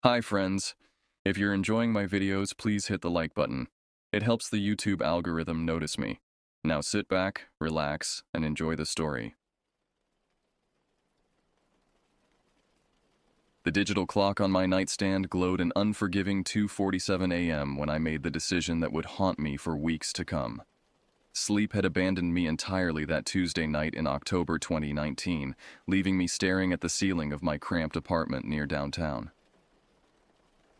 Hi friends. If you're enjoying my videos, please hit the like button. It helps the YouTube algorithm notice me. Now sit back, relax, and enjoy the story. The digital clock on my nightstand glowed an unforgiving 2:47 a.m. when I made the decision that would haunt me for weeks to come. Sleep had abandoned me entirely that Tuesday night in October 2019, leaving me staring at the ceiling of my cramped apartment near downtown.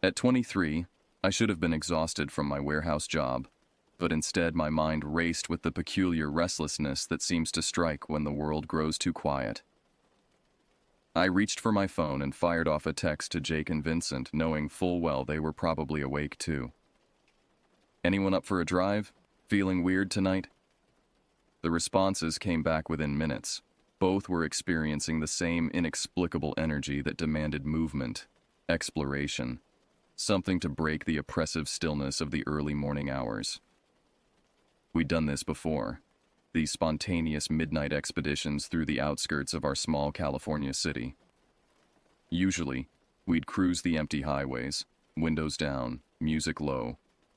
At 23, I should have been exhausted from my warehouse job, but instead my mind raced with the peculiar restlessness that seems to strike when the world grows too quiet. I reached for my phone and fired off a text to Jake and Vincent, knowing full well they were probably awake too. "Anyone up for a drive? Feeling weird tonight?" The responses came back within minutes. Both were experiencing the same inexplicable energy that demanded movement, exploration, something to break the oppressive stillness of the early morning hours. We'd done this before, these spontaneous midnight expeditions through the outskirts of our small California city. Usually, we'd cruise the empty highways, windows down, music low,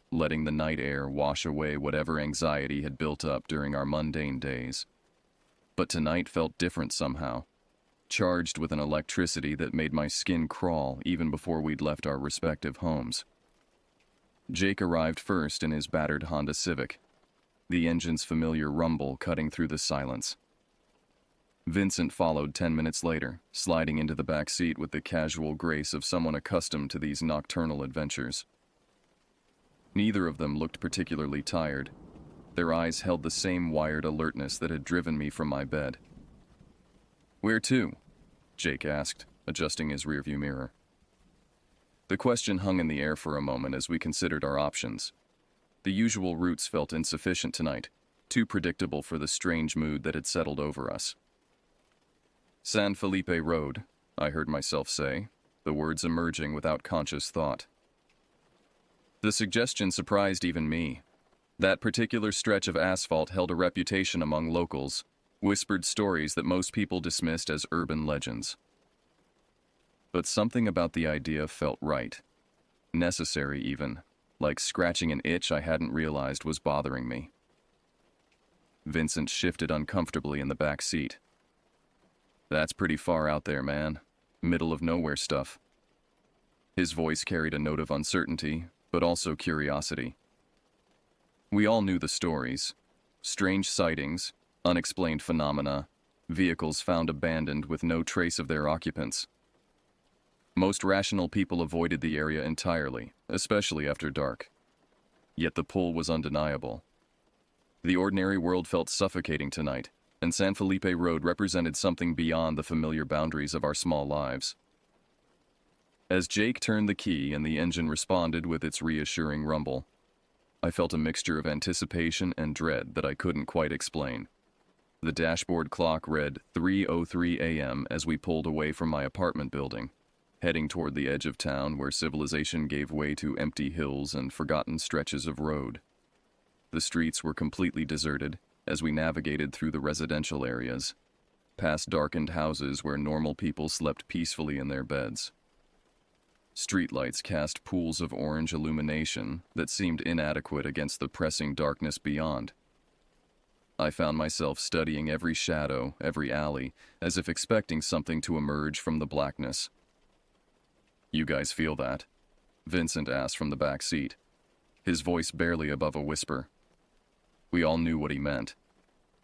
letting the night air wash away whatever anxiety had built up during our mundane days. But tonight felt different somehow, charged with an electricity that made my skin crawl even before we'd left our respective homes. Jake arrived first in his battered Honda Civic, the engine's familiar rumble cutting through the silence. Vincent followed 10 minutes later, sliding into the back seat with the casual grace of someone accustomed to these nocturnal adventures. Neither of them looked particularly tired. Their eyes held the same wired alertness that had driven me from my bed. "Where to?" Jake asked, adjusting his rearview mirror. The question hung in the air for a moment as we considered our options. The usual routes felt insufficient tonight, too predictable for the strange mood that had settled over us. "San Felipe Road," I heard myself say, the words emerging without conscious thought. The suggestion surprised even me. That particular stretch of asphalt held a reputation among locals, whispered stories that most people dismissed as urban legends. But something about the idea felt right, necessary even, like scratching an itch I hadn't realized was bothering me. Vincent shifted uncomfortably in the back seat. "That's pretty far out there, man. Middle of nowhere stuff." His voice carried a note of uncertainty, but also curiosity. We all knew the stories. Strange sightings, unexplained phenomena, vehicles found abandoned with no trace of their occupants. Most rational people avoided the area entirely, especially after dark. Yet the pull was undeniable. The ordinary world felt suffocating tonight, and San Felipe Road represented something beyond the familiar boundaries of our small lives. As Jake turned the key and the engine responded with its reassuring rumble, I felt a mixture of anticipation and dread that I couldn't quite explain. The dashboard clock read 3:03 a.m. as we pulled away from my apartment building, heading toward the edge of town where civilization gave way to empty hills and forgotten stretches of road. The streets were completely deserted as we navigated through the residential areas, past darkened houses where normal people slept peacefully in their beds. Streetlights cast pools of orange illumination that seemed inadequate against the pressing darkness beyond. I found myself studying every shadow, every alley, as if expecting something to emerge from the blackness. "You guys feel that?" Vincent asked from the back seat, his voice barely above a whisper. We all knew what he meant.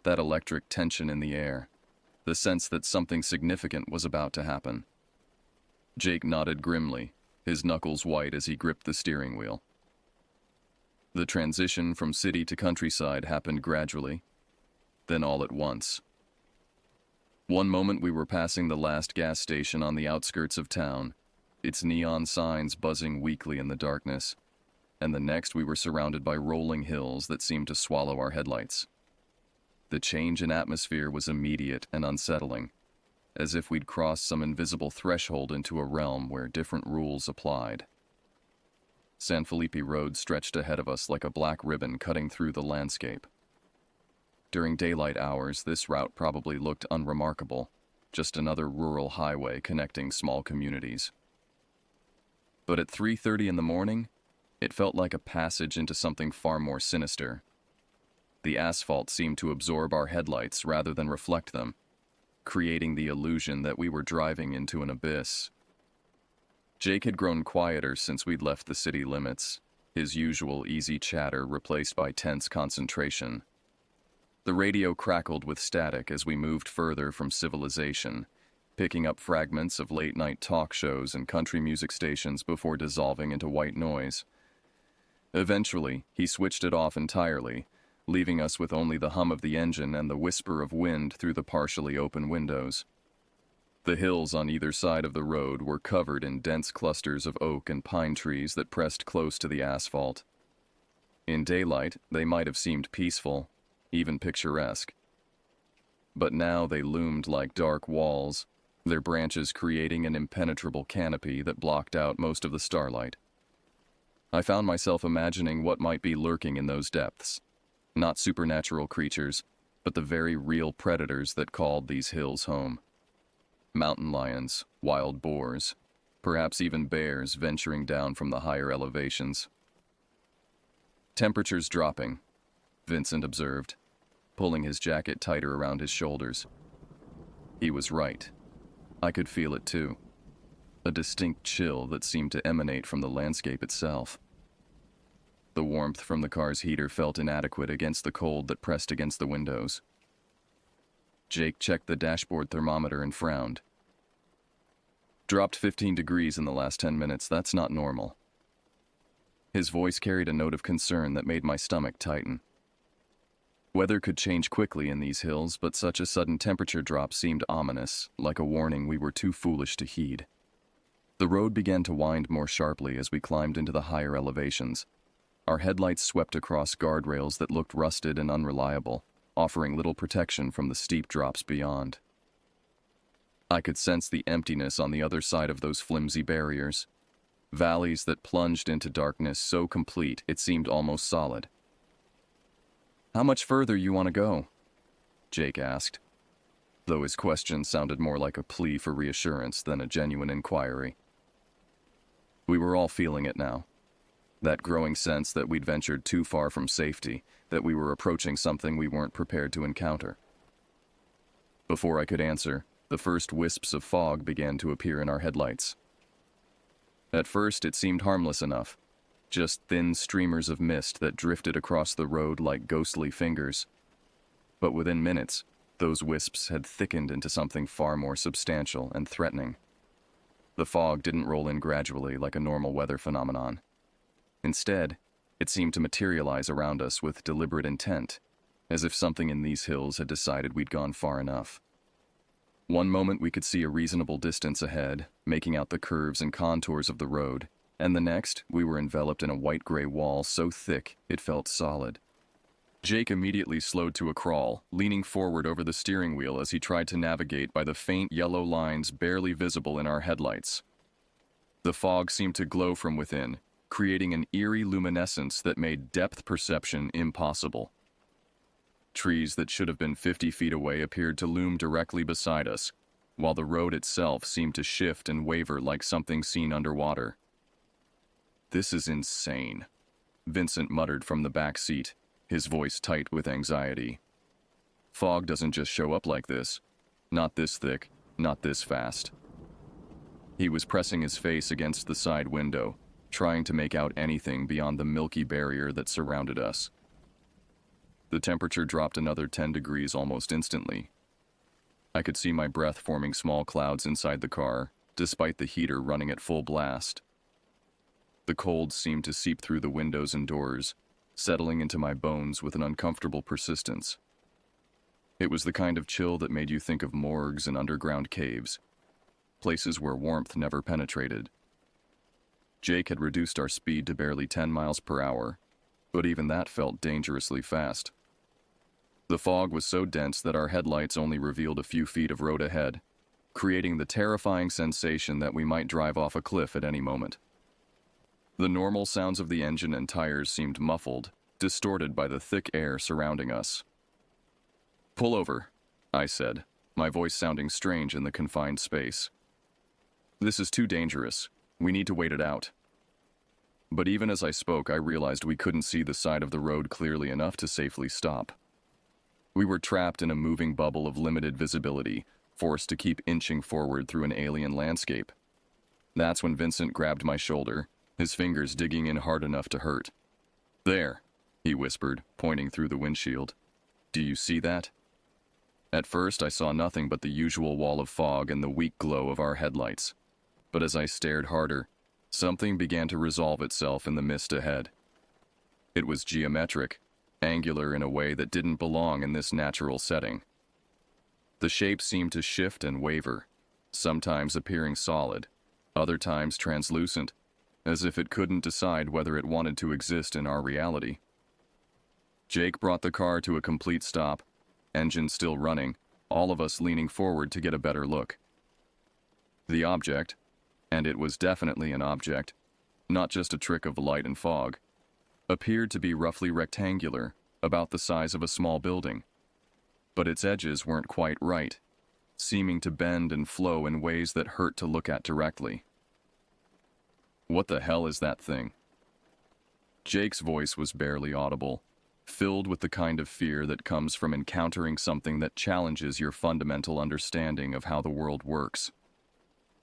That electric tension in the air, the sense that something significant was about to happen. Jake nodded grimly, his knuckles white as he gripped the steering wheel. The transition from city to countryside happened gradually, then all at once. One moment we were passing the last gas station on the outskirts of town, its neon signs buzzing weakly in the darkness, and the next we were surrounded by rolling hills that seemed to swallow our headlights. The change in atmosphere was immediate and unsettling, as if we'd crossed some invisible threshold into a realm where different rules applied. San Felipe Road stretched ahead of us like a black ribbon cutting through the landscape. During daylight hours, this route probably looked unremarkable, just another rural highway connecting small communities. But at 3:30 in the morning, it felt like a passage into something far more sinister. The asphalt seemed to absorb our headlights rather than reflect them, creating the illusion that we were driving into an abyss. Jake had grown quieter since we'd left the city limits, his usual easy chatter replaced by tense concentration. The radio crackled with static as we moved further from civilization, picking up fragments of late-night talk shows and country music stations before dissolving into white noise. Eventually, he switched it off entirely, leaving us with only the hum of the engine and the whisper of wind through the partially open windows. The hills on either side of the road were covered in dense clusters of oak and pine trees that pressed close to the asphalt. In daylight, they might have seemed peaceful, even picturesque. But now they loomed like dark walls, their branches creating an impenetrable canopy that blocked out most of the starlight. I found myself imagining what might be lurking in those depths. Not supernatural creatures, but the very real predators that called these hills home. Mountain lions, wild boars, perhaps even bears venturing down from the higher elevations. Temperatures dropping, Vincent observed, pulling his jacket tighter around his shoulders. He was right. I could feel it too. A distinct chill that seemed to emanate from the landscape itself. The warmth from the car's heater felt inadequate against the cold that pressed against the windows. Jake checked the dashboard thermometer and frowned. Dropped 15 degrees in the last 10 minutes, that's not normal. His voice carried a note of concern that made my stomach tighten. Weather could change quickly in these hills, but such a sudden temperature drop seemed ominous, like a warning we were too foolish to heed. The road began to wind more sharply as we climbed into the higher elevations. Our headlights swept across guardrails that looked rusted and unreliable, offering little protection from the steep drops beyond. I could sense the emptiness on the other side of those flimsy barriers. Valleys that plunged into darkness so complete it seemed almost solid. "How much further you want to go?" Jake asked, though his question sounded more like a plea for reassurance than a genuine inquiry. We were all feeling it now. That growing sense that we'd ventured too far from safety, that we were approaching something we weren't prepared to encounter. Before I could answer, the first wisps of fog began to appear in our headlights. At first, it seemed harmless enough, just thin streamers of mist that drifted across the road like ghostly fingers. But within minutes, those wisps had thickened into something far more substantial and threatening. The fog didn't roll in gradually like a normal weather phenomenon. Instead, it seemed to materialize around us with deliberate intent, as if something in these hills had decided we'd gone far enough. One moment we could see a reasonable distance ahead, making out the curves and contours of the road, and the next, we were enveloped in a white-gray wall so thick it felt solid. Jake immediately slowed to a crawl, leaning forward over the steering wheel as he tried to navigate by the faint yellow lines barely visible in our headlights. The fog seemed to glow from within, creating an eerie luminescence that made depth perception impossible. Trees that should have been 50 feet away appeared to loom directly beside us, while the road itself seemed to shift and waver like something seen underwater. "This is insane," Vincent muttered from the back seat, his voice tight with anxiety. "Fog doesn't just show up like this. Not this thick, not this fast." He was pressing his face against the side window, trying to make out anything beyond the milky barrier that surrounded us. The temperature dropped another 10 degrees almost instantly. I could see my breath forming small clouds inside the car, despite the heater running at full blast. The cold seemed to seep through the windows and doors, settling into my bones with an uncomfortable persistence. It was the kind of chill that made you think of morgues and underground caves, places where warmth never penetrated. Jake had reduced our speed to barely 10 miles per hour, but even that felt dangerously fast. The fog was so dense that our headlights only revealed a few feet of road ahead, creating the terrifying sensation that we might drive off a cliff at any moment. The normal sounds of the engine and tires seemed muffled, distorted by the thick air surrounding us. "Pull over," I said, my voice sounding strange in the confined space. "This is too dangerous. We need to wait it out. But even as I spoke, I realized we couldn't see the side of the road clearly enough to safely stop. We were trapped in a moving bubble of limited visibility, forced to keep inching forward through an alien landscape. That's when Vincent grabbed my shoulder, his fingers digging in hard enough to hurt. "There," he whispered, pointing through the windshield. "Do you see that?" At first, I saw nothing but the usual wall of fog and the weak glow of our headlights. But as I stared harder, something began to resolve itself in the mist ahead. It was geometric, angular in a way that didn't belong in this natural setting. The shape seemed to shift and waver, sometimes appearing solid, other times translucent, as if it couldn't decide whether it wanted to exist in our reality. Jake brought the car to a complete stop, engine still running, all of us leaning forward to get a better look. The object, and it was definitely an object, not just a trick of light and fog, appeared to be roughly rectangular, about the size of a small building. But its edges weren't quite right, seeming to bend and flow in ways that hurt to look at directly. "What the hell is that thing?" Jake's voice was barely audible, filled with the kind of fear that comes from encountering something that challenges your fundamental understanding of how the world works.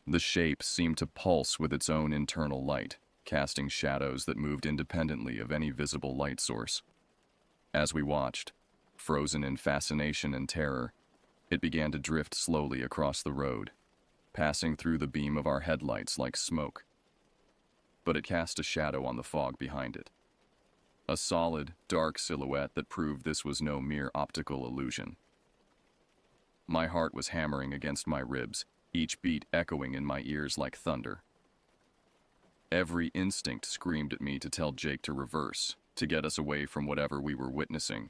The shape seemed to pulse with its own internal light, casting shadows that moved independently of any visible light source. As we watched, frozen in fascination and terror, it began to drift slowly across the road, passing through the beam of our headlights like smoke. But it cast a shadow on the fog behind it. A solid, dark silhouette that proved this was no mere optical illusion. My heart was hammering against my ribs, each beat echoing in my ears like thunder. Every instinct screamed at me to tell Jake to reverse, to get us away from whatever we were witnessing.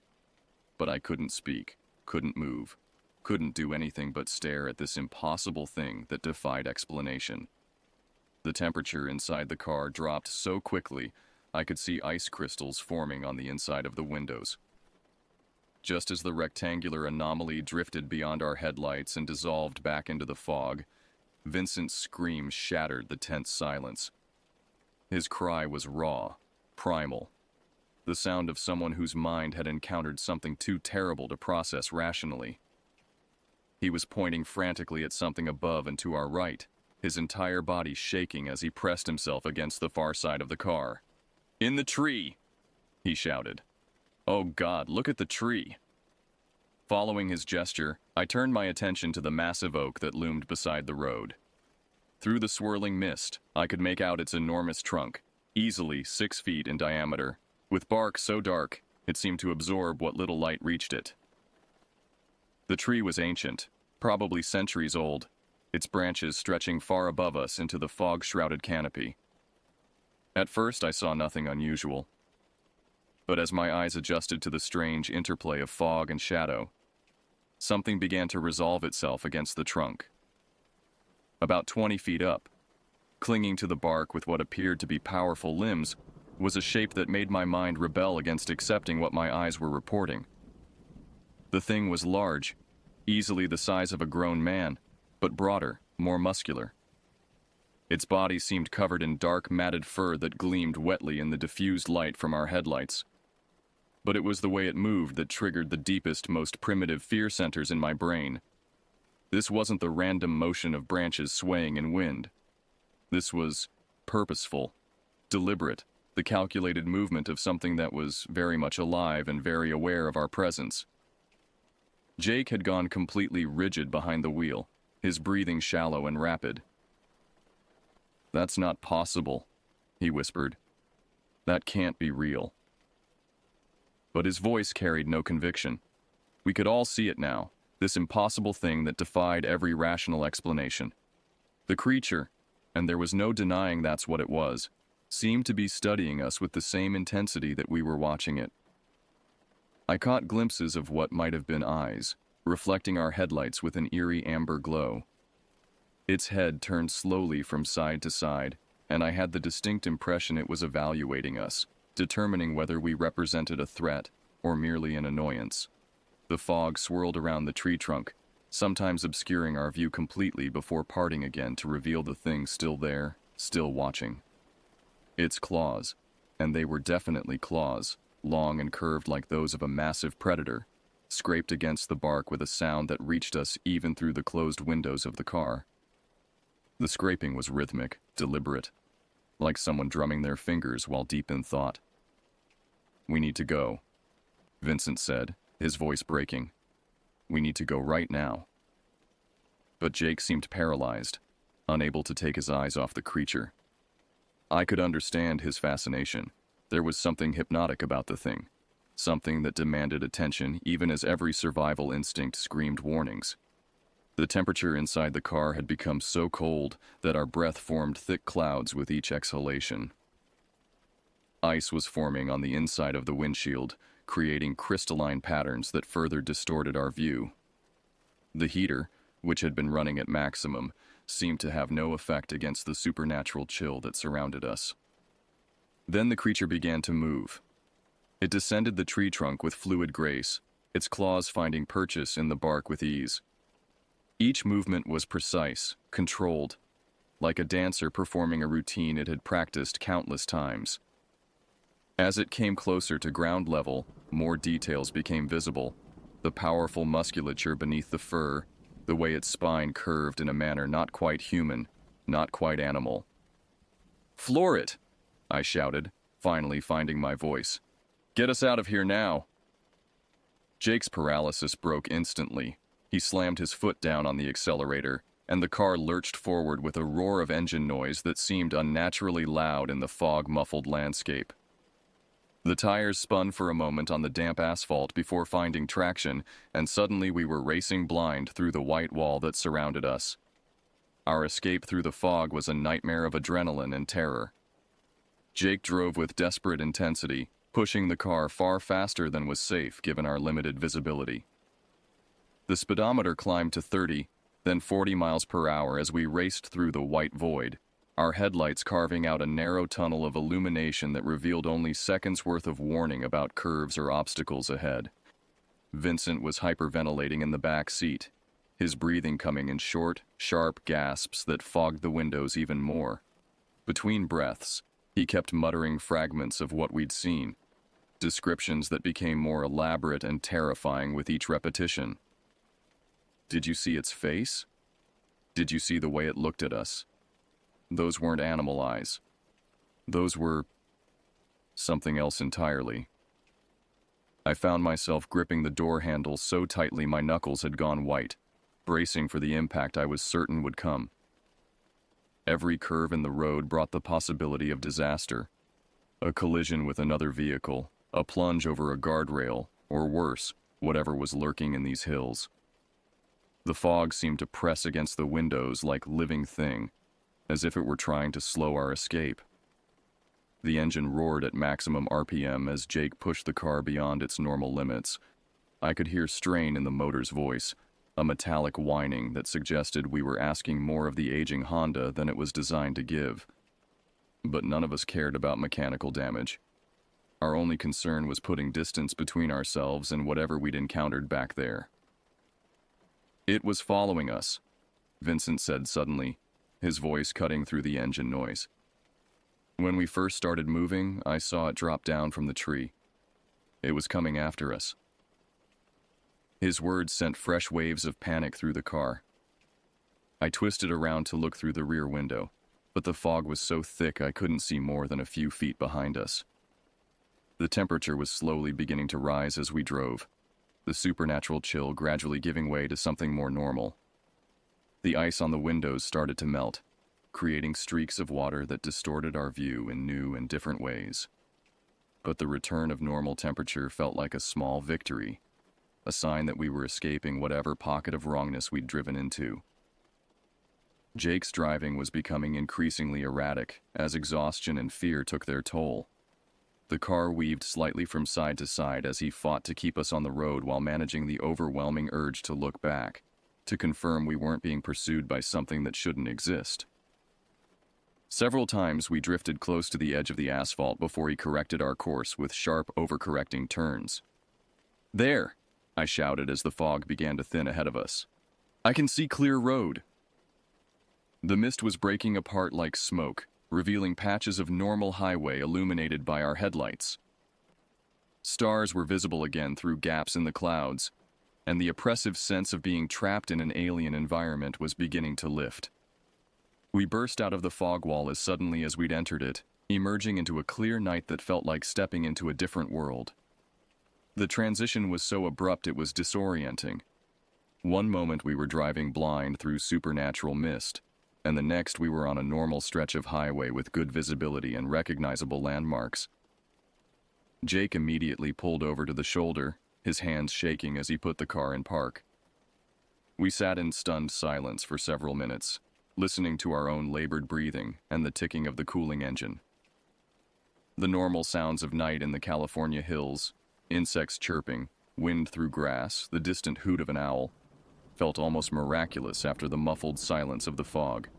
But I couldn't speak, couldn't move, couldn't do anything but stare at this impossible thing that defied explanation. The temperature inside the car dropped so quickly, I could see ice crystals forming on the inside of the windows. Just as the rectangular anomaly drifted beyond our headlights and dissolved back into the fog, Vincent's scream shattered the tense silence. His cry was raw, primal, the sound of someone whose mind had encountered something too terrible to process rationally. He was pointing frantically at something above and to our right, his entire body shaking as he pressed himself against the far side of the car. "In the tree!" he shouted. "Oh God, look at the tree!" Following his gesture, I turned my attention to the massive oak that loomed beside the road. Through the swirling mist, I could make out its enormous trunk, easily 6 feet in diameter, with bark so dark it seemed to absorb what little light reached it. The tree was ancient, probably centuries old, its branches stretching far above us into the fog-shrouded canopy. At first, I saw nothing unusual. But as my eyes adjusted to the strange interplay of fog and shadow, something began to resolve itself against the trunk. About 20 feet up, clinging to the bark with what appeared to be powerful limbs, was a shape that made my mind rebel against accepting what my eyes were reporting. The thing was large, easily the size of a grown man, but broader, more muscular. Its body seemed covered in dark, matted fur that gleamed wetly in the diffused light from our headlights. But it was the way it moved that triggered the deepest, most primitive fear centers in my brain. This wasn't the random motion of branches swaying in wind. This was purposeful, deliberate, the calculated movement of something that was very much alive and very aware of our presence. Jake had gone completely rigid behind the wheel, his breathing shallow and rapid. "That's not possible," he whispered. "That can't be real." But his voice carried no conviction. We could all see it now, this impossible thing that defied every rational explanation. The creature, and there was no denying that's what it was, seemed to be studying us with the same intensity that we were watching it. I caught glimpses of what might have been eyes, reflecting our headlights with an eerie amber glow. Its head turned slowly from side to side, and I had the distinct impression it was evaluating us, determining whether we represented a threat or merely an annoyance. The fog swirled around the tree trunk, sometimes obscuring our view completely before parting again to reveal the thing still there, still watching. Its claws, and they were definitely claws, long and curved like those of a massive predator, scraped against the bark with a sound that reached us even through the closed windows of the car. The scraping was rhythmic, deliberate, like someone drumming their fingers while deep in thought. "We need to go," Vincent said, his voice breaking. "We need to go right now." But Jake seemed paralyzed, unable to take his eyes off the creature. I could understand his fascination. There was something hypnotic about the thing, something that demanded attention even as every survival instinct screamed warnings. The temperature inside the car had become so cold that our breath formed thick clouds with each exhalation. Ice was forming on the inside of the windshield, creating crystalline patterns that further distorted our view. The heater, which had been running at maximum, seemed to have no effect against the supernatural chill that surrounded us. Then the creature began to move. It descended the tree trunk with fluid grace, its claws finding purchase in the bark with ease. Each movement was precise, controlled, like a dancer performing a routine it had practiced countless times. As it came closer to ground level, more details became visible. The powerful musculature beneath the fur, the way its spine curved in a manner not quite human, not quite animal. "Floor it!" I shouted, finally finding my voice. "Get us out of here now!" Jake's paralysis broke instantly. He slammed his foot down on the accelerator, and the car lurched forward with a roar of engine noise that seemed unnaturally loud in the fog-muffled landscape. The tires spun for a moment on the damp asphalt before finding traction, and suddenly we were racing blind through the white wall that surrounded us. Our escape through the fog was a nightmare of adrenaline and terror. Jake drove with desperate intensity, pushing the car far faster than was safe given our limited visibility. The speedometer climbed to 30, then 40 miles per hour as we raced through the white void, our headlights carving out a narrow tunnel of illumination that revealed only seconds' worth of warning about curves or obstacles ahead. Vincent was hyperventilating in the back seat, his breathing coming in short, sharp gasps that fogged the windows even more. Between breaths, he kept muttering fragments of what we'd seen, descriptions that became more elaborate and terrifying with each repetition. "Did you see its face? Did you see the way it looked at us? Those weren't animal eyes. Those were something else entirely." I found myself gripping the door handle so tightly my knuckles had gone white, bracing for the impact I was certain would come. Every curve in the road brought the possibility of disaster. A collision with another vehicle, a plunge over a guardrail, or worse, whatever was lurking in these hills. The fog seemed to press against the windows like living thing, as if it were trying to slow our escape. The engine roared at maximum RPM as Jake pushed the car beyond its normal limits. I could hear strain in the motor's voice, a metallic whining that suggested we were asking more of the aging Honda than it was designed to give. But none of us cared about mechanical damage. Our only concern was putting distance between ourselves and whatever we'd encountered back there. "It was following us," Vincent said suddenly, his voice cutting through the engine noise. "When we first started moving, I saw it drop down from the tree. It was coming after us." His words sent fresh waves of panic through the car. I twisted around to look through the rear window, but the fog was so thick I couldn't see more than a few feet behind us. The temperature was slowly beginning to rise as we drove, the supernatural chill gradually giving way to something more normal. The ice on the windows started to melt, creating streaks of water that distorted our view in new and different ways. But the return of normal temperature felt like a small victory, a sign that we were escaping whatever pocket of wrongness we'd driven into. Jake's driving was becoming increasingly erratic as exhaustion and fear took their toll. The car weaved slightly from side to side as he fought to keep us on the road while managing the overwhelming urge to look back, to confirm we weren't being pursued by something that shouldn't exist. Several times we drifted close to the edge of the asphalt before he corrected our course with sharp, overcorrecting turns. "There!" I shouted as the fog began to thin ahead of us. "I can see clear road." The mist was breaking apart like smoke, revealing patches of normal highway illuminated by our headlights. Stars were visible again through gaps in the clouds, and the oppressive sense of being trapped in an alien environment was beginning to lift. We burst out of the fog wall as suddenly as we'd entered it, emerging into a clear night that felt like stepping into a different world. The transition was so abrupt it was disorienting. One moment we were driving blind through supernatural mist, and the next we were on a normal stretch of highway with good visibility and recognizable landmarks. Jake immediately pulled over to the shoulder, his hands shaking as he put the car in park. We sat in stunned silence for several minutes, listening to our own labored breathing and the ticking of the cooling engine. The normal sounds of night in the California hills, insects chirping, wind through grass, the distant hoot of an owl, felt almost miraculous after the muffled silence of the fog.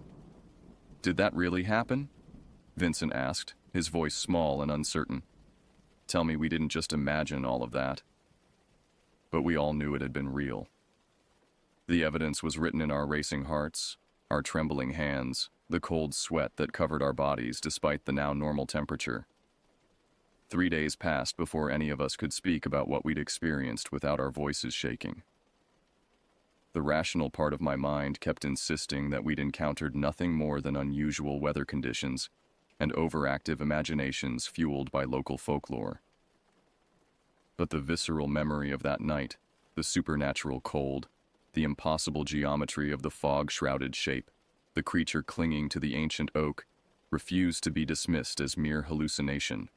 "Did that really happen?" Vincent asked, his voice small and uncertain. "Tell me we didn't just imagine all of that." But we all knew it had been real. The evidence was written in our racing hearts, our trembling hands, the cold sweat that covered our bodies despite the now normal temperature. 3 days passed before any of us could speak about what we'd experienced without our voices shaking. The rational part of my mind kept insisting that we'd encountered nothing more than unusual weather conditions and overactive imaginations fueled by local folklore. But the visceral memory of that night, the supernatural cold, the impossible geometry of the fog-shrouded shape, the creature clinging to the ancient oak, refused to be dismissed as mere hallucination.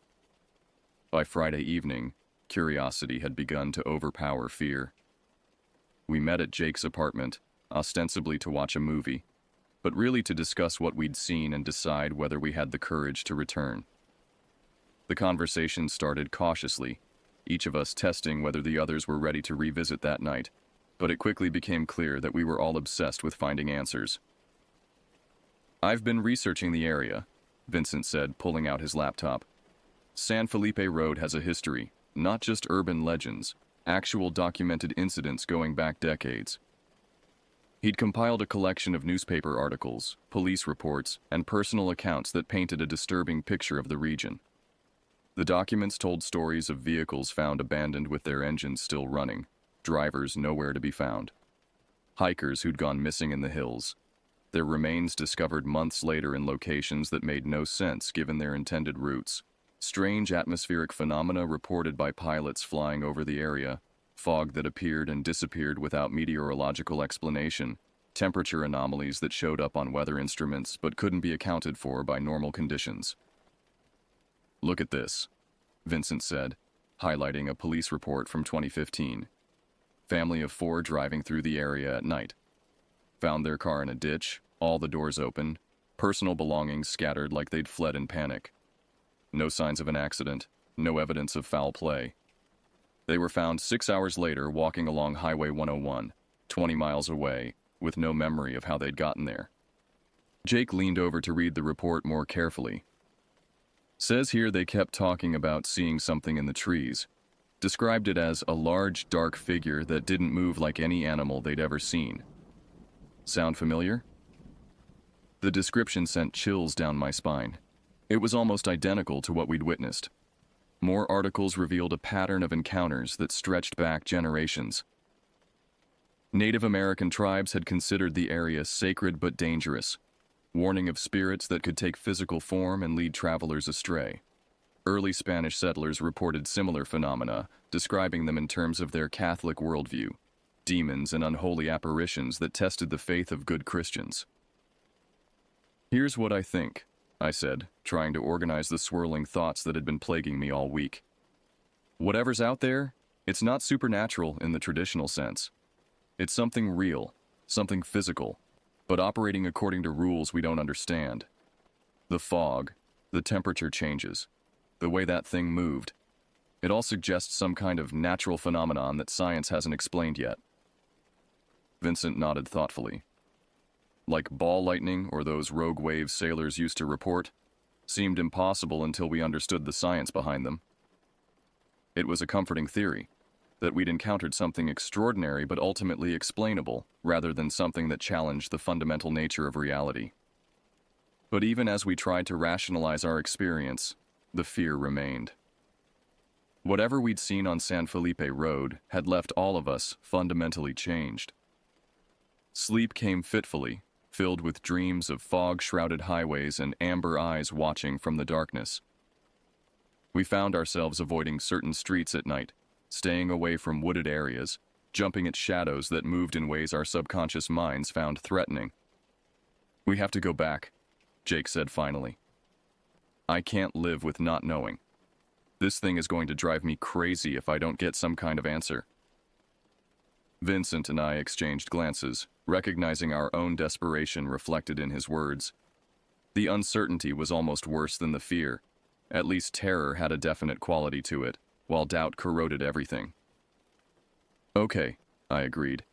By Friday evening, curiosity had begun to overpower fear. We met at Jake's apartment, ostensibly to watch a movie, but really to discuss what we'd seen and decide whether we had the courage to return. The conversation started cautiously, each of us testing whether the others were ready to revisit that night, but it quickly became clear that we were all obsessed with finding answers. "I've been researching the area," Vincent said, pulling out his laptop. "San Felipe Road has a history, not just urban legends, actual documented incidents going back decades." He'd compiled a collection of newspaper articles, police reports, and personal accounts that painted a disturbing picture of the region. The documents told stories of vehicles found abandoned with their engines still running, drivers nowhere to be found, hikers who'd gone missing in the hills, their remains discovered months later in locations that made no sense given their intended routes, strange atmospheric phenomena reported by pilots flying over the area, fog that appeared and disappeared without meteorological explanation, temperature anomalies that showed up on weather instruments but couldn't be accounted for by normal conditions. "Look at this," Vincent said, highlighting a police report from 2015. Family of 4 driving through the area at night. Found their car in a ditch, all the doors open, personal belongings scattered like they'd fled in panic. No signs of an accident, no evidence of foul play. They were found 6 hours later walking along Highway 101, 20 miles away, with no memory of how they'd gotten there. Jake leaned over to read the report more carefully. "Says here they kept talking about seeing something in the trees. Described it as a large, dark figure that didn't move like any animal they'd ever seen. Sound familiar?" The description sent chills down my spine. It was almost identical to what we'd witnessed. More articles revealed a pattern of encounters that stretched back generations. Native American tribes had considered the area sacred but dangerous, warning of spirits that could take physical form and lead travelers astray. Early Spanish settlers reported similar phenomena, describing them in terms of their Catholic worldview, demons and unholy apparitions that tested the faith of good Christians. "Here's what I think," I said, trying to organize the swirling thoughts that had been plaguing me all week. "Whatever's out there, it's not supernatural in the traditional sense. It's something real, something physical, but operating according to rules we don't understand. The fog, the temperature changes, the way that thing moved. It all suggests some kind of natural phenomenon that science hasn't explained yet." Vincent nodded thoughtfully. "Like ball lightning or those rogue waves sailors used to report, seemed impossible until we understood the science behind them." It was a comforting theory, that we'd encountered something extraordinary but ultimately explainable, rather than something that challenged the fundamental nature of reality. But even as we tried to rationalize our experience, the fear remained. Whatever we'd seen on San Felipe Road had left all of us fundamentally changed. Sleep came fitfully, filled with dreams of fog-shrouded highways and amber eyes watching from the darkness. We found ourselves avoiding certain streets at night, staying away from wooded areas, jumping at shadows that moved in ways our subconscious minds found threatening. "We have to go back," Jake said finally. "I can't live with not knowing. This thing is going to drive me crazy if I don't get some kind of answer." Vincent and I exchanged glances, recognizing our own desperation reflected in his words. The uncertainty was almost worse than the fear. At least terror had a definite quality to it, while doubt corroded everything. "Okay," I agreed.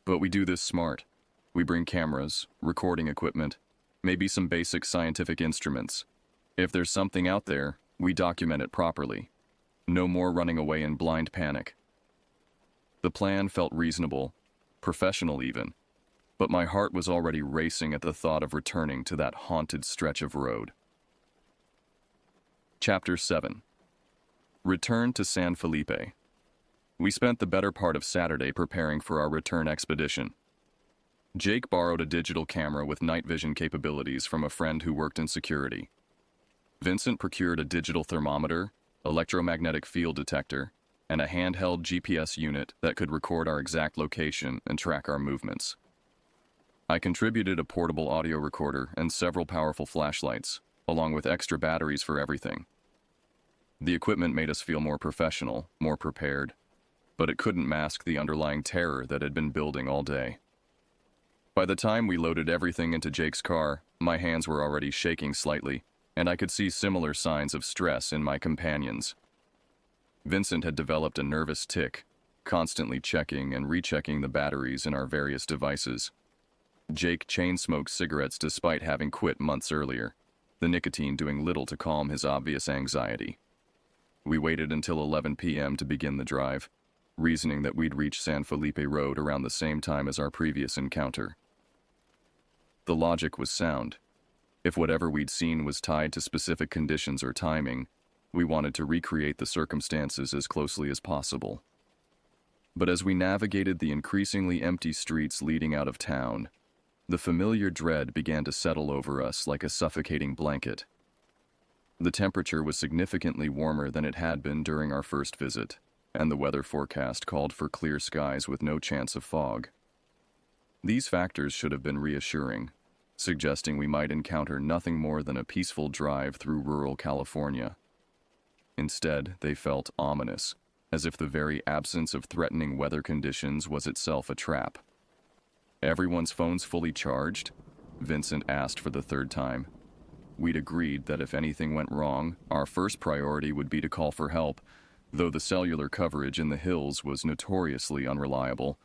"But we do this smart. We bring cameras, recording equipment, maybe some basic scientific instruments. If there's something out there, we document it properly. No more running away in blind panic." The plan felt reasonable, professional even, but my heart was already racing at the thought of returning to that haunted stretch of road. Chapter 7. Return to San Felipe. We spent the better part of Saturday preparing for our return expedition. Jake borrowed a digital camera with night vision capabilities from a friend who worked in security. Vincent procured a digital thermometer, electromagnetic field detector, and a handheld GPS unit that could record our exact location and track our movements. I contributed a portable audio recorder and several powerful flashlights, along with extra batteries for everything. The equipment made us feel more professional, more prepared, but it couldn't mask the underlying terror that had been building all day. By the time we loaded everything into Jake's car, my hands were already shaking slightly, and I could see similar signs of stress in my companions. Vincent had developed a nervous tic, constantly checking and rechecking the batteries in our various devices. Jake chain-smoked cigarettes despite having quit months earlier, the nicotine doing little to calm his obvious anxiety. We waited until 11 p.m. to begin the drive, reasoning that we'd reach San Felipe Road around the same time as our previous encounter. The logic was sound. If whatever we'd seen was tied to specific conditions or timing, we wanted to recreate the circumstances as closely as possible. But as we navigated the increasingly empty streets leading out of town, the familiar dread began to settle over us like a suffocating blanket. The temperature was significantly warmer than it had been during our first visit, and the weather forecast called for clear skies with no chance of fog. These factors should have been reassuring, suggesting we might encounter nothing more than a peaceful drive through rural California. Instead, they felt ominous, as if the very absence of threatening weather conditions was itself a trap. "Everyone's phones fully charged?" Vincent asked for the third time. We'd agreed that if anything went wrong, our first priority would be to call for help, though the cellular coverage in the hills was notoriously unreliable.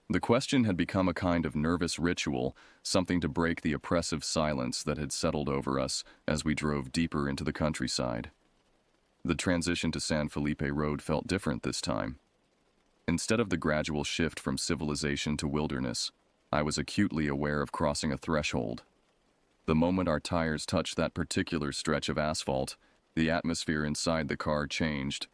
The question had become a kind of nervous ritual, something to break the oppressive silence that had settled over us as we drove deeper into the countryside. The transition to San Felipe Road felt different this time. Instead of the gradual shift from civilization to wilderness, I was acutely aware of crossing a threshold. The moment our tires touched that particular stretch of asphalt, the atmosphere inside the car changed.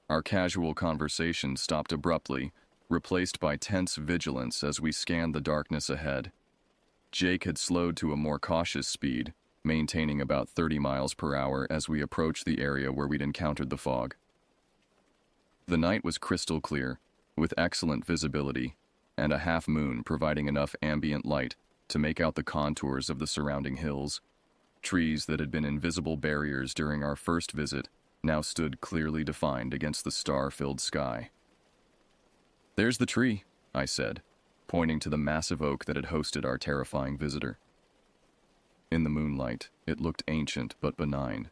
Our casual conversation stopped abruptly, replaced by tense vigilance as we scanned the darkness ahead. Jake had slowed to a more cautious speed, maintaining about 30 miles per hour as we approached the area where we'd encountered the fog. The night was crystal clear, with excellent visibility, and a half moon providing enough ambient light to make out the contours of the surrounding hills. Trees that had been invisible barriers during our first visit now stood clearly defined against the star-filled sky. "There's the tree," I said, pointing to the massive oak that had hosted our terrifying visitor. In the moonlight, it looked ancient but benign,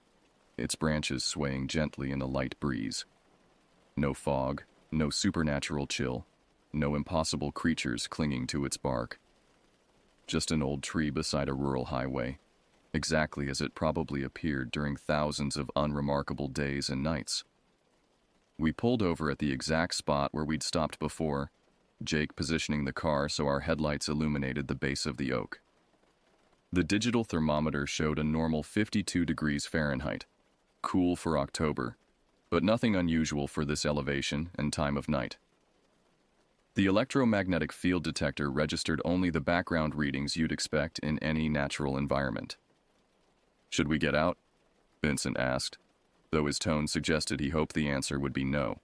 its branches swaying gently in a light breeze. No fog, no supernatural chill, no impossible creatures clinging to its bark. Just an old tree beside a rural highway, exactly as it probably appeared during thousands of unremarkable days and nights. We pulled over at the exact spot where we'd stopped before, Jake positioning the car so our headlights illuminated the base of the oak. The digital thermometer showed a normal 52 degrees Fahrenheit, cool for October, but nothing unusual for this elevation and time of night. The electromagnetic field detector registered only the background readings you'd expect in any natural environment. "Should we get out?" Vincent asked, though his tone suggested he hoped the answer would be no.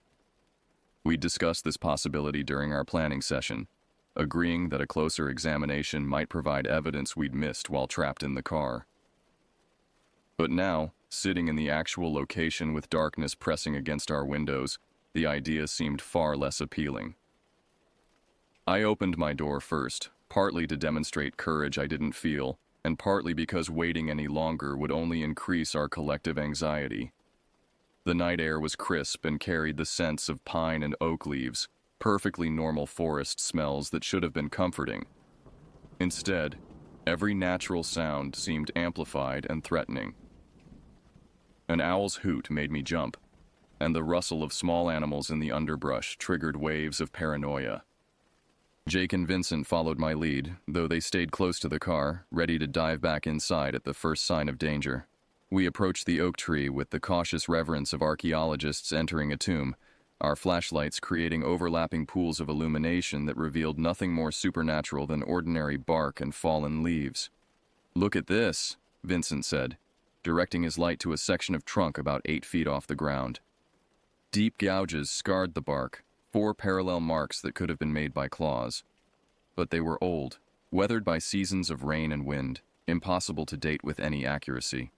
We discussed this possibility during our planning session, agreeing that a closer examination might provide evidence we'd missed while trapped in the car. But now, sitting in the actual location with darkness pressing against our windows, the idea seemed far less appealing. I opened my door first, partly to demonstrate courage I didn't feel, and partly because waiting any longer would only increase our collective anxiety. The night air was crisp and carried the scents of pine and oak leaves, perfectly normal forest smells that should have been comforting. Instead, every natural sound seemed amplified and threatening. An owl's hoot made me jump, and the rustle of small animals in the underbrush triggered waves of paranoia. Jake and Vincent followed my lead, though they stayed close to the car, ready to dive back inside at the first sign of danger. We approached the oak tree with the cautious reverence of archaeologists entering a tomb, our flashlights creating overlapping pools of illumination that revealed nothing more supernatural than ordinary bark and fallen leaves. "Look at this," Vincent said, directing his light to a section of trunk about 8 feet off the ground. Deep gouges scarred the bark, 4 parallel marks that could have been made by claws. But they were old, weathered by seasons of rain and wind, impossible to date with any accuracy.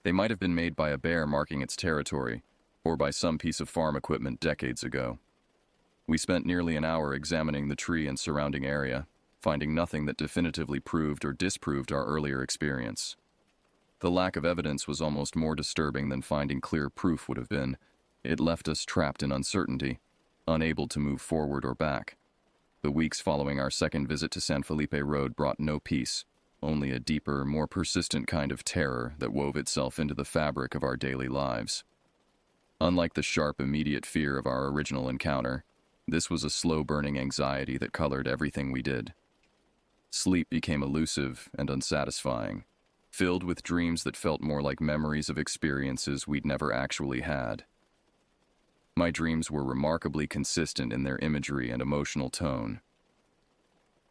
They might have been made by a bear marking its territory, or by some piece of farm equipment decades ago. We spent nearly an hour examining the tree and surrounding area, finding nothing that definitively proved or disproved our earlier experience. The lack of evidence was almost more disturbing than finding clear proof would have been. It left us trapped in uncertainty, unable to move forward or back. The weeks following our second visit to San Felipe Road brought no peace, only a deeper, more persistent kind of terror that wove itself into the fabric of our daily lives. Unlike the sharp, immediate fear of our original encounter, this was a slow-burning anxiety that colored everything we did. Sleep became elusive and unsatisfying, filled with dreams that felt more like memories of experiences we'd never actually had. My dreams were remarkably consistent in their imagery and emotional tone.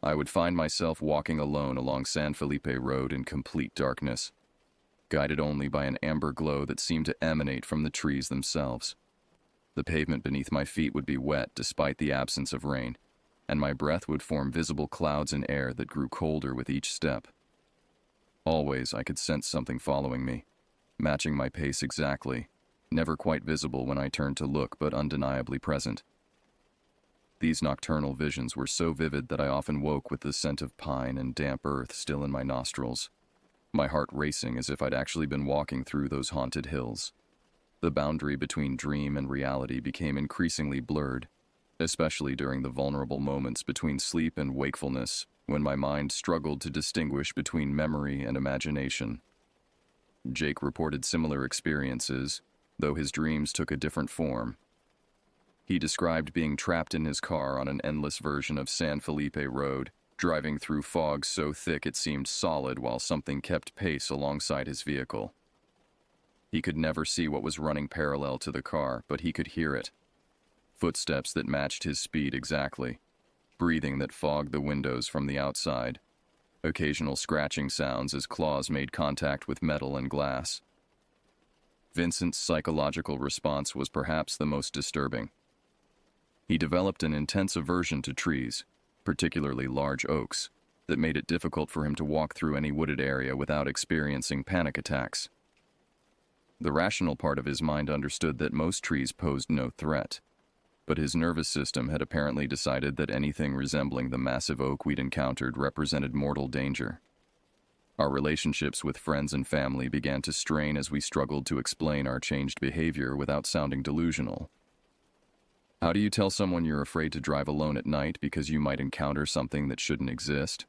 I would find myself walking alone along San Felipe Road in complete darkness, guided only by an amber glow that seemed to emanate from the trees themselves. The pavement beneath my feet would be wet despite the absence of rain, and my breath would form visible clouds in air that grew colder with each step. Always I could sense something following me, matching my pace exactly, never quite visible when I turned to look but undeniably present. These nocturnal visions were so vivid that I often woke with the scent of pine and damp earth still in my nostrils, my heart racing as if I'd actually been walking through those haunted hills. The boundary between dream and reality became increasingly blurred, especially during the vulnerable moments between sleep and wakefulness, when my mind struggled to distinguish between memory and imagination. Jake reported similar experiences, though his dreams took a different form. He described being trapped in his car on an endless version of San Felipe Road, driving through fog so thick it seemed solid while something kept pace alongside his vehicle. He could never see what was running parallel to the car, but he could hear it. Footsteps that matched his speed exactly, breathing that fogged the windows from the outside, occasional scratching sounds as claws made contact with metal and glass. Vincent's psychological response was perhaps the most disturbing. He developed an intense aversion to trees, particularly large oaks, that made it difficult for him to walk through any wooded area without experiencing panic attacks. The rational part of his mind understood that most trees posed no threat, but his nervous system had apparently decided that anything resembling the massive oak we'd encountered represented mortal danger. Our relationships with friends and family began to strain as we struggled to explain our changed behavior without sounding delusional. How do you tell someone you're afraid to drive alone at night because you might encounter something that shouldn't exist?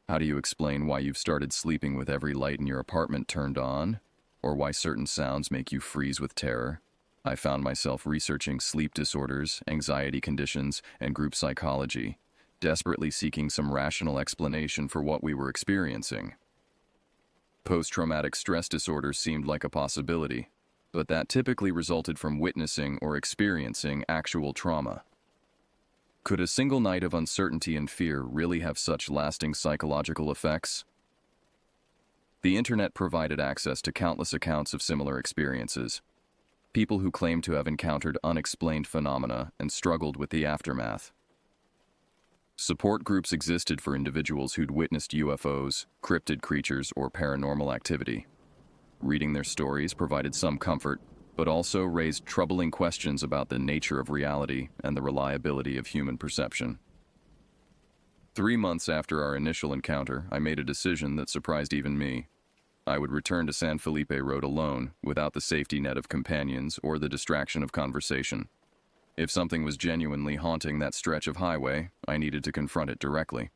How do you explain why you've started sleeping with every light in your apartment turned on? Or why certain sounds make you freeze with terror? I found myself researching sleep disorders, anxiety conditions, and group psychology, desperately seeking some rational explanation for what we were experiencing. Post-traumatic stress disorder seemed like a possibility, but that typically resulted from witnessing or experiencing actual trauma. Could a single night of uncertainty and fear really have such lasting psychological effects? The internet provided access to countless accounts of similar experiences. People who claimed to have encountered unexplained phenomena and struggled with the aftermath. Support groups existed for individuals who'd witnessed UFOs, cryptid creatures, or paranormal activity. Reading their stories provided some comfort, but also raised troubling questions about the nature of reality and the reliability of human perception. 3 months after our initial encounter, I made a decision that surprised even me. I would return to San Felipe Road alone, without the safety net of companions or the distraction of conversation. If something was genuinely haunting that stretch of highway, I needed to confront it directly.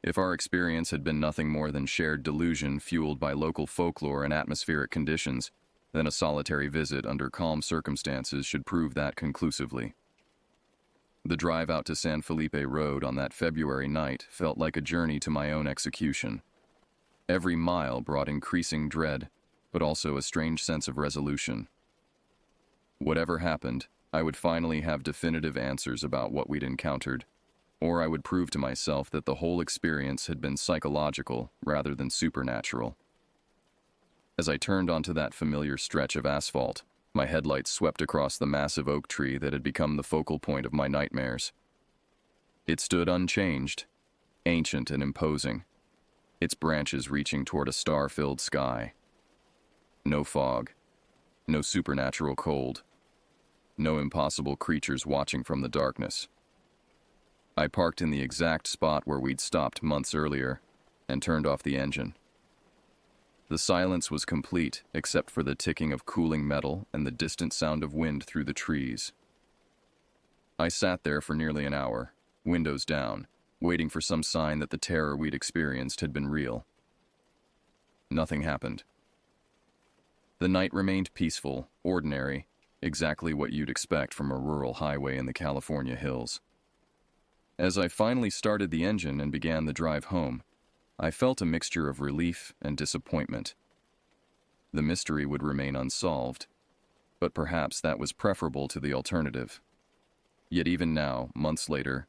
If our experience had been nothing more than shared delusion fueled by local folklore and atmospheric conditions, then a solitary visit under calm circumstances should prove that conclusively. The drive out to San Felipe Road on that February night felt like a journey to my own execution. Every mile brought increasing dread, but also a strange sense of resolution. Whatever happened, I would finally have definitive answers about what we'd encountered, or I would prove to myself that the whole experience had been psychological rather than supernatural. As I turned onto that familiar stretch of asphalt, my headlights swept across the massive oak tree that had become the focal point of my nightmares. It stood unchanged, ancient and imposing, its branches reaching toward a star-filled sky. No fog, no supernatural cold, no impossible creatures watching from the darkness. I parked in the exact spot where we'd stopped months earlier and turned off the engine. The silence was complete except for the ticking of cooling metal and the distant sound of wind through the trees. I sat there for nearly an hour, windows down, waiting for some sign that the terror we'd experienced had been real. Nothing happened. The night remained peaceful, ordinary, exactly what you'd expect from a rural highway in the California hills. As I finally started the engine and began the drive home, I felt a mixture of relief and disappointment. The mystery would remain unsolved, but perhaps that was preferable to the alternative. Yet even now, months later,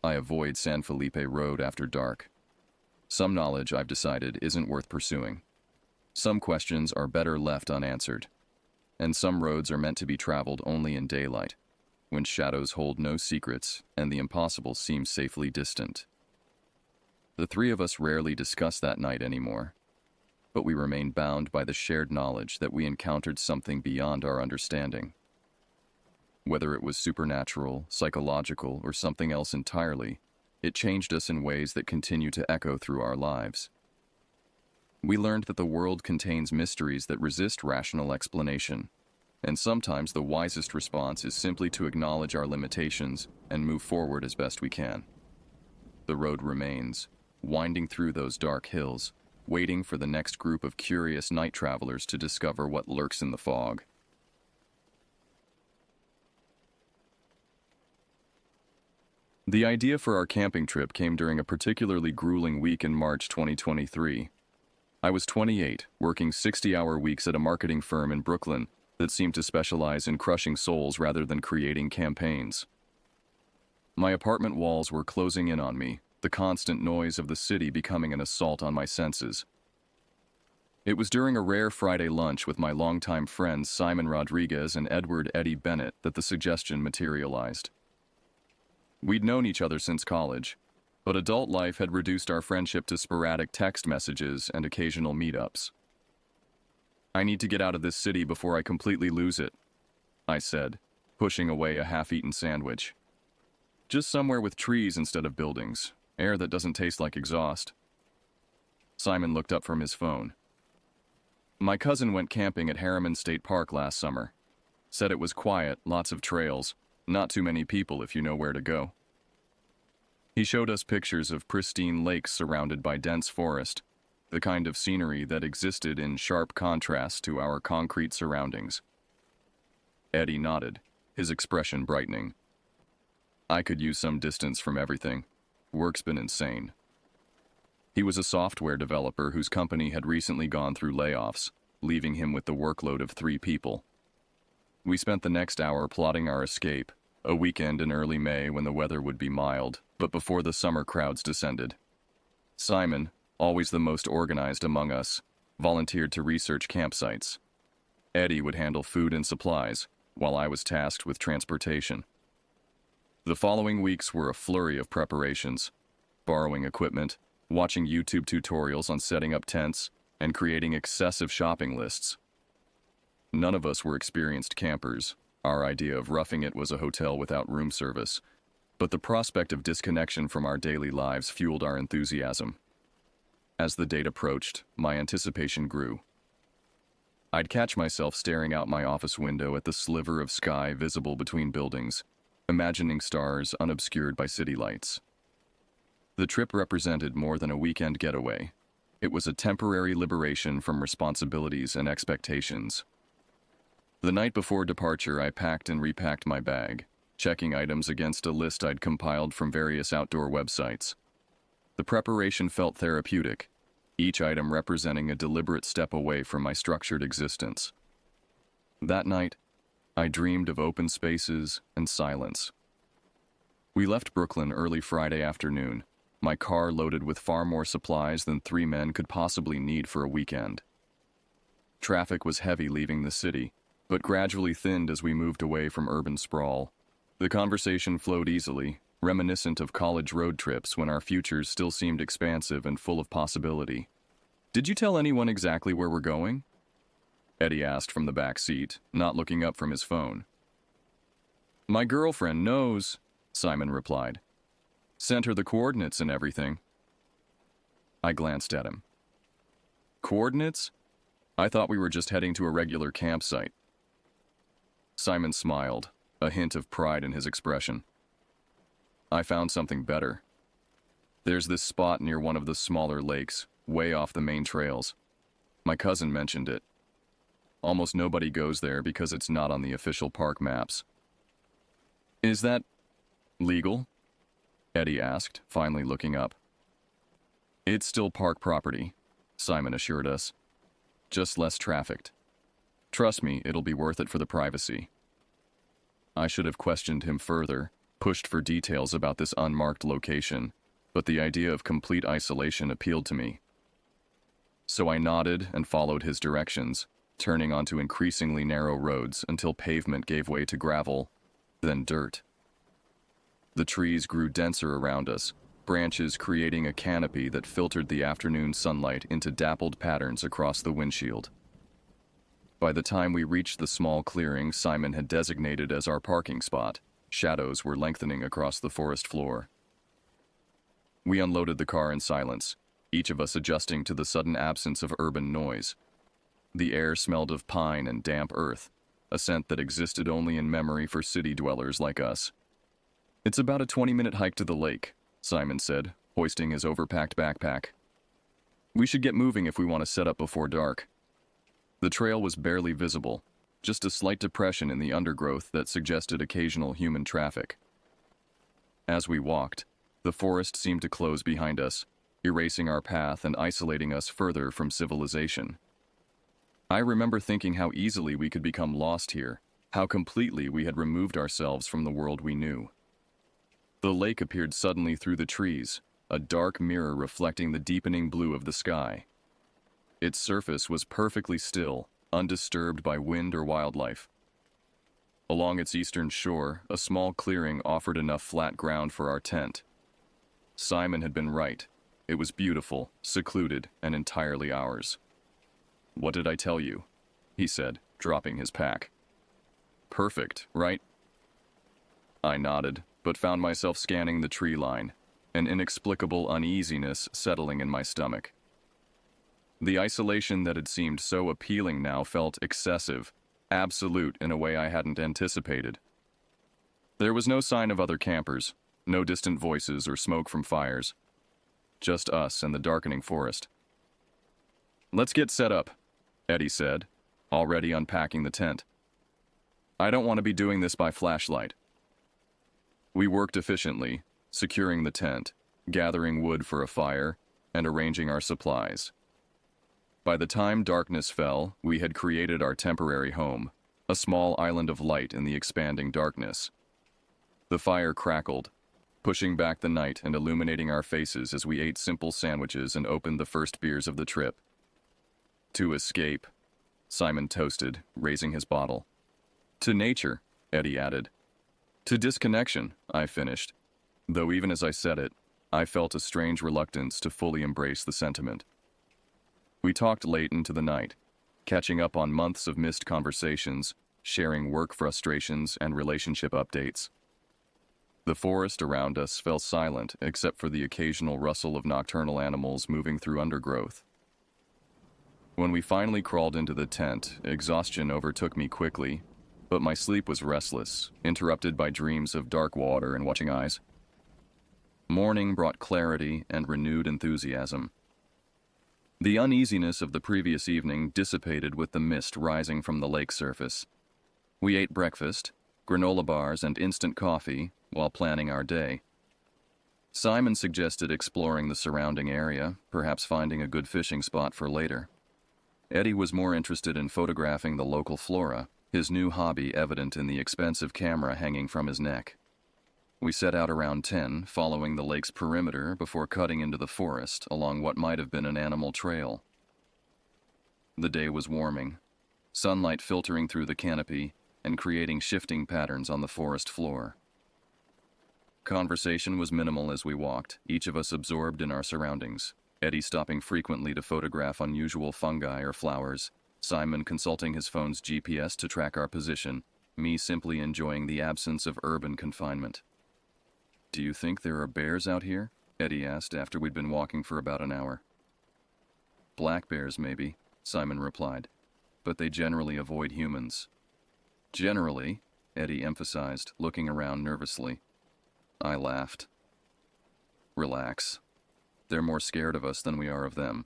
I avoid San Felipe Road after dark. Some knowledge, I've decided, isn't worth pursuing. Some questions are better left unanswered. And some roads are meant to be traveled only in daylight, when shadows hold no secrets and the impossible seems safely distant. The three of us rarely discuss that night anymore, but we remain bound by the shared knowledge that we encountered something beyond our understanding. Whether it was supernatural, psychological, or something else entirely, it changed us in ways that continue to echo through our lives. We learned that the world contains mysteries that resist rational explanation, and sometimes the wisest response is simply to acknowledge our limitations and move forward as best we can. The road remains, winding through those dark hills, waiting for the next group of curious night travelers to discover what lurks in the fog. The idea for our camping trip came during a particularly grueling week in March 2023. I was 28, working 60-hour weeks at a marketing firm in Brooklyn that seemed to specialize in crushing souls rather than creating campaigns. My apartment walls were closing in on me, the constant noise of the city becoming an assault on my senses. It was during a rare Friday lunch with my longtime friends Simon Rodriguez and Edward Eddie Bennett that the suggestion materialized. We'd known each other since college, but adult life had reduced our friendship to sporadic text messages and occasional meetups. "I need to get out of this city before I completely lose it," I said, pushing away a half-eaten sandwich. "Just somewhere with trees instead of buildings, air that doesn't taste like exhaust." Simon looked up from his phone. "My cousin went camping at Harriman State Park last summer. Said it was quiet, lots of trails, not too many people if you know where to go." He showed us pictures of pristine lakes surrounded by dense forest, the kind of scenery that existed in sharp contrast to our concrete surroundings. Eddie nodded, his expression brightening. "I could use some distance from everything. Work's been insane." He was a software developer whose company had recently gone through layoffs, leaving him with the workload of 3 people. We spent the next hour plotting our escape, a weekend in early May when the weather would be mild, but before the summer crowds descended. Simon, always the most organized among us, volunteered to research campsites. Eddie would handle food and supplies, while I was tasked with transportation. The following weeks were a flurry of preparations, borrowing equipment, watching YouTube tutorials on setting up tents, and creating excessive shopping lists. None of us were experienced campers. Our idea of roughing it was a hotel without room service, but the prospect of disconnection from our daily lives fueled our enthusiasm. As the date approached, my anticipation grew. I'd catch myself staring out my office window at the sliver of sky visible between buildings, imagining stars unobscured by city lights. The trip represented more than a weekend getaway. It was a temporary liberation from responsibilities and expectations. The night before departure, I packed and repacked my bag, checking items against a list I'd compiled from various outdoor websites. The preparation felt therapeutic, each item representing a deliberate step away from my structured existence. That night, I dreamed of open spaces and silence. We left Brooklyn early Friday afternoon, my car loaded with far more supplies than 3 men could possibly need for a weekend. Traffic was heavy leaving the city, but gradually thinned as we moved away from urban sprawl. The conversation flowed easily, reminiscent of college road trips when our futures still seemed expansive and full of possibility. "Did you tell anyone exactly where we're going?" Eddie asked from the back seat, not looking up from his phone. "My girlfriend knows," Simon replied. "Sent her the coordinates and everything." I glanced at him. "Coordinates? I thought we were just heading to a regular campsite." Simon smiled, a hint of pride in his expression. "I found something better. There's this spot near one of the smaller lakes, way off the main trails. My cousin mentioned it. Almost nobody goes there because it's not on the official park maps." "Is that legal?" Eddie asked, finally looking up. "It's still park property," Simon assured us. "Just less trafficked. Trust me, it'll be worth it for the privacy." I should have questioned him further, pushed for details about this unmarked location, but the idea of complete isolation appealed to me. So I nodded and followed his directions, turning onto increasingly narrow roads until pavement gave way to gravel, then dirt. The trees grew denser around us, branches creating a canopy that filtered the afternoon sunlight into dappled patterns across the windshield. By the time we reached the small clearing Simon had designated as our parking spot, shadows were lengthening across the forest floor. We unloaded the car in silence, each of us adjusting to the sudden absence of urban noise. The air smelled of pine and damp earth, a scent that existed only in memory for city dwellers like us. "It's about a 20-minute hike to the lake," Simon said, hoisting his overpacked backpack. "We should get moving if we want to set up before dark." The trail was barely visible, just a slight depression in the undergrowth that suggested occasional human traffic. As we walked, the forest seemed to close behind us, erasing our path and isolating us further from civilization. I remember thinking how easily we could become lost here, how completely we had removed ourselves from the world we knew. The lake appeared suddenly through the trees, a dark mirror reflecting the deepening blue of the sky. Its surface was perfectly still, undisturbed by wind or wildlife. Along its eastern shore, a small clearing offered enough flat ground for our tent. Simon had been right. It was beautiful, secluded, and entirely ours. "What did I tell you?" he said, dropping his pack. "Perfect, right?" I nodded, but found myself scanning the tree line, an inexplicable uneasiness settling in my stomach. The isolation that had seemed so appealing now felt excessive, absolute in a way I hadn't anticipated. There was no sign of other campers, no distant voices or smoke from fires. Just us and the darkening forest. "Let's get set up," Eddie said, already unpacking the tent. "I don't want to be doing this by flashlight." We worked efficiently, securing the tent, gathering wood for a fire, and arranging our supplies. By the time darkness fell, we had created our temporary home, a small island of light in the expanding darkness. The fire crackled, pushing back the night and illuminating our faces as we ate simple sandwiches and opened the first beers of the trip. To escape, Simon toasted, raising his bottle. To nature, Eddie added. To disconnection, I finished, though even as I said it, I felt a strange reluctance to fully embrace the sentiment. We talked late into the night, catching up on months of missed conversations, sharing work frustrations and relationship updates. The forest around us fell silent except for the occasional rustle of nocturnal animals moving through undergrowth. When we finally crawled into the tent, exhaustion overtook me quickly, but my sleep was restless, interrupted by dreams of dark water and watching eyes. Morning brought clarity and renewed enthusiasm. The uneasiness of the previous evening dissipated with the mist rising from the lake surface. We ate breakfast, granola bars and instant coffee, while planning our day. Simon suggested exploring the surrounding area, perhaps finding a good fishing spot for later. Eddie was more interested in photographing the local flora, his new hobby evident in the expensive camera hanging from his neck. We set out around 10, following the lake's perimeter before cutting into the forest along what might have been an animal trail. The day was warming, sunlight filtering through the canopy and creating shifting patterns on the forest floor. Conversation was minimal as we walked, each of us absorbed in our surroundings, Eddie stopping frequently to photograph unusual fungi or flowers, Simon consulting his phone's GPS to track our position, me simply enjoying the absence of urban confinement. Do you think there are bears out here? Eddie asked after we'd been walking for about an hour. Black bears, maybe, Simon replied, but they generally avoid humans. Generally, Eddie emphasized, looking around nervously. I laughed. Relax. They're more scared of us than we are of them.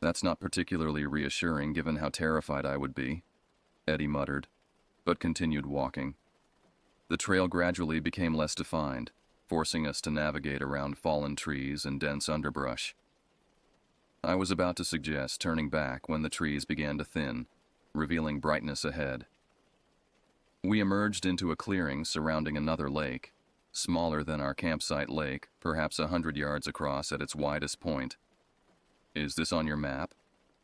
That's not particularly reassuring given how terrified I would be, Eddie muttered, but continued walking. The trail gradually became less defined, forcing us to navigate around fallen trees and dense underbrush. I was about to suggest turning back when the trees began to thin, revealing brightness ahead. We emerged into a clearing surrounding another lake, smaller than our campsite lake, perhaps 100 yards across at its widest point. Is this on your map?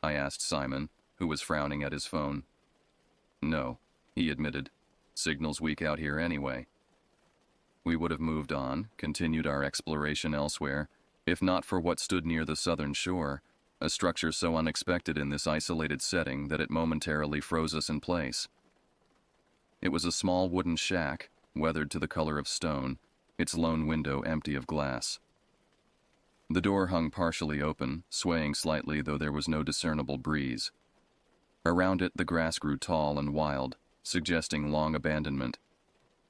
I asked Simon, who was frowning at his phone. No, he admitted. Signal's weak out here anyway. We would have moved on, continued our exploration elsewhere, if not for what stood near the southern shore, a structure so unexpected in this isolated setting that it momentarily froze us in place. It was a small wooden shack, weathered to the color of stone, its lone window empty of glass. The door hung partially open, swaying slightly though there was no discernible breeze. Around it the grass grew tall and wild, suggesting long abandonment.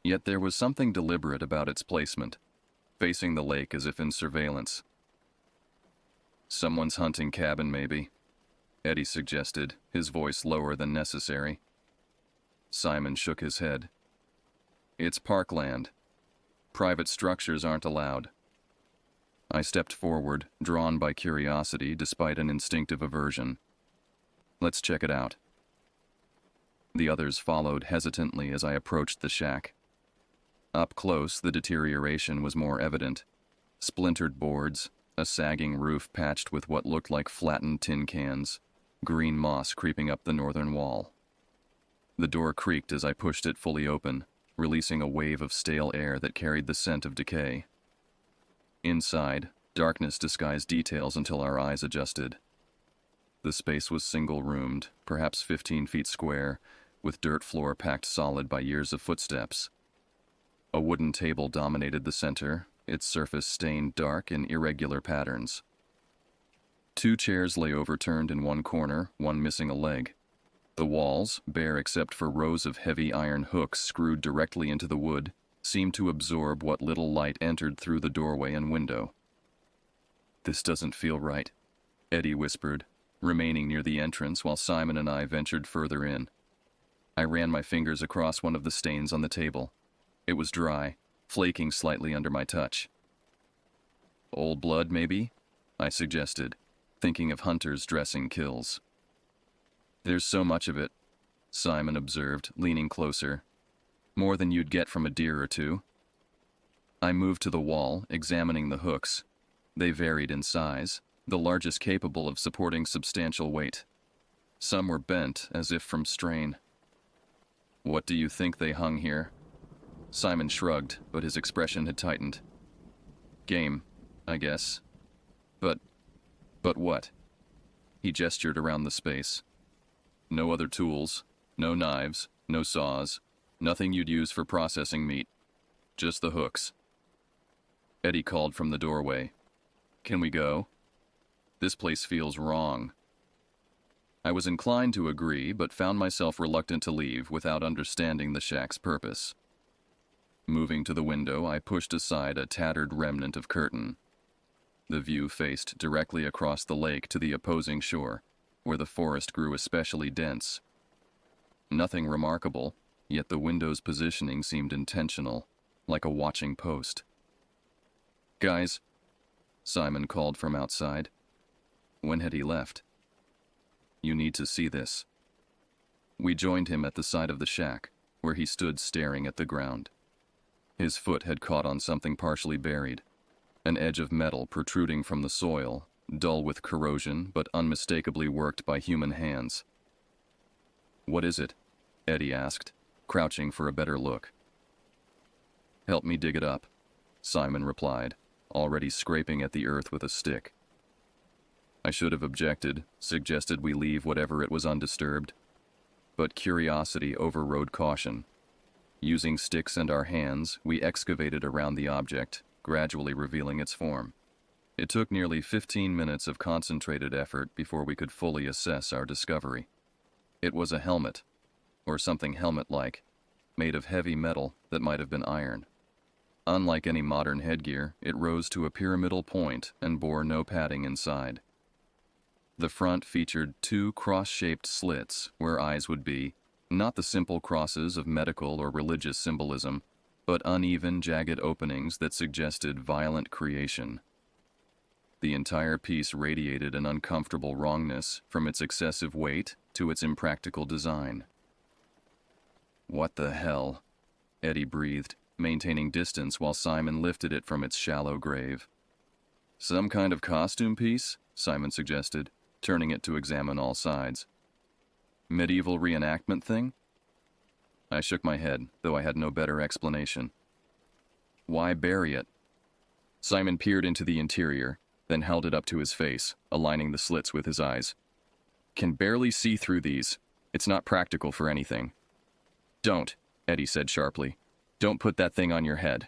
Yet there was something deliberate about its placement, facing the lake as if in surveillance. Someone's hunting cabin, maybe, Eddie suggested, his voice lower than necessary. Simon shook his head. It's parkland. Private structures aren't allowed. I stepped forward, drawn by curiosity despite an instinctive aversion. Let's check it out. The others followed hesitantly as I approached the shack. Up close, the deterioration was more evident. Splintered boards, a sagging roof patched with what looked like flattened tin cans, green moss creeping up the northern wall. The door creaked as I pushed it fully open, releasing a wave of stale air that carried the scent of decay. Inside, darkness disguised details until our eyes adjusted. The space was single-roomed, perhaps 15 feet square, with dirt floor packed solid by years of footsteps. A wooden table dominated the center, its surface stained dark in irregular patterns. 2 chairs lay overturned in one corner, one missing a leg. The walls, bare except for rows of heavy iron hooks screwed directly into the wood, seemed to absorb what little light entered through the doorway and window. This doesn't feel right, Eddie whispered, remaining near the entrance while Simon and I ventured further in. I ran my fingers across one of the stains on the table. It was dry, flaking slightly under my touch. Old blood, maybe? I suggested, thinking of hunters dressing kills. There's so much of it, Simon observed, leaning closer. More than you'd get from a deer or two. I moved to the wall, examining the hooks. They varied in size, the largest capable of supporting substantial weight. Some were bent, as if from strain. What do you think they hung here? Simon shrugged, but his expression had tightened. Game, I guess. But what? He gestured around the space. No other tools, no knives, no saws, nothing you'd use for processing meat. Just the hooks. Eddie called from the doorway. Can we go? This place feels wrong. I was inclined to agree, but found myself reluctant to leave without understanding the shack's purpose. Moving to the window, I pushed aside a tattered remnant of curtain. The view faced directly across the lake to the opposing shore, where the forest grew especially dense. Nothing remarkable, yet the window's positioning seemed intentional, like a watching post. Guys, Simon called from outside. When had he left? You need to see this. We joined him at the side of the shack, where he stood staring at the ground. His foot had caught on something partially buried, an edge of metal protruding from the soil, dull with corrosion but unmistakably worked by human hands. What is it? Eddie asked, crouching for a better look. Help me dig it up, Simon replied, already scraping at the earth with a stick. I should have objected, suggested we leave whatever it was undisturbed. But curiosity overrode caution. Using sticks and our hands, we excavated around the object, gradually revealing its form. It took nearly 15 minutes of concentrated effort before we could fully assess our discovery. It was a helmet, or something helmet-like, made of heavy metal that might have been iron. Unlike any modern headgear, it rose to a pyramidal point and bore no padding inside. The front featured 2 cross-shaped slits where eyes would be, not the simple crosses of medical or religious symbolism, but uneven, jagged openings that suggested violent creation. The entire piece radiated an uncomfortable wrongness, from its excessive weight to its impractical design. What the hell? Eddie breathed, maintaining distance while Simon lifted it from its shallow grave. Some kind of costume piece? Simon suggested, turning it to examine all sides. Medieval reenactment thing? I shook my head, though I had no better explanation. Why bury it? Simon peered into the interior, then held it up to his face, aligning the slits with his eyes. Can barely see through these. It's not practical for anything. Don't, Eddie said sharply. Don't put that thing on your head.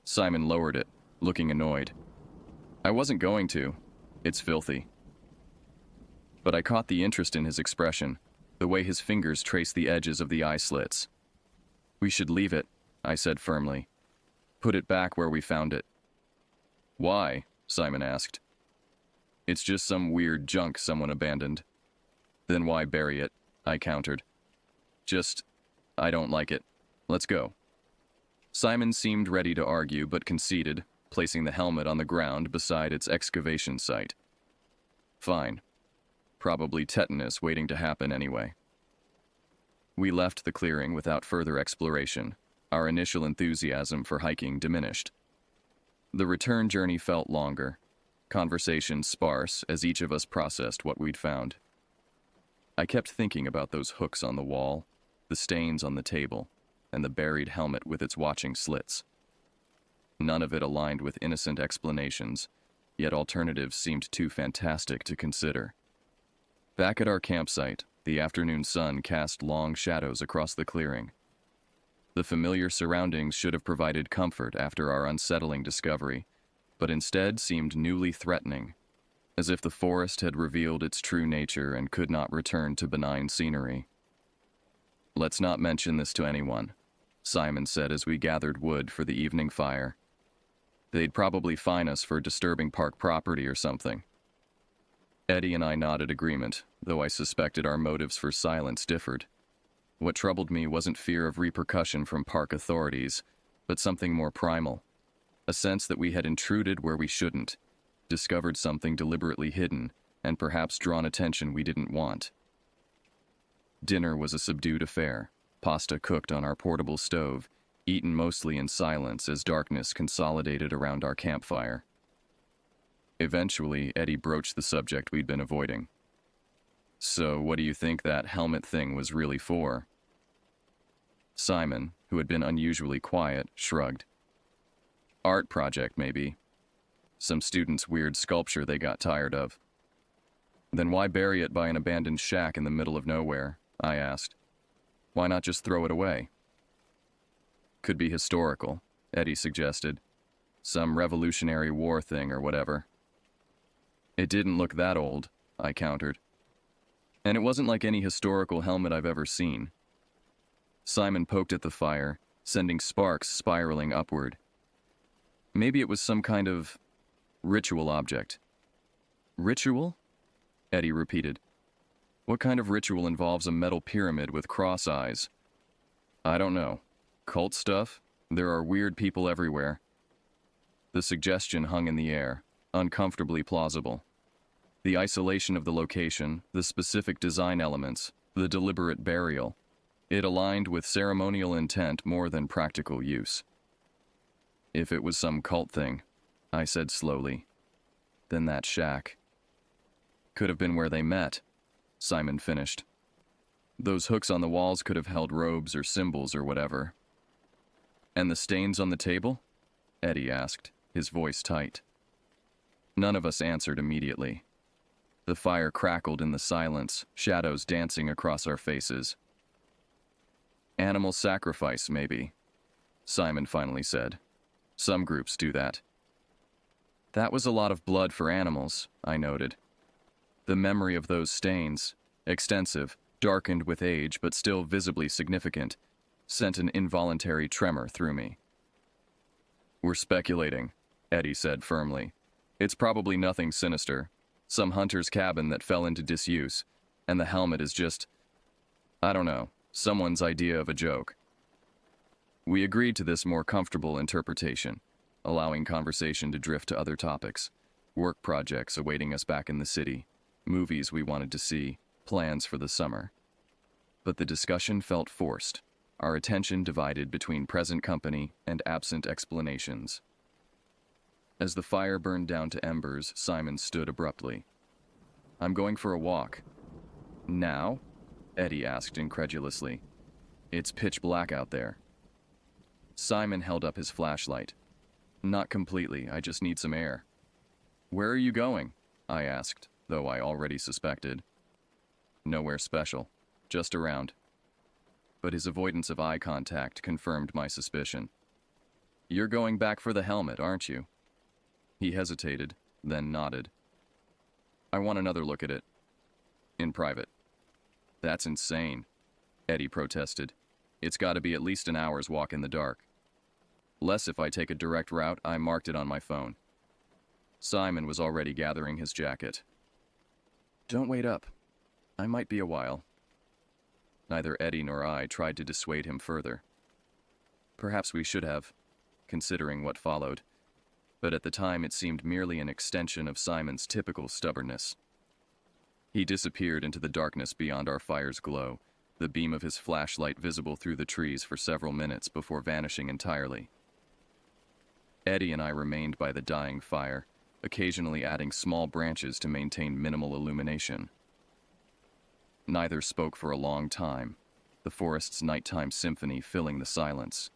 Simon lowered it, looking annoyed. I wasn't going to. It's filthy. But I caught the interest in his expression, the way his fingers traced the edges of the eye slits. We should leave it, I said firmly. Put it back where we found it. Why? Simon asked. It's just some weird junk someone abandoned. Then why bury it? I countered. I don't like it. Let's go. Simon seemed ready to argue but conceded, placing the helmet on the ground beside its excavation site. Fine. Probably tetanus waiting to happen anyway. We left the clearing without further exploration. Our initial enthusiasm for hiking diminished. The return journey felt longer, conversation sparse as each of us processed what we'd found. I kept thinking about those hooks on the wall, the stains on the table, and the buried helmet with its watching slits. None of it aligned with innocent explanations, yet alternatives seemed too fantastic to consider. Back at our campsite, the afternoon sun cast long shadows across the clearing. The familiar surroundings should have provided comfort after our unsettling discovery, but instead seemed newly threatening, as if the forest had revealed its true nature and could not return to benign scenery. Let's not mention this to anyone, Simon said as we gathered wood for the evening fire. They'd probably fine us for disturbing park property or something. Eddie and I nodded agreement, though I suspected our motives for silence differed. What troubled me wasn't fear of repercussion from park authorities, but something more primal. A sense that we had intruded where we shouldn't, discovered something deliberately hidden, and perhaps drawn attention we didn't want. Dinner was a subdued affair, pasta cooked on our portable stove, eaten mostly in silence as darkness consolidated around our campfire. Eventually, Eddie broached the subject we'd been avoiding. "So, what do you think that helmet thing was really for?" Simon, who had been unusually quiet, shrugged. "Art project, maybe. Some student's weird sculpture they got tired of." "Then why bury it by an abandoned shack in the middle of nowhere?" I asked. "Why not just throw it away?" "Could be historical," Eddie suggested. "Some Revolutionary War thing or whatever." "It didn't look that old," I countered. "And it wasn't like any historical helmet I've ever seen." Simon poked at the fire, sending sparks spiraling upward. "Maybe it was some kind of ritual object." "Ritual?" Eddie repeated. "What kind of ritual involves a metal pyramid with cross eyes?" "I don't know. Cult stuff? There are weird people everywhere." The suggestion hung in the air, uncomfortably plausible. The isolation of the location, the specific design elements, the deliberate burial. It aligned with ceremonial intent more than practical use. "If it was some cult thing," I said slowly, "then that shack could have been where they met," Simon finished. "Those hooks on the walls could have held robes or symbols or whatever." "And the stains on the table?" Eddie asked, his voice tight. None of us answered immediately. The fire crackled in the silence, shadows dancing across our faces. "Animal sacrifice, maybe," Simon finally said. "Some groups do that." "That was a lot of blood for animals," I noted. The memory of those stains, extensive, darkened with age but still visibly significant, sent an involuntary tremor through me. "We're speculating," Eddie said firmly. "It's probably nothing sinister. Some hunter's cabin that fell into disuse, and the helmet is just, I don't know, someone's idea of a joke." We agreed to this more comfortable interpretation, allowing conversation to drift to other topics, work projects awaiting us back in the city, movies we wanted to see, plans for the summer. But the discussion felt forced, our attention divided between present company and absent explanations. As the fire burned down to embers, Simon stood abruptly. "I'm going for a walk." "Now?" Eddie asked incredulously. "It's pitch black out there." Simon held up his flashlight. "Not completely, I just need some air." "Where are you going?" I asked, though I already suspected. "Nowhere special, just around." But his avoidance of eye contact confirmed my suspicion. "You're going back for the helmet, aren't you?" He hesitated, then nodded. "I want another look at it. In private." "That's insane," Eddie protested. "It's got to be at least an hour's walk in the dark. Less if I take a direct route. I marked it on my phone." Simon was already gathering his jacket. "Don't wait up. I might be a while." Neither Eddie nor I tried to dissuade him further. Perhaps we should have, considering what followed, but at the time it seemed merely an extension of Simon's typical stubbornness. He disappeared into the darkness beyond our fire's glow, the beam of his flashlight visible through the trees for several minutes before vanishing entirely. Eddie and I remained by the dying fire, occasionally adding small branches to maintain minimal illumination. Neither spoke for a long time, the forest's nighttime symphony filling the silence.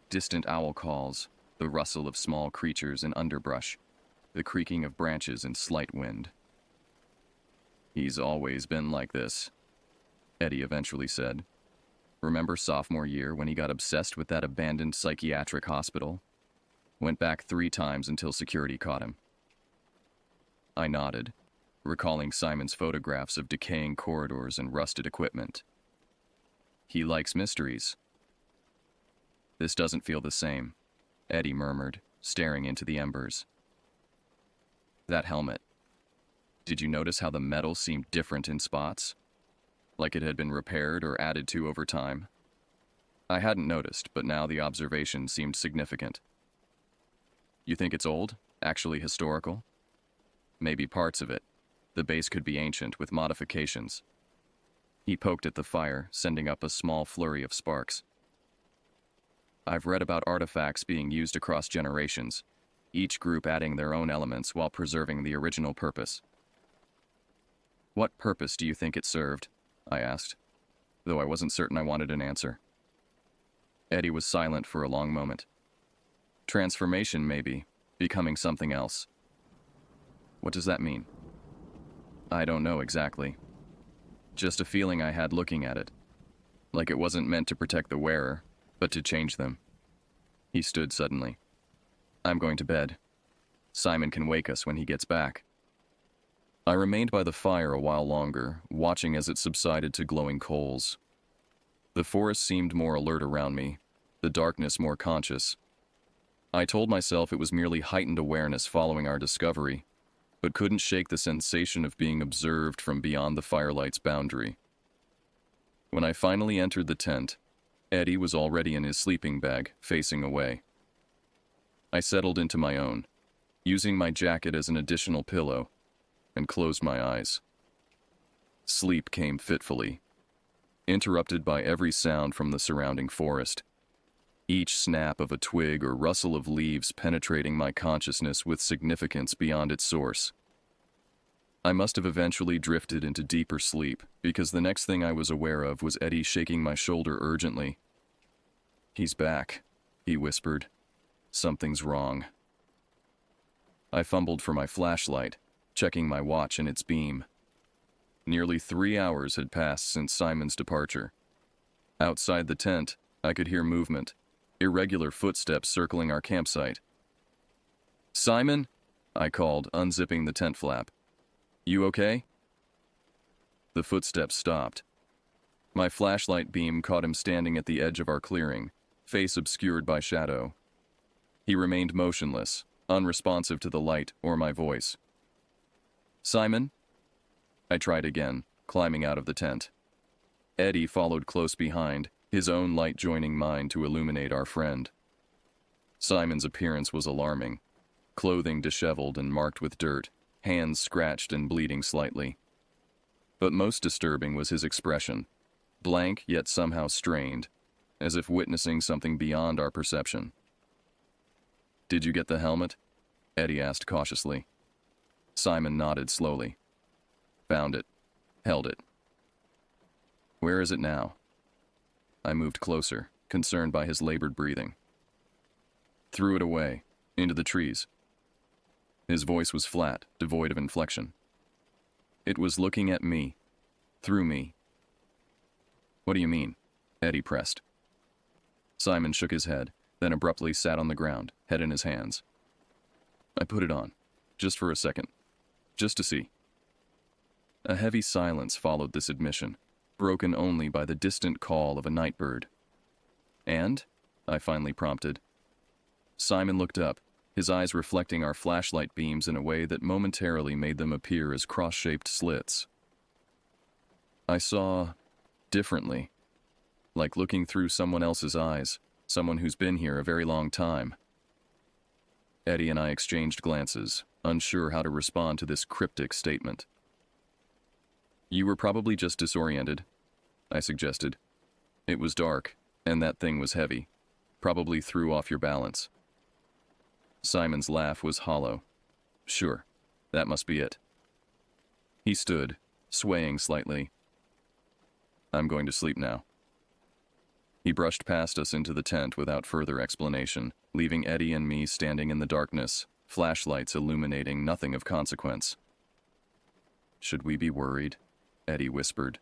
Distant owl calls, the rustle of small creatures in underbrush, the creaking of branches in slight wind. "He's always been like this," Eddie eventually said. "Remember sophomore year when he got obsessed with that abandoned psychiatric hospital? Went back 3 times until security caught him." I nodded, recalling Simon's photographs of decaying corridors and rusted equipment. "He likes mysteries." "This doesn't feel the same," Eddie murmured, staring into the embers. "That helmet. Did you notice how the metal seemed different in spots? Like it had been repaired or added to over time?" I hadn't noticed, but now the observation seemed significant. "You think it's old? Actually historical?" Maybe parts of it. The base could be ancient, with modifications. He poked at the fire, sending up a small flurry of sparks. I've read about artifacts being used across generations, each group adding their own elements while preserving the original purpose. What purpose do you think it served? I asked, though I wasn't certain I wanted an answer. Eddie was silent for a long moment. Transformation, maybe. Becoming something else. What does that mean? I don't know exactly. Just a feeling I had looking at it. Like it wasn't meant to protect the wearer, but to change them. He stood suddenly. I'm going to bed. Simon can wake us when he gets back. I remained by the fire a while longer, watching as it subsided to glowing coals. The forest seemed more alert around me, the darkness more conscious. I told myself it was merely heightened awareness following our discovery, but couldn't shake the sensation of being observed from beyond the firelight's boundary. When I finally entered the tent, Eddie was already in his sleeping bag, facing away. I settled into my own, using my jacket as an additional pillow, and closed my eyes. Sleep came fitfully, interrupted by every sound from the surrounding forest, each snap of a twig or rustle of leaves penetrating my consciousness with significance beyond its source. I must have eventually drifted into deeper sleep, because the next thing I was aware of was Eddie shaking my shoulder urgently. "He's back," he whispered. "Something's wrong." I fumbled for my flashlight, checking my watch and its beam. Nearly 3 hours had passed since Simon's departure. Outside the tent, I could hear movement, irregular footsteps circling our campsite. "Simon?" I called, unzipping the tent flap. "You okay?" The footsteps stopped. My flashlight beam caught him standing at the edge of our clearing, face obscured by shadow. He remained motionless, unresponsive to the light or my voice. "Simon?" I tried again, climbing out of the tent. Eddie followed close behind, his own light joining mine to illuminate our friend. Simon's appearance was alarming, clothing disheveled and marked with dirt, hands scratched and bleeding slightly. But most disturbing was his expression, blank yet somehow strained, as if witnessing something beyond our perception. "Did you get the helmet?" Eddie asked cautiously. Simon nodded slowly. "Found it. Held it." "Where is it now?" I moved closer, concerned by his labored breathing. "Threw it away, into the trees." His voice was flat, devoid of inflection. "It was looking at me, through me." "What do you mean?" Eddie pressed. Simon shook his head, then abruptly sat on the ground, head in his hands. "I put it on, just for a second, just to see." A heavy silence followed this admission, broken only by the distant call of a night bird. "And?" I finally prompted. Simon looked up, his eyes reflecting our flashlight beams in a way that momentarily made them appear as cross-shaped slits. I saw differently, like looking through someone else's eyes, someone who's been here a very long time. Eddie and I exchanged glances, unsure how to respond to this cryptic statement. "You were probably just disoriented," I suggested. "It was dark, and that thing was heavy. Probably threw off your balance." Simon's laugh was hollow. "Sure, that must be it." He stood, swaying slightly. "I'm going to sleep now." He brushed past us into the tent without further explanation, leaving Eddie and me standing in the darkness, flashlights illuminating nothing of consequence. "Should we be worried?" Eddie whispered.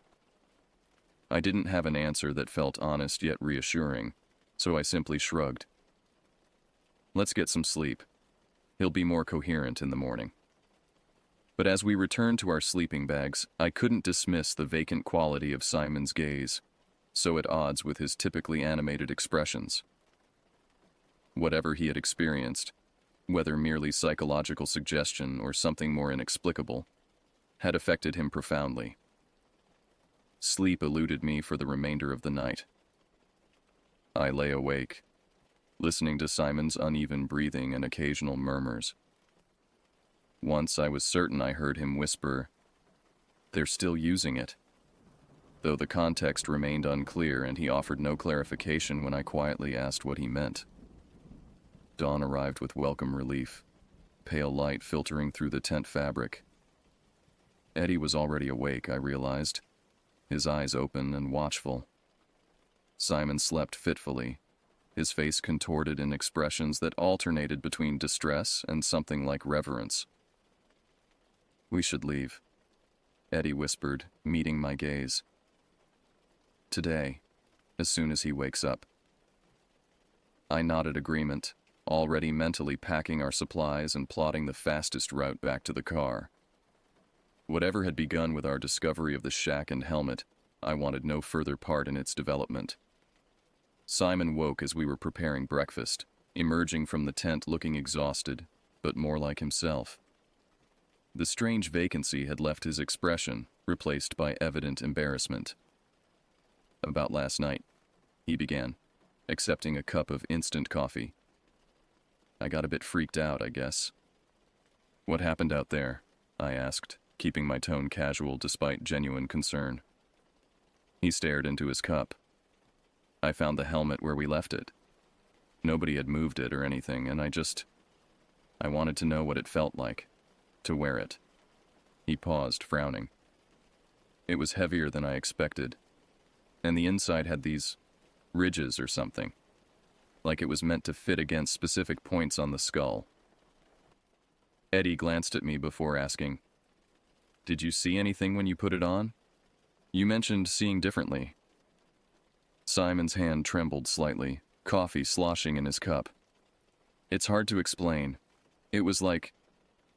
I didn't have an answer that felt honest yet reassuring, so I simply shrugged. "Let's get some sleep. He'll be more coherent in the morning." But as we returned to our sleeping bags, I couldn't dismiss the vacant quality of Simon's gaze, so at odds with his typically animated expressions. Whatever he had experienced, whether merely psychological suggestion or something more inexplicable, had affected him profoundly. Sleep eluded me for the remainder of the night. I lay awake, listening to Simon's uneven breathing and occasional murmurs. Once I was certain I heard him whisper, "They're still using it," though the context remained unclear and he offered no clarification when I quietly asked what he meant. Dawn arrived with welcome relief, pale light filtering through the tent fabric. Eddie was already awake, I realized, his eyes open and watchful. Simon slept fitfully, his face contorted in expressions that alternated between distress and something like reverence. "We should leave," Eddie whispered, meeting my gaze. "Today, as soon as he wakes up." I nodded agreement, already mentally packing our supplies and plotting the fastest route back to the car. Whatever had begun with our discovery of the shack and helmet, I wanted no further part in its development. Simon woke as we were preparing breakfast, emerging from the tent looking exhausted, but more like himself. The strange vacancy had left his expression, replaced by evident embarrassment. "About last night," he began, accepting a cup of instant coffee. "I got a bit freaked out, I guess." "What happened out there?" I asked, keeping my tone casual despite genuine concern. He stared into his cup. "I found the helmet where we left it. Nobody had moved it or anything, and I wanted to know what it felt like, to wear it." He paused, frowning. "It was heavier than I expected, and the inside had these ridges or something, like it was meant to fit against specific points on the skull." Eddie glanced at me before asking, "Did you see anything when you put it on? You mentioned seeing differently." Simon's hand trembled slightly, coffee sloshing in his cup. "It's hard to explain. It was like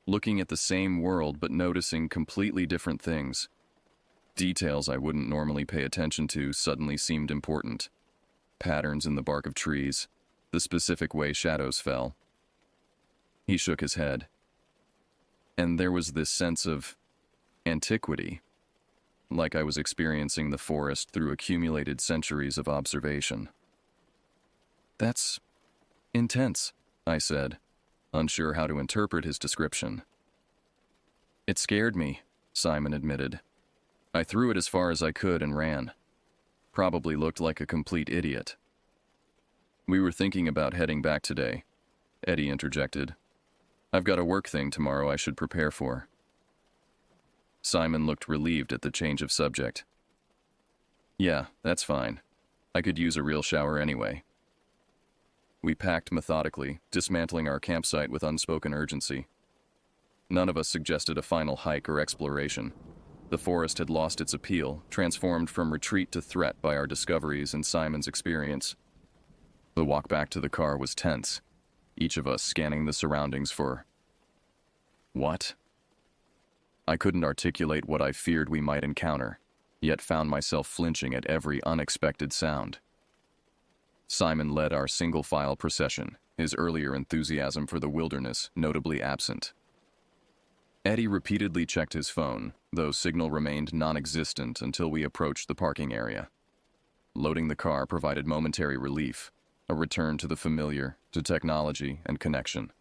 looking at the same world but noticing completely different things. Details I wouldn't normally pay attention to suddenly seemed important. Patterns in the bark of trees, the specific way shadows fell." He shook his head. "And there was this sense of antiquity, like I was experiencing the forest through accumulated centuries of observation." "That's intense," I said, unsure how to interpret his description. "It scared me," Simon admitted. "I threw it as far as I could and ran. Probably looked like a complete idiot." "We were thinking about heading back today," Eddie interjected. "I've got a work thing tomorrow I should prepare for." Simon looked relieved at the change of subject. "Yeah, that's fine. I could use a real shower anyway." We packed methodically, dismantling our campsite with unspoken urgency. None of us suggested a final hike or exploration. The forest had lost its appeal, transformed from retreat to threat by our discoveries and Simon's experience. The walk back to the car was tense, each of us scanning the surroundings for... what? I couldn't articulate what I feared we might encounter, yet found myself flinching at every unexpected sound. Simon led our single-file procession, his earlier enthusiasm for the wilderness notably absent. Eddie repeatedly checked his phone, though signal remained non-existent until we approached the parking area. Loading the car provided momentary relief, a return to the familiar, to technology and connection.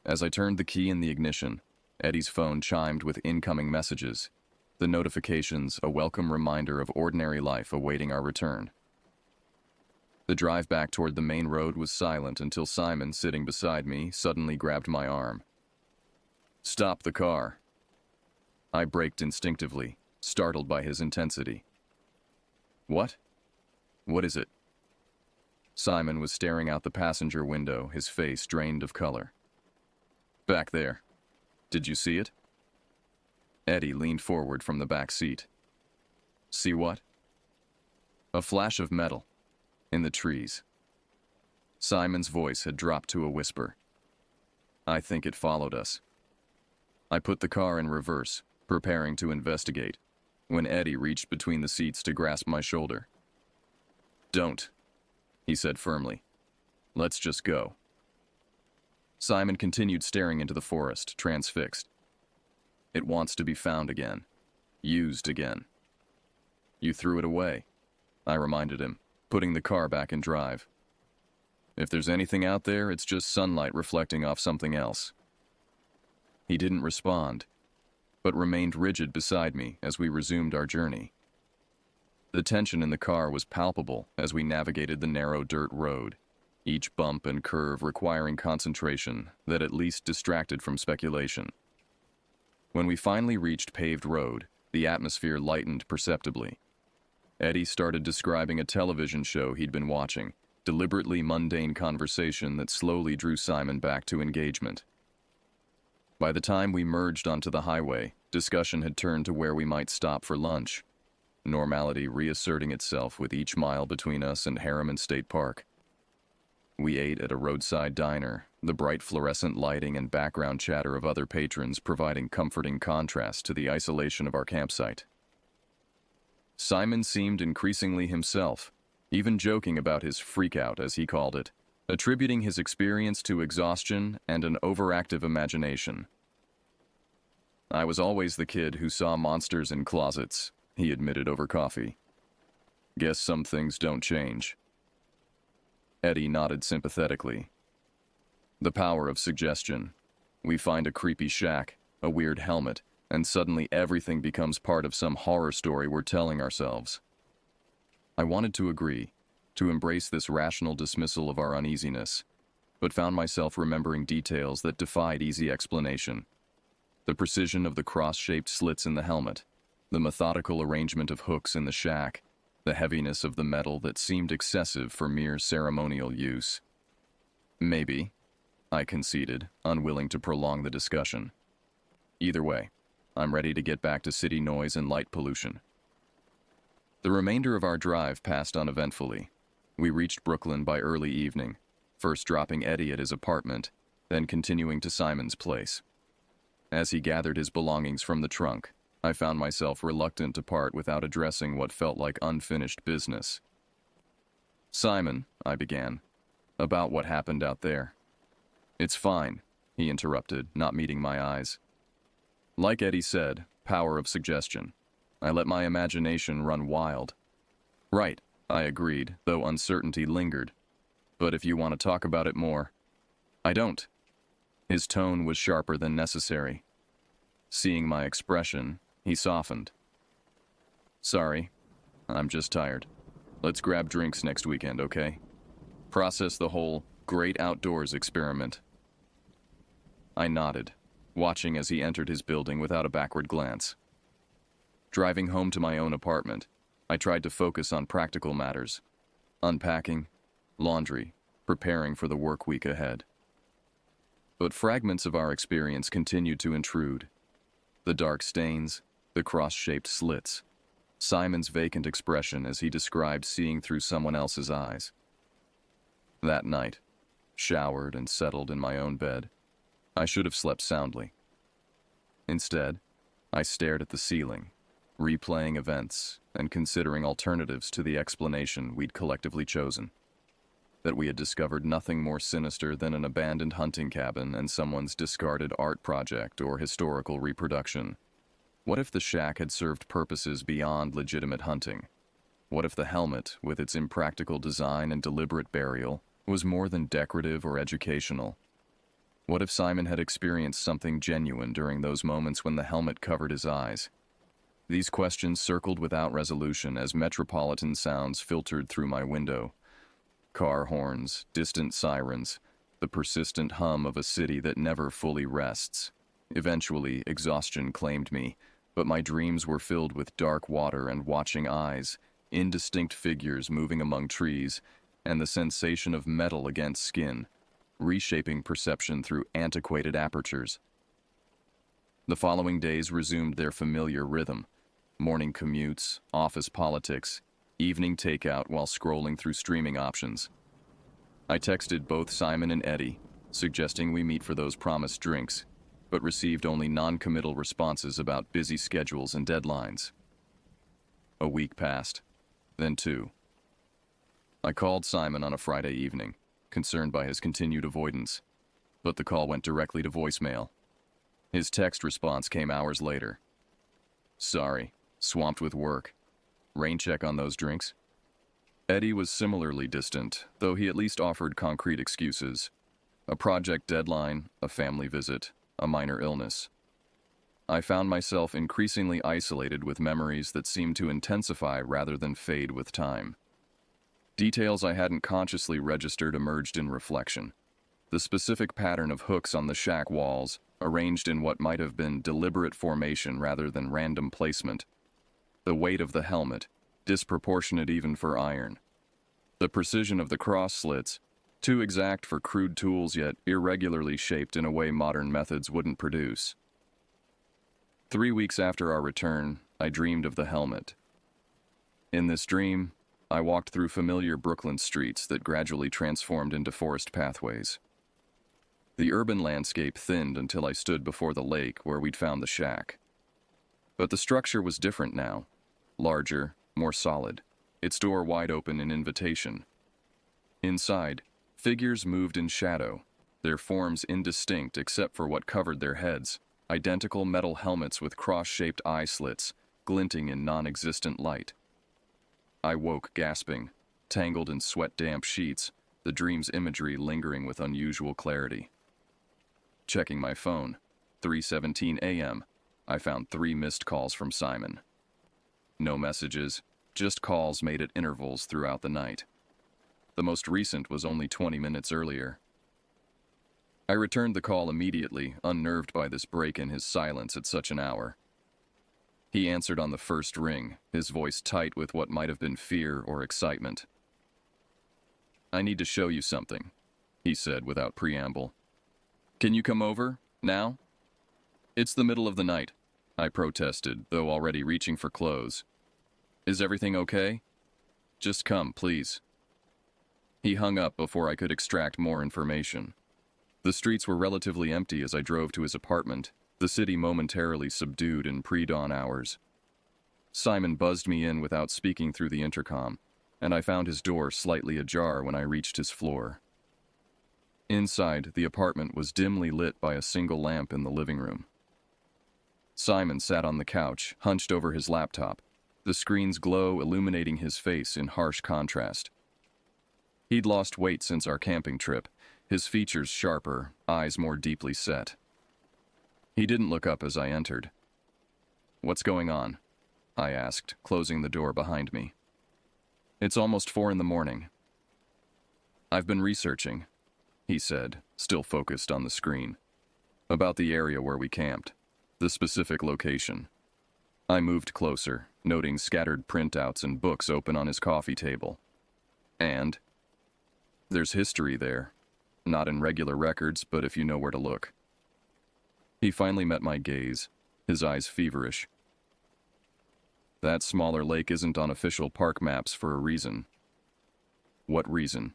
As I turned the key in the ignition, Eddie's phone chimed with incoming messages, the notifications a welcome reminder of ordinary life awaiting our return. The drive back toward the main road was silent until Simon, sitting beside me, suddenly grabbed my arm. "Stop the car." I braked instinctively, startled by his intensity. "What? What is it?" Simon was staring out the passenger window, his face drained of color. "Back there. Did you see it?" Eddie leaned forward from the back seat. "See what?" "A flash of metal. In the trees." Simon's voice had dropped to a whisper. "I think it followed us." I put the car in reverse, preparing to investigate, when Eddie reached between the seats to grasp my shoulder. "Don't," he said firmly. "Let's just go." Simon continued staring into the forest, transfixed. "It wants to be found again. Used again." "You threw it away," I reminded him, putting the car back in drive. "If there's anything out there, it's just sunlight reflecting off something else." He didn't respond, but remained rigid beside me as we resumed our journey. The tension in the car was palpable as we navigated the narrow dirt road, each bump and curve requiring concentration that at least distracted from speculation. When we finally reached paved road, the atmosphere lightened perceptibly. Eddie started describing a television show he'd been watching, deliberately mundane conversation that slowly drew Simon back to engagement. By the time we merged onto the highway, discussion had turned to where we might stop for lunch, normality reasserting itself with each mile between us and Harriman State Park. We ate at a roadside diner, the bright fluorescent lighting and background chatter of other patrons providing comforting contrast to the isolation of our campsite. Simon seemed increasingly himself, even joking about his freak-out, as he called it, attributing his experience to exhaustion and an overactive imagination. I was always the kid who saw monsters in closets, he admitted over coffee. Guess some things don't change. Eddie nodded sympathetically. The power of suggestion. We find a creepy shack, a weird helmet, and suddenly everything becomes part of some horror story we're telling ourselves. I wanted to agree, to embrace this rational dismissal of our uneasiness, but found myself remembering details that defied easy explanation. The precision of the cross-shaped slits in the helmet, the methodical arrangement of hooks in the shack, the heaviness of the metal that seemed excessive for mere ceremonial use. Maybe, I conceded, unwilling to prolong the discussion. Either way, I'm ready to get back to city noise and light pollution. The remainder of our drive passed uneventfully. We reached Brooklyn by early evening, first dropping Eddie at his apartment, then continuing to Simon's place. As he gathered his belongings from the trunk, I found myself reluctant to part without addressing what felt like unfinished business. "Simon," I began, "about what happened out there." "It's fine," he interrupted, not meeting my eyes. Like Eddie said, power of suggestion. I let my imagination run wild. "Right," I agreed, though uncertainty lingered. "But if you want to talk about it more." "I don't." His tone was sharper than necessary. Seeing my expression, he softened. "Sorry, I'm just tired. Let's grab drinks next weekend, okay? Process the whole great outdoors experiment." I nodded, watching as he entered his building without a backward glance. Driving home to my own apartment, I tried to focus on practical matters: unpacking, laundry, preparing for the work week ahead. But fragments of our experience continued to intrude. The dark stains, the cross-shaped slits, Simon's vacant expression as he described seeing through someone else's eyes. That night, showered and settled in my own bed, I should have slept soundly. Instead, I stared at the ceiling, replaying events and considering alternatives to the explanation we'd collectively chosen. That we had discovered nothing more sinister than an abandoned hunting cabin and someone's discarded art project or historical reproduction. What if the shack had served purposes beyond legitimate hunting? What if the helmet, with its impractical design and deliberate burial, was more than decorative or educational? What if Simon had experienced something genuine during those moments when the helmet covered his eyes? These questions circled without resolution as metropolitan sounds filtered through my window. Car horns, distant sirens, the persistent hum of a city that never fully rests. Eventually, exhaustion claimed me, but my dreams were filled with dark water and watching eyes, indistinct figures moving among trees, and the sensation of metal against skin, reshaping perception through antiquated apertures. The following days resumed their familiar rhythm: morning commutes, office politics, evening takeout while scrolling through streaming options. I texted both Simon and Eddie, suggesting we meet for those promised drinks, but received only non-committal responses about busy schedules and deadlines. A week passed, then two. I called Simon on a Friday evening, concerned by his continued avoidance, but the call went directly to voicemail. His text response came hours later. "Sorry, swamped with work. Rain check on those drinks?" Eddie was similarly distant, though he at least offered concrete excuses. A project deadline, a family visit, a minor illness. I found myself increasingly isolated with memories that seemed to intensify rather than fade with time. Details I hadn't consciously registered emerged in reflection. The specific pattern of hooks on the shack walls, arranged in what might have been deliberate formation rather than random placement. The weight of the helmet, disproportionate even for iron. The precision of the cross slits, too exact for crude tools yet irregularly shaped in a way modern methods wouldn't produce. 3 weeks after our return, I dreamed of the helmet. In this dream, I walked through familiar Brooklyn streets that gradually transformed into forest pathways. The urban landscape thinned until I stood before the lake where we'd found the shack. But the structure was different now, larger, more solid, its door wide open in invitation. Inside, figures moved in shadow, their forms indistinct except for what covered their heads, identical metal helmets with cross-shaped eye slits, glinting in non-existent light. I woke gasping, tangled in sweat-damp sheets, the dream's imagery lingering with unusual clarity. Checking my phone, 3:17 a.m., I found 3 missed calls from Simon. No messages, just calls made at intervals throughout the night. The most recent was only 20 minutes earlier. I returned the call immediately, unnerved by this break in his silence at such an hour. He answered on the first ring, his voice tight with what might have been fear or excitement. "I need to show you something," he said without preamble. "Can you come over, now?" "It's the middle of the night," I protested, though already reaching for clothes. "Is everything okay? Just come, please." He hung up before I could extract more information. The streets were relatively empty as I drove to his apartment, the city momentarily subdued in pre-dawn hours. Simon buzzed me in without speaking through the intercom, and I found his door slightly ajar when I reached his floor. Inside, the apartment was dimly lit by a single lamp in the living room. Simon sat on the couch, hunched over his laptop, the screen's glow illuminating his face in harsh contrast. He'd lost weight since our camping trip, his features sharper, eyes more deeply set. He didn't look up as I entered. "What's going on?" I asked, closing the door behind me. "It's almost 4 in the morning." "I've been researching," he said, still focused on the screen, "about the area where we camped, the specific location." I moved closer, noting scattered printouts and books open on his coffee table. "And there's history there. Not in regular records, but if you know where to look." He finally met my gaze, his eyes feverish. "That smaller lake isn't on official park maps for a reason." "What reason?"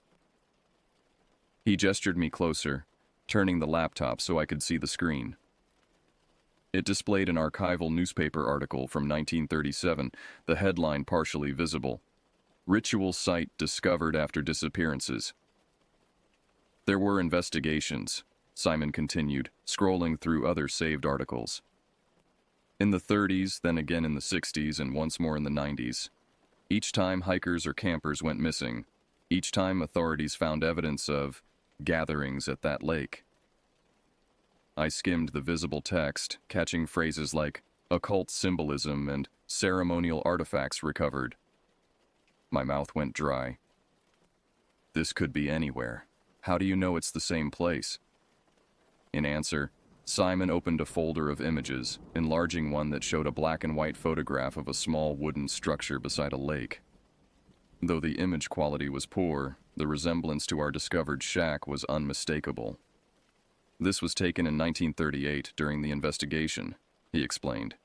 He gestured me closer, turning the laptop so I could see the screen. It displayed an archival newspaper article from 1937, the headline partially visible. "Ritual site discovered after disappearances." "There were investigations," Simon continued, scrolling through other saved articles. "In the 30s, then again in the 60s, and once more in the 90s. Each time hikers or campers went missing. Each time authorities found evidence of gatherings at that lake." I skimmed the visible text, catching phrases like occult symbolism and ceremonial artifacts recovered. My mouth went dry. "This could be anywhere. How do you know it's the same place?" In answer, Simon opened a folder of images, enlarging one that showed a black and white photograph of a small wooden structure beside a lake. Though the image quality was poor, the resemblance to our discovered shack was unmistakable. "This was taken in 1938 during the investigation," he explained.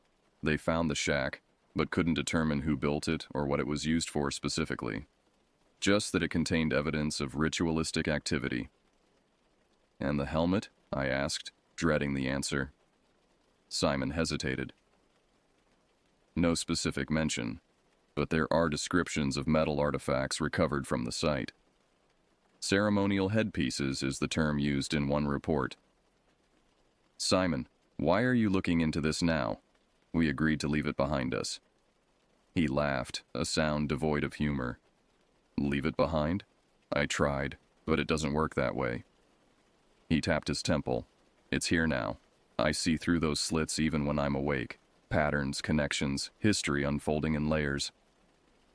"They found the shack, but couldn't determine who built it or what it was used for specifically. Just that it contained evidence of ritualistic activity." "And the helmet?" I asked, dreading the answer. Simon hesitated. "No specific mention, but there are descriptions of metal artifacts recovered from the site. Ceremonial headpieces is the term used in one report." "Simon, why are you looking into this now? We agreed to leave it behind us." He laughed, a sound devoid of humor. "Leave it behind?" I tried, but it doesn't work that way. He tapped his temple. "It's here now. I see through those slits even when I'm awake. Patterns, connections, history unfolding in layers.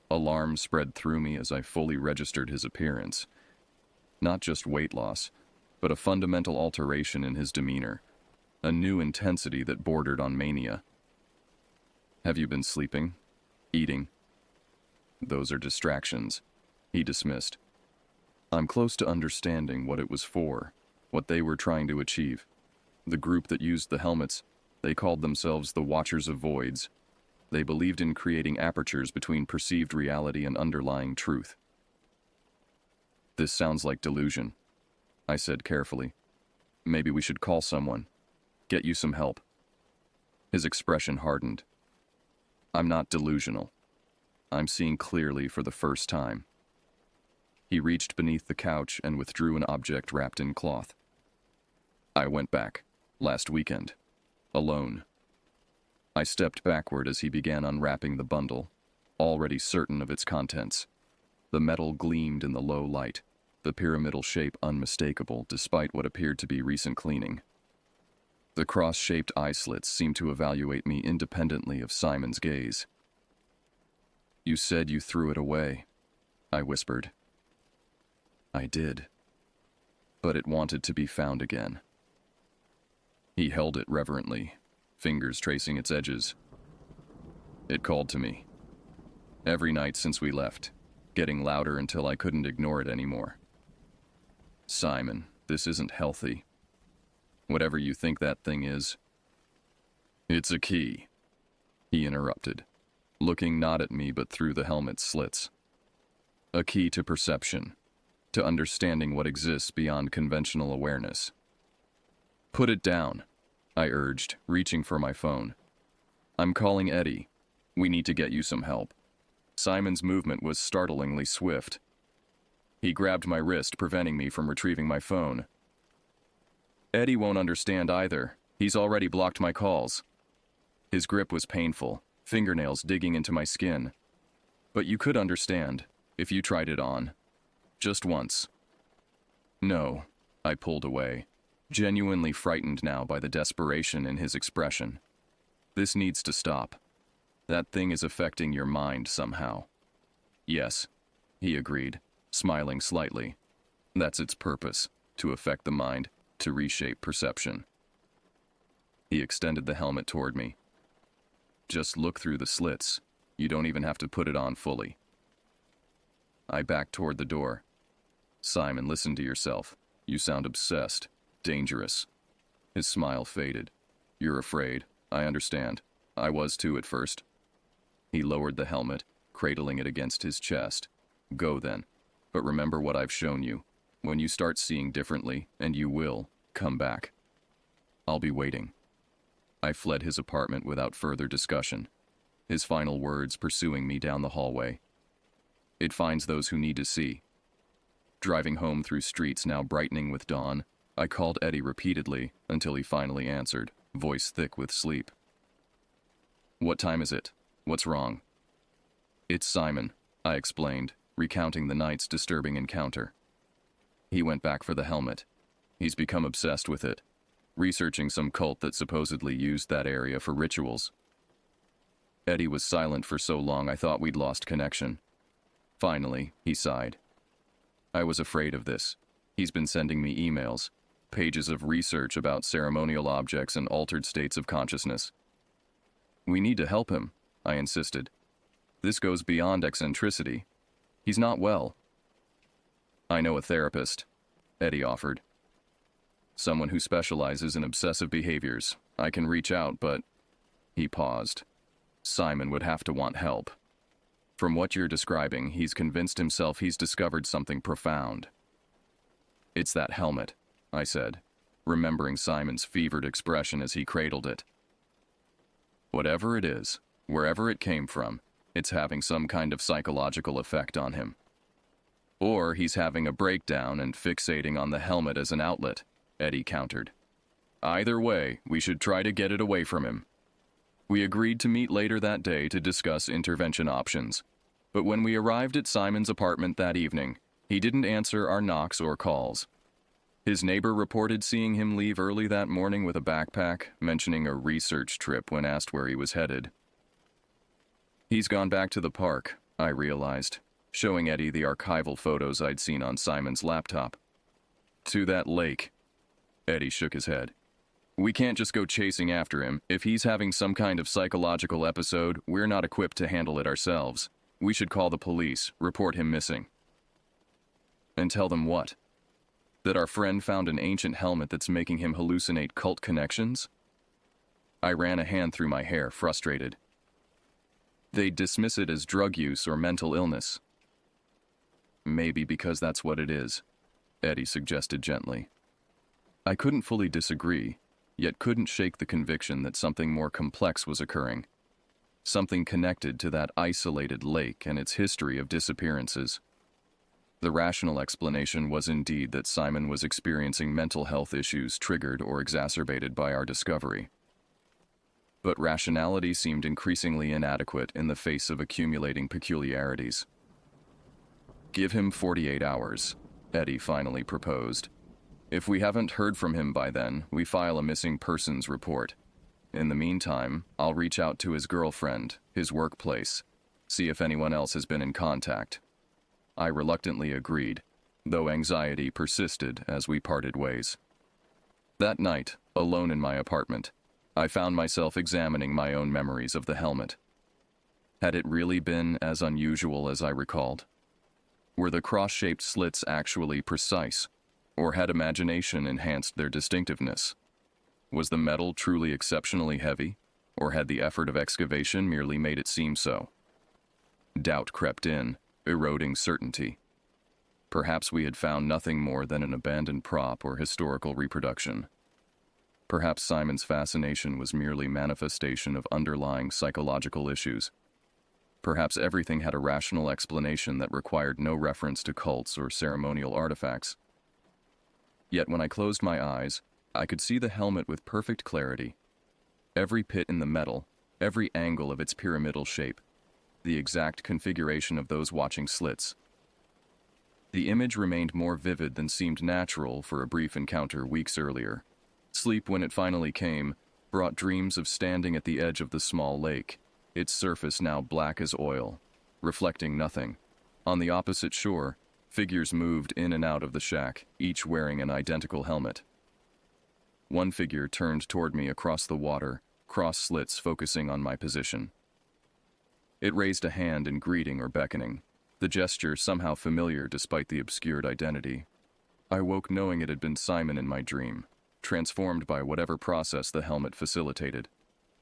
Alarm spread through me as I fully registered his appearance. Not just weight loss, but a fundamental alteration in his demeanor. A new intensity that bordered on mania. Have you been sleeping? Eating? Those are distractions, he dismissed. I'm close to understanding what it was for, what they were trying to achieve. The group that used the helmets, they called themselves the Watchers of Voids. They believed in creating apertures between perceived reality and underlying truth. This sounds like delusion, I said carefully. Maybe we should call someone. Get you some help. His expression hardened. I'm not delusional. I'm seeing clearly for the first time. He reached beneath the couch and withdrew an object wrapped in cloth. I went back, last weekend, alone. I stepped backward as he began unwrapping the bundle, already certain of its contents. The metal gleamed in the low light, the pyramidal shape unmistakable despite what appeared to be recent cleaning. The cross-shaped eye slits seemed to evaluate me independently of Simon's gaze. You said you threw it away, I whispered. I did. But it wanted to be found again. He held it reverently, fingers tracing its edges. It called to me. Every night since we left, getting louder until I couldn't ignore it anymore. Simon, this isn't healthy. Whatever you think that thing is. It's a key, he interrupted, looking not at me but through the helmet's slits. A key to perception, to understanding what exists beyond conventional awareness. Put it down, I urged, reaching for my phone. I'm calling Eddie. We need to get you some help. Simon's movement was startlingly swift. He grabbed my wrist, preventing me from retrieving my phone. Eddie won't understand either. He's already blocked my calls. His grip was painful, fingernails digging into my skin. But you could understand, if you tried it on. Just once. No, I pulled away, genuinely frightened now by the desperation in his expression. This needs to stop. That thing is affecting your mind somehow. Yes, he agreed, smiling slightly. That's its purpose, to affect the mind, to reshape perception. He extended the helmet toward me. Just look through the slits. You don't even have to put it on fully. I backed toward the door. Simon, listen to yourself. You sound obsessed, dangerous. His smile faded. You're afraid. I understand. I was too at first. He lowered the helmet, cradling it against his chest. Go then. But remember what I've shown you. When you start seeing differently, and you will, come back. I'll be waiting. I fled his apartment without further discussion, his final words pursuing me down the hallway. It finds those who need to see. Driving home through streets now brightening with dawn, I called Eddie repeatedly until he finally answered, voice thick with sleep. What time is it? What's wrong? It's Simon, I explained, recounting the night's disturbing encounter. He went back for the helmet. He's become obsessed with it, researching some cult that supposedly used that area for rituals. Eddie was silent for so long I thought we'd lost connection. Finally, he sighed. I was afraid of this. He's been sending me emails, pages of research about ceremonial objects and altered states of consciousness. We need to help him, I insisted. This goes beyond eccentricity. He's not well. I know a therapist, Eddie offered. Someone who specializes in obsessive behaviors. I can reach out, but... He paused. Simon would have to want help. From what you're describing, he's convinced himself he's discovered something profound. It's that helmet, I said, remembering Simon's fevered expression as he cradled it. Whatever it is, wherever it came from, it's having some kind of psychological effect on him. Or he's having a breakdown and fixating on the helmet as an outlet, Eddie countered. Either way, we should try to get it away from him. We agreed to meet later that day to discuss intervention options. But when we arrived at Simon's apartment that evening, he didn't answer our knocks or calls. His neighbor reported seeing him leave early that morning with a backpack, mentioning a research trip when asked where he was headed. He's gone back to the park, I realized, showing Eddie the archival photos I'd seen on Simon's laptop. To that lake. Eddie shook his head. We can't just go chasing after him. If he's having some kind of psychological episode, we're not equipped to handle it ourselves. We should call the police, report him missing. And tell them what? That our friend found an ancient helmet that's making him hallucinate cult connections? I ran a hand through my hair, frustrated. They'd dismiss it as drug use or mental illness. Maybe because that's what it is, Eddie suggested gently. I couldn't fully disagree, yet couldn't shake the conviction that something more complex was occurring. Something connected to that isolated lake and its history of disappearances. The rational explanation was indeed that Simon was experiencing mental health issues triggered or exacerbated by our discovery. But rationality seemed increasingly inadequate in the face of accumulating peculiarities. Give him 48 hours, Eddie finally proposed. If we haven't heard from him by then, we file a missing persons report. In the meantime, I'll reach out to his girlfriend, his workplace, see if anyone else has been in contact. I reluctantly agreed, though anxiety persisted as we parted ways. That night, alone in my apartment, I found myself examining my own memories of the helmet. Had it really been as unusual as I recalled? Were the cross-shaped slits actually precise, or had imagination enhanced their distinctiveness? Was the metal truly exceptionally heavy, or had the effort of excavation merely made it seem so? Doubt crept in, eroding certainty. Perhaps we had found nothing more than an abandoned prop or historical reproduction. Perhaps Simon's fascination was merely manifestation of underlying psychological issues. Perhaps everything had a rational explanation that required no reference to cults or ceremonial artifacts. Yet when I closed my eyes, I could see the helmet with perfect clarity. Every pit in the metal, every angle of its pyramidal shape, the exact configuration of those watching slits. The image remained more vivid than seemed natural for a brief encounter weeks earlier. Sleep, when it finally came, brought dreams of standing at the edge of the small lake, its surface now black as oil, reflecting nothing. On the opposite shore, figures moved in and out of the shack, each wearing an identical helmet. One figure turned toward me across the water, cross slits focusing on my position. It raised a hand in greeting or beckoning, the gesture somehow familiar despite the obscured identity. I woke knowing it had been Simon in my dream, transformed by whatever process the helmet facilitated.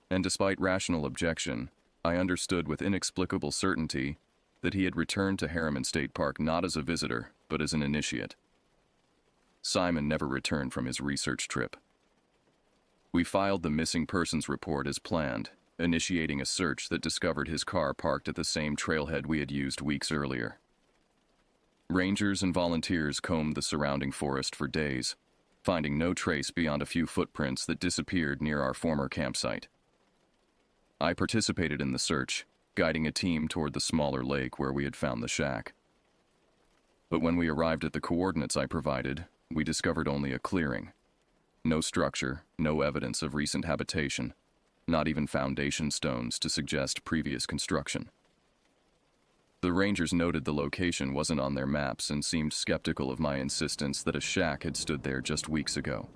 And despite rational objection, I understood with inexplicable certainty that he had returned to Harriman State Park not as a visitor, but as an initiate. Simon never returned from his research trip. We filed the missing persons report as planned, initiating a search that discovered his car parked at the same trailhead we had used weeks earlier. Rangers and volunteers combed the surrounding forest for days, finding no trace beyond a few footprints that disappeared near our former campsite. I participated in the search, guiding a team toward the smaller lake where we had found the shack. But when we arrived at the coordinates I provided, we discovered only a clearing. No structure, no evidence of recent habitation, not even foundation stones to suggest previous construction. The rangers noted the location wasn't on their maps and seemed skeptical of my insistence that a shack had stood there just weeks ago.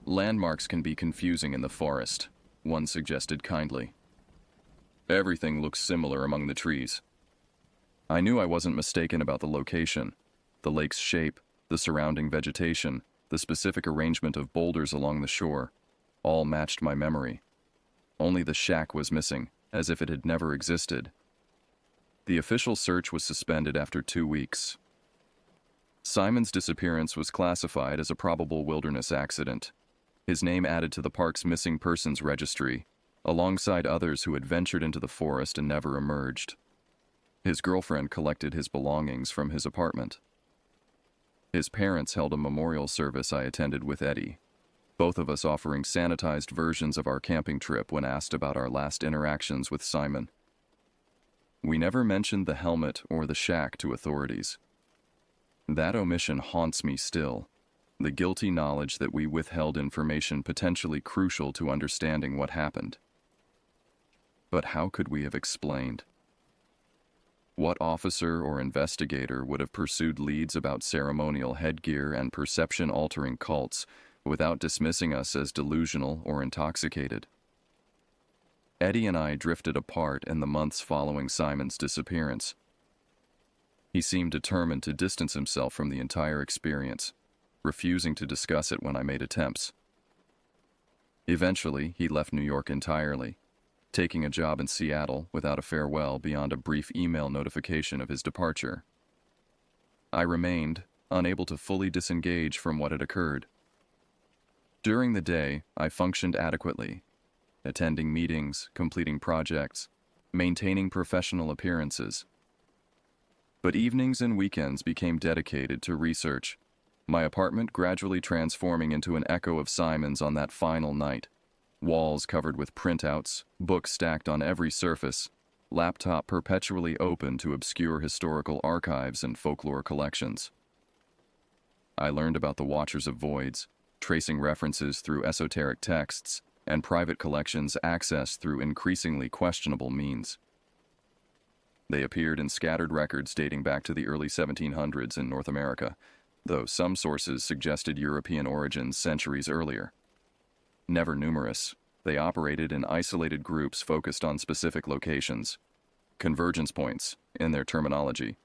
Landmarks can be confusing in the forest, one suggested kindly. Everything looks similar among the trees. I knew I wasn't mistaken about the location, the lake's shape, the surrounding vegetation, the specific arrangement of boulders along the shore, all matched my memory. Only the shack was missing, as if it had never existed. The official search was suspended after 2 weeks. Simon's disappearance was classified as a probable wilderness accident, his name added to the park's missing persons registry, alongside others who had ventured into the forest and never emerged. His girlfriend collected his belongings from his apartment. His parents held a memorial service I attended with Eddie, both of us offering sanitized versions of our camping trip when asked about our last interactions with Simon. We never mentioned the helmet or the shack to authorities. That omission haunts me still, the guilty knowledge that we withheld information potentially crucial to understanding what happened. But how could we have explained? What officer or investigator would have pursued leads about ceremonial headgear and perception-altering cults without dismissing us as delusional or intoxicated? Eddie and I drifted apart in the months following Simon's disappearance. He seemed determined to distance himself from the entire experience, refusing to discuss it when I made attempts. Eventually, he left New York entirely, taking a job in Seattle without a farewell beyond a brief email notification of his departure. I remained, unable to fully disengage from what had occurred. During the day, I functioned adequately, attending meetings, completing projects, maintaining professional appearances. But evenings and weekends became dedicated to research, my apartment gradually transforming into an echo of Simon's on that final night. Walls covered with printouts, books stacked on every surface, laptop perpetually open to obscure historical archives and folklore collections. I learned about the Watchers of Voids, tracing references through esoteric texts, and private collections accessed through increasingly questionable means. They appeared in scattered records dating back to the early 1700s in North America, though some sources suggested European origins centuries earlier. Never numerous, they operated in isolated groups focused on specific locations, convergence points, in their terminology,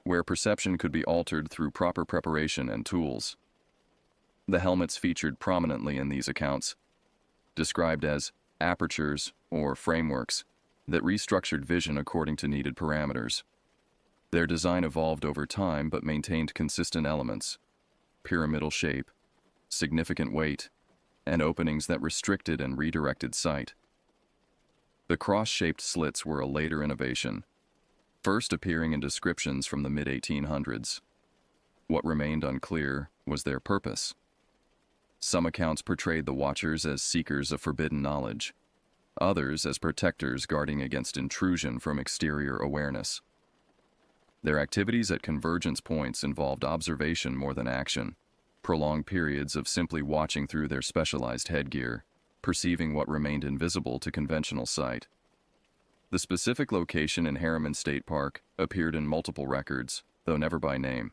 where perception could be altered through proper preparation and tools. The helmets featured prominently in these accounts, described as apertures or frameworks that restructured vision according to needed parameters. Their design evolved over time but maintained consistent elements: pyramidal shape, significant weight, and openings that restricted and redirected sight. The cross-shaped slits were a later innovation, first appearing in descriptions from the mid-1800s. What remained unclear was their purpose. Some accounts portrayed the Watchers as seekers of forbidden knowledge, others as protectors guarding against intrusion from exterior awareness. Their activities at convergence points involved observation more than action, prolonged periods of simply watching through their specialized headgear, perceiving what remained invisible to conventional sight. The specific location in Harriman State Park appeared in multiple records, though never by name.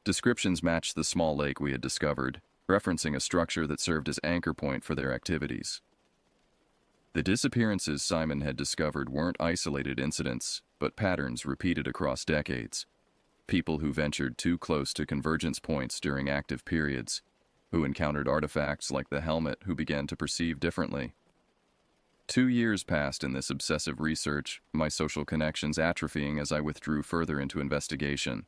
Descriptions matched the small lake we had discovered, referencing a structure that served as anchor point for their activities. The disappearances Simon had discovered weren't isolated incidents, but patterns repeated across decades. People who ventured too close to convergence points during active periods, who encountered artifacts like the helmet who began to perceive differently. 2 years passed in this obsessive research, my social connections atrophying as I withdrew further into investigation.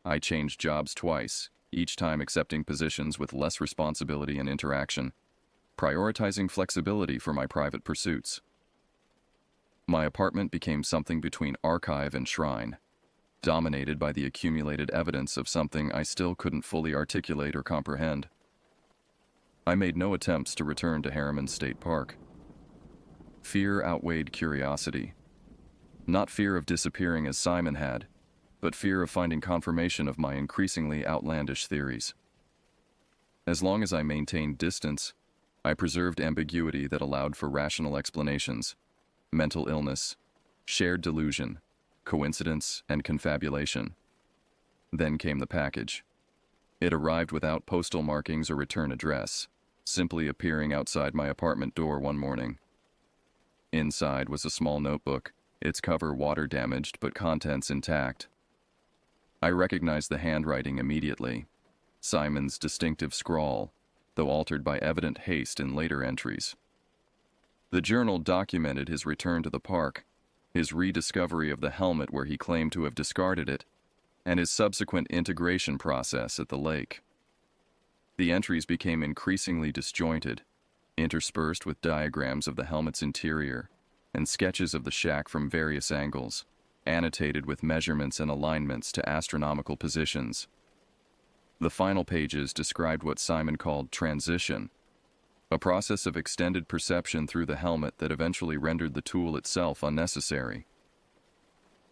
I changed jobs twice, each time accepting positions with less responsibility and interaction, prioritizing flexibility for my private pursuits. My apartment became something between archive and shrine, dominated by the accumulated evidence of something I still couldn't fully articulate or comprehend. I made no attempts to return to Harriman State Park. Fear outweighed curiosity. Not fear of disappearing as Simon had, but fear of finding confirmation of my increasingly outlandish theories. As long as I maintained distance, I preserved ambiguity that allowed for rational explanations: mental illness, shared delusion, coincidence, and confabulation. Then came the package. It arrived without postal markings or return address, simply appearing outside my apartment door one morning. Inside was a small notebook, its cover water-damaged but contents intact. I recognized the handwriting immediately, Simon's distinctive scrawl, though altered by evident haste in later entries. The journal documented his return to the park, his rediscovery of the helmet where he claimed to have discarded it, and his subsequent integration process at the lake. The entries became increasingly disjointed, interspersed with diagrams of the helmet's interior and sketches of the shack from various angles, annotated with measurements and alignments to astronomical positions. The final pages described what Simon called transition, a process of extended perception through the helmet that eventually rendered the tool itself unnecessary.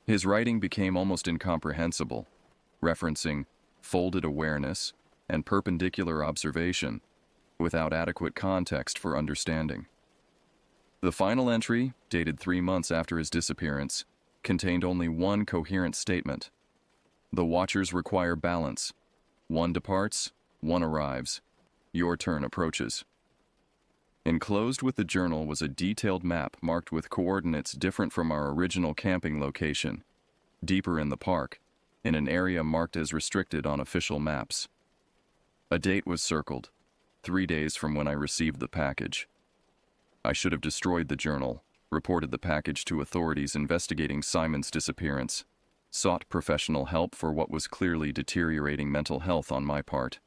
His writing became almost incomprehensible, referencing folded awareness and perpendicular observation without adequate context for understanding. The final entry, dated 3 months after his disappearance, contained only one coherent statement. The watchers require balance. One departs, one arrives. Your turn approaches. Enclosed with the journal was a detailed map marked with coordinates different from our original camping location, deeper in the park, in an area marked as restricted on official maps. A date was circled, 3 days from when I received the package. I should have destroyed the journal, reported the package to authorities investigating Simon's disappearance, sought professional help for what was clearly deteriorating mental health on my part.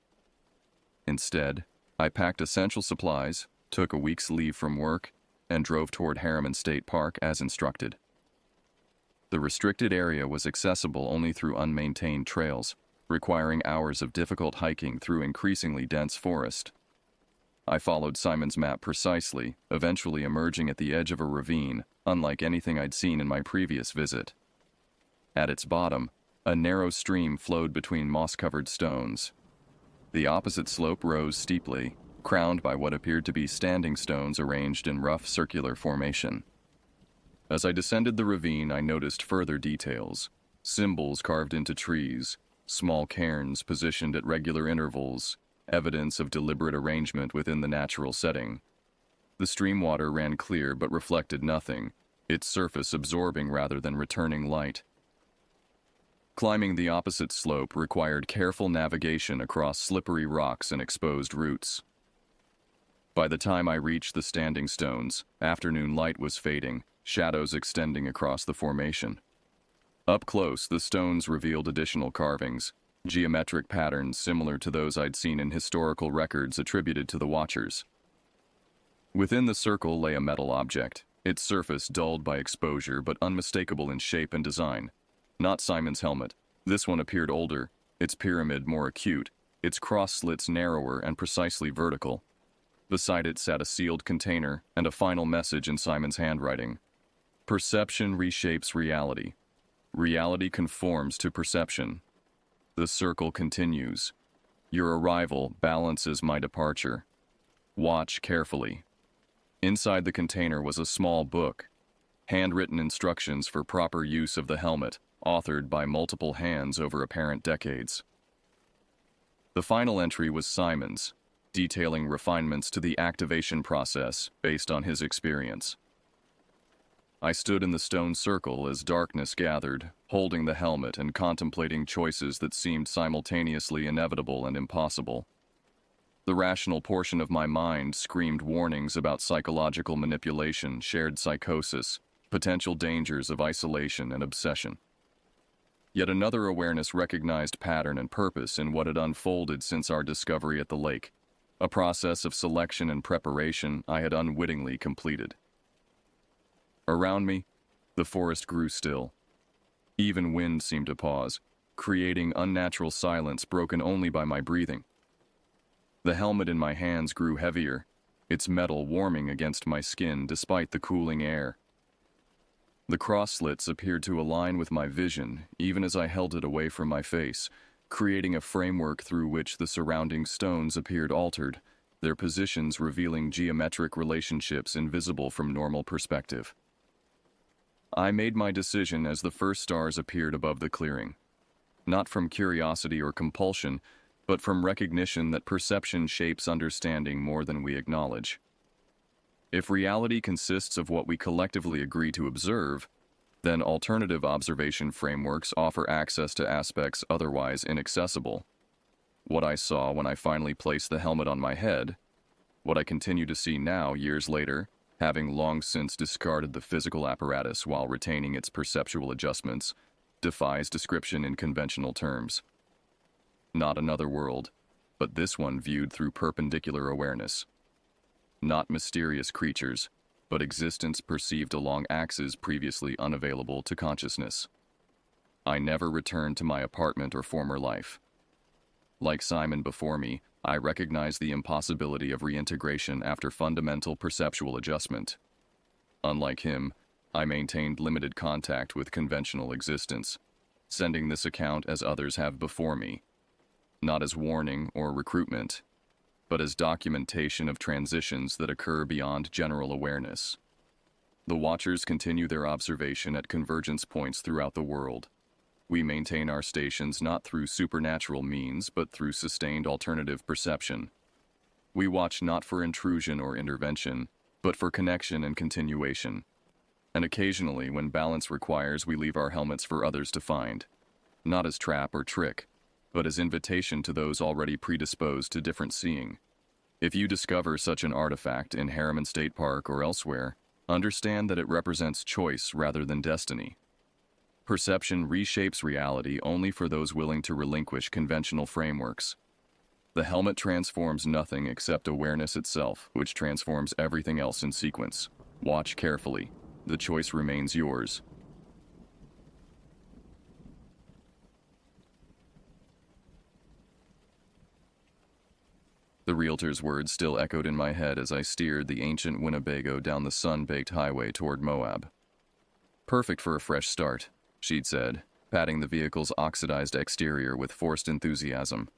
Instead, I packed essential supplies, took a week's leave from work, and drove toward Harriman State Park as instructed. The restricted area was accessible only through unmaintained trails, requiring hours of difficult hiking through increasingly dense forest. I followed Simon's map precisely, eventually emerging at the edge of a ravine, unlike anything I'd seen in my previous visit. At its bottom, a narrow stream flowed between moss-covered stones. The opposite slope rose steeply, crowned by what appeared to be standing stones arranged in rough circular formation. As I descended the ravine, I noticed further details: symbols carved into trees, small cairns positioned at regular intervals, evidence of deliberate arrangement within the natural setting. The stream water ran clear but reflected nothing, its surface absorbing rather than returning light. Climbing the opposite slope required careful navigation across slippery rocks and exposed roots. By the time I reached the standing stones, afternoon light was fading, shadows extending across the formation. Up close, the stones revealed additional carvings, geometric patterns similar to those I'd seen in historical records attributed to the Watchers. Within the circle lay a metal object, its surface dulled by exposure but unmistakable in shape and design. Not Simon's helmet. This one appeared older, its pyramid more acute, its cross slits narrower and precisely vertical. Beside it sat a sealed container and a final message in Simon's handwriting. Perception reshapes reality. Reality conforms to perception. The circle continues. Your arrival balances my departure. Watch carefully. Inside the container was a small book, handwritten instructions for proper use of the helmet, authored by multiple hands over apparent decades. The final entry was Simon's, detailing refinements to the activation process based on his experience. I stood in the stone circle as darkness gathered, holding the helmet and contemplating choices that seemed simultaneously inevitable and impossible. The rational portion of my mind screamed warnings about psychological manipulation, shared psychosis, potential dangers of isolation and obsession. Yet another awareness recognized pattern and purpose in what had unfolded since our discovery at the lake, a process of selection and preparation I had unwittingly completed. Around me, the forest grew still. Even wind seemed to pause, creating unnatural silence broken only by my breathing. The helmet in my hands grew heavier, its metal warming against my skin despite the cooling air. The cross slits appeared to align with my vision even as I held it away from my face, creating a framework through which the surrounding stones appeared altered, their positions revealing geometric relationships invisible from normal perspective. I made my decision as the first stars appeared above the clearing, not from curiosity or compulsion, but from recognition that perception shapes understanding more than we acknowledge. If reality consists of what we collectively agree to observe, then alternative observation frameworks offer access to aspects otherwise inaccessible. What I saw when I finally placed the helmet on my head, what I continue to see now years later, having long since discarded the physical apparatus while retaining its perceptual adjustments, defies description in conventional terms. Not another world, but this one viewed through perpendicular awareness. Not mysterious creatures, but existence perceived along axes previously unavailable to consciousness. I never returned to my apartment or former life. Like Simon before me, I recognized the impossibility of reintegration after fundamental perceptual adjustment. Unlike him, I maintained limited contact with conventional existence, sending this account as others have before me, not as warning or recruitment, but as documentation of transitions that occur beyond general awareness. The watchers continue their observation at convergence points throughout the world. We maintain our stations not through supernatural means, but through sustained alternative perception. We watch not for intrusion or intervention, but for connection and continuation. And occasionally, when balance requires, we leave our helmets for others to find, not as trap or trick, but as invitation to those already predisposed to different seeing. If you discover such an artifact in Harriman State Park or elsewhere, understand that it represents choice rather than destiny. Perception reshapes reality only for those willing to relinquish conventional frameworks. The helmet transforms nothing except awareness itself, which transforms everything else in sequence. Watch carefully. The choice remains yours. The realtor's words still echoed in my head as I steered the ancient Winnebago down the sun-baked highway toward Moab. "Perfect for a fresh start," she'd said, patting the vehicle's oxidized exterior with forced enthusiasm.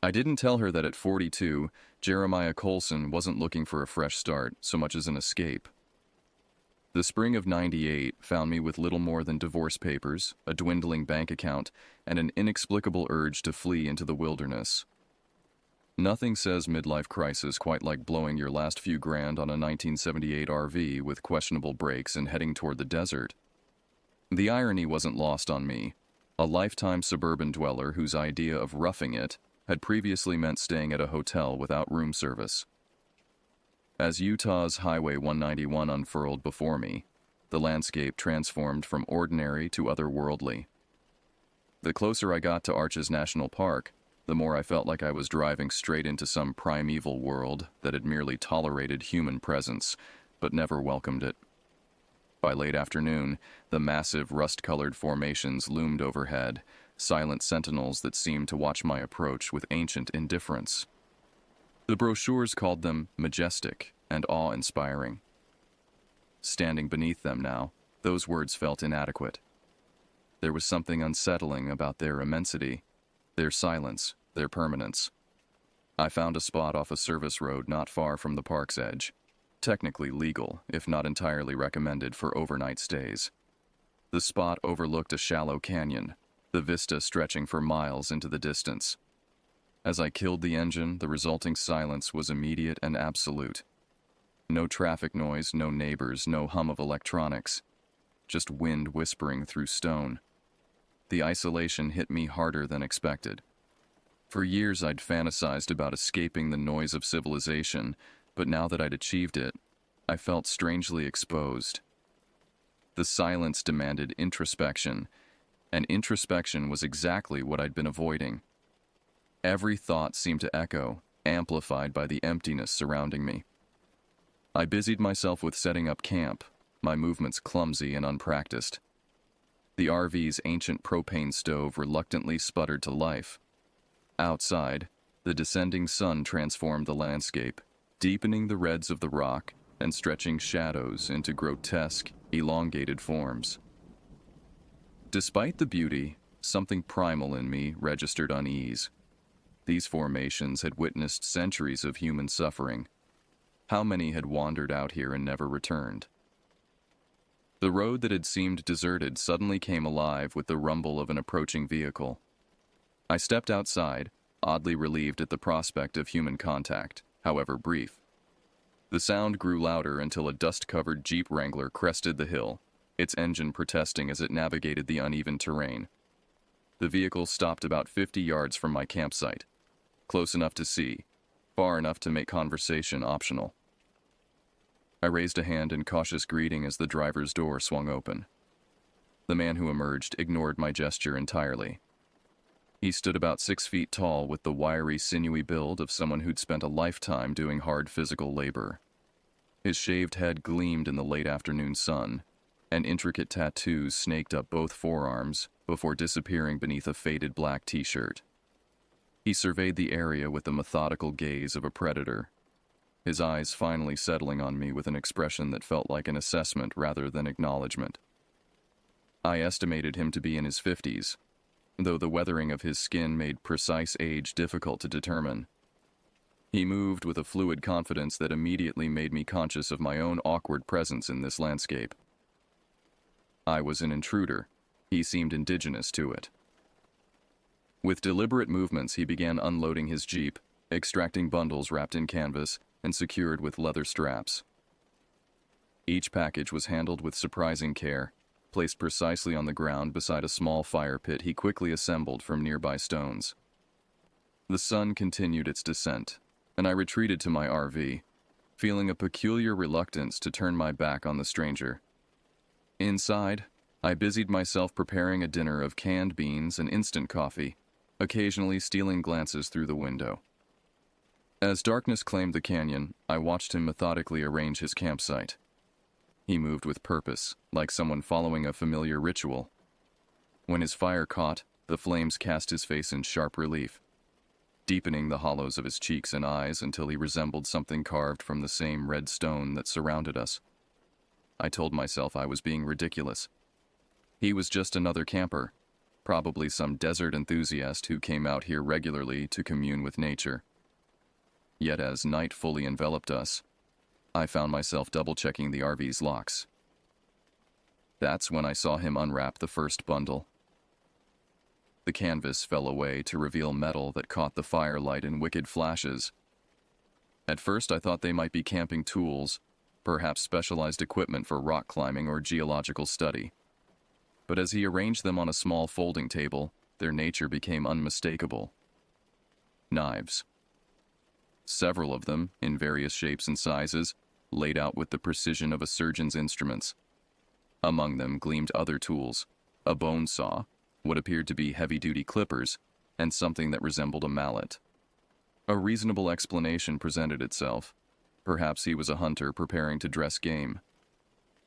I didn't tell her that at 42, Jeremiah Colson wasn't looking for a fresh start so much as an escape. The spring of '98 found me with little more than divorce papers, a dwindling bank account, and an inexplicable urge to flee into the wilderness. Nothing says midlife crisis quite like blowing your last few grand on a 1978 RV with questionable brakes and heading toward the desert. The irony wasn't lost on me. A lifetime suburban dweller whose idea of roughing it had previously meant staying at a hotel without room service. As Utah's Highway 191 unfurled before me, the landscape transformed from ordinary to otherworldly. The closer I got to Arches National Park, the more I felt like I was driving straight into some primeval world that had merely tolerated human presence, but never welcomed it. By late afternoon, the massive rust-colored formations loomed overhead, silent sentinels that seemed to watch my approach with ancient indifference. The brochures called them majestic and awe-inspiring. Standing beneath them now, those words felt inadequate. There was something unsettling about their immensity, their silence, their permanence. I found a spot off a service road not far from the park's edge, technically legal, if not entirely recommended for overnight stays. The spot overlooked a shallow canyon, the vista stretching for miles into the distance. As I killed the engine, the resulting silence was immediate and absolute. No traffic noise, no neighbors, no hum of electronics. Just wind whispering through stone. The isolation hit me harder than expected. For years I'd fantasized about escaping the noise of civilization, but now that I'd achieved it, I felt strangely exposed. The silence demanded introspection, and introspection was exactly what I'd been avoiding. Every thought seemed to echo, amplified by the emptiness surrounding me. I busied myself with setting up camp, my movements clumsy and unpracticed. The RV's ancient propane stove reluctantly sputtered to life. Outside, the descending sun transformed the landscape, deepening the reds of the rock and stretching shadows into grotesque, elongated forms. Despite the beauty, something primal in me registered unease. These formations had witnessed centuries of human suffering. How many had wandered out here and never returned? The road that had seemed deserted suddenly came alive with the rumble of an approaching vehicle. I stepped outside, oddly relieved at the prospect of human contact, however brief. The sound grew louder until a dust-covered Jeep Wrangler crested the hill, its engine protesting as it navigated the uneven terrain. The vehicle stopped about 50 yards from my campsite, close enough to see, far enough to make conversation optional. I raised a hand in cautious greeting as the driver's door swung open. The man who emerged ignored my gesture entirely. He stood about 6 feet tall with the wiry, sinewy build of someone who'd spent a lifetime doing hard physical labor. His shaved head gleamed in the late afternoon sun, and intricate tattoos snaked up both forearms before disappearing beneath a faded black t-shirt. He surveyed the area with the methodical gaze of a predator, his eyes finally settling on me with an expression that felt like an assessment rather than acknowledgement. I estimated him to be in his 50s, though the weathering of his skin made precise age difficult to determine. He moved with a fluid confidence that immediately made me conscious of my own awkward presence in this landscape. I was an intruder. He seemed indigenous to it. With deliberate movements, he began unloading his jeep, extracting bundles wrapped in canvas and secured with leather straps. Each package was handled with surprising care. Placed precisely on the ground beside a small fire pit he quickly assembled from nearby stones. The sun continued its descent, and I retreated to my RV, feeling a peculiar reluctance to turn my back on the stranger. Inside, I busied myself preparing a dinner of canned beans and instant coffee, occasionally stealing glances through the window. As darkness claimed the canyon, I watched him methodically arrange his campsite. He moved with purpose, like someone following a familiar ritual. When his fire caught, the flames cast his face in sharp relief, deepening the hollows of his cheeks and eyes until he resembled something carved from the same red stone that surrounded us. I told myself I was being ridiculous. He was just another camper, probably some desert enthusiast who came out here regularly to commune with nature. Yet as night fully enveloped us, I found myself double-checking the RV's locks. That's when I saw him unwrap the first bundle. The canvas fell away to reveal metal that caught the firelight in wicked flashes. At first I thought they might be camping tools, perhaps specialized equipment for rock climbing or geological study. But as he arranged them on a small folding table, their nature became unmistakable. Knives. Several of them, in various shapes and sizes, laid out with the precision of a surgeon's instruments. Among them gleamed other tools, a bone saw, what appeared to be heavy-duty clippers, and something that resembled a mallet. A reasonable explanation presented itself. Perhaps he was a hunter preparing to dress game.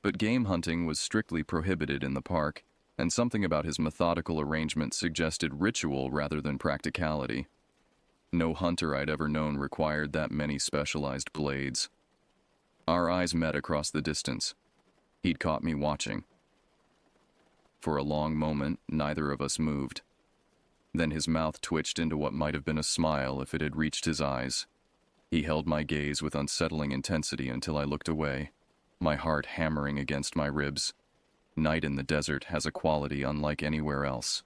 But game hunting was strictly prohibited in the park, and something about his methodical arrangement suggested ritual rather than practicality. No hunter I'd ever known required that many specialized blades. Our eyes met across the distance. He'd caught me watching. For a long moment, neither of us moved. Then his mouth twitched into what might have been a smile if it had reached his eyes. He held my gaze with unsettling intensity until I looked away, my heart hammering against my ribs. Night in the desert has a quality unlike anywhere else.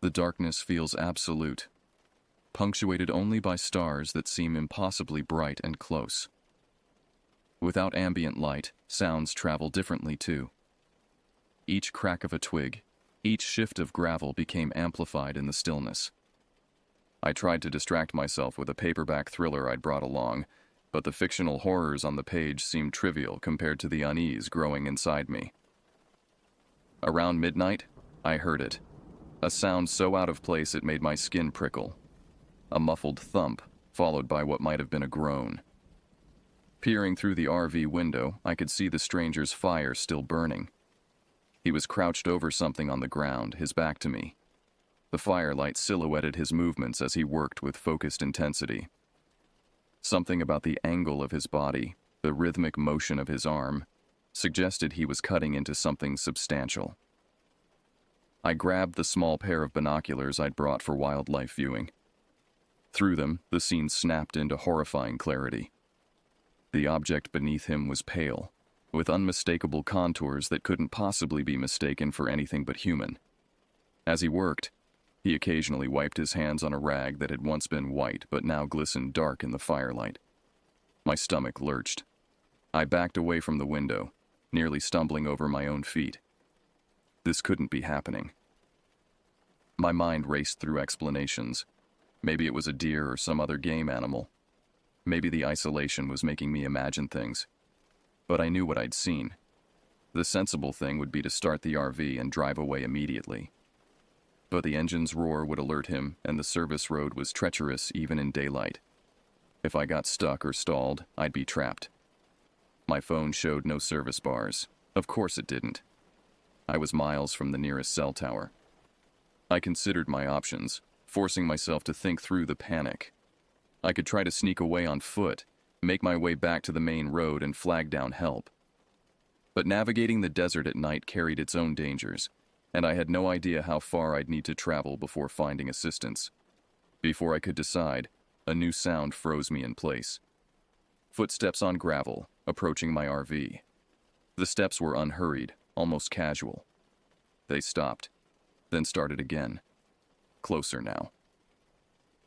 The darkness feels absolute, punctuated only by stars that seem impossibly bright and close. Without ambient light, sounds travel differently too. Each crack of a twig, each shift of gravel became amplified in the stillness. I tried to distract myself with a paperback thriller I'd brought along, but the fictional horrors on the page seemed trivial compared to the unease growing inside me. Around midnight, I heard it, a sound so out of place it made my skin prickle. A muffled thump, followed by what might have been a groan. Peering through the RV window, I could see the stranger's fire still burning. He was crouched over something on the ground, his back to me. The firelight silhouetted his movements as he worked with focused intensity. Something about the angle of his body, the rhythmic motion of his arm, suggested he was cutting into something substantial. I grabbed the small pair of binoculars I'd brought for wildlife viewing. Through them, the scene snapped into horrifying clarity. The object beneath him was pale, with unmistakable contours that couldn't possibly be mistaken for anything but human. As he worked, he occasionally wiped his hands on a rag that had once been white but now glistened dark in the firelight. My stomach lurched. I backed away from the window, nearly stumbling over my own feet. This couldn't be happening. My mind raced through explanations. Maybe it was a deer or some other game animal. Maybe the isolation was making me imagine things. But I knew what I'd seen. The sensible thing would be to start the RV and drive away immediately. But the engine's roar would alert him, and the service road was treacherous even in daylight. If I got stuck or stalled, I'd be trapped. My phone showed no service bars. Of course it didn't. I was miles from the nearest cell tower. I considered my options, forcing myself to think through the panic. I could try to sneak away on foot, make my way back to the main road and flag down help. But navigating the desert at night carried its own dangers, and I had no idea how far I'd need to travel before finding assistance. Before I could decide, a new sound froze me in place. Footsteps on gravel, approaching my RV. The steps were unhurried, almost casual. They stopped, then started again. Closer now.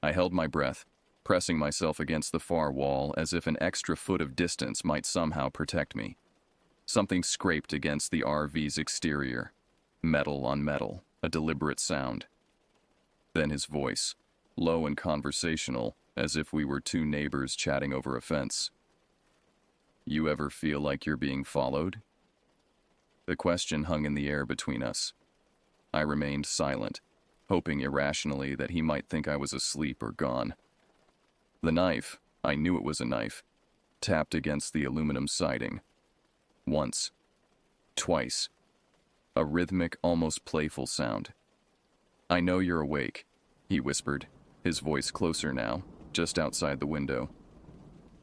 I held my breath, pressing myself against the far wall as if an extra foot of distance might somehow protect me. Something scraped against the RV's exterior. Metal on metal, a deliberate sound. Then his voice, low and conversational, as if we were two neighbors chatting over a fence. "You ever feel like you're being followed?" The question hung in the air between us. I remained silent, hoping irrationally that he might think I was asleep or gone. The knife, I knew it was a knife, tapped against the aluminum siding. Once. Twice. A rhythmic, almost playful sound. "I know you're awake," he whispered, his voice closer now, just outside the window.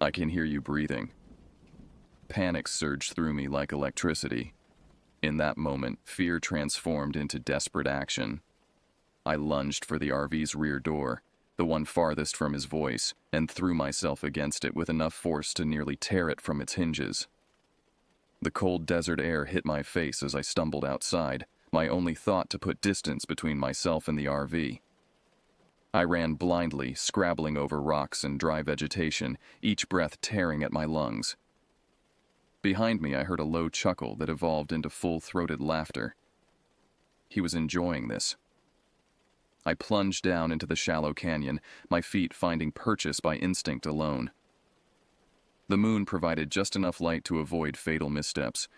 "I can hear you breathing." Panic surged through me like electricity. In that moment, fear transformed into desperate action. I lunged for the RV's rear door, the one farthest from his voice, and threw myself against it with enough force to nearly tear it from its hinges. The cold desert air hit my face as I stumbled outside, my only thought to put distance between myself and the RV. I ran blindly, scrabbling over rocks and dry vegetation, each breath tearing at my lungs. Behind me, I heard a low chuckle that evolved into full-throated laughter. He was enjoying this. I plunged down into the shallow canyon, my feet finding purchase by instinct alone. The moon provided just enough light to avoid fatal missteps,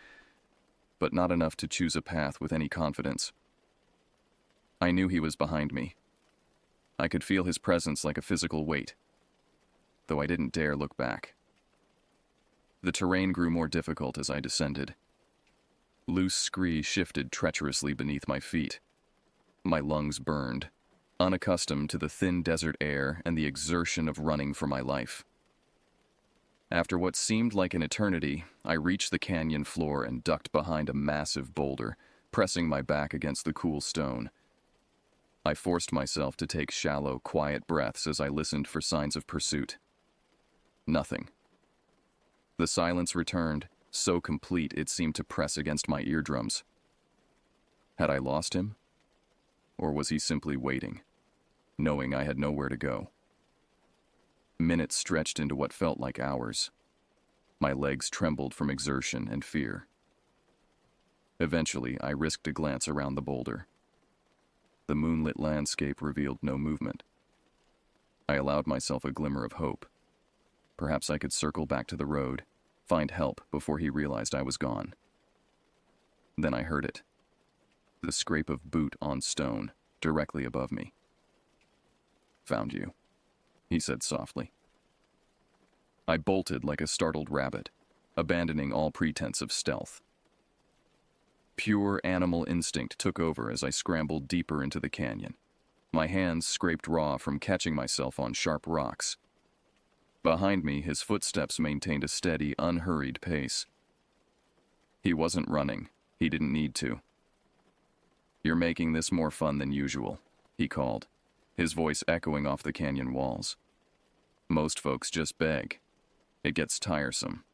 but not enough to choose a path with any confidence. I knew he was behind me. I could feel his presence like a physical weight, though I didn't dare look back. The terrain grew more difficult as I descended. Loose scree shifted treacherously beneath my feet. My lungs burned, unaccustomed to the thin desert air and the exertion of running for my life. After what seemed like an eternity, I reached the canyon floor and ducked behind a massive boulder, pressing my back against the cool stone. I forced myself to take shallow, quiet breaths as I listened for signs of pursuit. Nothing. The silence returned, so complete it seemed to press against my eardrums. Had I lost him? Or was he simply waiting, knowing I had nowhere to go? Minutes stretched into what felt like hours. My legs trembled from exertion and fear. Eventually, I risked a glance around the boulder. The moonlit landscape revealed no movement. I allowed myself a glimmer of hope. Perhaps I could circle back to the road, find help before he realized I was gone. Then I heard it. The scrape of boot on stone, directly above me. "Found you," he said softly. I bolted like a startled rabbit, abandoning all pretense of stealth. Pure animal instinct took over as I scrambled deeper into the canyon. My hands scraped raw from catching myself on sharp rocks. Behind me, his footsteps maintained a steady, unhurried pace. He wasn't running. He didn't need to. "You're making this more fun than usual," he called, his voice echoing off the canyon walls. "Most folks just beg. It gets tiresome."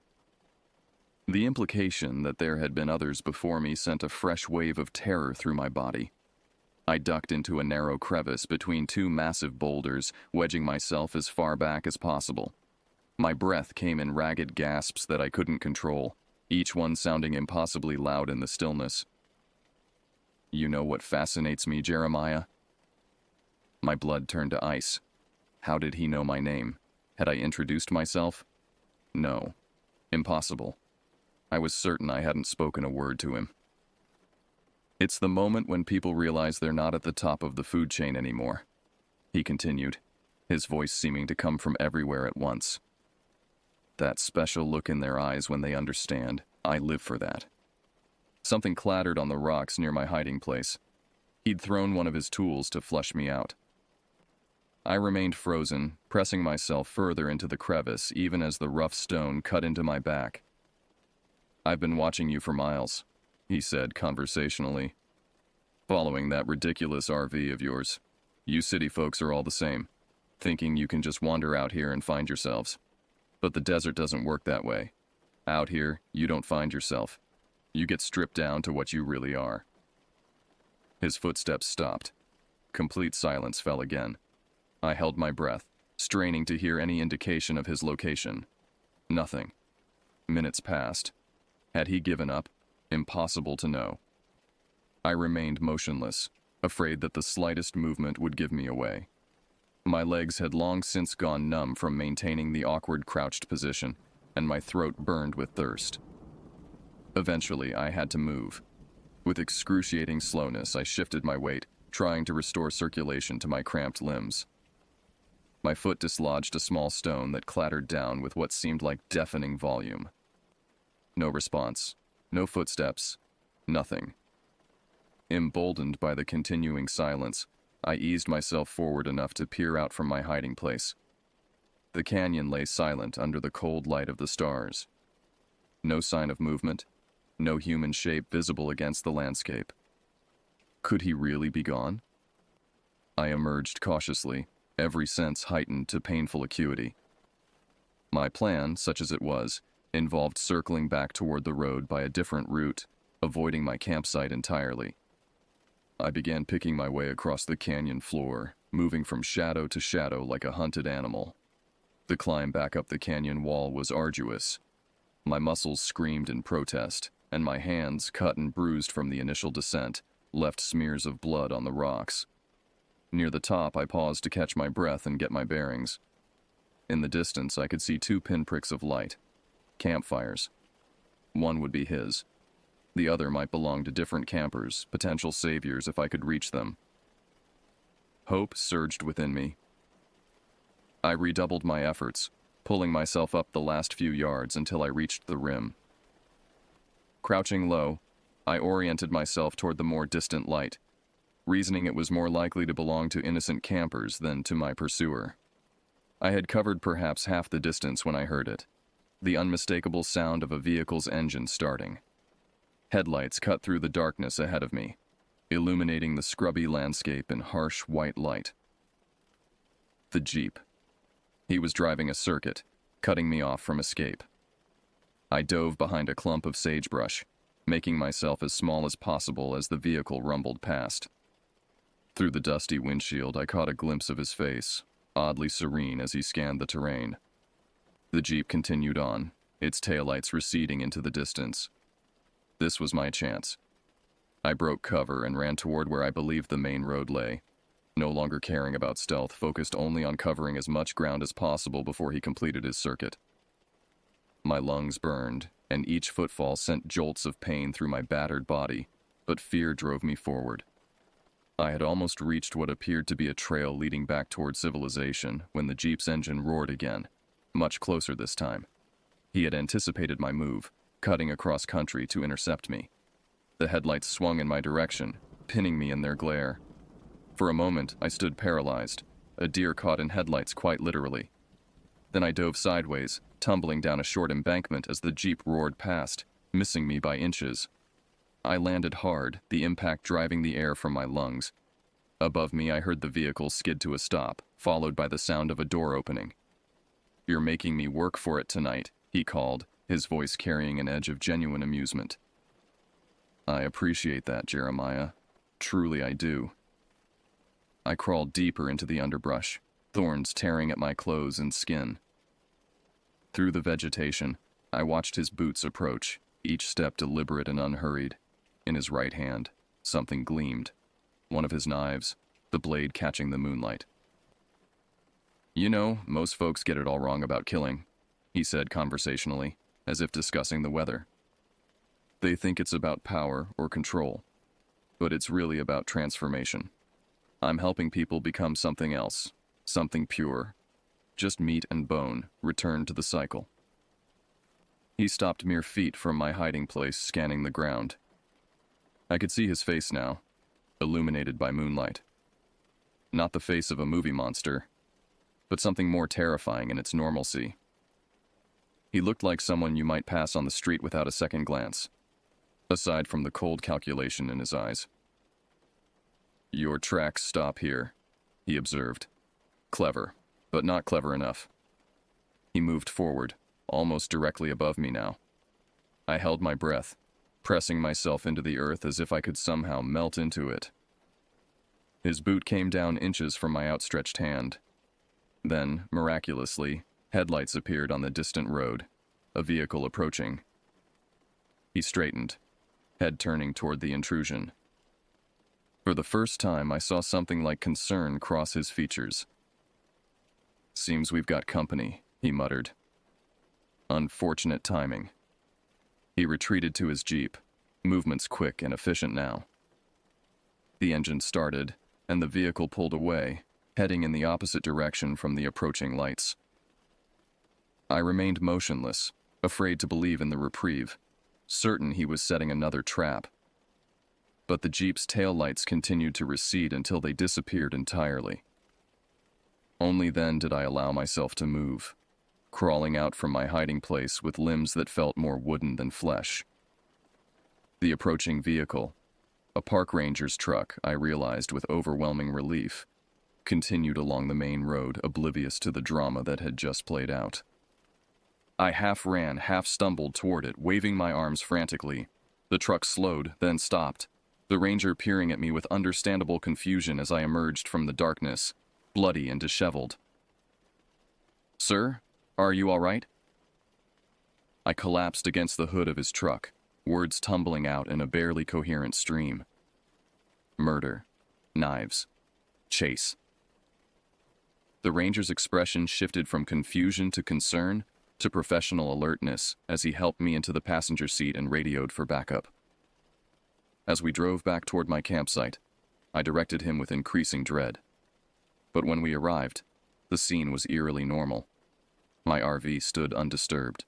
The implication that there had been others before me sent a fresh wave of terror through my body. I ducked into a narrow crevice between two massive boulders, wedging myself as far back as possible. My breath came in ragged gasps that I couldn't control, each one sounding impossibly loud in the stillness. "You know what fascinates me, Jeremiah?" My blood turned to ice. How did he know my name? Had I introduced myself? No. Impossible. I was certain I hadn't spoken a word to him. "It's the moment when people realize they're not at the top of the food chain anymore," he continued, his voice seeming to come from everywhere at once. "That special look in their eyes when they understand. I live for that." Something clattered on the rocks near my hiding place. He'd thrown one of his tools to flush me out. I remained frozen, pressing myself further into the crevice even as the rough stone cut into my back. "I've been watching you for miles," he said conversationally. "Following that ridiculous RV of yours. You city folks are all the same, thinking you can just wander out here and find yourselves. But the desert doesn't work that way. Out here, you don't find yourself. You get stripped down to what you really are." His footsteps stopped. Complete silence fell again. I held my breath, straining to hear any indication of his location. Nothing. Minutes passed. Had he given up? Impossible to know. I remained motionless, afraid that the slightest movement would give me away. My legs had long since gone numb from maintaining the awkward crouched position, and my throat burned with thirst. Eventually, I had to move. With excruciating slowness, I shifted my weight, trying to restore circulation to my cramped limbs. My foot dislodged a small stone that clattered down with what seemed like deafening volume. No response, no footsteps, nothing. Emboldened by the continuing silence, I eased myself forward enough to peer out from my hiding place. The canyon lay silent under the cold light of the stars. No sign of movement, no human shape visible against the landscape. Could he really be gone? I emerged cautiously, every sense heightened to painful acuity. My plan, such as it was, involved circling back toward the road by a different route, avoiding my campsite entirely. I began picking my way across the canyon floor, moving from shadow to shadow like a hunted animal. The climb back up the canyon wall was arduous. My muscles screamed in protest, and my hands, cut and bruised from the initial descent, left smears of blood on the rocks. Near the top, I paused to catch my breath and get my bearings. In the distance, I could see two pinpricks of light. Campfires. One would be his. The other might belong to different campers, potential saviors if I could reach them. Hope surged within me. I redoubled my efforts, pulling myself up the last few yards until I reached the rim. Crouching low, I oriented myself toward the more distant light, reasoning it was more likely to belong to innocent campers than to my pursuer. I had covered perhaps half the distance when I heard it, the unmistakable sound of a vehicle's engine starting. Headlights cut through the darkness ahead of me, illuminating the scrubby landscape in harsh white light. The Jeep. He was driving a circuit, cutting me off from escape. I dove behind a clump of sagebrush, making myself as small as possible as the vehicle rumbled past. Through the dusty windshield, I caught a glimpse of his face, oddly serene as he scanned the terrain. The Jeep continued on, its taillights receding into the distance. This was my chance. I broke cover and ran toward where I believed the main road lay, no longer caring about stealth, focused only on covering as much ground as possible before he completed his circuit. My lungs burned, and each footfall sent jolts of pain through my battered body, but fear drove me forward. I had almost reached what appeared to be a trail leading back toward civilization when the Jeep's engine roared again, much closer this time. He had anticipated my move, cutting across country to intercept me. The headlights swung in my direction, pinning me in their glare. For a moment, I stood paralyzed, a deer caught in headlights quite literally. Then I dove sideways, tumbling down a short embankment as the Jeep roared past, missing me by inches. I landed hard, the impact driving the air from my lungs. Above me, I heard the vehicle skid to a stop, followed by the sound of a door opening. "You're making me work for it tonight," he called, his voice carrying an edge of genuine amusement. "I appreciate that, Jeremiah. Truly I do." I crawled deeper into the underbrush, thorns tearing at my clothes and skin. Through the vegetation, I watched his boots approach, each step deliberate and unhurried. In his right hand, something gleamed. One of his knives, the blade catching the moonlight. "You know, most folks get it all wrong about killing," he said conversationally, as if discussing the weather. "They think it's about power or control, but it's really about transformation. I'm helping people become something else, something pure. Just meat and bone, returned to the cycle." He stopped mere feet from my hiding place, scanning the ground. I could see his face now, illuminated by moonlight. Not the face of a movie monster, but something more terrifying in its normalcy. He looked like someone you might pass on the street without a second glance, aside from the cold calculation in his eyes. "Your tracks stop here," he observed. Clever, but not clever enough. He moved forward, almost directly above me now. I held my breath, pressing myself into the earth as if I could somehow melt into it. His boot came down inches from my outstretched hand. Then, miraculously, headlights appeared on the distant road, a vehicle approaching. He straightened, head turning toward the intrusion. For the first time, I saw something like concern cross his features. "Seems we've got company," he muttered. Unfortunate timing. He retreated to his Jeep, movements quick and efficient now. The engine started, and the vehicle pulled away, heading in the opposite direction from the approaching lights. I remained motionless, afraid to believe in the reprieve, certain he was setting another trap. But the Jeep's taillights continued to recede until they disappeared entirely. Only then did I allow myself to move, crawling out from my hiding place with limbs that felt more wooden than flesh. The approaching vehicle, a park ranger's truck, I realized with overwhelming relief, continued along the main road, oblivious to the drama that had just played out. I half ran, half stumbled toward it, waving my arms frantically. The truck slowed, then stopped, the ranger peering at me with understandable confusion as I emerged from the darkness, bloody and disheveled. "Sir, are you all right?" I collapsed against the hood of his truck, words tumbling out in a barely coherent stream. Murder, knives, chase. The ranger's expression shifted from confusion to concern to professional alertness as he helped me into the passenger seat and radioed for backup. As we drove back toward my campsite, I directed him with increasing dread. But when we arrived, the scene was eerily normal. My RV stood undisturbed.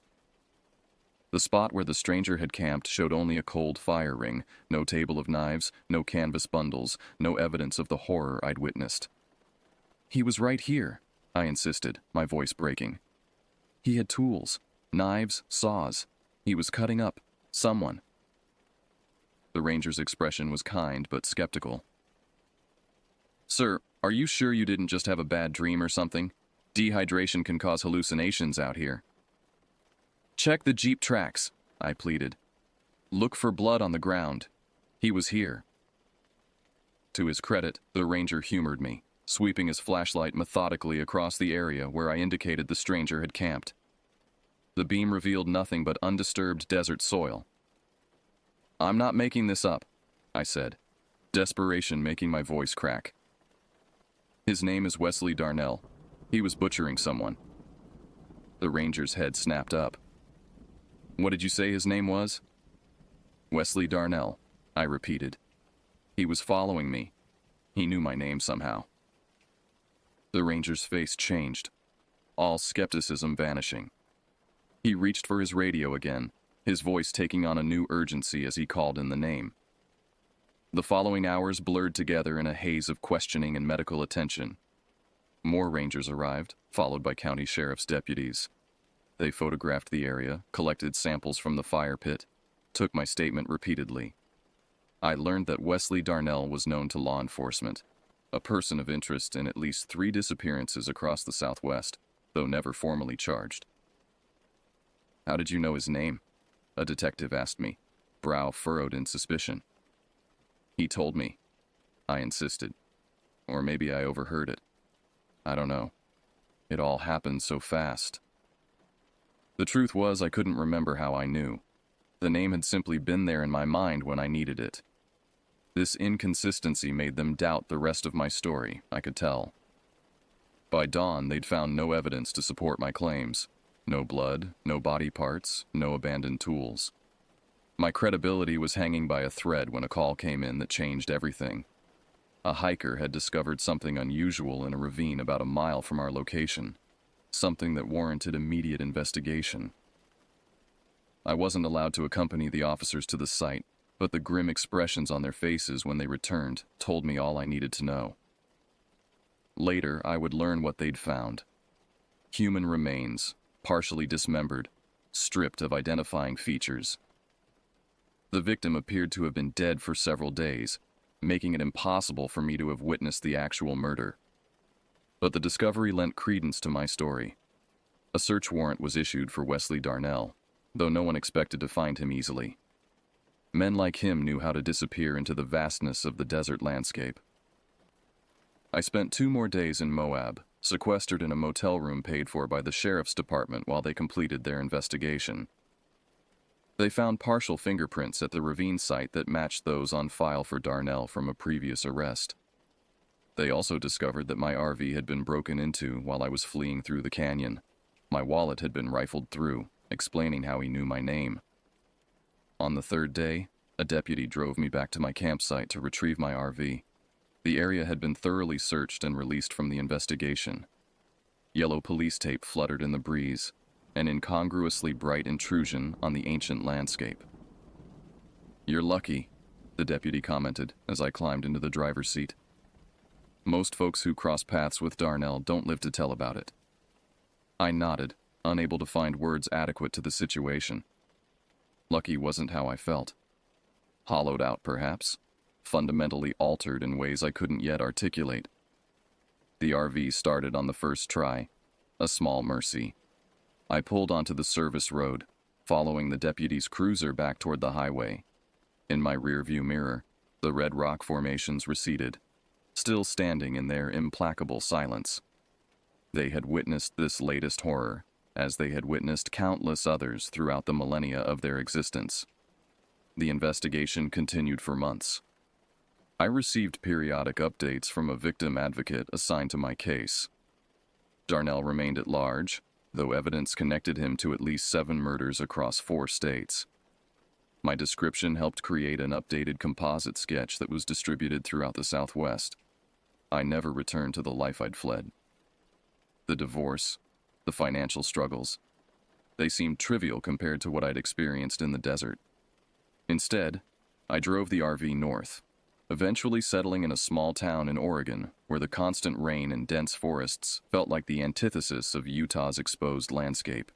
The spot where the stranger had camped showed only a cold fire ring, no table of knives, no canvas bundles, no evidence of the horror I'd witnessed. "He was right here," I insisted, my voice breaking. "He had tools, knives, saws. He was cutting up someone." The ranger's expression was kind but skeptical. "Sir, are you sure you didn't just have a bad dream or something? Dehydration can cause hallucinations out here." "Check the Jeep tracks," I pleaded. "Look for blood on the ground. He was here." To his credit, the ranger humored me, sweeping his flashlight methodically across the area where I indicated the stranger had camped. The beam revealed nothing but undisturbed desert soil. "I'm not making this up," I said, desperation making my voice crack. "His name is Wesley Darnell. He was butchering someone." The ranger's head snapped up. "What did you say his name was?" "Wesley Darnell," I repeated. "He was following me. He knew my name somehow." The ranger's face changed, all skepticism vanishing. He reached for his radio again, his voice taking on a new urgency as he called in the name. The following hours blurred together in a haze of questioning and medical attention. More rangers arrived, followed by county sheriff's deputies. They photographed the area, collected samples from the fire pit, took my statement repeatedly. I learned that Wesley Darnell was known to law enforcement, a person of interest in at least 3 disappearances across the Southwest, though never formally charged. "How did you know his name?" a detective asked me, brow furrowed in suspicion. "He told me," I insisted. Or maybe I overheard it. I don't know. It all happened so fast. The truth was, I couldn't remember how I knew. The name had simply been there in my mind when I needed it. This inconsistency made them doubt the rest of my story, I could tell. By dawn, they'd found no evidence to support my claims. No blood, no body parts, no abandoned tools. My credibility was hanging by a thread when a call came in that changed everything. A hiker had discovered something unusual in a ravine about a mile from our location, something that warranted immediate investigation. I wasn't allowed to accompany the officers to the site, but the grim expressions on their faces when they returned told me all I needed to know. Later, I would learn what they'd found. Human remains, partially dismembered, stripped of identifying features. The victim appeared to have been dead for several days, making it impossible for me to have witnessed the actual murder. But the discovery lent credence to my story. A search warrant was issued for Wesley Darnell, though no one expected to find him easily. Men like him knew how to disappear into the vastness of the desert landscape. I spent 2 more days in Moab, sequestered in a motel room paid for by the sheriff's department while they completed their investigation. They found partial fingerprints at the ravine site that matched those on file for Darnell from a previous arrest. They also discovered that my RV had been broken into while I was fleeing through the canyon. My wallet had been rifled through, explaining how he knew my name. On the 3rd day, a deputy drove me back to my campsite to retrieve my RV. The area had been thoroughly searched and released from the investigation. Yellow police tape fluttered in the breeze, an incongruously bright intrusion on the ancient landscape. "You're lucky," the deputy commented as I climbed into the driver's seat. "Most folks who cross paths with Darnell don't live to tell about it." I nodded, unable to find words adequate to the situation. Lucky wasn't how I felt. Hollowed out, perhaps, fundamentally altered in ways I couldn't yet articulate. The RV started on the first try, a small mercy. I pulled onto the service road, following the deputy's cruiser back toward the highway. In my rearview mirror, the red rock formations receded, still standing in their implacable silence. They had witnessed this latest horror, as they had witnessed countless others throughout the millennia of their existence. The investigation continued for months. I received periodic updates from a victim advocate assigned to my case. Darnell remained at large, though evidence connected him to at least 7 murders across 4 states. My description helped create an updated composite sketch that was distributed throughout the Southwest. I never returned to the life I'd fled. The divorce, the financial struggles, they seemed trivial compared to what I'd experienced in the desert. Instead, I drove the RV north, eventually settling in a small town in Oregon where the constant rain and dense forests felt like the antithesis of Utah's exposed landscape.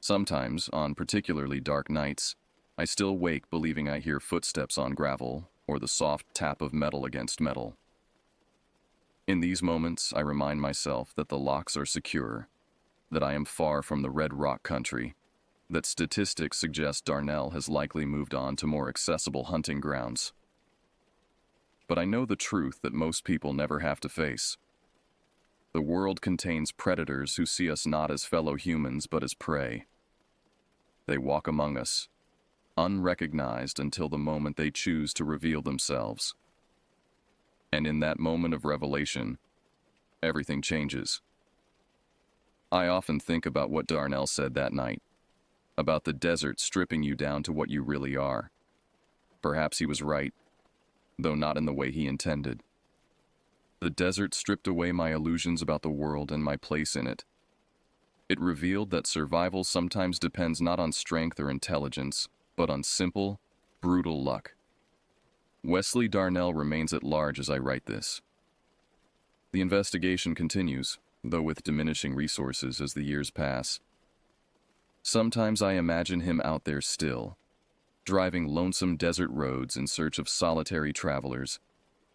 Sometimes, on particularly dark nights, I still wake believing I hear footsteps on gravel or the soft tap of metal against metal. In these moments, I remind myself that the locks are secure, that I am far from the red rock country, that statistics suggest Darnell has likely moved on to more accessible hunting grounds. But I know the truth that most people never have to face. The world contains predators who see us not as fellow humans but as prey. They walk among us, unrecognized until the moment they choose to reveal themselves. And in that moment of revelation, everything changes. I often think about what Darnell said that night, about the desert stripping you down to what you really are. Perhaps he was right, though not in the way he intended. The desert stripped away my illusions about the world and my place in it. It revealed that survival sometimes depends not on strength or intelligence, but on simple, brutal luck. Wesley Darnell remains at large as I write this. The investigation continues, though with diminishing resources as the years pass. Sometimes I imagine him out there still, driving lonesome desert roads in search of solitary travelers,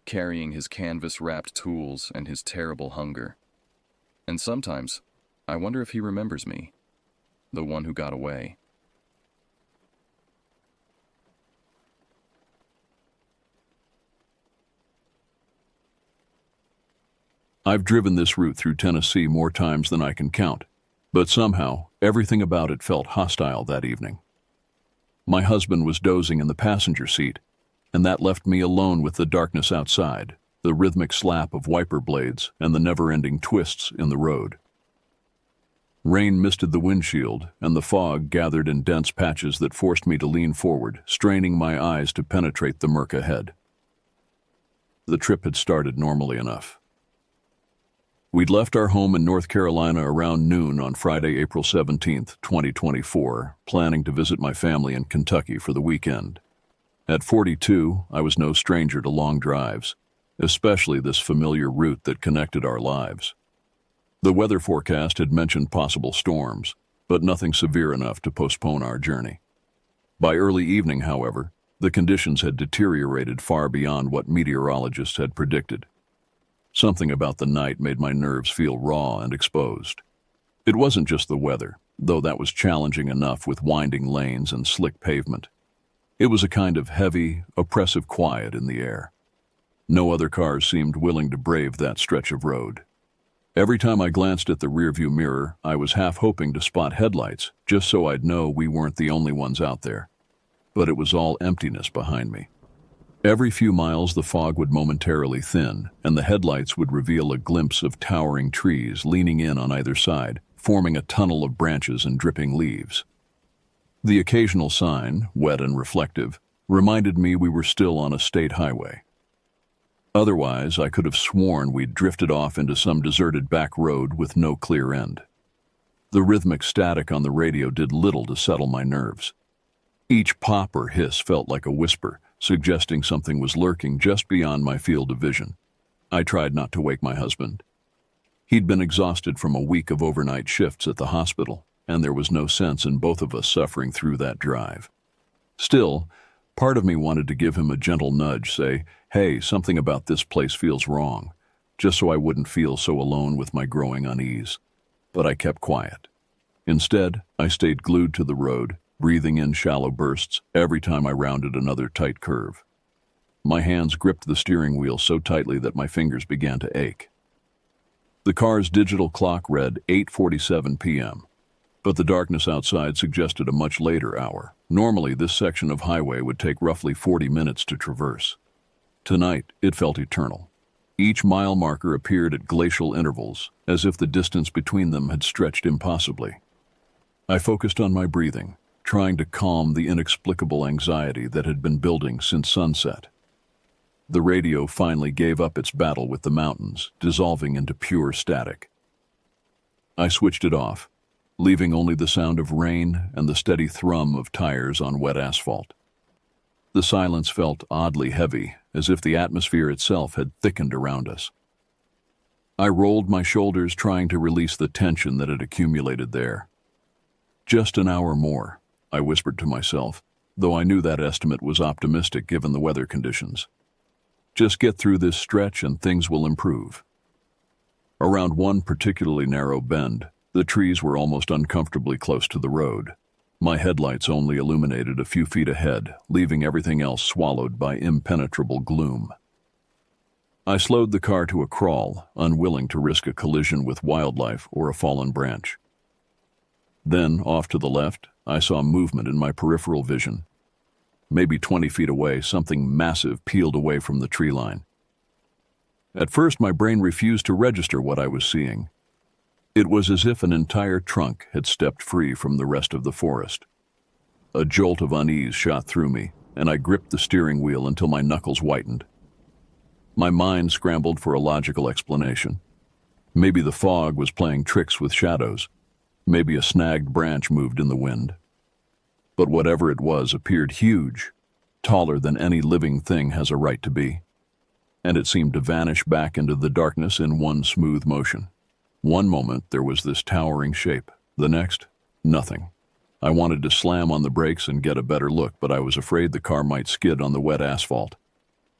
carrying his canvas-wrapped tools and his terrible hunger. And sometimes, I wonder if he remembers me, the one who got away. I've driven this route through Tennessee more times than I can count, but somehow, everything about it felt hostile that evening. My husband was dozing in the passenger seat, and that left me alone with the darkness outside, the rhythmic slap of wiper blades, and the never-ending twists in the road. Rain misted the windshield, and the fog gathered in dense patches that forced me to lean forward, straining my eyes to penetrate the murk ahead. The trip had started normally enough. We'd left our home in North Carolina around noon on Friday, April 17, 2024, planning to visit my family in Kentucky for the weekend. At 42, I was no stranger to long drives, especially this familiar route that connected our lives. The weather forecast had mentioned possible storms, but nothing severe enough to postpone our journey. By early evening, however, the conditions had deteriorated far beyond what meteorologists had predicted. Something about the night made my nerves feel raw and exposed. It wasn't just the weather, though that was challenging enough with winding lanes and slick pavement. It was a kind of heavy, oppressive quiet in the air. No other cars seemed willing to brave that stretch of road. Every time I glanced at the rearview mirror, I was half hoping to spot headlights, just so I'd know we weren't the only ones out there. But it was all emptiness behind me. Every few miles the fog would momentarily thin, and the headlights would reveal a glimpse of towering trees leaning in on either side, forming a tunnel of branches and dripping leaves. The occasional sign, wet and reflective, reminded me we were still on a state highway. Otherwise, I could have sworn we'd drifted off into some deserted back road with no clear end. The rhythmic static on the radio did little to settle my nerves. Each pop or hiss felt like a whisper, suggesting something was lurking just beyond my field of vision. I tried not to wake my husband. He'd been exhausted from a week of overnight shifts at the hospital, and there was no sense in both of us suffering through that drive. Still, part of me wanted to give him a gentle nudge, say, "Hey, something about this place feels wrong," just so I wouldn't feel so alone with my growing unease. But I kept quiet. Instead, I stayed glued to the road, breathing in shallow bursts every time I rounded another tight curve. My hands gripped the steering wheel so tightly that my fingers began to ache. The car's digital clock read 8:47 p.m., but the darkness outside suggested a much later hour. Normally, this section of highway would take roughly 40 minutes to traverse. Tonight, it felt eternal. Each mile marker appeared at glacial intervals, as if the distance between them had stretched impossibly. I focused on my breathing, trying to calm the inexplicable anxiety that had been building since sunset. The radio finally gave up its battle with the mountains, dissolving into pure static. I switched it off, leaving only the sound of rain and the steady thrum of tires on wet asphalt. The silence felt oddly heavy, as if the atmosphere itself had thickened around us. I rolled my shoulders, trying to release the tension that had accumulated there. Just an hour more, I whispered to myself, though I knew that estimate was optimistic given the weather conditions. Just get through this stretch and things will improve. Around one particularly narrow bend, the trees were almost uncomfortably close to the road. My headlights only illuminated a few feet ahead, leaving everything else swallowed by impenetrable gloom. I slowed the car to a crawl, unwilling to risk a collision with wildlife or a fallen branch. Then, off to the left, I saw movement in my peripheral vision. Maybe 20 feet away, something massive peeled away from the tree line. At first, my brain refused to register what I was seeing. It was as if an entire trunk had stepped free from the rest of the forest. A jolt of unease shot through me, and I gripped the steering wheel until my knuckles whitened. My mind scrambled for a logical explanation. Maybe the fog was playing tricks with shadows. Maybe a snagged branch moved in the wind. But whatever it was appeared huge, taller than any living thing has a right to be. And it seemed to vanish back into the darkness in one smooth motion. One moment there was this towering shape, the next, nothing. I wanted to slam on the brakes and get a better look, but I was afraid the car might skid on the wet asphalt.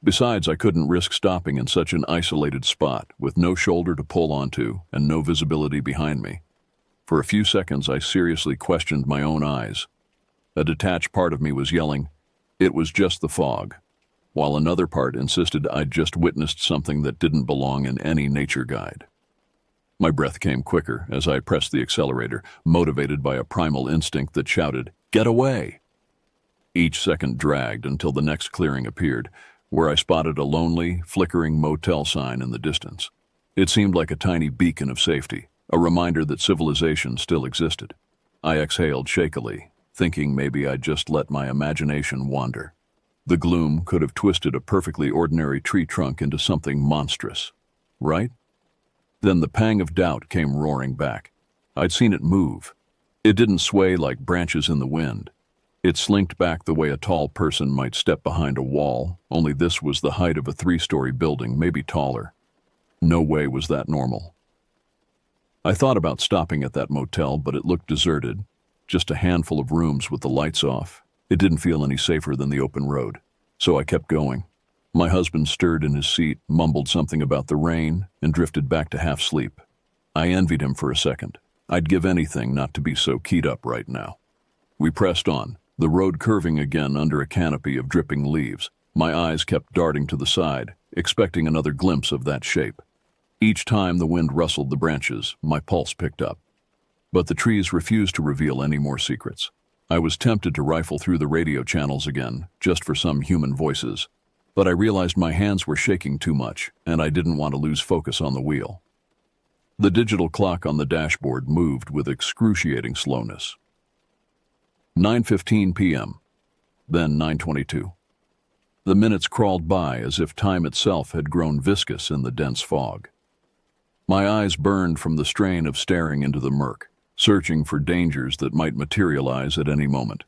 Besides, I couldn't risk stopping in such an isolated spot, with no shoulder to pull onto and no visibility behind me. For a few seconds I seriously questioned my own eyes. A detached part of me was yelling, "It was just the fog," while another part insisted I'd just witnessed something that didn't belong in any nature guide. My breath came quicker as I pressed the accelerator, motivated by a primal instinct that shouted, "Get away!" Each second dragged until the next clearing appeared, where I spotted a lonely, flickering motel sign in the distance. It seemed like a tiny beacon of safety, a reminder that civilization still existed. I exhaled shakily, thinking maybe I'd just let my imagination wander. The gloom could have twisted a perfectly ordinary tree trunk into something monstrous, right? Then the pang of doubt came roaring back. I'd seen it move. It didn't sway like branches in the wind. It slinked back the way a tall person might step behind a wall, only this was the height of a 3-story building, maybe taller. No way was that normal. I thought about stopping at that motel, but it looked deserted. Just a handful of rooms with the lights off. It didn't feel any safer than the open road. So I kept going. My husband stirred in his seat, mumbled something about the rain, and drifted back to half sleep. I envied him for a second. I'd give anything not to be so keyed up right now. We pressed on, the road curving again under a canopy of dripping leaves. My eyes kept darting to the side, expecting another glimpse of that shape. Each time the wind rustled the branches, my pulse picked up. But the trees refused to reveal any more secrets. I was tempted to rifle through the radio channels again, just for some human voices. But I realized my hands were shaking too much, and I didn't want to lose focus on the wheel. The digital clock on the dashboard moved with excruciating slowness. 9:15 p.m., then 9:22. The minutes crawled by as if time itself had grown viscous in the dense fog. My eyes burned from the strain of staring into the murk, searching for dangers that might materialize at any moment.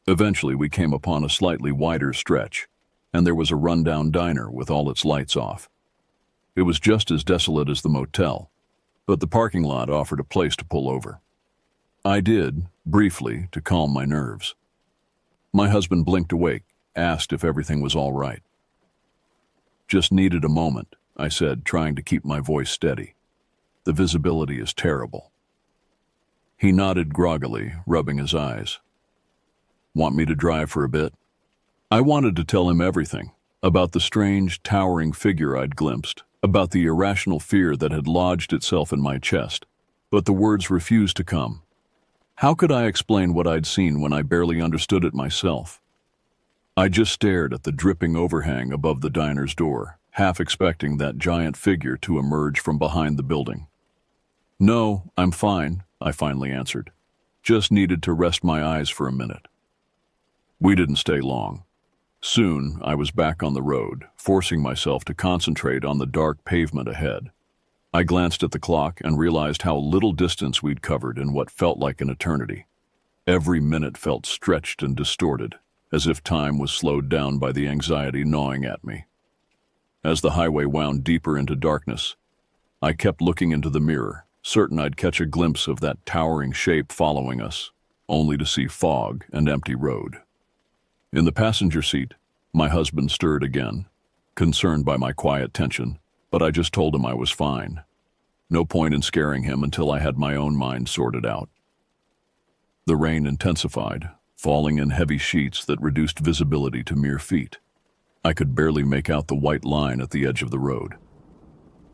Eventually, we came upon a slightly wider stretch, and there was a rundown diner with all its lights off. It was just as desolate as the motel, but the parking lot offered a place to pull over. I did, briefly, to calm my nerves. My husband blinked awake, asked if everything was all right. "Just needed a moment," I said, trying to keep my voice steady. "The visibility is terrible." He nodded groggily, rubbing his eyes. "Want me to drive for a bit?" I wanted to tell him everything, about the strange, towering figure I'd glimpsed, about the irrational fear that had lodged itself in my chest, but the words refused to come. How could I explain what I'd seen when I barely understood it myself? I just stared at the dripping overhang above the diner's door, half expecting that giant figure to emerge from behind the building. "No, I'm fine," I finally answered. "Just needed to rest my eyes for a minute." We didn't stay long. Soon, I was back on the road, forcing myself to concentrate on the dark pavement ahead. I glanced at the clock and realized how little distance we'd covered in what felt like an eternity. Every minute felt stretched and distorted, as if time was slowed down by the anxiety gnawing at me. As the highway wound deeper into darkness, I kept looking into the mirror, certain I'd catch a glimpse of that towering shape following us, only to see fog and empty road. In the passenger seat, my husband stirred again, concerned by my quiet tension, but I just told him I was fine. No point in scaring him until I had my own mind sorted out. The rain intensified, falling in heavy sheets that reduced visibility to mere feet. I could barely make out the white line at the edge of the road.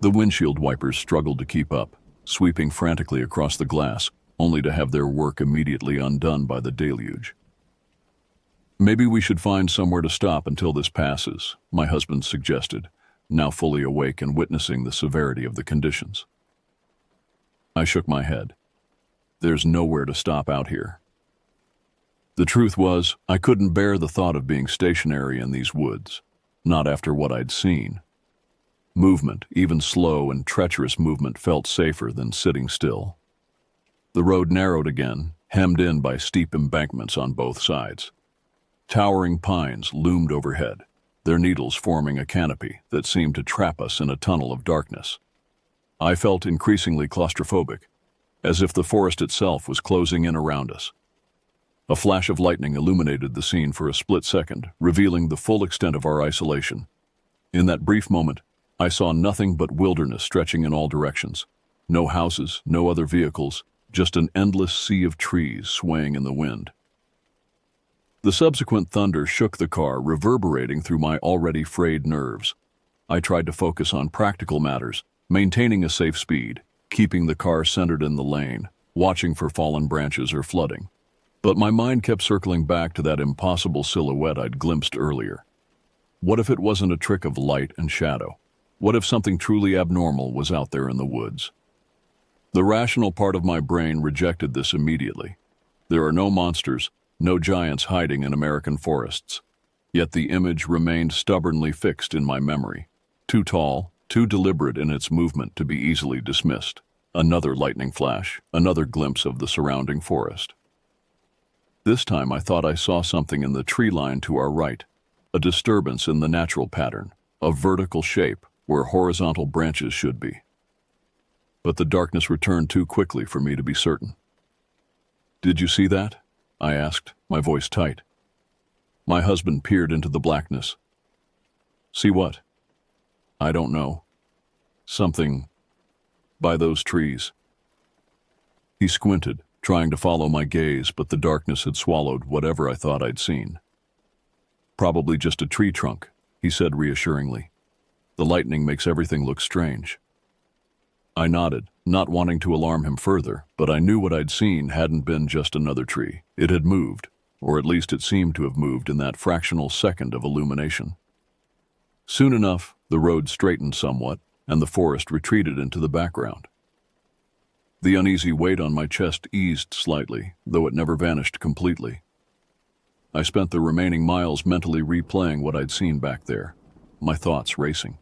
The windshield wipers struggled to keep up, sweeping frantically across the glass, only to have their work immediately undone by the deluge. "Maybe we should find somewhere to stop until this passes," my husband suggested, now fully awake and witnessing the severity of the conditions. I shook my head. There's nowhere to stop out here. The truth was, I couldn't bear the thought of being stationary in these woods, not after what I'd seen. Movement, even slow and treacherous movement, felt safer than sitting still. The road narrowed again, hemmed in by steep embankments on both sides. Towering pines loomed overhead, their needles forming a canopy that seemed to trap us in a tunnel of darkness. I felt increasingly claustrophobic, as if the forest itself was closing in around us. A flash of lightning illuminated the scene for a split second, revealing the full extent of our isolation. In that brief moment, I saw nothing but wilderness stretching in all directions. No houses, no other vehicles, just an endless sea of trees swaying in the wind. The subsequent thunder shook the car, reverberating through my already frayed nerves. I tried to focus on practical matters, maintaining a safe speed, keeping the car centered in the lane, watching for fallen branches or flooding. But my mind kept circling back to that impossible silhouette I'd glimpsed earlier. What if it wasn't a trick of light and shadow? What if something truly abnormal was out there in the woods? The rational part of my brain rejected this immediately. There are no monsters, no giants hiding in American forests. Yet the image remained stubbornly fixed in my memory, too tall, too deliberate in its movement to be easily dismissed. Another lightning flash, another glimpse of the surrounding forest. This time I thought I saw something in the tree line to our right, a disturbance in the natural pattern, a vertical shape where horizontal branches should be. but the darkness returned too quickly for me to be certain. "Did you see that?" I asked, my voice tight. My husband peered into the blackness. "See what?" "I don't know. Something by those trees." He squinted, trying to follow my gaze, but the darkness had swallowed whatever I thought I'd seen. "Probably just a tree trunk," he said reassuringly. "The lightning makes everything look strange." I nodded, not wanting to alarm him further, but I knew what I'd seen hadn't been just another tree. It had moved, or at least it seemed to have moved in that fractional second of illumination. Soon enough, the road straightened somewhat, and the forest retreated into the background. The uneasy weight on my chest eased slightly, though it never vanished completely. I spent the remaining miles mentally replaying what I'd seen back there, my thoughts racing.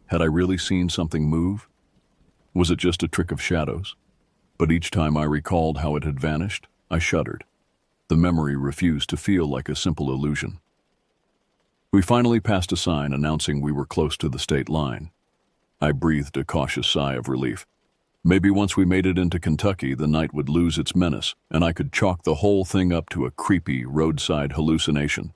Had I really seen something move? Was it just a trick of shadows? But each time I recalled how it had vanished, I shuddered. The memory refused to feel like a simple illusion. We finally passed a sign announcing we were close to the state line. I breathed a cautious sigh of relief. Maybe once we made it into Kentucky, the night would lose its menace, and I could chalk the whole thing up to a creepy roadside hallucination.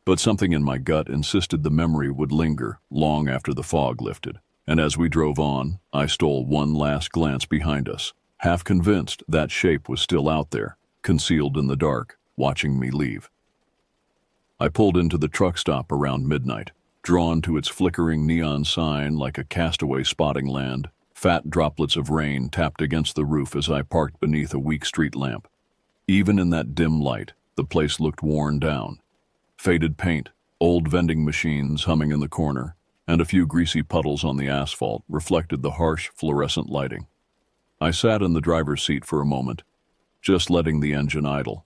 But something in my gut insisted the memory would linger long after the fog lifted. And as we drove on, I stole one last glance behind us, half convinced that shape was still out there, concealed in the dark, watching me leave. I pulled into the truck stop around midnight, drawn to its flickering neon sign like a castaway spotting land. Fat droplets of rain tapped against the roof as I parked beneath a weak street lamp. Even in that dim light, the place looked worn down. Faded paint, old vending machines humming in the corner, and a few greasy puddles on the asphalt reflected the harsh fluorescent lighting. I sat in the driver's seat for a moment, just letting the engine idle.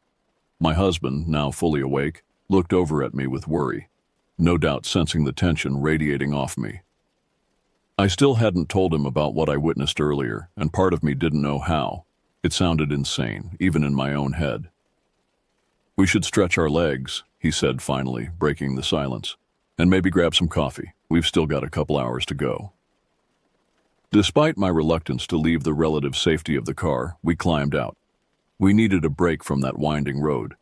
My husband, now fully awake, looked over at me with worry, no doubt sensing the tension radiating off me. I still hadn't told him about what I witnessed earlier, and part of me didn't know how. It sounded insane, even in my own head. "We should stretch our legs," he said finally, breaking the silence, "and maybe grab some coffee. We've still got a couple hours to go." Despite my reluctance to leave the relative safety of the car, we climbed out. We needed a break from that winding road.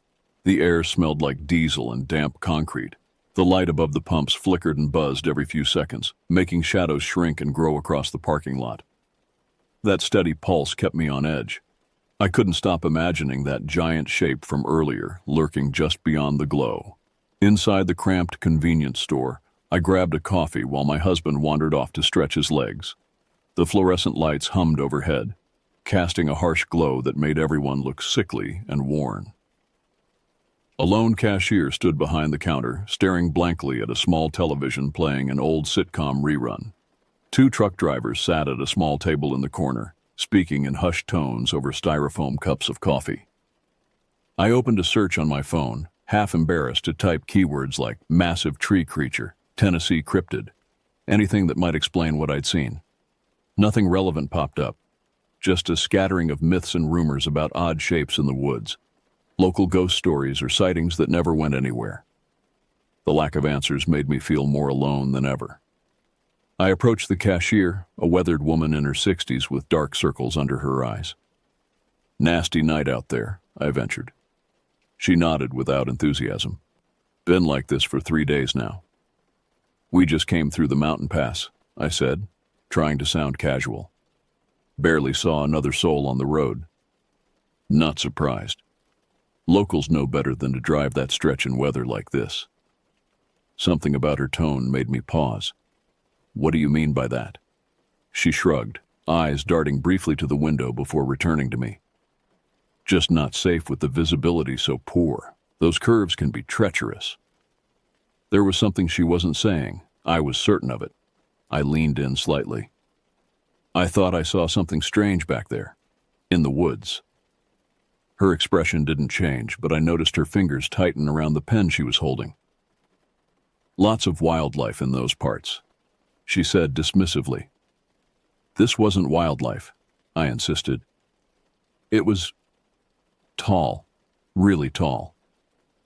The air smelled like diesel and damp concrete. The light above the pumps flickered and buzzed every few seconds, making shadows shrink and grow across the parking lot. That steady pulse kept me on edge. I couldn't stop imagining that giant shape from earlier, lurking just beyond the glow. Inside the cramped convenience store, I grabbed a coffee while my husband wandered off to stretch his legs. The fluorescent lights hummed overhead, casting a harsh glow that made everyone look sickly and worn. A lone cashier stood behind the counter, staring blankly at a small television playing an old sitcom rerun. Two truck drivers sat at a small table in the corner, speaking in hushed tones over styrofoam cups of coffee. I opened a search on my phone, half embarrassed to type keywords like massive tree creature, Tennessee cryptid, anything that might explain what I'd seen. Nothing relevant popped up, just a scattering of myths and rumors about odd shapes in the woods. Local ghost stories or sightings that never went anywhere. The lack of answers made me feel more alone than ever. I approached the cashier, a weathered woman in her 60s with dark circles under her eyes. "Nasty night out there," I ventured. She nodded without enthusiasm. "Been like this for 3 days now." "We just came through the mountain pass," I said, trying to sound casual. "Barely saw another soul on the road." Not surprised. Locals know better than to drive that stretch in weather like this. Something about her tone made me pause. "What do you mean by that?" She shrugged, eyes darting briefly to the window before returning to me. "Just not safe with the visibility so poor. Those curves can be treacherous." There was something she wasn't saying. I was certain of it. I leaned in slightly. "I thought I saw something strange back there, in the woods." Her expression didn't change, but I noticed her fingers tighten around the pen she was holding. "Lots of wildlife in those parts," she said dismissively. "This wasn't wildlife," I insisted. "It was tall, really tall.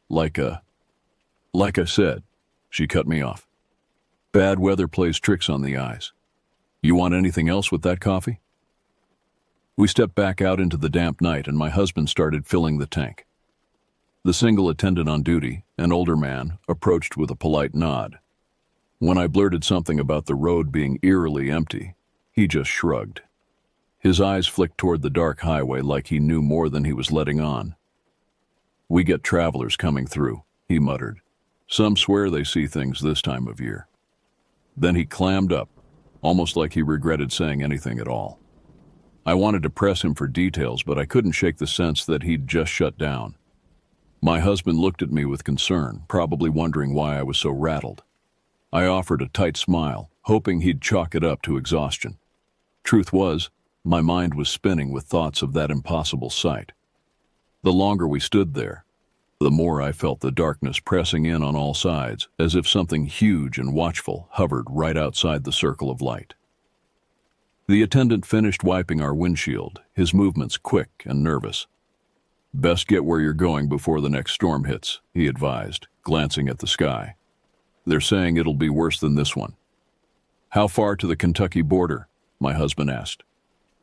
Like I said," she cut me off. "Bad weather plays tricks on the eyes. You want anything else with that coffee? We stepped back out into the damp night and my husband started filling the tank. The single attendant on duty, an older man, approached with a polite nod. When I blurted something about the road being eerily empty, he just shrugged. His eyes flicked toward the dark highway like he knew more than he was letting on. We get travelers coming through, he muttered. Some swear they see things this time of year. Then he clammed up, almost like he regretted saying anything at all. I wanted to press him for details, but I couldn't shake the sense that he'd just shut down. My husband looked at me with concern, probably wondering why I was so rattled. I offered a tight smile, hoping he'd chalk it up to exhaustion. Truth was, my mind was spinning with thoughts of that impossible sight. The longer we stood there, the more I felt the darkness pressing in on all sides, as if something huge and watchful hovered right outside the circle of light. The attendant finished wiping our windshield, his movements quick and nervous. Best get where you're going before the next storm hits, he advised, glancing at the sky. They're saying it'll be worse than this one. How far to the Kentucky border? My husband asked.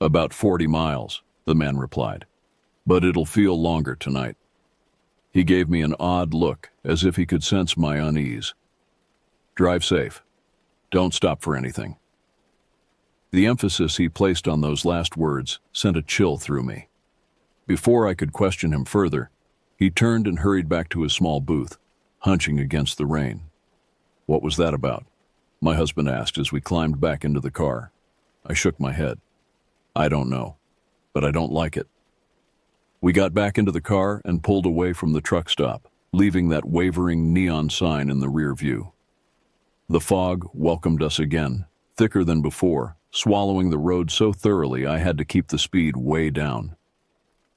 About 40 miles, the man replied. But it'll feel longer tonight. He gave me an odd look, as if he could sense my unease. Drive safe. Don't stop for anything. The emphasis he placed on those last words sent a chill through me. Before I could question him further, he turned and hurried back to his small booth, hunching against the rain. What was that about? My husband asked as we climbed back into the car. I shook my head. I don't know, but I don't like it. We got back into the car and pulled away from the truck stop, leaving that wavering neon sign in the rear view. The fog welcomed us again, thicker than before, swallowing the road so thoroughly I had to keep the speed way down.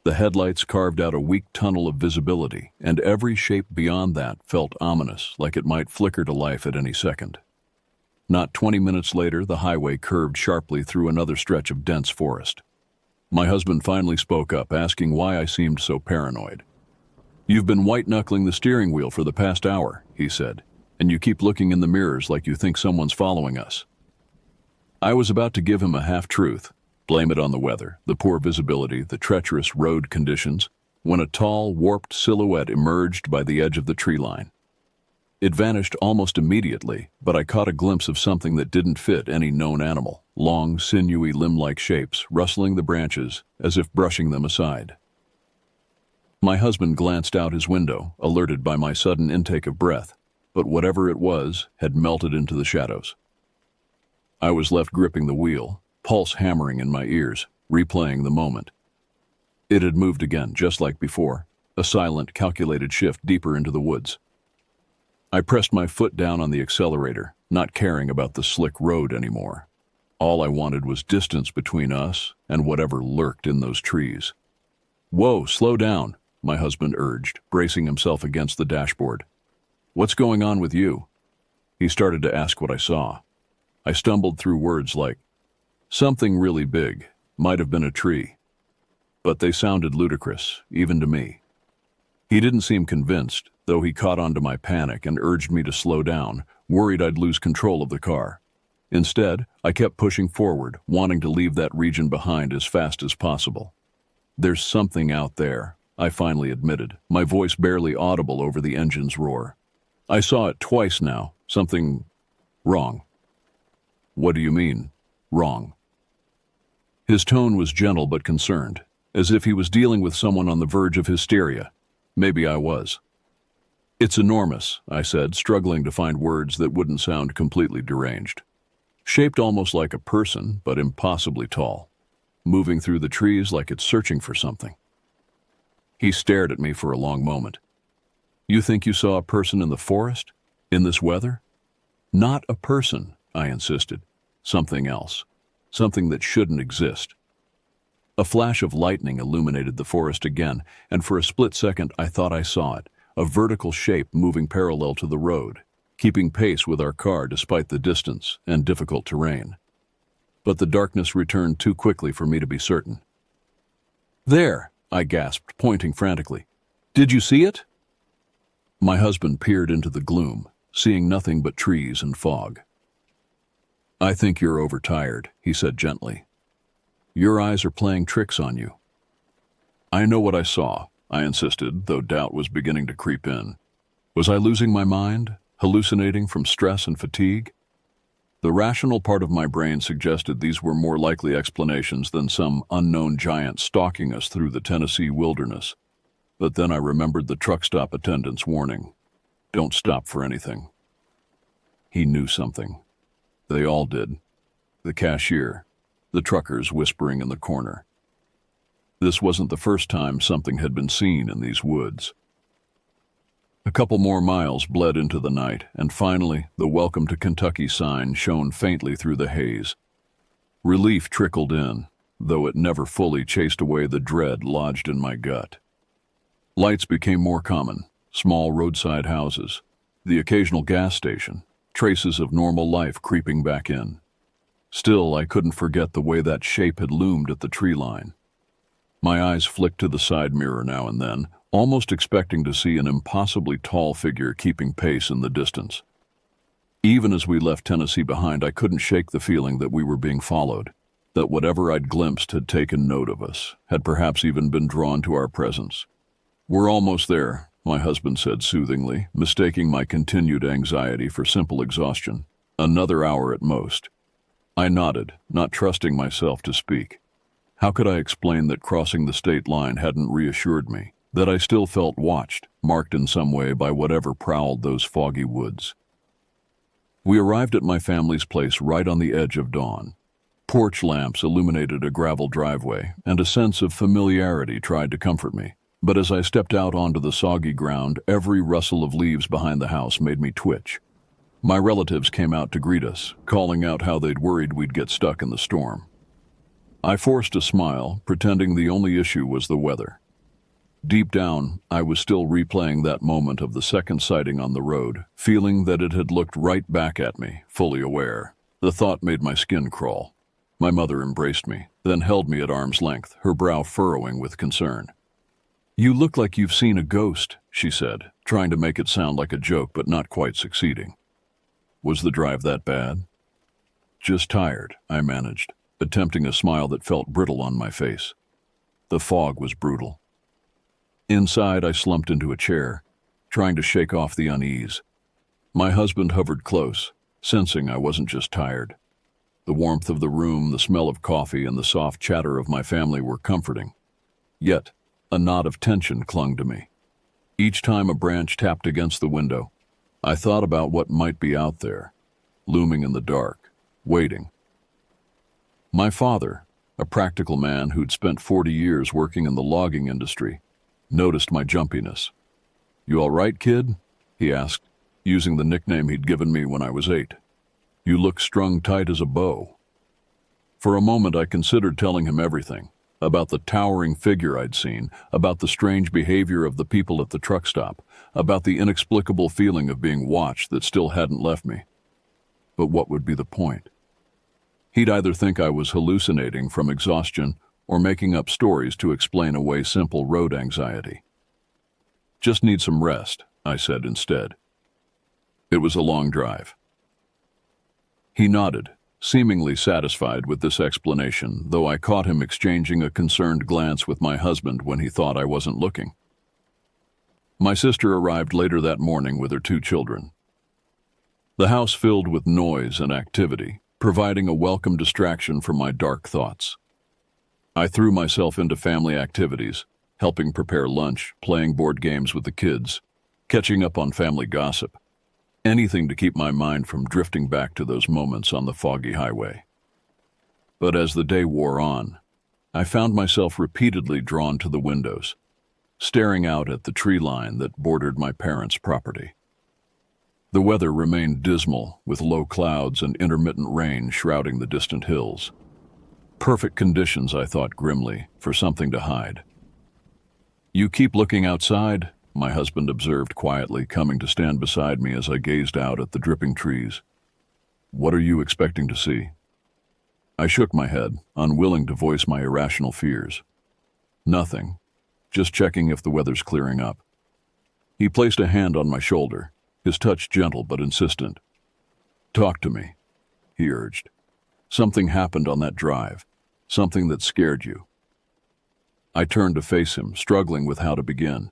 The headlights carved out a weak tunnel of visibility, and every shape beyond that felt ominous, like it might flicker to life at any second. Not 20 minutes later, the highway curved sharply through another stretch of dense forest. My husband finally spoke up, asking why I seemed so paranoid. You've been white-knuckling the steering wheel for the past hour, he said, and you keep looking in the mirrors like you think someone's following us. I was about to give him a half-truth, blame it on the weather, the poor visibility, the treacherous road conditions, when a tall, warped silhouette emerged by the edge of the tree line. It vanished almost immediately, but I caught a glimpse of something that didn't fit any known animal, long, sinewy, limb-like shapes, rustling the branches as if brushing them aside. My husband glanced out his window, alerted by my sudden intake of breath, but whatever it was had melted into the shadows. I was left gripping the wheel, pulse hammering in my ears, replaying the moment. It had moved again, just like before, a silent, calculated shift deeper into the woods. I pressed my foot down on the accelerator, not caring about the slick road anymore. All I wanted was distance between us and whatever lurked in those trees. Whoa, slow down, my husband urged, bracing himself against the dashboard. What's going on with you? He started to ask what I saw. I stumbled through words like, something really big, might have been a tree. But they sounded ludicrous, even to me. He didn't seem convinced, though he caught on to my panic and urged me to slow down, worried I'd lose control of the car. Instead, I kept pushing forward, wanting to leave that region behind as fast as possible. There's something out there, I finally admitted, my voice barely audible over the engine's roar. I saw it twice now, something wrong. What do you mean, wrong? His tone was gentle but concerned, as if he was dealing with someone on the verge of hysteria. Maybe I was. It's enormous, I said, struggling to find words that wouldn't sound completely deranged. Shaped almost like a person, but impossibly tall. Moving through the trees like it's searching for something. He stared at me for a long moment. You think you saw a person in the forest? In this weather? Not a person, I insisted. Something else. Something that shouldn't exist. A flash of lightning illuminated the forest again, and for a split second I thought I saw it, a vertical shape moving parallel to the road, keeping pace with our car despite the distance and difficult terrain. But the darkness returned too quickly for me to be certain. There, I gasped, pointing frantically. Did you see it? My husband peered into the gloom, seeing nothing but trees and fog. "I think you're overtired," he said gently. "Your eyes are playing tricks on you." "I know what I saw," I insisted, though doubt was beginning to creep in. Was I losing my mind, hallucinating from stress and fatigue? The rational part of my brain suggested these were more likely explanations than some unknown giant stalking us through the Tennessee wilderness. But then I remembered the truck stop attendant's warning. Don't stop for anything. He knew something. They all did. The cashier, the truckers whispering in the corner. This wasn't the first time something had been seen in these woods. A couple more miles bled into the night, and finally the Welcome to Kentucky sign shone faintly through the haze. Relief trickled in, though it never fully chased away the dread lodged in my gut. Lights became more common, small roadside houses, the occasional gas station, traces of normal life creeping back in. Still, I couldn't forget the way that shape had loomed at the tree line. My eyes flicked to the side mirror now and then, almost expecting to see an impossibly tall figure keeping pace in the distance. Even as we left Tennessee behind, I couldn't shake the feeling that we were being followed, that whatever I'd glimpsed had taken note of us, had perhaps even been drawn to our presence. "We're almost there," my husband said soothingly, mistaking my continued anxiety for simple exhaustion. "Another hour at most." I nodded, not trusting myself to speak. How could I explain that crossing the state line hadn't reassured me, that I still felt watched, marked in some way by whatever prowled those foggy woods? We arrived at my family's place right on the edge of dawn. Porch lamps illuminated a gravel driveway, and a sense of familiarity tried to comfort me. But as I stepped out onto the soggy ground, every rustle of leaves behind the house made me twitch. My relatives came out to greet us, calling out how they'd worried we'd get stuck in the storm. I forced a smile, pretending the only issue was the weather. Deep down, I was still replaying that moment of the second sighting on the road, feeling that it had looked right back at me, fully aware. The thought made my skin crawl. My mother embraced me, then held me at arm's length, her brow furrowing with concern. "You look like you've seen a ghost," she said, trying to make it sound like a joke but not quite succeeding. Was the drive that bad? "Just tired," I managed, attempting a smile that felt brittle on my face. The fog was brutal. Inside, I slumped into a chair, trying to shake off the unease. My husband hovered close, sensing I wasn't just tired. The warmth of the room, the smell of coffee, and the soft chatter of my family were comforting. Yet, a knot of tension clung to me. Each time a branch tapped against the window, I thought about what might be out there, looming in the dark, waiting. My father, a practical man who'd spent 40 years working in the logging industry, noticed my jumpiness. "You all right, kid?" he asked, using the nickname he'd given me when I was 8. "You look strung tight as a bow." For a moment I considered telling him everything, about the towering figure I'd seen, about the strange behavior of the people at the truck stop, about the inexplicable feeling of being watched that still hadn't left me. But what would be the point? He'd either think I was hallucinating from exhaustion or making up stories to explain away simple road anxiety. "Just need some rest," I said instead. It was a long drive. He nodded, seemingly satisfied with this explanation, though I caught him exchanging a concerned glance with my husband when he thought I wasn't looking. My sister arrived later that morning with her 2 children. The house filled with noise and activity, providing a welcome distraction from my dark thoughts. I threw myself into family activities, helping prepare lunch, playing board games with the kids, catching up on family gossip. Anything to keep my mind from drifting back to those moments on the foggy highway. But as the day wore on, I found myself repeatedly drawn to the windows, staring out at the tree line that bordered my parents' property. The weather remained dismal, with low clouds and intermittent rain shrouding the distant hills. Perfect conditions, I thought grimly, for something to hide. "You keep looking outside," my husband observed quietly, coming to stand beside me as I gazed out at the dripping trees. "What are you expecting to see?" I shook my head, unwilling to voice my irrational fears. "Nothing. Just checking if the weather's clearing up." He placed a hand on my shoulder, his touch gentle but insistent. "Talk to me." he urged. Something happened on that drive. Something that scared you. I turned to face him, struggling with how to begin.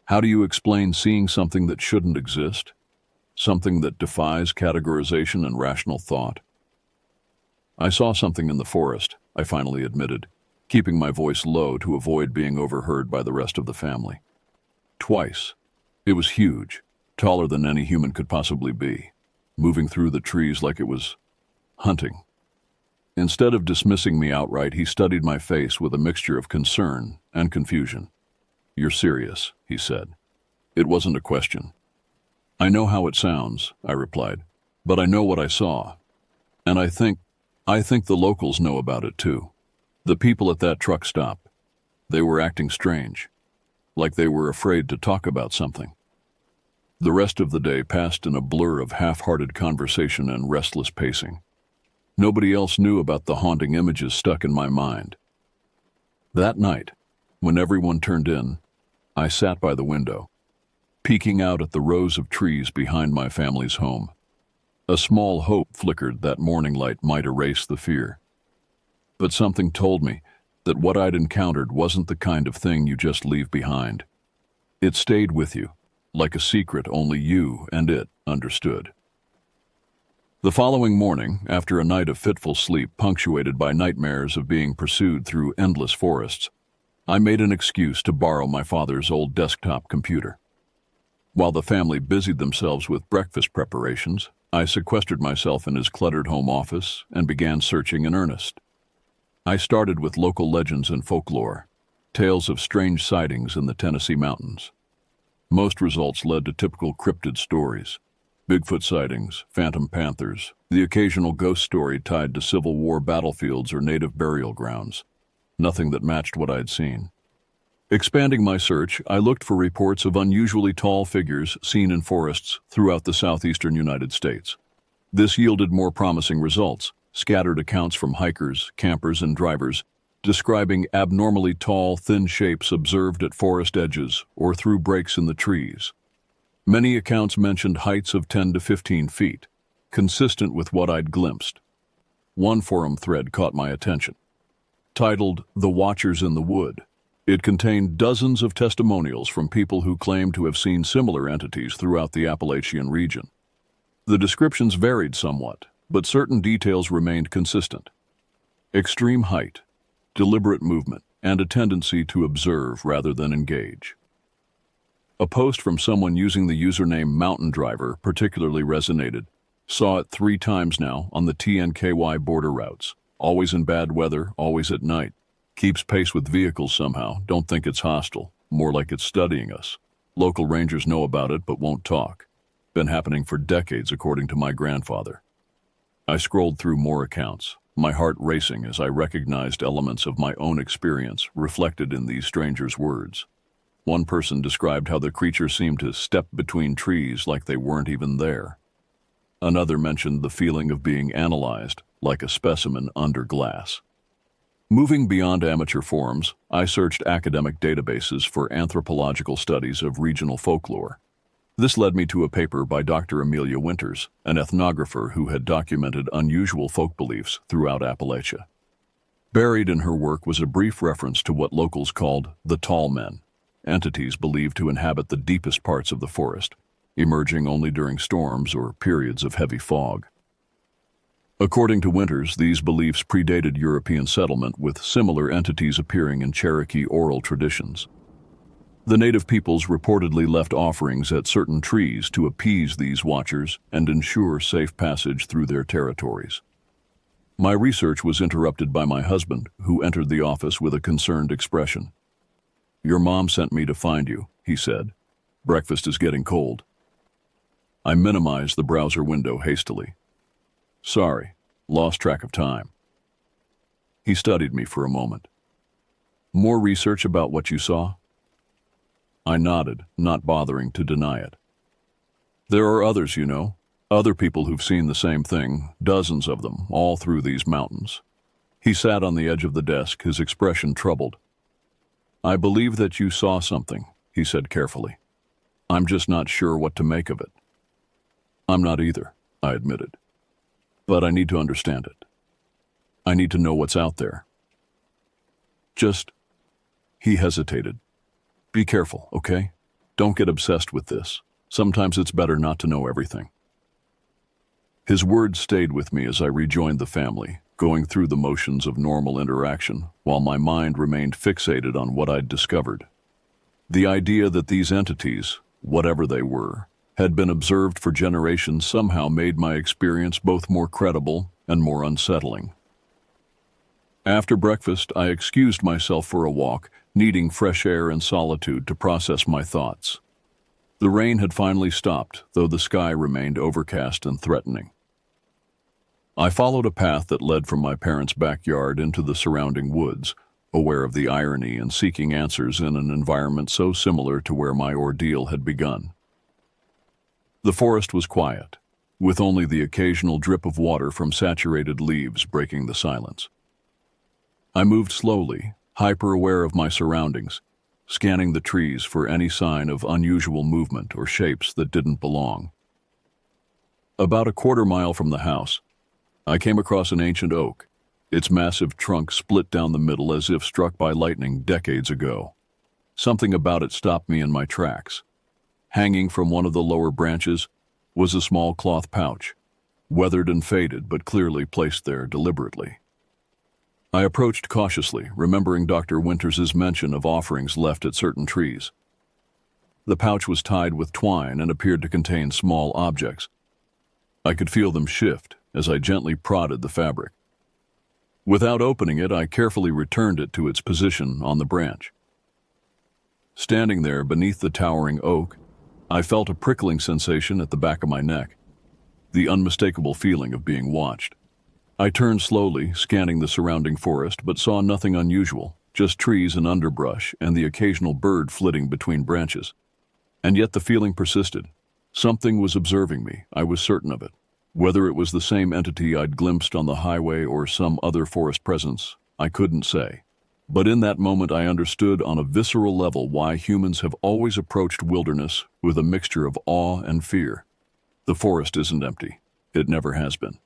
How do you explain seeing something that shouldn't exist? Something that defies categorization and rational thought? I saw something in the forest, I finally admitted, keeping my voice low to avoid being overheard by the rest of the family. Twice. It was huge, taller than any human could possibly be, moving through the trees like it was hunting. Instead of dismissing me outright, he studied my face with a mixture of concern and confusion. "You're serious," he said. It wasn't a question. "I know how it sounds," I replied, "but I know what I saw. And I think the locals know about it too. The people at that truck stop. They were acting strange, like they were afraid to talk about something." The rest of the day passed in a blur of half-hearted conversation and restless pacing. Nobody else knew about the haunting images stuck in my mind. That night, when everyone turned in, I sat by the window, peeking out at the rows of trees behind my family's home. A small hope flickered that morning light might erase the fear. But something told me that what I'd encountered wasn't the kind of thing you just leave behind. It stayed with you, like a secret only you and it understood. The following morning, after a night of fitful sleep punctuated by nightmares of being pursued through endless forests, I made an excuse to borrow my father's old desktop computer. While the family busied themselves with breakfast preparations, I sequestered myself in his cluttered home office and began searching in earnest. I started with local legends and folklore, tales of strange sightings in the Tennessee mountains. Most results led to typical cryptid stories: Bigfoot sightings, phantom panthers, the occasional ghost story tied to Civil War battlefields or native burial grounds. Nothing that matched what I'd seen. Expanding my search, I looked for reports of unusually tall figures seen in forests throughout the southeastern United States. This yielded more promising results: scattered accounts from hikers, campers, and drivers describing abnormally tall, thin shapes observed at forest edges or through breaks in the trees. Many accounts mentioned heights of 10 to 15 feet, consistent with what I'd glimpsed. One forum thread caught my attention. Titled "The Watchers in the Wood," it contained dozens of testimonials from people who claimed to have seen similar entities throughout the Appalachian region. The descriptions varied somewhat, but certain details remained consistent. Extreme height, deliberate movement, and a tendency to observe rather than engage. A post from someone using the username Mountain Driver particularly resonated. Saw it 3 times now on the TNKY border routes. Always in bad weather, always at night. Keeps pace with vehicles somehow. Don't think it's hostile. More like it's studying us. Local rangers know about it but won't talk. Been happening for decades according to my grandfather. I scrolled through more accounts, my heart racing as I recognized elements of my own experience reflected in these strangers' words. One person described how the creature seemed to step between trees like they weren't even there. Another mentioned the feeling of being analyzed, like a specimen under glass. Moving beyond amateur forums, I searched academic databases for anthropological studies of regional folklore. This led me to a paper by Dr. Amelia Winters, an ethnographer who had documented unusual folk beliefs throughout Appalachia. Buried in her work was a brief reference to what locals called the tall men, entities believed to inhabit the deepest parts of the forest, emerging only during storms or periods of heavy fog. According to Winters, these beliefs predated European settlement, with similar entities appearing in Cherokee oral traditions. The native peoples reportedly left offerings at certain trees to appease these watchers and ensure safe passage through their territories. My research was interrupted by my husband, who entered the office with a concerned expression. "Your mom sent me to find you," he said. "Breakfast is getting cold." I minimized the browser window hastily. "Sorry, lost track of time." He studied me for a moment. "More research about what you saw?" I nodded, not bothering to deny it. "There are others, you know. Other people who've seen the same thing, dozens of them, all through these mountains." He sat on the edge of the desk, his expression troubled. "I believe that you saw something," he said carefully. "I'm just not sure what to make of it." "I'm not either," I admitted. but I need to understand it. I need to know what's out there. Just, he hesitated. Be careful, okay? Don't get obsessed with this. Sometimes it's better not to know everything. His words stayed with me as I rejoined the family, going through the motions of normal interaction, while my mind remained fixated on what I'd discovered. The idea that these entities, whatever they were, had been observed for generations somehow made my experience both more credible and more unsettling. After breakfast, I excused myself for a walk, needing fresh air and solitude to process my thoughts. The rain had finally stopped, though the sky remained overcast and threatening. I followed a path that led from my parents' backyard into the surrounding woods, aware of the irony and seeking answers in an environment so similar to where my ordeal had begun. The forest was quiet, with only the occasional drip of water from saturated leaves breaking the silence. I moved slowly, hyper-aware of my surroundings, scanning the trees for any sign of unusual movement or shapes that didn't belong. About a quarter-mile from the house, I came across an ancient oak, its massive trunk split down the middle as if struck by lightning decades ago. Something about it stopped me in my tracks. Hanging from one of the lower branches was a small cloth pouch, weathered and faded but clearly placed there deliberately. I approached cautiously, remembering Dr. Winters's mention of offerings left at certain trees. The pouch was tied with twine and appeared to contain small objects. I could feel them shift as I gently prodded the fabric. Without opening it, I carefully returned it to its position on the branch. Standing there beneath the towering oak, I felt a prickling sensation at the back of my neck, the unmistakable feeling of being watched. I turned slowly, scanning the surrounding forest, but saw nothing unusual, just trees and underbrush and the occasional bird flitting between branches. And yet the feeling persisted. Something was observing me, I was certain of it. Whether it was the same entity I'd glimpsed on the highway or some other forest presence, I couldn't say. But in that moment I understood on a visceral level why humans have always approached wilderness with a mixture of awe and fear. The forest isn't empty. It never has been.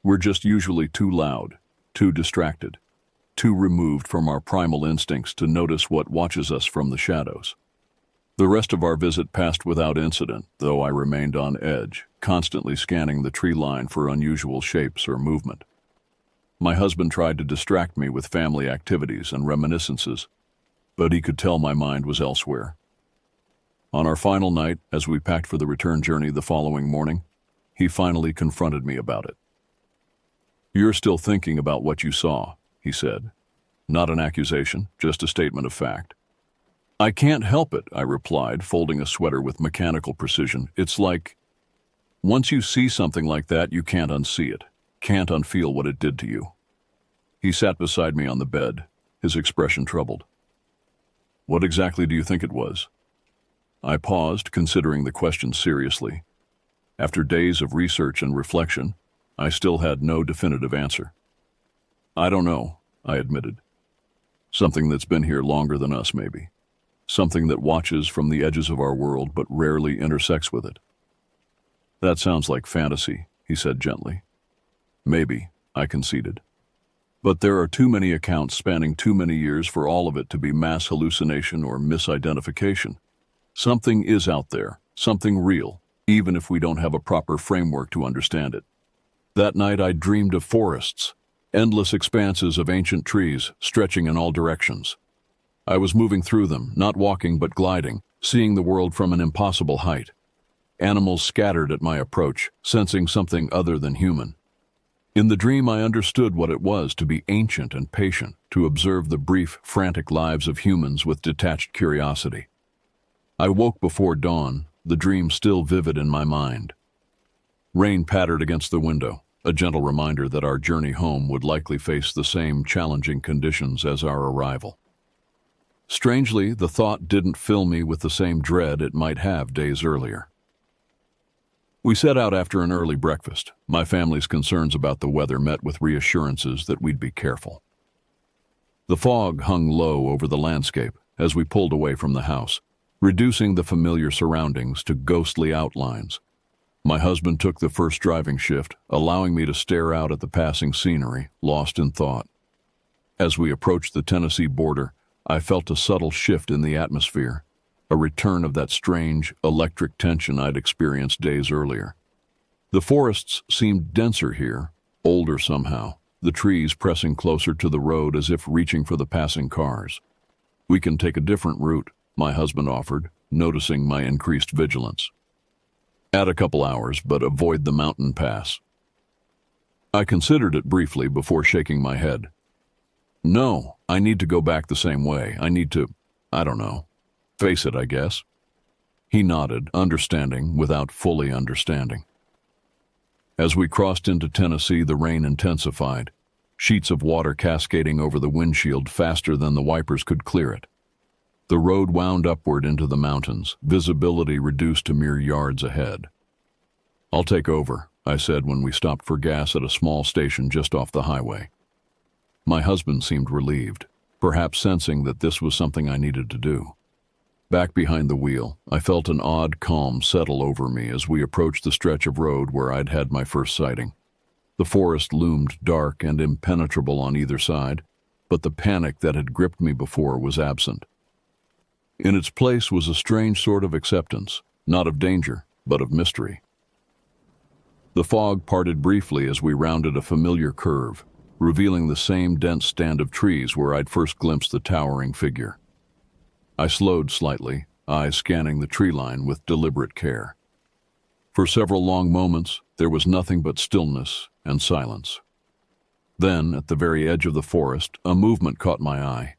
We're just usually too loud, too distracted, too removed from our primal instincts to notice what watches us from the shadows. The rest of our visit passed without incident, though I remained on edge, constantly scanning the tree line for unusual shapes or movement. My husband tried to distract me with family activities and reminiscences, but he could tell my mind was elsewhere. On our final night, as we packed for the return journey the following morning, he finally confronted me about it. "You're still thinking about what you saw," he said. Not an accusation, just a statement of fact. "I can't help it," I replied, folding a sweater with mechanical precision. "It's like, once you see something like that, you can't unsee it, can't unfeel what it did to you." He sat beside me on the bed, his expression troubled. "What exactly do you think it was?" I paused, considering the question seriously. After days of research and reflection, I still had no definitive answer. "I don't know," I admitted. "Something that's been here longer than us, maybe. Something that watches from the edges of our world but rarely intersects with it." "That sounds like fantasy," he said gently. "Maybe," I conceded. "But there are too many accounts spanning too many years for all of it to be mass hallucination or misidentification. Something is out there, something real, even if we don't have a proper framework to understand it." That night I dreamed of forests, endless expanses of ancient trees stretching in all directions. I was moving through them, not walking but gliding, seeing the world from an impossible height. Animals scattered at my approach, sensing something other than human. In the dream I understood what it was to be ancient and patient, to observe the brief, frantic lives of humans with detached curiosity. I woke before dawn, the dream still vivid in my mind. Rain pattered against the window, a gentle reminder that our journey home would likely face the same challenging conditions as our arrival. Strangely, the thought didn't fill me with the same dread it might have days earlier. We set out after an early breakfast, my family's concerns about the weather met with reassurances that we'd be careful. The fog hung low over the landscape as we pulled away from the house, reducing the familiar surroundings to ghostly outlines. My husband took the first driving shift, allowing me to stare out at the passing scenery, lost in thought. As we approached the Tennessee border, I felt a subtle shift in the atmosphere, a return of that strange, electric tension I'd experienced days earlier. The forests seemed denser here, older somehow, the trees pressing closer to the road as if reaching for the passing cars. "We can take a different route," my husband offered, noticing my increased vigilance. "Add a couple hours, but avoid the mountain pass." I considered it briefly before shaking my head. "No, I need to go back the same way. I need to, I don't know, face it, I guess." He nodded, understanding without fully understanding. As we crossed into Tennessee, the rain intensified, sheets of water cascading over the windshield faster than the wipers could clear it. The road wound upward into the mountains, visibility reduced to mere yards ahead. "I'll take over," I said when we stopped for gas at a small station just off the highway. My husband seemed relieved, perhaps sensing that this was something I needed to do. Back behind the wheel, I felt an odd calm settle over me as we approached the stretch of road where I'd had my first sighting. The forest loomed dark and impenetrable on either side, but the panic that had gripped me before was absent. In its place was a strange sort of acceptance, not of danger, but of mystery. The fog parted briefly as we rounded a familiar curve, revealing the same dense stand of trees where I'd first glimpsed the towering figure. I slowed slightly, eyes scanning the tree line with deliberate care. For several long moments, there was nothing but stillness and silence. Then, at the very edge of the forest, a movement caught my eye.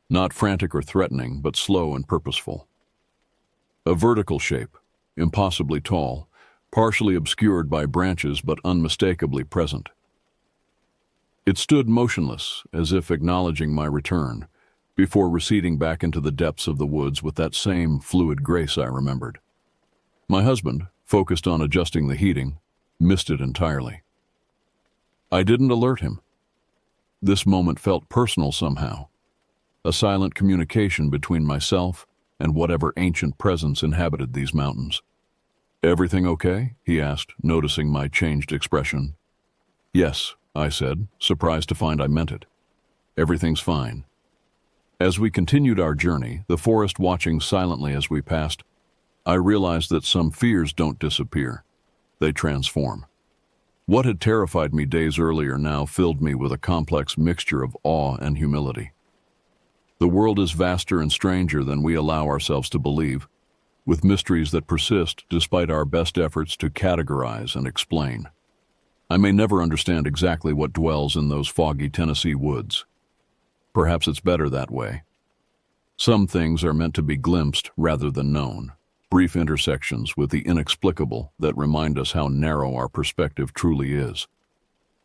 Not frantic or threatening, but slow and purposeful. A vertical shape, impossibly tall, partially obscured by branches but unmistakably present. It stood motionless, as if acknowledging my return, before receding back into the depths of the woods with that same fluid grace I remembered. My husband, focused on adjusting the heating, missed it entirely. I didn't alert him. This moment felt personal somehow, a silent communication between myself and whatever ancient presence inhabited these mountains. "Everything okay?" he asked, noticing my changed expression. "Yes," I said, surprised to find I meant it. "Everything's fine." As we continued our journey, the forest watching silently as we passed, I realized that some fears don't disappear. They transform. What had terrified me days earlier now filled me with a complex mixture of awe and humility. The world is vaster and stranger than we allow ourselves to believe, with mysteries that persist despite our best efforts to categorize and explain. I may never understand exactly what dwells in those foggy Tennessee woods. Perhaps it's better that way. Some things are meant to be glimpsed rather than known, brief intersections with the inexplicable that remind us how narrow our perspective truly is.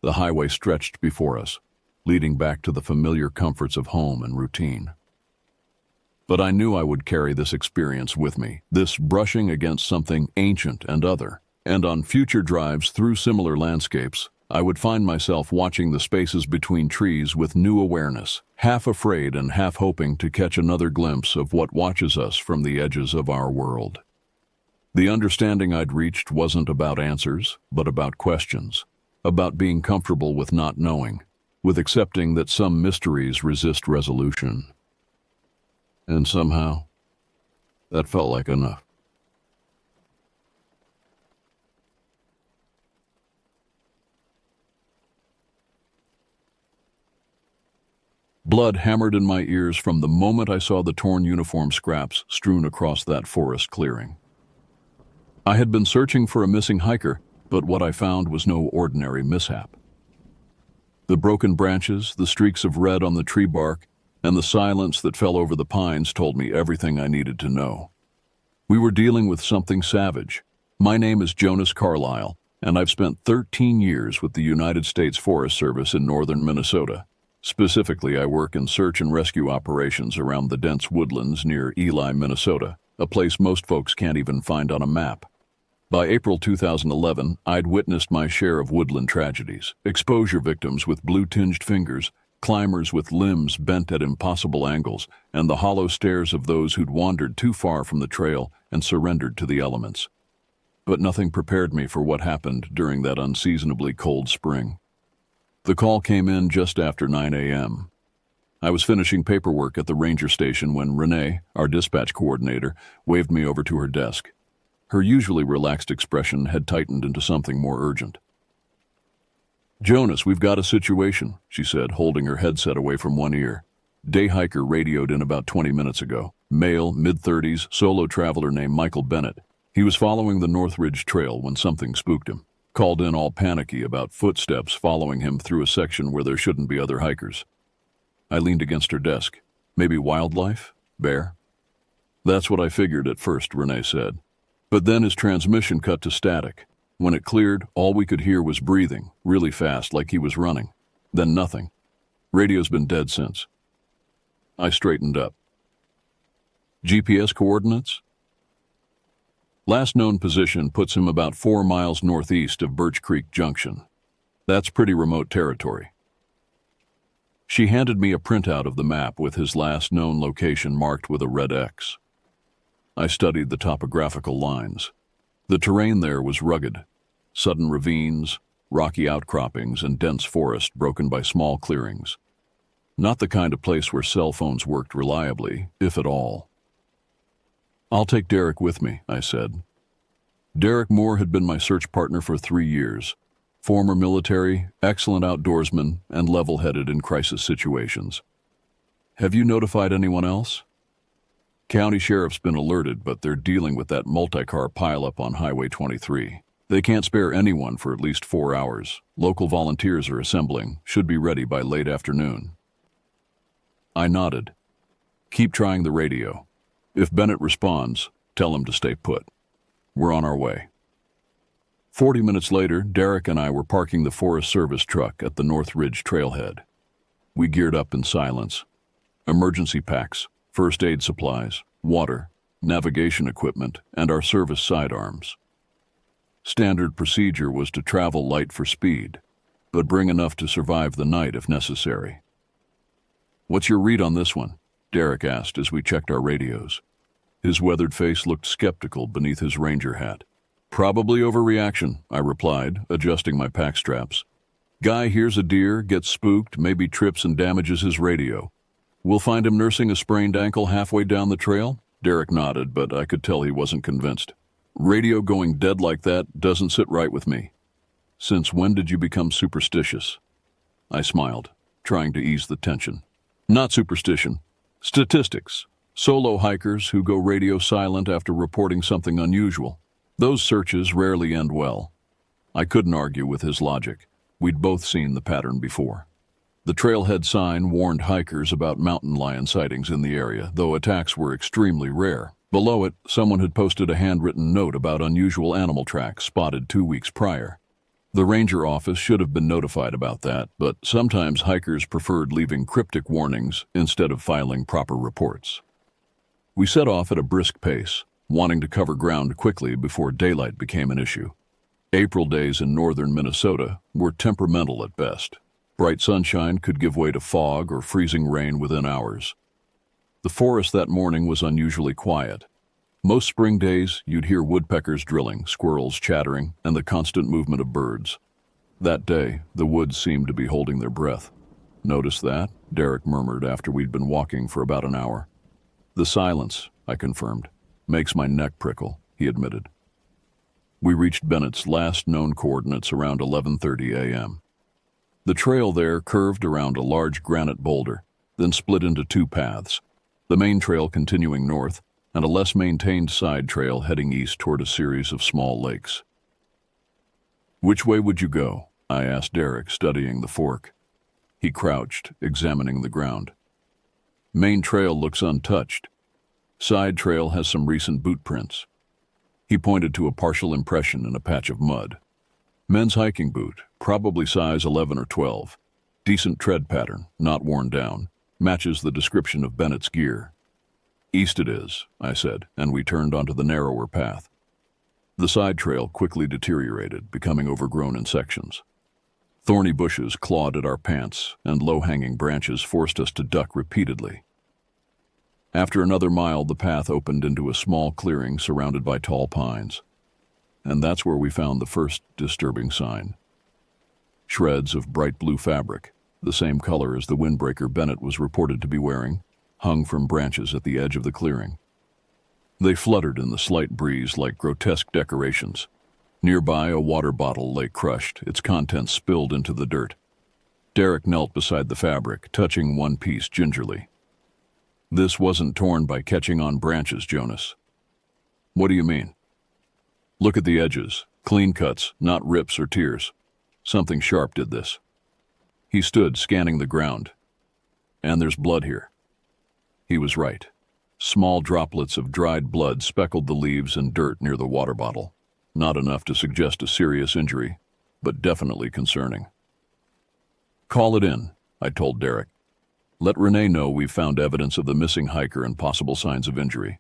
The highway stretched before us, leading back to the familiar comforts of home and routine. But I knew I would carry this experience with me, this brushing against something ancient and other, and on future drives through similar landscapes, I would find myself watching the spaces between trees with new awareness, half afraid and half hoping to catch another glimpse of what watches us from the edges of our world. The understanding I'd reached wasn't about answers, but about questions, about being comfortable with not knowing, with accepting that some mysteries resist resolution. And somehow, that felt like enough. Blood hammered in my ears from the moment I saw the torn uniform scraps strewn across that forest clearing. I had been searching for a missing hiker, but what I found was no ordinary mishap. The broken branches, the streaks of red on the tree bark, and the silence that fell over the pines told me everything I needed to know. We were dealing with something savage. My name is Jonas Carlisle, and I've spent 13 years with the United States Forest Service in northern Minnesota. Specifically, I work in search and rescue operations around the dense woodlands near Ely, Minnesota, a place most folks can't even find on a map. By April 2011, I'd witnessed my share of woodland tragedies, exposure victims with blue-tinged fingers, climbers with limbs bent at impossible angles, and the hollow stares of those who'd wandered too far from the trail and surrendered to the elements. but nothing prepared me for what happened during that unseasonably cold spring. The call came in just after 9 a.m. I was finishing paperwork at the ranger station when Renee, our dispatch coordinator, waved me over to her desk. Her usually relaxed expression had tightened into something more urgent. "Jonas, we've got a situation," she said, holding her headset away from one ear. "Day hiker radioed in about 20 minutes ago. Male, mid-30s, solo traveler named Michael Bennett. He was following the North Ridge Trail when something spooked him. Called in all panicky about footsteps following him through a section where there shouldn't be other hikers." I leaned against her desk. "Maybe wildlife? Bear?" "That's what I figured at first," Renee said. But then his transmission cut to static. When it cleared, all we could hear was breathing, really fast, like he was running. Then nothing. Radio's been dead since. I straightened up. "GPS coordinates?" "Last known position puts him about 4 miles northeast of Birch Creek Junction. That's pretty remote territory." She handed me a printout of the map with his last known location marked with a red X. I studied the topographical lines. The terrain there was rugged. Sudden ravines, rocky outcroppings, and dense forest broken by small clearings. Not the kind of place where cell phones worked reliably, if at all. "I'll take Derek with me," I said. Derek Moore had been my search partner for 3 years. Former military, excellent outdoorsman, and level-headed in crisis situations. "Have you notified anyone else?" "County Sheriff's been alerted, but they're dealing with that multi-car pileup on Highway 23. They can't spare anyone for at least 4 hours. Local volunteers are assembling, should be ready by late afternoon." I nodded. "Keep trying the radio. If Bennett responds, tell him to stay put. We're on our way." 40 minutes later, Derek and I were parking the Forest Service truck at the North Ridge trailhead. We geared up in silence. Emergency packs, first aid supplies, water, navigation equipment, and our service sidearms. Standard procedure was to travel light for speed, but bring enough to survive the night if necessary. "What's your read on this one?" Derek asked as we checked our radios. His weathered face looked skeptical beneath his ranger hat. "Probably overreaction," I replied, adjusting my pack straps. "Guy hears a deer, gets spooked, maybe trips and damages his radio. We'll find him nursing a sprained ankle halfway down the trail?" Derek nodded, but I could tell he wasn't convinced. "Radio going dead like that doesn't sit right with me." "Since when did you become superstitious?" I smiled, trying to ease the tension. "Not superstition. Statistics. Solo hikers who go radio silent after reporting something unusual. Those searches rarely end well." I couldn't argue with his logic. We'd both seen the pattern before. The trailhead sign warned hikers about mountain lion sightings in the area, though attacks were extremely rare. Below it, someone had posted a handwritten note about unusual animal tracks spotted 2 weeks prior. The ranger office should have been notified about that, but sometimes hikers preferred leaving cryptic warnings instead of filing proper reports. We set off at a brisk pace, wanting to cover ground quickly before daylight became an issue. April days in northern Minnesota were temperamental at best. Bright sunshine could give way to fog or freezing rain within hours. The forest that morning was unusually quiet. Most spring days, you'd hear woodpeckers drilling, squirrels chattering, and the constant movement of birds. That day, the woods seemed to be holding their breath. "Notice that?" Derek murmured after we'd been walking for about an hour. "The silence," I confirmed. "Makes my neck prickle," he admitted. We reached Bennett's last known coordinates around 11:30 a.m. The trail there curved around a large granite boulder, then split into 2 paths, the main trail continuing north, and a less maintained side trail heading east toward a series of small lakes. "Which way would you go?" I asked Derek, studying the fork. He crouched, examining the ground. "Main trail looks untouched. Side trail has some recent boot prints." He pointed to a partial impression in a patch of mud. "Men's hiking boot, probably size 11 or 12. Decent tread pattern, not worn down. Matches the description of Bennett's gear." "East it is," I said, and we turned onto the narrower path. The side trail quickly deteriorated, becoming overgrown in sections. Thorny bushes clawed at our pants, and low-hanging branches forced us to duck repeatedly. After another mile, the path opened into a small clearing surrounded by tall pines. and that's where we found the first disturbing sign. Shreds of bright blue fabric, the same color as the windbreaker Bennett was reported to be wearing, hung from branches at the edge of the clearing. They fluttered in the slight breeze like grotesque decorations. Nearby, a water bottle lay crushed, its contents spilled into the dirt. Derek knelt beside the fabric, touching one piece gingerly. "This wasn't torn by catching on branches, Jonas." "What do you mean?" "Look at the edges. Clean cuts, not rips or tears. Something sharp did this." He stood, scanning the ground. "And there's blood here." He was right. Small droplets of dried blood speckled the leaves and dirt near the water bottle. Not enough to suggest a serious injury, but definitely concerning. "Call it in," I told Derek. "Let Renee know we've found evidence of the missing hiker and possible signs of injury."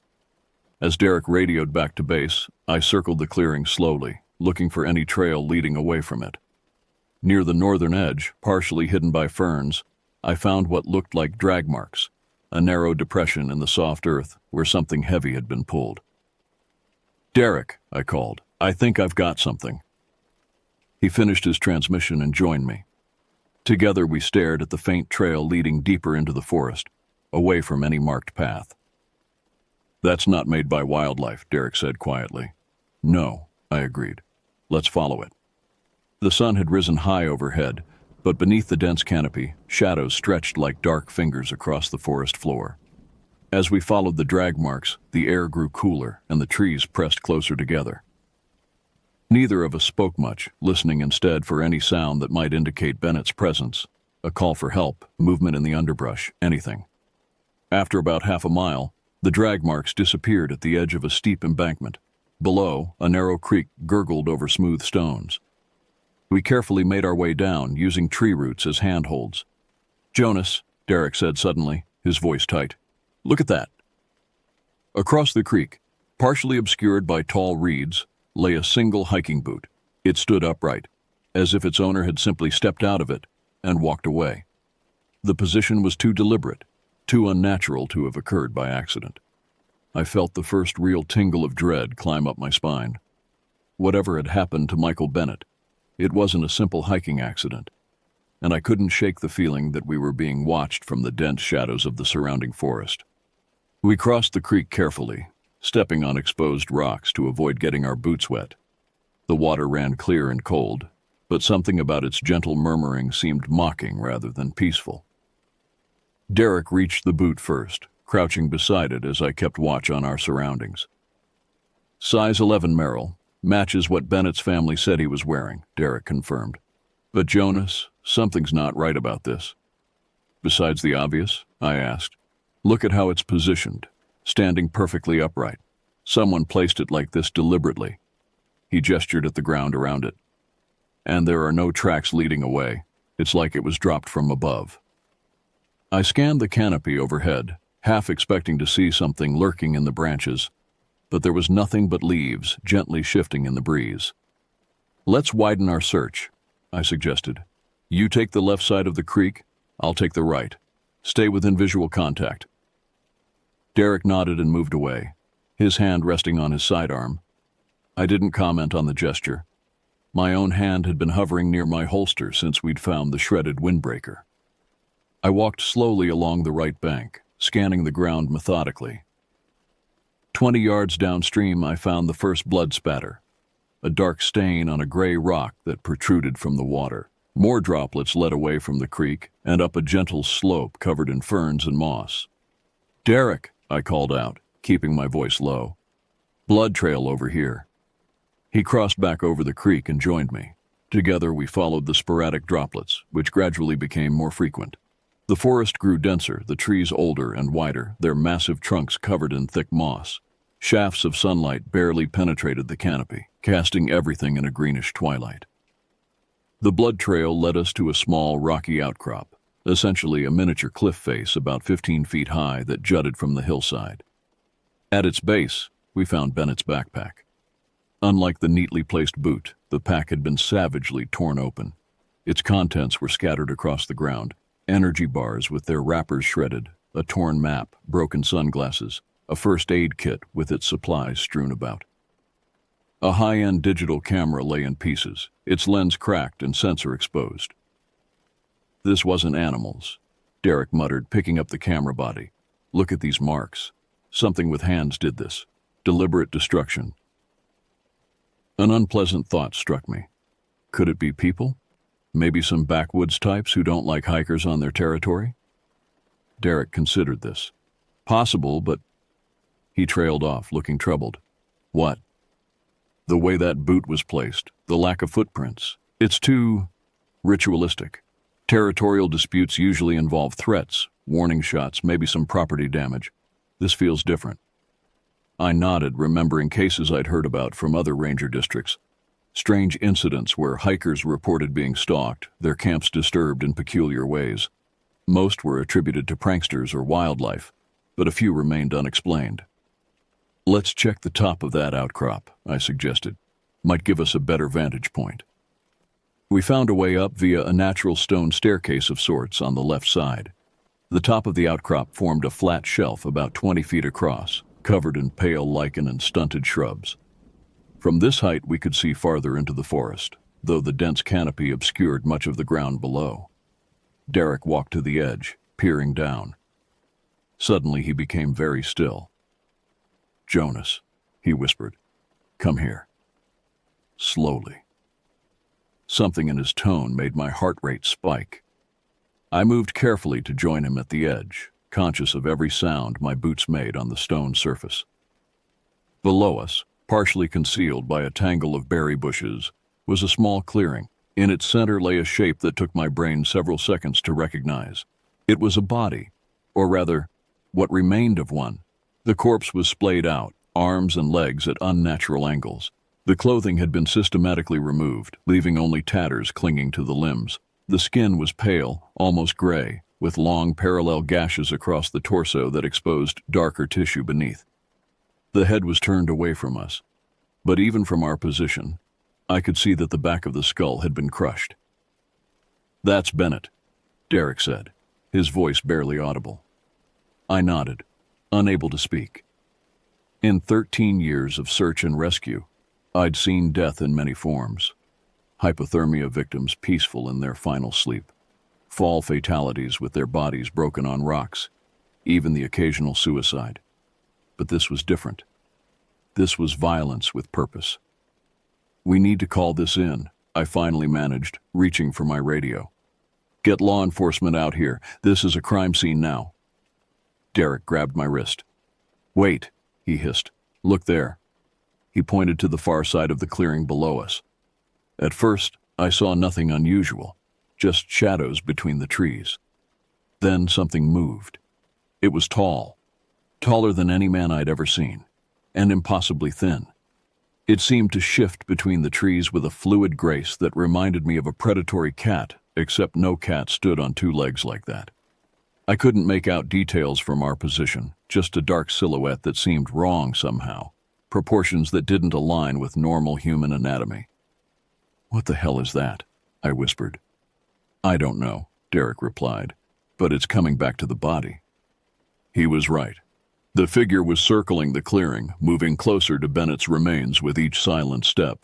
As Derek radioed back to base, I circled the clearing slowly, looking for any trail leading away from it. Near the northern edge, partially hidden by ferns, I found what looked like drag marks, a narrow depression in the soft earth where something heavy had been pulled. "Derek," I called, "I think I've got something." He finished his transmission and joined me. Together we stared at the faint trail leading deeper into the forest, away from any marked path. "That's not made by wildlife," Derek said quietly. "No," I agreed. "Let's follow it." The sun had risen high overhead, but beneath the dense canopy, shadows stretched like dark fingers across the forest floor. As we followed the drag marks, the air grew cooler and the trees pressed closer together. Neither of us spoke much, listening instead for any sound that might indicate Bennett's presence, a call for help, movement in the underbrush, anything. After about half a mile, the drag marks disappeared at the edge of a steep embankment. Below, a narrow creek gurgled over smooth stones. We carefully made our way down, using tree roots as handholds. "Jonas," Derek said suddenly, his voice tight, "look at that." Across the creek, partially obscured by tall reeds, lay a single hiking boot. It stood upright, as if its owner had simply stepped out of it and walked away. The position was too deliberate, too unnatural to have occurred by accident. I felt the first real tingle of dread climb up my spine. Whatever had happened to Michael Bennett, it wasn't a simple hiking accident, and I couldn't shake the feeling that we were being watched from the dense shadows of the surrounding forest. We crossed the creek carefully, stepping on exposed rocks to avoid getting our boots wet. The water ran clear and cold, but something about its gentle murmuring seemed mocking rather than peaceful. Derek reached the boot first, crouching beside it as I kept watch on our surroundings. "Size 11 Merrill, matches what Bennett's family said he was wearing," Derek confirmed. "But Jonas, something's not right about this." "Besides the obvious?" I asked. "Look at how it's positioned, standing perfectly upright. Someone placed it like this deliberately." He gestured at the ground around it. "And there are no tracks leading away. It's like it was dropped from above." I scanned the canopy overhead, half expecting to see something lurking in the branches, but there was nothing but leaves gently shifting in the breeze. "Let's widen our search," I suggested. "You take the left side of the creek, I'll take the right. Stay within visual contact." Derek nodded and moved away, his hand resting on his sidearm. I didn't comment on the gesture. My own hand had been hovering near my holster since we'd found the shredded windbreaker. I walked slowly along the right bank, scanning the ground methodically. 20 yards downstream, I found the first blood spatter, a dark stain on a gray rock that protruded from the water. More droplets led away from the creek and up a gentle slope covered in ferns and moss. "Derek," I called out, keeping my voice low. "Blood trail over here." He crossed back over the creek and joined me. Together we followed the sporadic droplets, which gradually became more frequent. The forest grew denser, the trees older and wider, their massive trunks covered in thick moss. Shafts of sunlight barely penetrated the canopy, casting everything in a greenish twilight. The blood trail led us to a small, rocky outcrop, essentially a miniature cliff face about 15 feet high that jutted from the hillside. At its base, we found Bennett's backpack. Unlike the neatly placed boot, the pack had been savagely torn open. Its contents were scattered across the ground, energy bars with their wrappers shredded, a torn map, broken sunglasses, a first aid kit with its supplies strewn about. A high-end digital camera lay in pieces, its lens cracked and sensor exposed. This wasn't animals, Derek muttered, picking up the camera body. Look at these marks. Something with hands did this. Deliberate destruction. An unpleasant thought struck me. Could it be people? Maybe some backwoods types who don't like hikers on their territory? Derek considered this. Possible, but... He trailed off, looking troubled. What? The way that boot was placed, the lack of footprints. It's too... ritualistic. Territorial disputes usually involve threats, warning shots, maybe some property damage. This feels different. I nodded, remembering cases I'd heard about from other ranger districts. Strange incidents where hikers reported being stalked, their camps disturbed in peculiar ways. Most were attributed to pranksters or wildlife, but a few remained unexplained. Let's check the top of that outcrop, I suggested. Might give us a better vantage point. We found a way up via a natural stone staircase of sorts on the left side. The top of the outcrop formed a flat shelf about 20 feet across, covered in pale lichen and stunted shrubs. From this height we could see farther into the forest, though the dense canopy obscured much of the ground below. Derek walked to the edge, peering down. Suddenly he became very still. Jonas, he whispered, come here. Slowly. Something in his tone made my heart rate spike. I moved carefully to join him at the edge, conscious of every sound my boots made on the stone surface. Below us, partially concealed by a tangle of berry bushes, was a small clearing. In its center lay a shape that took my brain several seconds to recognize. It was a body, or rather, what remained of one. The corpse was splayed out, arms and legs at unnatural angles. The clothing had been systematically removed, leaving only tatters clinging to the limbs. The skin was pale, almost gray, with long parallel gashes across the torso that exposed darker tissue beneath. The head was turned away from us, but even from our position, I could see that the back of the skull had been crushed. That's Bennett, Derek said, his voice barely audible. I nodded, unable to speak. In 13 years of search and rescue, I'd seen death in many forms. Hypothermia victims peaceful in their final sleep, fall fatalities with their bodies broken on rocks, even the occasional suicide. But this was different. This was violence with purpose. We need to call this in, I finally managed, reaching for my radio. Get law enforcement out here. This is a crime scene now. Derek grabbed my wrist. Wait, he hissed. Look there. He pointed to the far side of the clearing below us. At first, I saw nothing unusual, just shadows between the trees. Then something moved. It was tall, taller than any man I'd ever seen, and impossibly thin. It seemed to shift between the trees with a fluid grace that reminded me of a predatory cat, except no cat stood on two legs like that. I couldn't make out details from our position, just a dark silhouette that seemed wrong somehow, proportions that didn't align with normal human anatomy. What the hell is that? I whispered. I don't know, Derek replied, but it's coming back to the body. He was right. The figure was circling the clearing, moving closer to Bennett's remains with each silent step.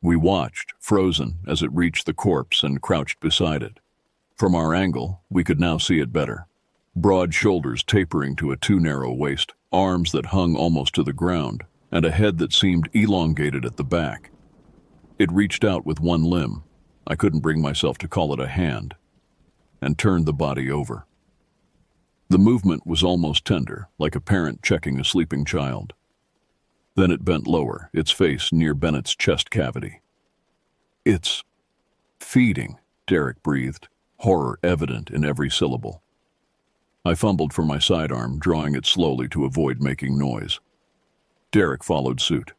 We watched, frozen, as it reached the corpse and crouched beside it. From our angle, we could now see it better. Broad shoulders tapering to a too narrow waist, arms that hung almost to the ground, and a head that seemed elongated at the back. It reached out with one limb, I couldn't bring myself to call it a hand, and turned the body over. The movement was almost tender, like a parent checking a sleeping child. Then it bent lower, its face near Bennett's chest cavity. It's feeding, Derek breathed, horror evident in every syllable. I fumbled for my sidearm, drawing it slowly to avoid making noise. Derek followed suit.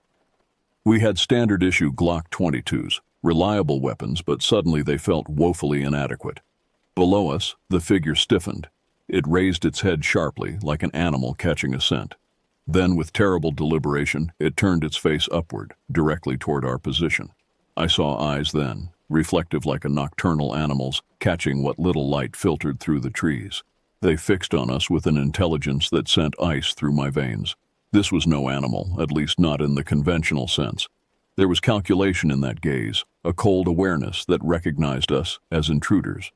We had standard-issue Glock 22s, reliable weapons, but suddenly they felt woefully inadequate. Below us, the figure stiffened. It raised its head sharply, like an animal catching a scent. Then, with terrible deliberation, it turned its face upward, directly toward our position. I saw eyes then, reflective like a nocturnal animal's, catching what little light filtered through the trees. They fixed on us with an intelligence that sent ice through my veins. This was no animal, at least not in the conventional sense. There was calculation in that gaze, a cold awareness that recognized us as intruders.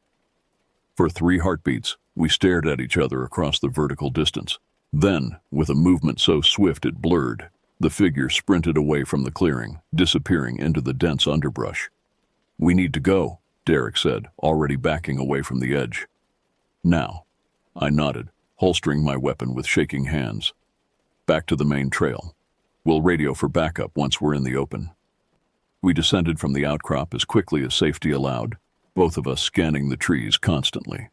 For 3 heartbeats, we stared at each other across the vertical distance. Then, with a movement so swift it blurred, the figure sprinted away from the clearing, disappearing into the dense underbrush. "We need to go," Derek said, already backing away from the edge. "Now," I nodded, holstering my weapon with shaking hands. "Back to the main trail. We'll radio for backup once we're in the open." We descended from the outcrop as quickly as safety allowed, both of us scanning the trees constantly.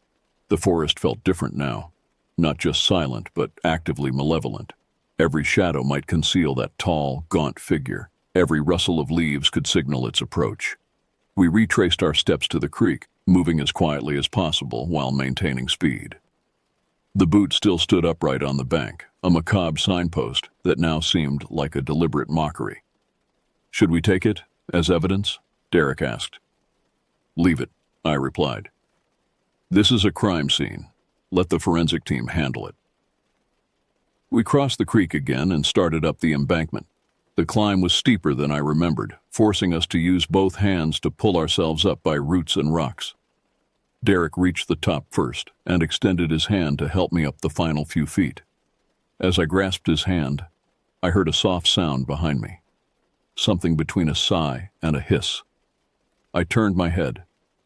The forest felt different now, not just silent but actively malevolent. Every shadow might conceal that tall, gaunt figure. Every rustle of leaves could signal its approach. We retraced our steps to the creek, moving as quietly as possible while maintaining speed. The boot still stood upright on the bank, a macabre signpost that now seemed like a deliberate mockery. "Should we take it as evidence?" Derek asked. "Leave it," I replied. "This is a crime scene. Let the forensic team handle it." We crossed the creek again and started up the embankment. The climb was steeper than I remembered, forcing us to use both hands to pull ourselves up by roots and rocks. Derek reached the top first and extended his hand to help me up the final few feet. As I grasped his hand, I heard a soft sound behind me, something between a sigh and a hiss. I turned my head,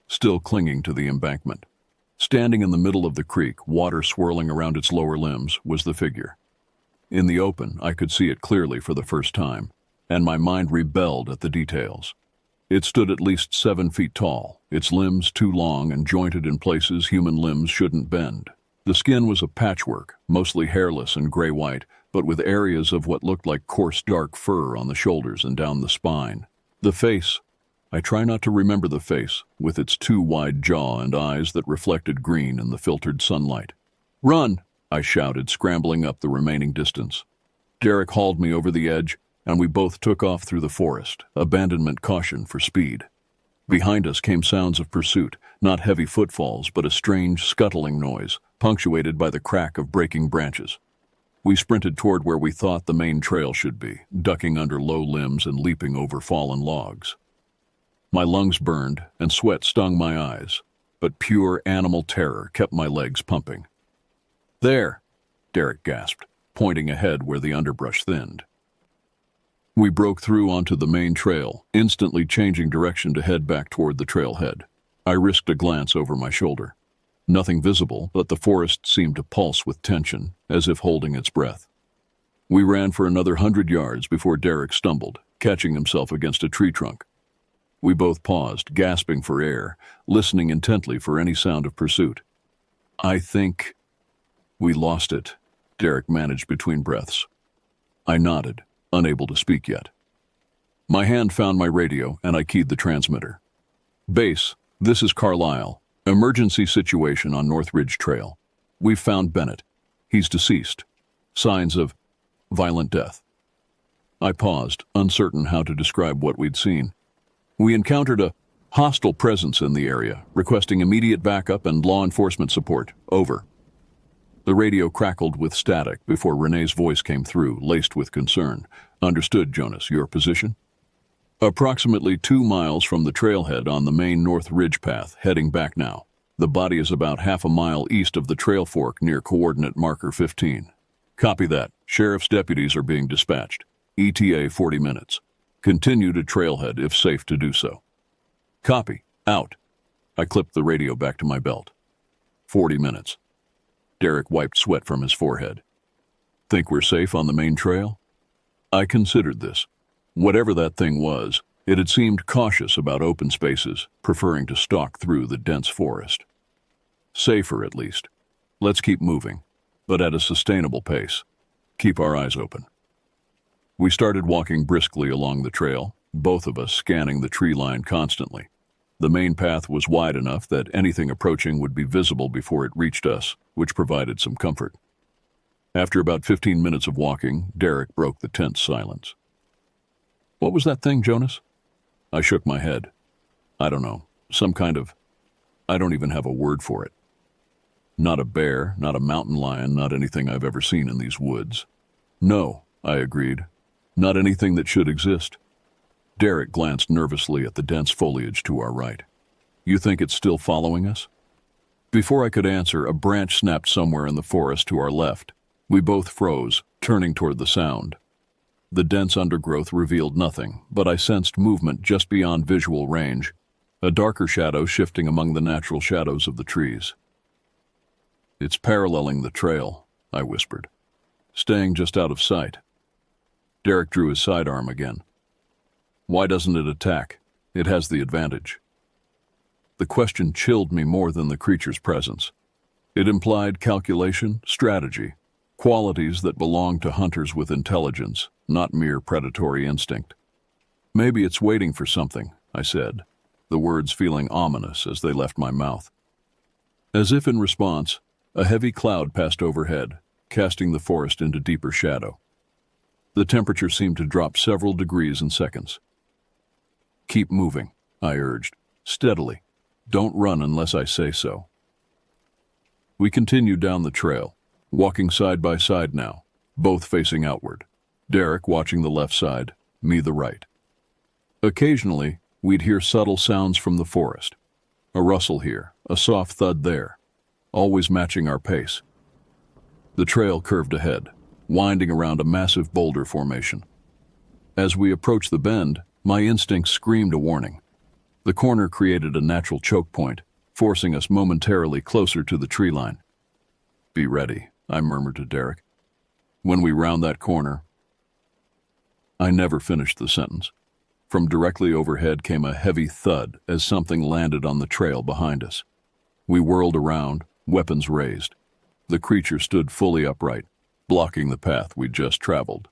still clinging to the embankment. Standing in the middle of the creek, water swirling around its lower limbs, was the figure. In the open, I could see it clearly for the first time, and my mind rebelled at the details. It stood at least 7 feet tall, its limbs too long and jointed in places human limbs shouldn't bend. The skin was a patchwork, mostly hairless and gray-white, but with areas of what looked like coarse dark fur on the shoulders and down the spine. The face, I try not to remember the face, with its too wide jaw and eyes that reflected green in the filtered sunlight. "Run!" I shouted, scrambling up the remaining distance. Derek hauled me over the edge, and we both took off through the forest, abandonment caution for speed. Behind us came sounds of pursuit, not heavy footfalls, but a strange scuttling noise, punctuated by the crack of breaking branches. We sprinted toward where we thought the main trail should be, ducking under low limbs and leaping over fallen logs. My lungs burned, and sweat stung my eyes, but pure animal terror kept my legs pumping. "There!" Derek gasped, pointing ahead where the underbrush thinned. We broke through onto the main trail, instantly changing direction to head back toward the trailhead. I risked a glance over my shoulder. Nothing visible, but the forest seemed to pulse with tension, as if holding its breath. We ran for another 100 yards before Derek stumbled, catching himself against a tree trunk. We both paused, gasping for air, listening intently for any sound of pursuit. "I think we lost it," Derek managed between breaths. I nodded, unable to speak yet. My hand found my radio, and I keyed the transmitter. "Base, this is Carlisle. Emergency situation on North Ridge Trail. We've found Bennett. He's deceased. Signs of violent death." I paused, uncertain how to describe what we'd seen. "We encountered a hostile presence in the area, requesting immediate backup and law enforcement support. Over." The radio crackled with static before Renee's voice came through, laced with concern. "Understood, Jonas. Your position?" "Approximately 2 miles from the trailhead on the main North Ridge path, heading back now. The body is about half a mile east of the trail fork near coordinate marker 15. "Copy that. Sheriff's deputies are being dispatched. ETA 40 minutes. Continue to trailhead if safe to do so." "Copy. Out." I clipped the radio back to my belt. 40 minutes. Derek wiped sweat from his forehead. "Think we're safe on the main trail?" I considered this. Whatever that thing was, it had seemed cautious about open spaces, preferring to stalk through the dense forest. "Safer, at least. Let's keep moving, but at a sustainable pace. Keep our eyes open." We started walking briskly along the trail, both of us scanning the tree line constantly. The main path was wide enough that anything approaching would be visible before it reached us, which provided some comfort. After about 15 minutes of walking, Derek broke the tense silence. "What was that thing, Jonas?" I shook my head. "I don't know. Some kind of... I don't even have a word for it. Not a bear, not a mountain lion, not anything I've ever seen in these woods." "No," I agreed. "Not anything that should exist." Derek glanced nervously at the dense foliage to our right. You think it's still following us? Before I could answer, a branch snapped somewhere in the forest to our left. We both froze, turning toward the sound. The dense undergrowth revealed nothing, but I sensed movement just beyond visual range, a darker shadow shifting among the natural shadows of the trees. It's paralleling the trail, I whispered, staying just out of sight. Derek drew his sidearm again. Why doesn't it attack? It has the advantage. The question chilled me more than the creature's presence. It implied calculation, strategy, qualities that belong to hunters with intelligence, not mere predatory instinct. Maybe it's waiting for something, I said, the words feeling ominous as they left my mouth. As if in response, a heavy cloud passed overhead, casting the forest into deeper shadow. The temperature seemed to drop several degrees in seconds. Keep moving, I urged, steadily. Don't run unless I say so. We continued down the trail, walking side by side now, both facing outward. Derek watching the left side, me the right. Occasionally, we'd hear subtle sounds from the forest. A rustle here, a soft thud there, always matching our pace. The trail curved ahead, winding around a massive boulder formation. As we approached the bend, my instincts screamed a warning. The corner created a natural choke point, forcing us momentarily closer to the tree line. Be ready, I murmured to Derek. When we round that corner... I never finished the sentence. From directly overhead came a heavy thud as something landed on the trail behind us. We whirled around, weapons raised. The creature stood fully upright, blocking the path we'd just traveled.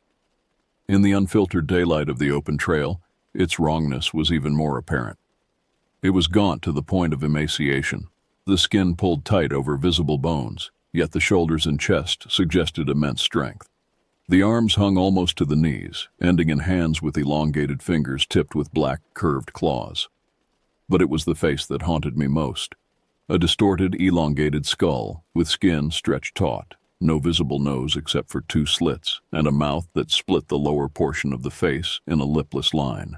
In the unfiltered daylight of the open trail, its wrongness was even more apparent. It was gaunt to the point of emaciation, the skin pulled tight over visible bones, yet the shoulders and chest suggested immense strength. The arms hung almost to the knees, ending in hands with elongated fingers tipped with black, curved claws. But it was the face that haunted me most. A distorted, elongated skull, with skin stretched taut, no visible nose except for 2 slits, and a mouth that split the lower portion of the face in a lipless line.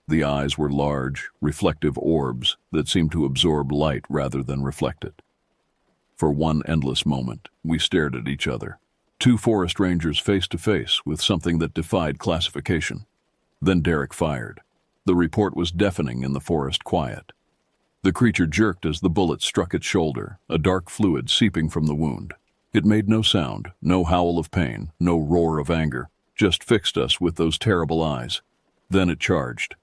The eyes were large, reflective orbs that seemed to absorb light rather than reflect it. For one endless moment, we stared at each other, 2 forest rangers face to face with something that defied classification. Then Derek fired. The report was deafening in the forest quiet. The creature jerked as the bullet struck its shoulder, a dark fluid seeping from the wound. It made no sound, no howl of pain, no roar of anger, just fixed us with those terrible eyes. Then it charged.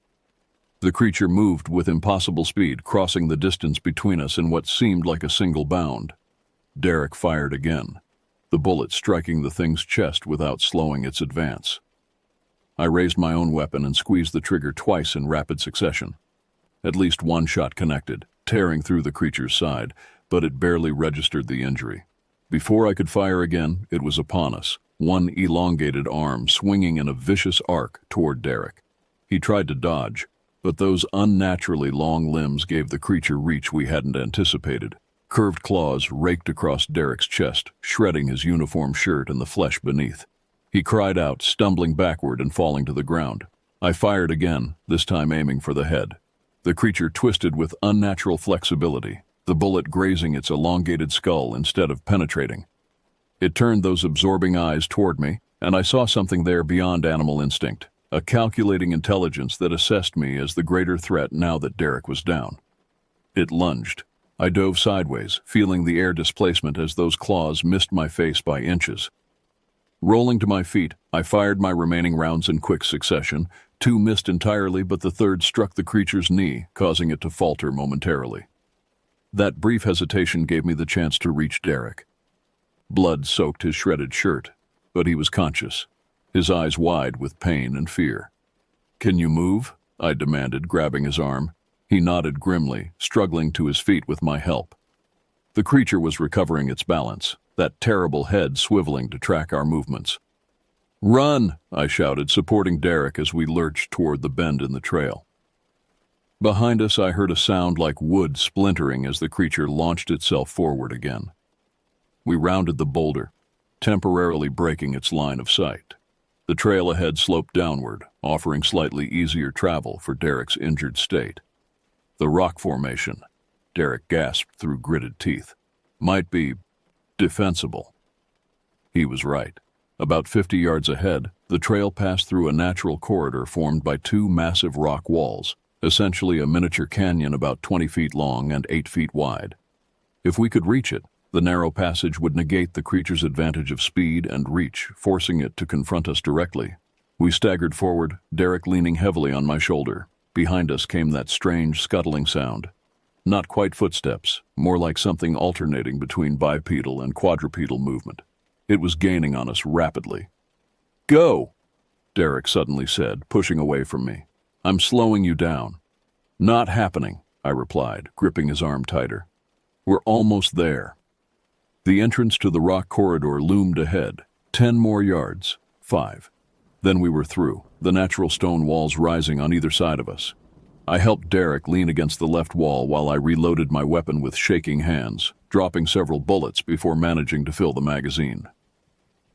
The creature moved with impossible speed, crossing the distance between us in what seemed like a single bound. Derek fired again, the bullet striking the thing's chest without slowing its advance. I raised my own weapon and squeezed the trigger twice in rapid succession. At least one shot connected, tearing through the creature's side, but it barely registered the injury. Before I could fire again, it was upon us, one elongated arm swinging in a vicious arc toward Derek. He tried to dodge, but those unnaturally long limbs gave the creature reach we hadn't anticipated. Curved claws raked across Derek's chest, shredding his uniform shirt and the flesh beneath. He cried out, stumbling backward and falling to the ground. I fired again, this time aiming for the head. The creature twisted with unnatural flexibility, the bullet grazing its elongated skull instead of penetrating. It turned those absorbing eyes toward me, and I saw something there beyond animal instinct, a calculating intelligence that assessed me as the greater threat now that Derek was down. It lunged. I dove sideways, feeling the air displacement as those claws missed my face by inches. Rolling to my feet, I fired my remaining rounds in quick succession. 2 missed entirely, but the third struck the creature's knee, causing it to falter momentarily. That brief hesitation gave me the chance to reach Derek. Blood soaked his shredded shirt, but he was conscious, his eyes wide with pain and fear. "Can you move?" I demanded, grabbing his arm. He nodded grimly, struggling to his feet with my help. The creature was recovering its balance, that terrible head swiveling to track our movements. "Run!" I shouted, supporting Derek as we lurched toward the bend in the trail. Behind us, I heard a sound like wood splintering as the creature launched itself forward again. We rounded the boulder, temporarily breaking its line of sight. The trail ahead sloped downward, offering slightly easier travel for Derek's injured state. The rock formation, Derek gasped through gritted teeth, might be defensible. He was right. About 50 yards ahead, the trail passed through a natural corridor formed by two massive rock walls, essentially a miniature canyon about 20 feet long and 8 feet wide. If we could reach it, the narrow passage would negate the creature's advantage of speed and reach, forcing it to confront us directly. We staggered forward, Derek leaning heavily on my shoulder. Behind us came that strange scuttling sound. Not quite footsteps, more like something alternating between bipedal and quadrupedal movement. It was gaining on us rapidly. "Go!" Derek suddenly said, pushing away from me. "I'm slowing you down." "Not happening," I replied, gripping his arm tighter. "We're almost there." The entrance to the rock corridor loomed ahead. 10 more yards. 5. Then we were through, the natural stone walls rising on either side of us. I helped Derek lean against the left wall while I reloaded my weapon with shaking hands, dropping several bullets before managing to fill the magazine.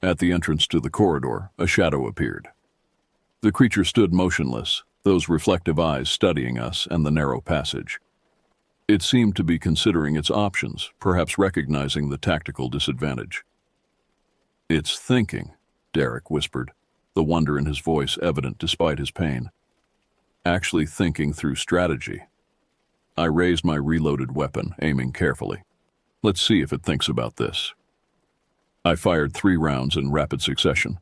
At the entrance to the corridor, a shadow appeared. The creature stood motionless, those reflective eyes studying us and the narrow passage. It seemed to be considering its options, perhaps recognizing the tactical disadvantage. "It's thinking," Derek whispered, the wonder in his voice evident despite his pain. "Actually thinking through strategy." I raised my reloaded weapon, aiming carefully. "Let's see if it thinks about this." I fired 3 rounds in rapid succession.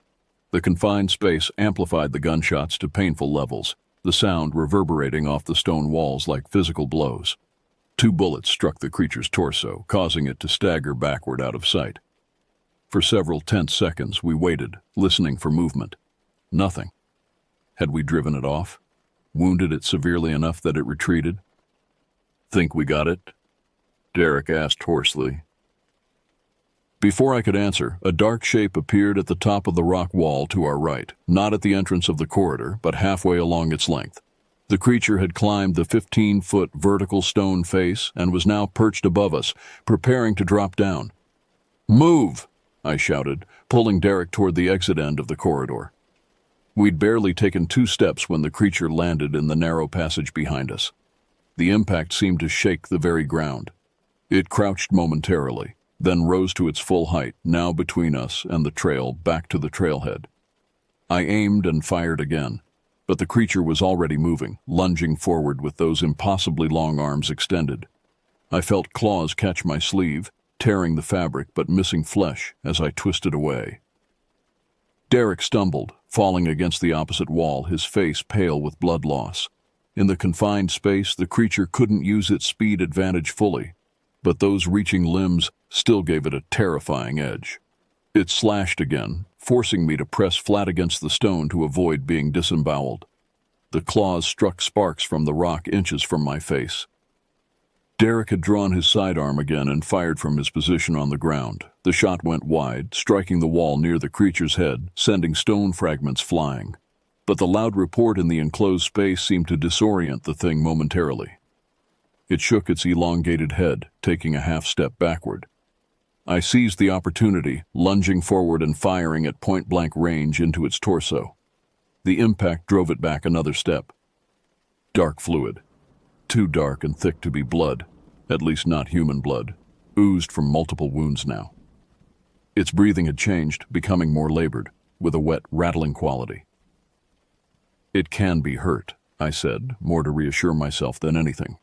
The confined space amplified the gunshots to painful levels, the sound reverberating off the stone walls like physical blows. 2 bullets struck the creature's torso, causing it to stagger backward out of sight. For several tense seconds, we waited, listening for movement. Nothing. Had we driven it off? Wounded it severely enough that it retreated? "Think we got it?" Derek asked hoarsely. Before I could answer, a dark shape appeared at the top of the rock wall to our right, not at the entrance of the corridor, but halfway along its length. The creature had climbed the 15-foot vertical stone face and was now perched above us, preparing to drop down. "Move!" I shouted, pulling Derek toward the exit end of the corridor. We'd barely taken 2 steps when the creature landed in the narrow passage behind us. The impact seemed to shake the very ground. It crouched momentarily, then rose to its full height, now between us and the trail back to the trailhead. I aimed and fired again, but the creature was already moving, lunging forward with those impossibly long arms extended. I felt claws catch my sleeve, tearing the fabric but missing flesh as I twisted away. Derek stumbled, falling against the opposite wall, his face pale with blood loss. In the confined space, the creature couldn't use its speed advantage fully, but those reaching limbs still gave it a terrifying edge. It slashed again, forcing me to press flat against the stone to avoid being disemboweled. The claws struck sparks from the rock inches from my face. Derek had drawn his sidearm again and fired from his position on the ground. The shot went wide, striking the wall near the creature's head, sending stone fragments flying. But the loud report in the enclosed space seemed to disorient the thing momentarily. It shook its elongated head, taking a half-step backward. I seized the opportunity, lunging forward and firing at point-blank range into its torso. The impact drove it back another step. Dark fluid. Too dark and thick to be blood, at least not human blood, oozed from multiple wounds now. Its breathing had changed, becoming more labored, with a wet, rattling quality. "It can be hurt," I said, more to reassure myself than anything.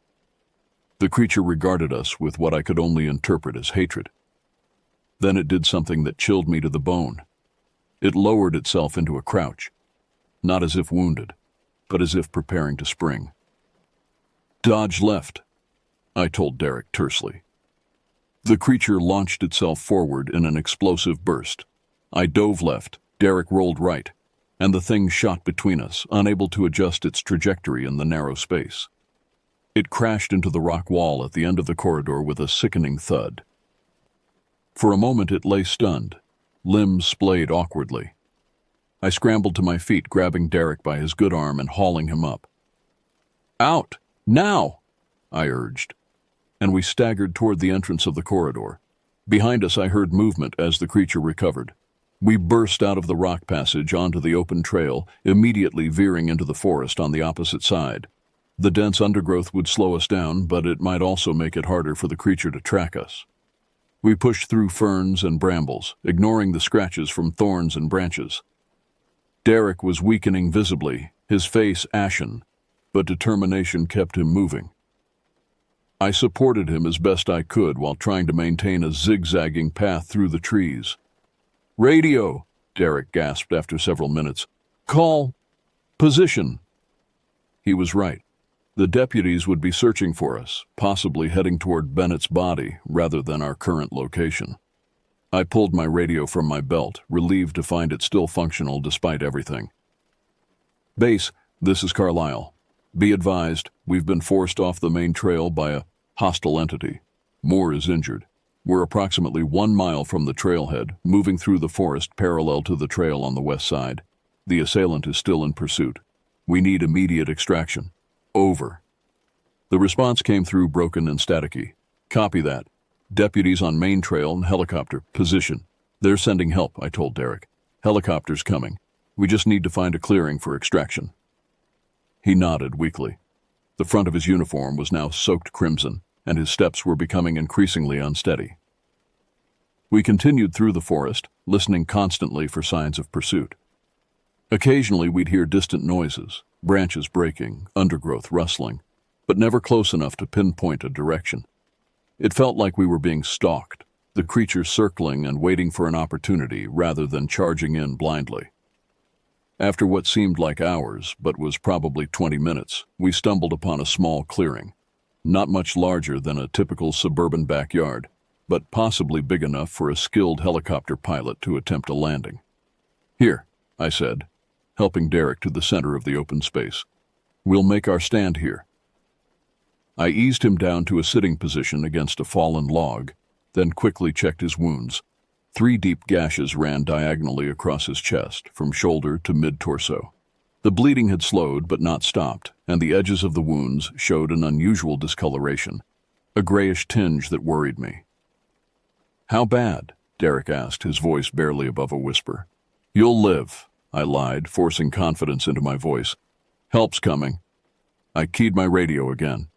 The creature regarded us with what I could only interpret as hatred. Then it did something that chilled me to the bone. It lowered itself into a crouch, not as if wounded, but as if preparing to spring. "Dodge left," I told Derek tersely. The creature launched itself forward in an explosive burst. I dove left, Derek rolled right, and the thing shot between us, unable to adjust its trajectory in the narrow space. It crashed into the rock wall at the end of the corridor with a sickening thud. For a moment it lay stunned, limbs splayed awkwardly. I scrambled to my feet, grabbing Derek by his good arm and hauling him up. "Out! Now!" I urged, and we staggered toward the entrance of the corridor. Behind us I heard movement as the creature recovered. We burst out of the rock passage onto the open trail, immediately veering into the forest on the opposite side. The dense undergrowth would slow us down, but it might also make it harder for the creature to track us. We pushed through ferns and brambles, ignoring the scratches from thorns and branches. Derek was weakening visibly, his face ashen, but determination kept him moving. I supported him as best I could while trying to maintain a zigzagging path through the trees. "Radio," Derek gasped after several minutes. "Call. Position." He was right. The deputies would be searching for us, possibly heading toward Bennett's body rather than our current location. I pulled my radio from my belt, relieved to find it still functional despite everything. "Base, this is Carlisle. Be advised, we've been forced off the main trail by a hostile entity. Moore is injured. We're approximately 1 mile from the trailhead, moving through the forest parallel to the trail on the west side. The assailant is still in pursuit. We need immediate extraction. Over." The response came through broken and staticky. "Copy that. Deputies on main trail and helicopter. Position." "They're sending help," I told Derek. "Helicopter's coming. We just need to find a clearing for extraction." He nodded weakly. The front of his uniform was now soaked crimson, and his steps were becoming increasingly unsteady. We continued through the forest, listening constantly for signs of pursuit. Occasionally we'd hear distant noises, branches breaking, undergrowth rustling, but never close enough to pinpoint a direction. It felt like we were being stalked, the creature circling and waiting for an opportunity rather than charging in blindly. After what seemed like hours, but was probably 20 minutes, we stumbled upon a small clearing, not much larger than a typical suburban backyard, but possibly big enough for a skilled helicopter pilot to attempt a landing. "Here," I said, helping Derek to the center of the open space. "We'll make our stand here." I eased him down to a sitting position against a fallen log, then quickly checked his wounds. 3 deep gashes ran diagonally across his chest, from shoulder to mid-torso. The bleeding had slowed but not stopped, and the edges of the wounds showed an unusual discoloration, a grayish tinge that worried me. "How bad?" Derek asked, his voice barely above a whisper. "You'll live," I lied, forcing confidence into my voice. "Help's coming." I keyed my radio again.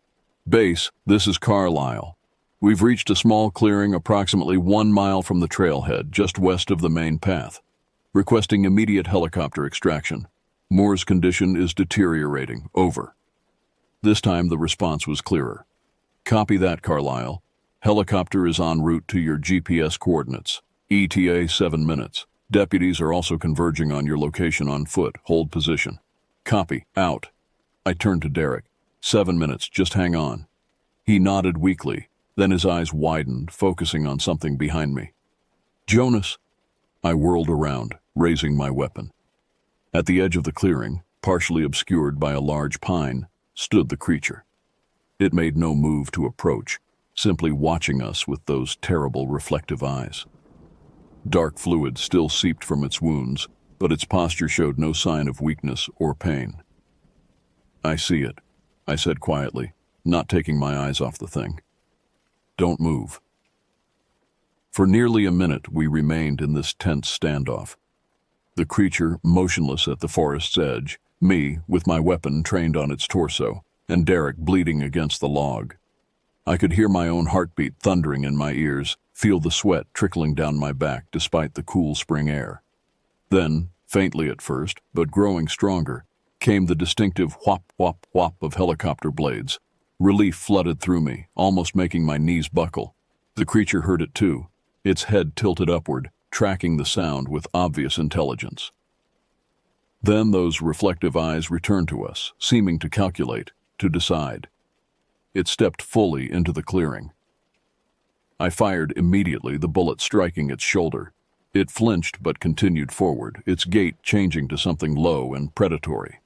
"Base, this is Carlisle. We've reached a small clearing approximately 1 mile from the trailhead, just west of the main path. Requesting immediate helicopter extraction. Moore's condition is deteriorating. Over." This time the response was clearer. "Copy that, Carlisle. Helicopter is en route to your GPS coordinates. ETA 7 minutes. Deputies are also converging on your location on foot. Hold position." "Copy. Out." I turned to Derek. 7 minutes. Just hang on." He nodded weakly. Then his eyes widened, focusing on something behind me. "Jonas." I whirled around, raising my weapon. At the edge of the clearing, partially obscured by a large pine, stood the creature. It made no move to approach, simply watching us with those terrible reflective eyes. Dark fluid still seeped from its wounds, but its posture showed no sign of weakness or pain. "I see it," I said quietly, not taking my eyes off the thing. "Don't move." For nearly a minute we remained in this tense standoff. The creature motionless at the forest's edge, me with my weapon trained on its torso, and Derek bleeding against the log. I could hear my own heartbeat thundering in my ears, feel the sweat trickling down my back despite the cool spring air. Then, faintly at first, but growing stronger, came the distinctive whop, whop, whop of helicopter blades. Relief flooded through me, almost making my knees buckle. The creature heard it too, its head tilted upward, tracking the sound with obvious intelligence. Then those reflective eyes returned to us, seeming to calculate, to decide. It stepped fully into the clearing. I fired immediately, the bullet striking its shoulder. It flinched but continued forward, its gait changing to something low and predatory.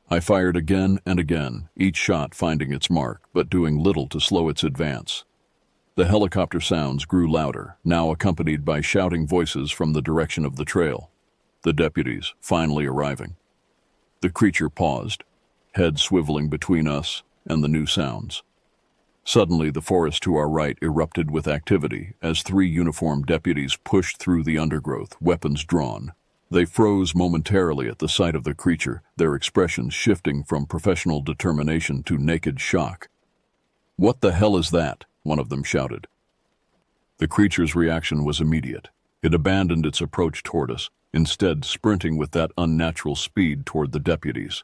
I fired again and again, each shot finding its mark, but doing little to slow its advance. The helicopter sounds grew louder, now accompanied by shouting voices from the direction of the trail. The deputies finally arriving. The creature paused, head swiveling between us and the new sounds. Suddenly, the forest to our right erupted with activity as three uniformed deputies pushed through the undergrowth, weapons drawn. They froze momentarily at the sight of the creature, their expressions shifting from professional determination to naked shock. "What the hell is that?" one of them shouted. The creature's reaction was immediate. It abandoned its approach toward us, instead sprinting with that unnatural speed toward the deputies.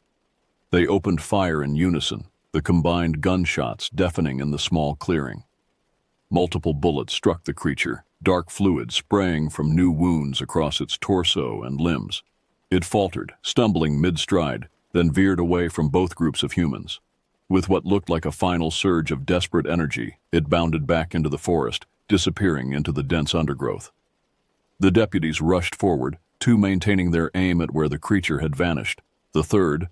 They opened fire in unison, the combined gunshots deafening in the small clearing. Multiple bullets struck the creature, dark fluid spraying from new wounds across its torso and limbs. It faltered, stumbling mid-stride, then veered away from both groups of humans. With what looked like a final surge of desperate energy, it bounded back into the forest, disappearing into the dense undergrowth. The deputies rushed forward, two maintaining their aim at where the creature had vanished. The third,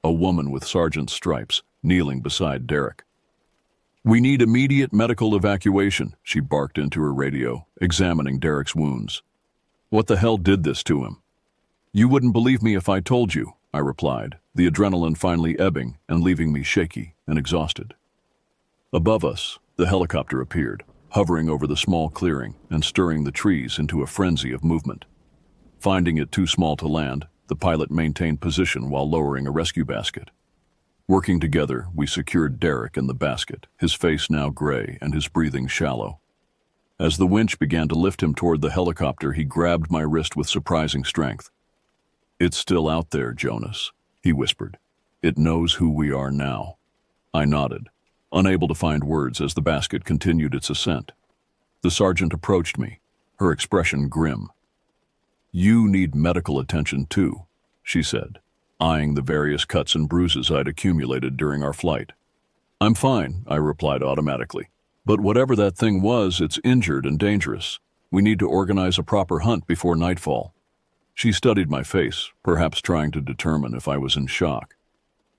a woman with sergeant's stripes, kneeling beside Derek. "We need immediate medical evacuation," she barked into her radio, examining Derek's wounds. "What the hell did this to him?" "You wouldn't believe me if I told you," I replied, the adrenaline finally ebbing and leaving me shaky and exhausted. Above us, the helicopter appeared, hovering over the small clearing and stirring the trees into a frenzy of movement. Finding it too small to land, the pilot maintained position while lowering a rescue basket. Working together, we secured Derek in the basket, his face now gray and his breathing shallow. As the winch began to lift him toward the helicopter, he grabbed my wrist with surprising strength. "It's still out there, Jonas," he whispered. "It knows who we are now." I nodded, unable to find words as the basket continued its ascent. The sergeant approached me, her expression grim. "You need medical attention too," she said, eyeing the various cuts and bruises I'd accumulated during our flight. "I'm fine," I replied automatically. "But whatever that thing was, it's injured and dangerous. We need to organize a proper hunt before nightfall." She studied my face, perhaps trying to determine if I was in shock.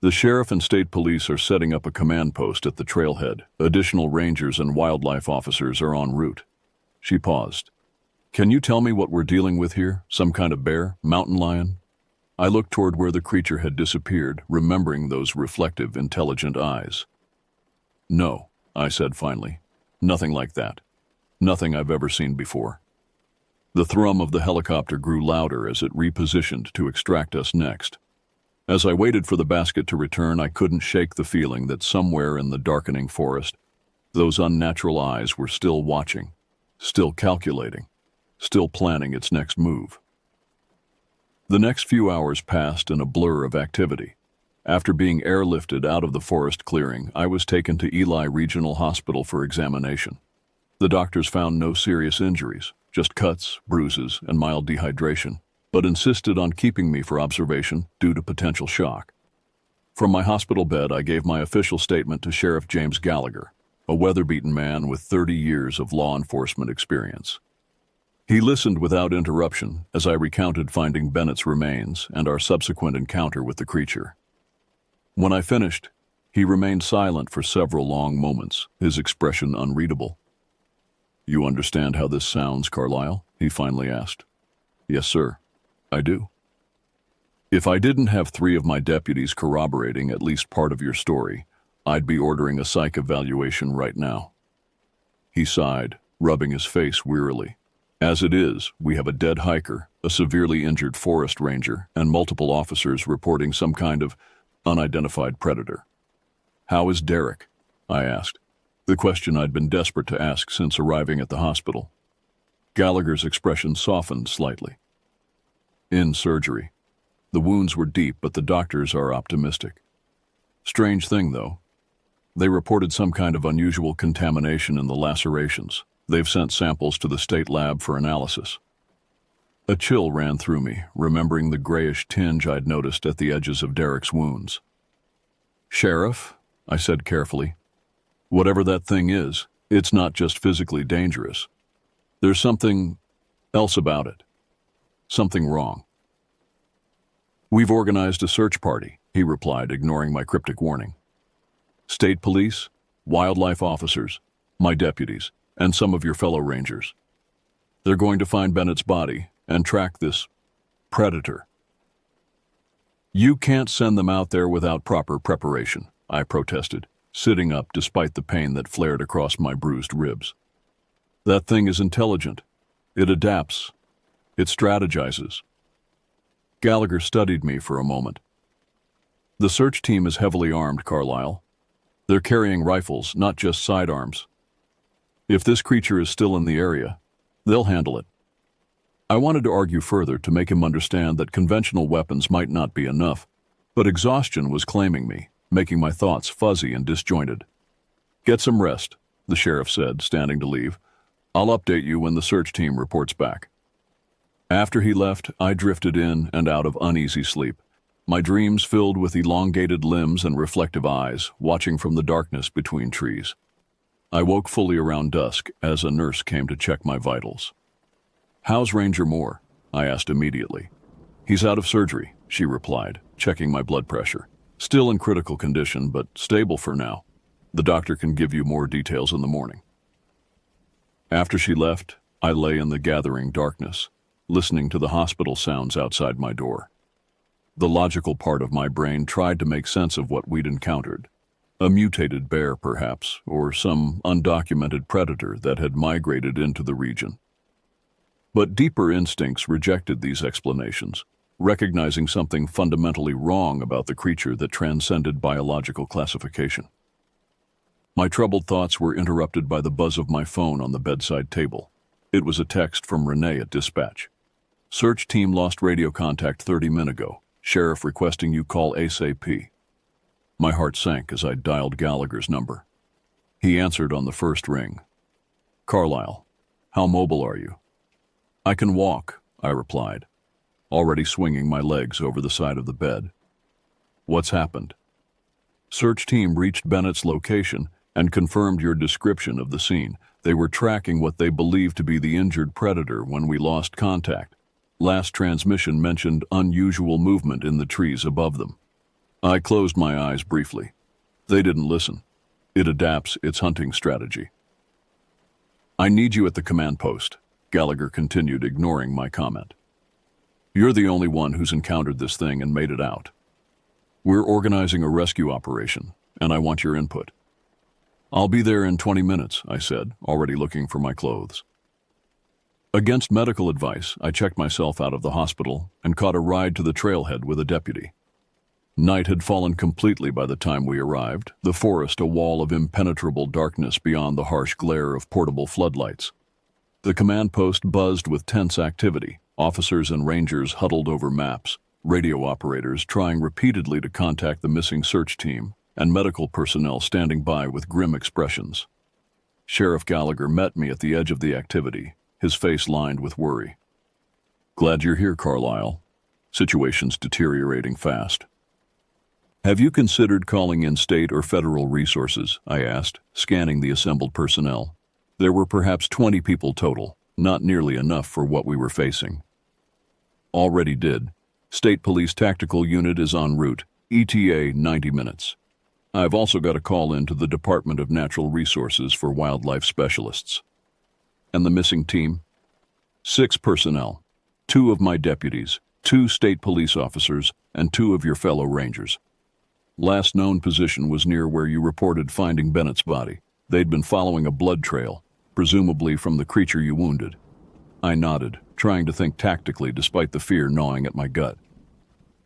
"The sheriff and state police are setting up a command post at the trailhead. Additional rangers and wildlife officers are en route." She paused. "Can you tell me what we're dealing with here? Some kind of bear? Mountain lion?" I looked toward where the creature had disappeared, remembering those reflective, intelligent eyes. "No," I said finally. "Nothing like that. Nothing I've ever seen before." The thrum of the helicopter grew louder as it repositioned to extract us next. As I waited for the basket to return, I couldn't shake the feeling that somewhere in the darkening forest, those unnatural eyes were still watching, still calculating, still planning its next move. The next few hours passed in a blur of activity. After being airlifted out of the forest clearing, I was taken to Eli Regional Hospital for examination. The doctors found no serious injuries, just cuts, bruises, and mild dehydration, but insisted on keeping me for observation due to potential shock. From my hospital bed, I gave my official statement to Sheriff James Gallagher, a weather-beaten man with 30 years of law enforcement experience. He listened without interruption as I recounted finding Bennett's remains and our subsequent encounter with the creature. When I finished, he remained silent for several long moments, his expression unreadable. "You understand how this sounds, Carlyle?" he finally asked. "Yes, sir, I do." "If I didn't have 3 of my deputies corroborating at least part of your story, I'd be ordering a psych evaluation right now." He sighed, rubbing his face wearily. "As it is, we have a dead hiker, a severely injured forest ranger, and multiple officers reporting some kind of unidentified predator." "How is Derek?" I asked, the question I'd been desperate to ask since arriving at the hospital. Gallagher's expression softened slightly. "In surgery. The wounds were deep, but the doctors are optimistic. Strange thing, though. They reported some kind of unusual contamination in the lacerations. They've sent samples to the state lab for analysis." A chill ran through me, remembering the grayish tinge I'd noticed at the edges of Derek's wounds. "Sheriff," I said carefully, "whatever that thing is, it's not just physically dangerous. There's something else about it. Something wrong." "We've organized a search party," he replied, ignoring my cryptic warning. "State police, wildlife officers, my deputies, and some of your fellow rangers. They're going to find Bennett's body and track this predator." "You can't send them out there without proper preparation," I protested. sitting up despite the pain that flared across my bruised ribs. That thing is intelligent. It adapts. It strategizes. Gallagher studied me for a moment. The search team is heavily armed, Carlyle. They're carrying rifles, not just sidearms. If this creature is still in the area, they'll handle it. I wanted to argue further to make him understand that conventional weapons might not be enough, but exhaustion was claiming me, making my thoughts fuzzy and disjointed. Get some rest, the sheriff said, standing to leave. I'll update you when the search team reports back. After he left, I drifted in and out of uneasy sleep, my dreams filled with elongated limbs and reflective eyes, watching from the darkness between trees. I woke fully around dusk as a nurse came to check my vitals. How's Ranger Moore? I asked immediately. He's out of surgery, she replied, checking my blood pressure. Still in critical condition, but stable for now. The doctor can give you more details in the morning. After she left, I lay in the gathering darkness, listening to the hospital sounds outside my door. The logical part of my brain tried to make sense of what we'd encountered. A mutated bear, perhaps, or some undocumented predator that had migrated into the region. But deeper instincts rejected these explanations, recognizing something fundamentally wrong about the creature that transcended biological classification. My troubled thoughts were interrupted by the buzz of my phone on the bedside table. It was a text from Renee at dispatch. Search team lost radio contact 30 minutes ago. Sheriff requesting you call ASAP. My heart sank as I dialed Gallagher's number. He answered on the first ring. Carlyle, how mobile are you? I can walk, I replied, already swinging my legs over the side of the bed. What's happened? Search team reached Bennett's location and confirmed your description of the scene. They were tracking what they believed to be the injured predator when we lost contact. Last transmission mentioned unusual movement in the trees above them. I closed my eyes briefly. They didn't listen. It adapts its hunting strategy. I need you at the command post, Gallagher continued, ignoring my comment. You're the only one who's encountered this thing and made it out. We're organizing a rescue operation, and I want your input. I'll be there in 20 minutes, I said, already looking for my clothes. Against medical advice, I checked myself out of the hospital and caught a ride to the trailhead with a deputy. Night had fallen completely by the time we arrived, the forest a wall of impenetrable darkness beyond the harsh glare of portable floodlights. The command post buzzed with tense activity, officers and rangers huddled over maps, radio operators trying repeatedly to contact the missing search team, and medical personnel standing by with grim expressions. Sheriff Gallagher met me at the edge of the activity, his face lined with worry. Glad you're here, Carlyle. Situation's deteriorating fast. Have you considered calling in state or federal resources? I asked, scanning the assembled personnel. There were perhaps 20 people total, not nearly enough for what we were facing. Already did. State Police Tactical Unit is en route, ETA 90 minutes. I've also got a call in to the Department of Natural Resources for wildlife specialists. And the missing team? 6 personnel, 2 of my deputies, 2 state police officers, and 2 of your fellow rangers. Last known position was near where you reported finding Bennett's body. They'd been following a blood trail, presumably from the creature you wounded. I nodded, trying to think tactically despite the fear gnawing at my gut.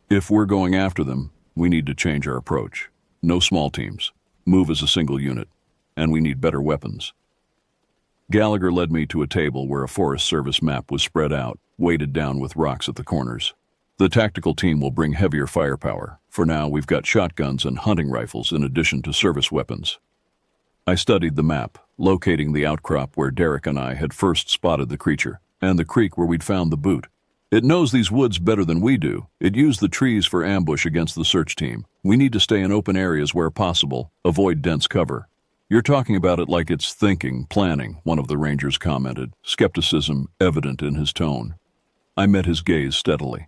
If we're going after them, we need to change our approach. No small teams. Move as a single unit. And we need better weapons. Gallagher led me to a table where a Forest Service map was spread out, weighted down with rocks at the corners. The tactical team will bring heavier firepower. For now, we've got shotguns and hunting rifles in addition to service weapons. I studied the map, locating the outcrop where Derek and I had first spotted the creature, and the creek where we'd found the boot. It knows these woods better than we do. It used the trees for ambush against the search team. We need to stay in open areas where possible, avoid dense cover. You're talking about it like it's thinking, planning, one of the rangers commented, skepticism evident in his tone. I met his gaze steadily.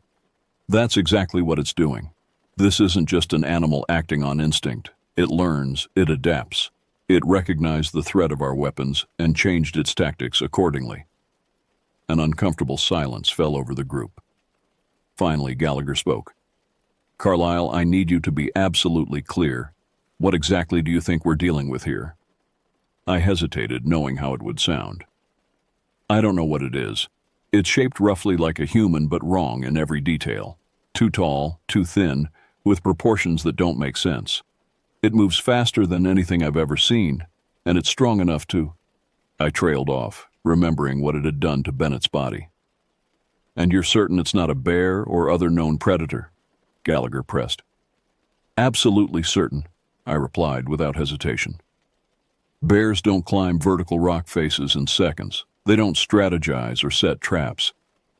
That's exactly what it's doing. This isn't just an animal acting on instinct. It learns, it adapts. It recognized the threat of our weapons and changed its tactics accordingly. An uncomfortable silence fell over the group. Finally, Gallagher spoke. Carlyle, I need you to be absolutely clear. What exactly do you think we're dealing with here? I hesitated, knowing how it would sound. I don't know what it is. It's shaped roughly like a human, but wrong in every detail. Too tall, too thin, with proportions that don't make sense. It moves faster than anything I've ever seen, and it's strong enough to... I trailed off, remembering what it had done to Bennett's body. And you're certain it's not a bear or other known predator? Gallagher pressed. Absolutely certain, I replied without hesitation. Bears don't climb vertical rock faces in seconds. They don't strategize or set traps.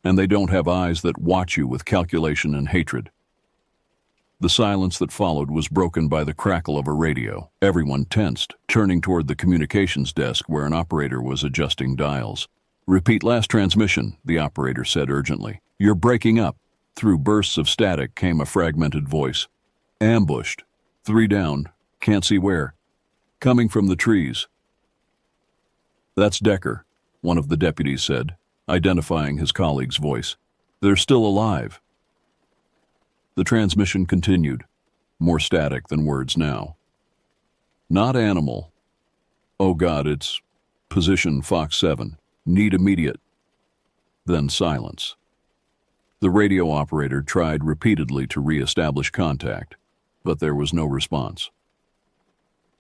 And they don't have eyes that watch you with calculation and hatred. The silence that followed was broken by the crackle of a radio. Everyone tensed, turning toward the communications desk where an operator was adjusting dials. Repeat last transmission, the operator said urgently. You're breaking up. Through bursts of static came a fragmented voice. Ambushed. 3 down. Can't see where. Coming from the trees. That's Decker, one of the deputies said, identifying his colleague's voice. They're still alive. The transmission continued, more static than words now. Not animal. Oh God, it's position Fox 7. Need immediate. Then silence. The radio operator tried repeatedly to re-establish contact, but there was no response.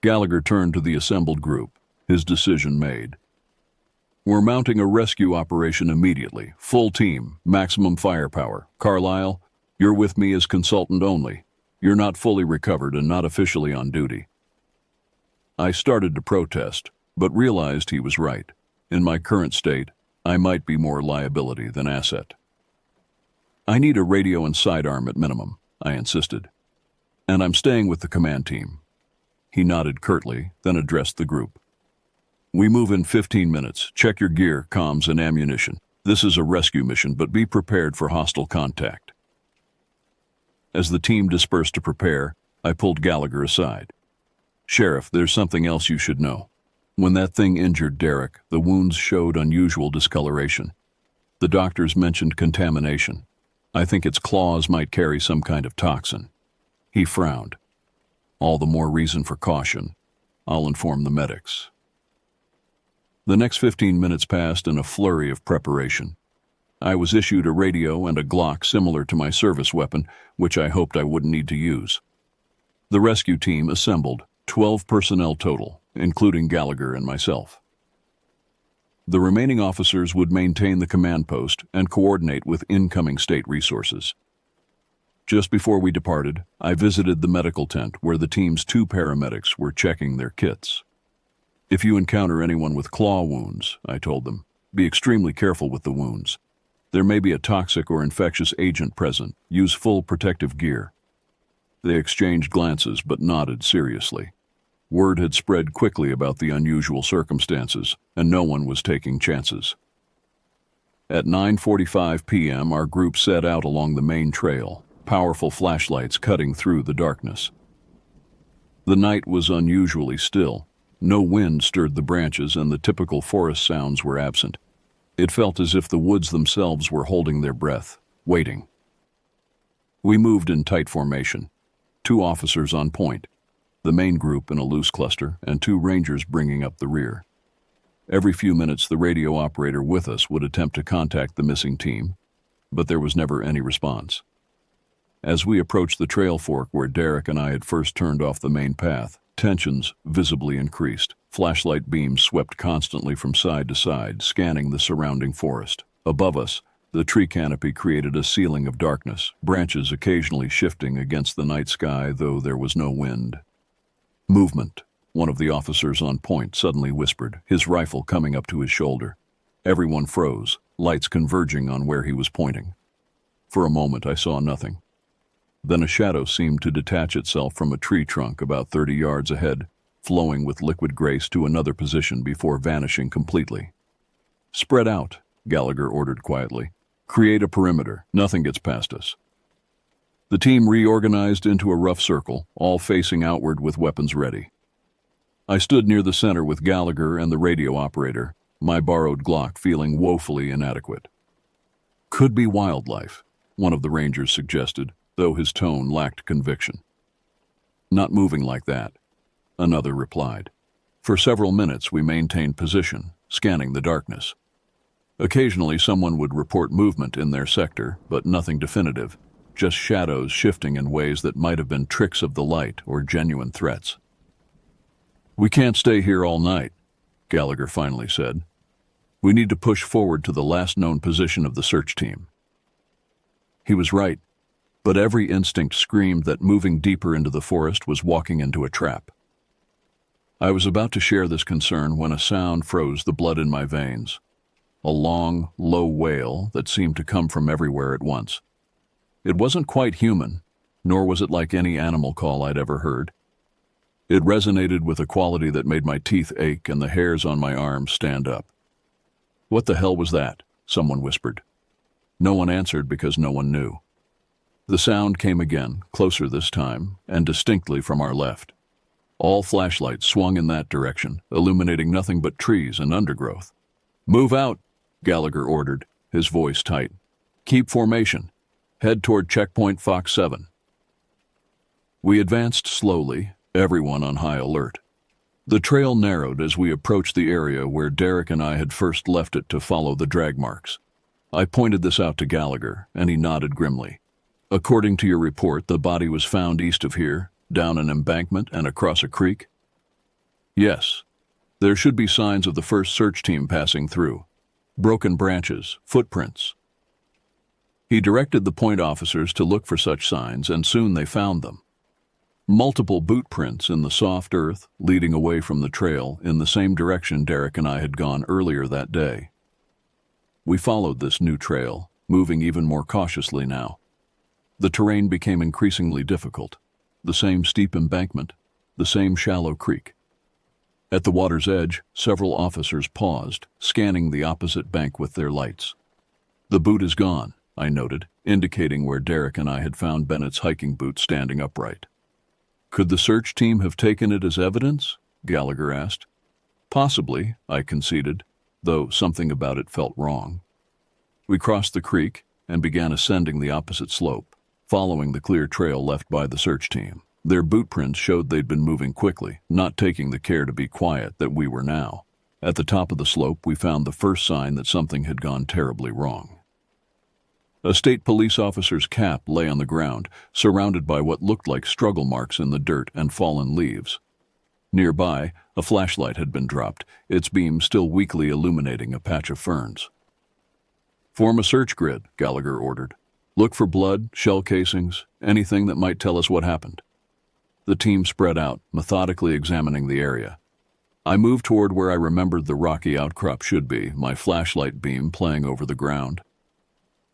Gallagher turned to the assembled group, his decision made. We're mounting a rescue operation immediately. Full team, maximum firepower. Carlisle, you're with me as consultant only. You're not fully recovered and not officially on duty. I started to protest, but realized he was right. In my current state, I might be more liability than asset. I need a radio and sidearm at minimum, I insisted. And I'm staying with the command team. He nodded curtly, then addressed the group. We move in 15 minutes. Check your gear, comms, and ammunition. This is a rescue mission, but be prepared for hostile contact. As the team dispersed to prepare, I pulled Gallagher aside. Sheriff, there's something else you should know. When that thing injured Derek, the wounds showed unusual discoloration. The doctors mentioned contamination. I think its claws might carry some kind of toxin. He frowned. All the more reason for caution. I'll inform the medics. The next 15 minutes passed in a flurry of preparation. I was issued a radio and a Glock similar to my service weapon, which I hoped I wouldn't need to use. The rescue team assembled, 12 personnel total, including Gallagher and myself. The remaining officers would maintain the command post and coordinate with incoming state resources. Just before we departed, I visited the medical tent where the team's 2 paramedics were checking their kits. If you encounter anyone with claw wounds, I told them, be extremely careful with the wounds. There may be a toxic or infectious agent present. Use full protective gear. They exchanged glances but nodded seriously. Word had spread quickly about the unusual circumstances, and no one was taking chances. At 9:45 p.m., our group set out along the main trail, powerful flashlights cutting through the darkness. The night was unusually still. No wind stirred the branches, and the typical forest sounds were absent. It felt as if the woods themselves were holding their breath, waiting. We moved in tight formation, 2 officers on point, the main group in a loose cluster, and 2 rangers bringing up the rear. Every few minutes, the radio operator with us would attempt to contact the missing team, but there was never any response. As we approached the trail fork where Derek and I had first turned off the main path, tensions visibly increased. Flashlight beams swept constantly from side to side, scanning the surrounding forest. Above us, the tree canopy created a ceiling of darkness, branches occasionally shifting against the night sky, though there was no wind. Movement, one of the officers on point suddenly whispered, his rifle coming up to his shoulder. Everyone froze, lights converging on where he was pointing. For a moment, I saw nothing. Then a shadow seemed to detach itself from a tree trunk about 30 yards ahead, flowing with liquid grace to another position before vanishing completely. Spread out, Gallagher ordered quietly. Create a perimeter. Nothing gets past us. The team reorganized into a rough circle, all facing outward with weapons ready. I stood near the center with Gallagher and the radio operator, my borrowed Glock feeling woefully inadequate. Could be wildlife, one of the rangers suggested, though his tone lacked conviction. Not moving like that, another replied. For several minutes we maintained position, scanning the darkness. Occasionally someone would report movement in their sector, but nothing definitive, just shadows shifting in ways that might have been tricks of the light or genuine threats. "We can't stay here all night," Gallagher finally said. "We need to push forward to the last known position of the search team." He was right, but every instinct screamed that moving deeper into the forest was walking into a trap. I was about to share this concern when a sound froze the blood in my veins. A long, low wail that seemed to come from everywhere at once. It wasn't quite human, nor was it like any animal call I'd ever heard. It resonated with a quality that made my teeth ache and the hairs on my arms stand up. "What the hell was that?" someone whispered. No one answered because no one knew. The sound came again, closer this time, and distinctly from our left. All flashlights swung in that direction, illuminating nothing but trees and undergrowth. "Move out," Gallagher ordered, his voice tight. "Keep formation. Head toward checkpoint Fox 7. We advanced slowly, everyone on high alert. The trail narrowed as we approached the area where Derek and I had first left it to follow the drag marks. I pointed this out to Gallagher, and he nodded grimly. "According to your report, the body was found east of here, down an embankment and across a creek?" "Yes. There should be signs of the first search team passing through. Broken branches, footprints." He directed the point officers to look for such signs, and soon they found them. Multiple boot prints in the soft earth leading away from the trail in the same direction Derek and I had gone earlier that day. We followed this new trail, moving even more cautiously now. The terrain became increasingly difficult. The same steep embankment, the same shallow creek. At the water's edge, several officers paused, scanning the opposite bank with their lights. "The boot is gone," I noted, indicating where Derek and I had found Bennett's hiking boot standing upright. "Could the search team have taken it as evidence?" Gallagher asked. "Possibly," I conceded, though something about it felt wrong. We crossed the creek and began ascending the opposite slope, following the clear trail left by the search team. Their boot prints showed they'd been moving quickly, not taking the care to be quiet that we were now. At the top of the slope, we found the first sign that something had gone terribly wrong. A state police officer's cap lay on the ground, surrounded by what looked like struggle marks in the dirt and fallen leaves. Nearby, a flashlight had been dropped, its beam still weakly illuminating a patch of ferns. "Form a search grid," Gallagher ordered. "Look for blood, shell casings, anything that might tell us what happened." The team spread out, methodically examining the area. I moved toward where I remembered the rocky outcrop should be, my flashlight beam playing over the ground.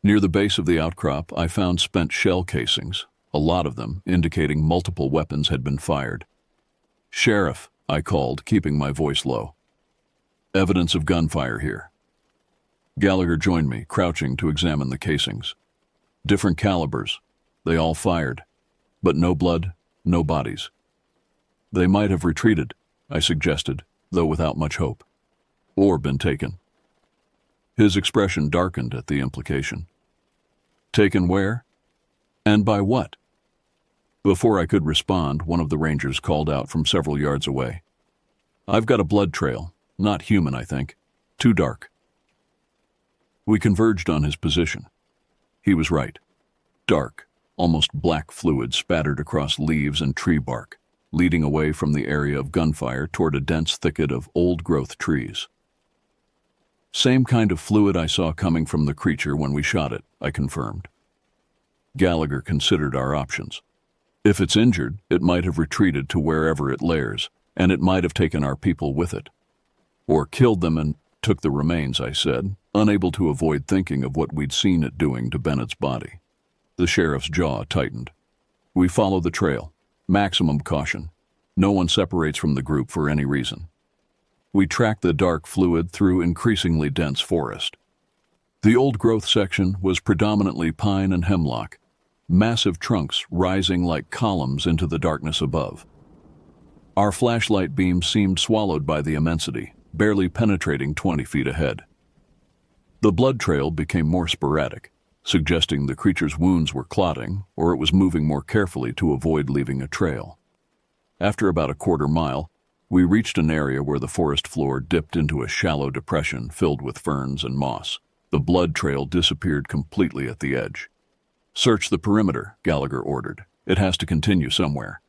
Near the base of the outcrop, I found spent shell casings, a lot of them, indicating multiple weapons had been fired. "Sheriff," I called, keeping my voice low. "Evidence of gunfire here." Gallagher joined me, crouching to examine the casings. Different calibers. They all fired. But no blood, no bodies. "They might have retreated," I suggested, though without much hope. "Or been taken." His expression darkened at the implication. "Taken where? And by what?" Before I could respond, one of the rangers called out from several yards away. "I've got a blood trail. Not human, I think. Too dark." We converged on his position. He was right. Dark, almost black fluid spattered across leaves and tree bark, leading away from the area of gunfire toward a dense thicket of old-growth trees. "Same kind of fluid I saw coming from the creature when we shot it," I confirmed. Gallagher considered our options. If it's injured, it might have retreated to wherever it lairs, and it might have taken our people with it. "Or killed them and took the remains," I said, unable to avoid thinking of what we'd seen it doing to Bennett's body. The sheriff's jaw tightened. "We follow the trail. Maximum caution. No one separates from the group for any reason." We tracked the dark fluid through increasingly dense forest. The old-growth section was predominantly pine and hemlock, massive trunks rising like columns into the darkness above. Our flashlight beam seemed swallowed by the immensity, barely penetrating 20 feet ahead. The blood trail became more sporadic, suggesting the creature's wounds were clotting or it was moving more carefully to avoid leaving a trail. After about a quarter mile, we reached an area where the forest floor dipped into a shallow depression filled with ferns and moss. The blood trail disappeared completely at the edge. "Search the perimeter," Gallagher ordered. "It has to continue somewhere."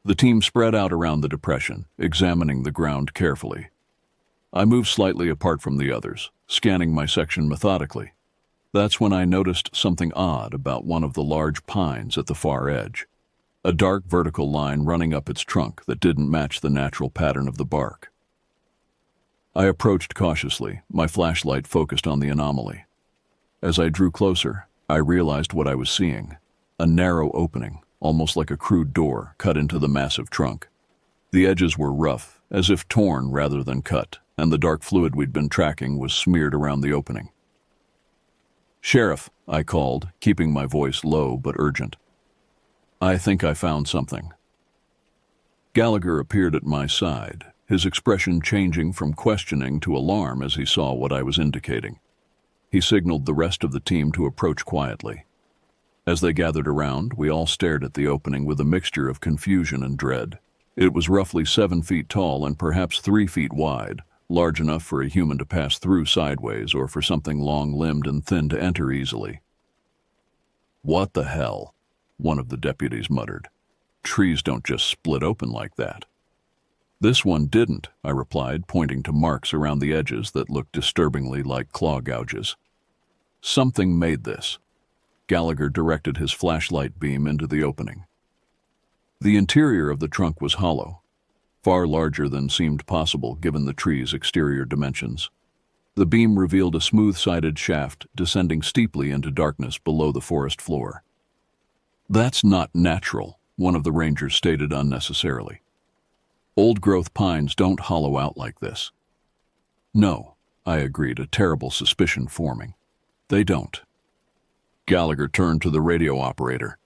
The team spread out around the depression, examining the ground carefully. I moved slightly apart from the others, scanning my section methodically. That's when I noticed something odd about one of the large pines at the far edge. A dark vertical line running up its trunk that didn't match the natural pattern of the bark. I approached cautiously, my flashlight focused on the anomaly. As I drew closer, I realized what I was seeing: a narrow opening, almost like a crude door, cut into the massive trunk. The edges were rough, as if torn rather than cut, and the dark fluid we'd been tracking was smeared around the opening. "Sheriff," I called, keeping my voice low but urgent. "I think I found something." Gallagher appeared at my side, his expression changing from questioning to alarm as he saw what I was indicating. He signaled the rest of the team to approach quietly. As they gathered around, we all stared at the opening with a mixture of confusion and dread. It was roughly 7 feet tall and perhaps 3 feet wide, large enough for a human to pass through sideways or for something long-limbed and thin to enter easily. "What the hell?" one of the deputies muttered. "Trees don't just split open like that." "This one didn't," I replied, pointing to marks around the edges that looked disturbingly like claw gouges. "Something made this." Gallagher directed his flashlight beam into the opening. The interior of the trunk was hollow, far larger than seemed possible given the tree's exterior dimensions. The beam revealed a smooth-sided shaft descending steeply into darkness below the forest floor. "That's not natural," one of the rangers stated unnecessarily. "Old-growth pines don't hollow out like this." "No," I agreed, a terrible suspicion forming. "They don't." Gallagher turned to the radio operator.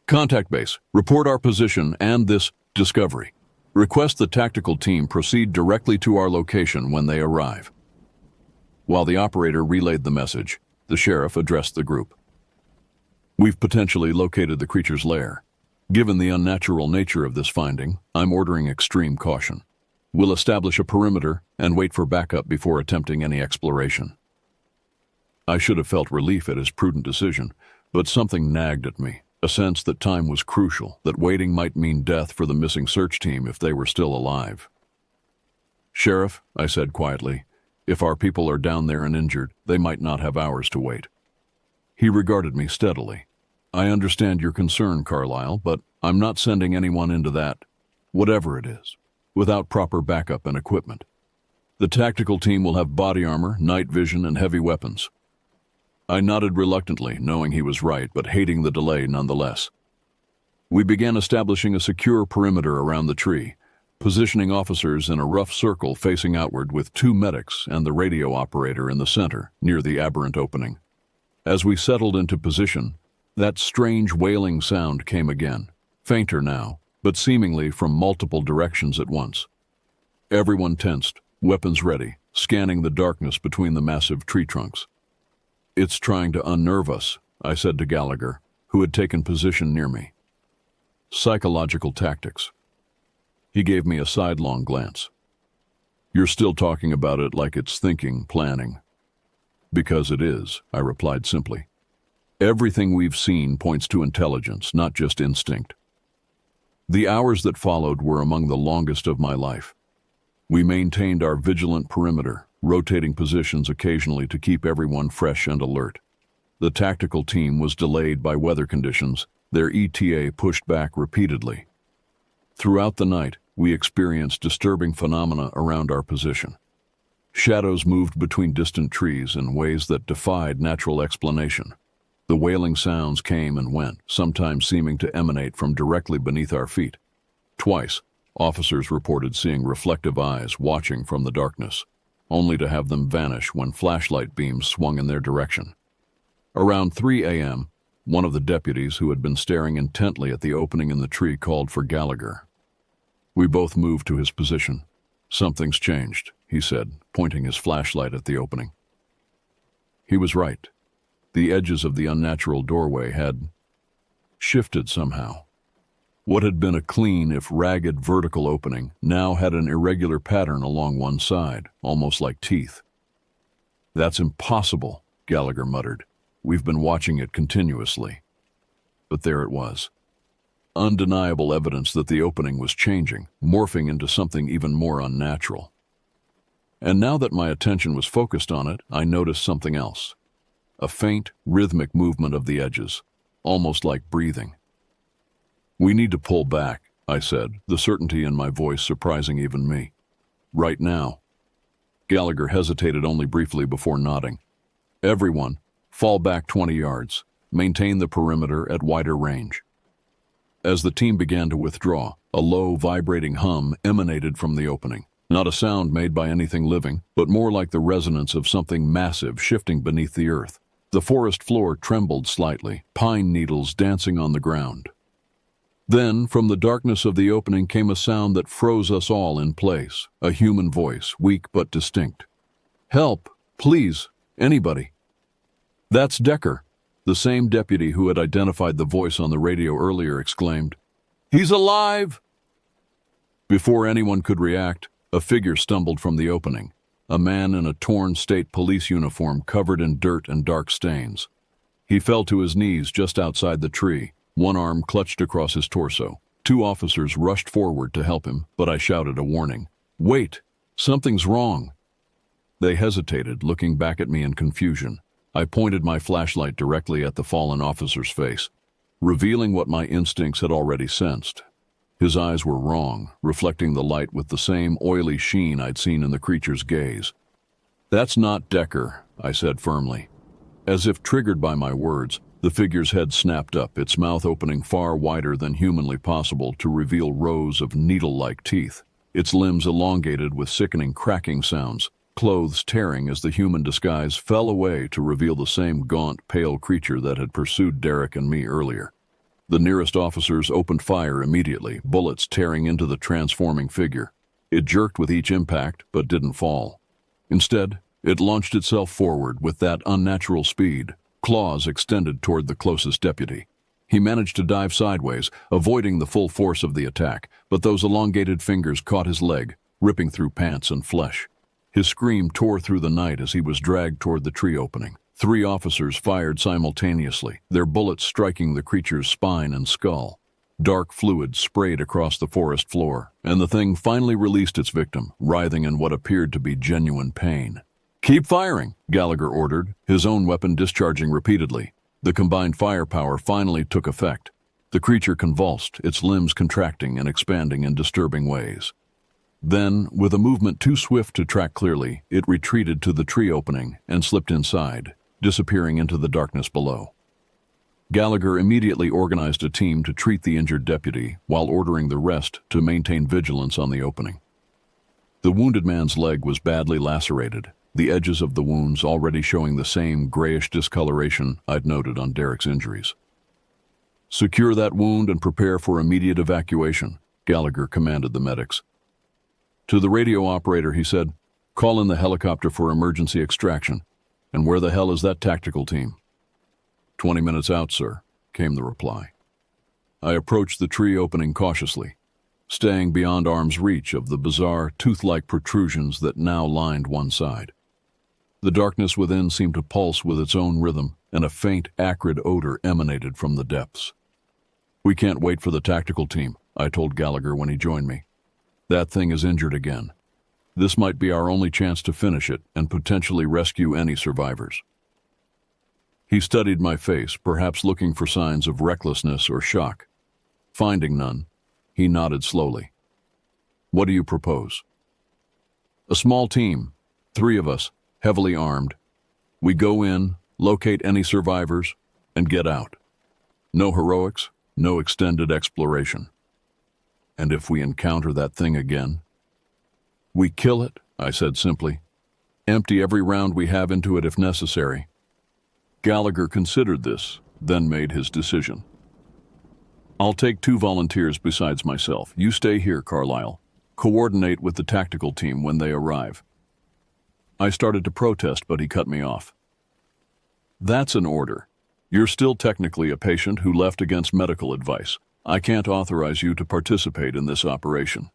"Contact base, report our position and this discovery. Request the tactical team proceed directly to our location when they arrive." While the operator relayed the message, the sheriff addressed the group. "We've potentially located the creature's lair. Given the unnatural nature of this finding, I'm ordering extreme caution. We'll establish a perimeter and wait for backup before attempting any exploration." I should have felt relief at his prudent decision, but something nagged at me, a sense that time was crucial, that waiting might mean death for the missing search team if they were still alive. "Sheriff," I said quietly, "if our people are down there and injured, they might not have hours to wait." He regarded me steadily. "I understand your concern, Carlyle, but I'm not sending anyone into that, whatever it is, without proper backup and equipment. The tactical team will have body armor, night vision, and heavy weapons." I nodded reluctantly, knowing he was right, but hating the delay nonetheless. We began establishing a secure perimeter around the tree, positioning officers in a rough circle facing outward with 2 medics and the radio operator in the center, near the aberrant opening. As we settled into position, that strange wailing sound came again, fainter now, but seemingly from multiple directions at once. Everyone tensed, weapons ready, scanning the darkness between the massive tree trunks. "It's trying to unnerve us," I said to Gallagher, who had taken position near me. "Psychological tactics." He gave me a sidelong glance. "You're still talking about it like it's thinking, planning." "Because it is," I replied simply. "Everything we've seen points to intelligence, not just instinct." The hours that followed were among the longest of my life. We maintained our vigilant perimeter, rotating positions occasionally to keep everyone fresh and alert. The tactical team was delayed by weather conditions, their ETA pushed back repeatedly. Throughout the night, we experienced disturbing phenomena around our position. Shadows moved between distant trees in ways that defied natural explanation. The wailing sounds came and went, sometimes seeming to emanate from directly beneath our feet. Twice, officers reported seeing reflective eyes watching from the darkness, only to have them vanish when flashlight beams swung in their direction. Around 3 a.m., one of the deputies who had been staring intently at the opening in the tree called for Gallagher. We both moved to his position. "Something's changed," he said, pointing his flashlight at the opening. He was right. The edges of the unnatural doorway had shifted somehow. What had been a clean, if ragged, vertical opening now had an irregular pattern along one side, almost like teeth. "That's impossible," Gallagher muttered. "We've been watching it continuously." But there it was. Undeniable evidence that the opening was changing, morphing into something even more unnatural. And now that my attention was focused on it, I noticed something else. A faint, rhythmic movement of the edges, almost like breathing. "We need to pull back," I said, the certainty in my voice surprising even me. "Right now." Gallagher hesitated only briefly before nodding. "Everyone, fall back 20 yards. Maintain the perimeter at wider range." As the team began to withdraw, a low, vibrating hum emanated from the opening. Not a sound made by anything living, but more like the resonance of something massive shifting beneath the earth. The forest floor trembled slightly, pine needles dancing on the ground. Then, from the darkness of the opening came a sound that froze us all in place, a human voice, weak but distinct. "Help! Please! Anybody!" "That's Decker," the same deputy who had identified the voice on the radio earlier exclaimed. "He's alive!" Before anyone could react, a figure stumbled from the opening, a man in a torn state police uniform covered in dirt and dark stains. He fell to his knees just outside the tree, one arm clutched across his torso. 2 officers rushed forward to help him, but I shouted a warning. "Wait! Something's wrong!" They hesitated, looking back at me in confusion. I pointed my flashlight directly at the fallen officer's face, revealing what my instincts had already sensed. His eyes were wrong, reflecting the light with the same oily sheen I'd seen in the creature's gaze. "That's not Decker," I said firmly. As if triggered by my words, the figure's head snapped up, its mouth opening far wider than humanly possible to reveal rows of needle-like teeth, its limbs elongated with sickening cracking sounds, clothes tearing as the human disguise fell away to reveal the same gaunt, pale creature that had pursued Derek and me earlier. The nearest officers opened fire immediately, bullets tearing into the transforming figure. It jerked with each impact, but didn't fall. Instead, it launched itself forward with that unnatural speed, claws extended toward the closest deputy. He managed to dive sideways, avoiding the full force of the attack, but those elongated fingers caught his leg, ripping through pants and flesh. His scream tore through the night as he was dragged toward the tree opening. 3 officers fired simultaneously, their bullets striking the creature's spine and skull. Dark fluid sprayed across the forest floor, and the thing finally released its victim, writhing in what appeared to be genuine pain. "Keep firing," Gallagher ordered, his own weapon discharging repeatedly. The combined firepower finally took effect. The creature convulsed, its limbs contracting and expanding in disturbing ways. Then, with a movement too swift to track clearly, it retreated to the tree opening and slipped inside, disappearing into the darkness below. Gallagher immediately organized a team to treat the injured deputy while ordering the rest to maintain vigilance on the opening. The wounded man's leg was badly lacerated, the edges of the wounds already showing the same grayish discoloration I'd noted on Derek's injuries. "Secure that wound and prepare for immediate evacuation," Gallagher commanded the medics. To the radio operator, he said, "Call in the helicopter for emergency extraction. And where the hell is that tactical team?" 20 minutes out, sir," came the reply. I approached the tree opening cautiously, staying beyond arm's reach of the bizarre, tooth-like protrusions that now lined one side. The darkness within seemed to pulse with its own rhythm, and a faint, acrid odor emanated from the depths. "We can't wait for the tactical team," I told Gallagher when he joined me. "That thing is injured again. This might be our only chance to finish it and potentially rescue any survivors." He studied my face, perhaps looking for signs of recklessness or shock. Finding none, he nodded slowly. "What do you propose?" "A small team, 3 of us, heavily armed. We go in, locate any survivors, and get out. No heroics, no extended exploration. And if we encounter that thing again?" "We kill it," I said simply. "Empty every round we have into it if necessary." Gallagher considered this, then made his decision. "I'll take 2 volunteers besides myself. You stay here, Carlisle. Coordinate with the tactical team when they arrive." I started to protest, but he cut me off. "That's an order. You're still technically a patient who left against medical advice. I can't authorize you to participate in this operation.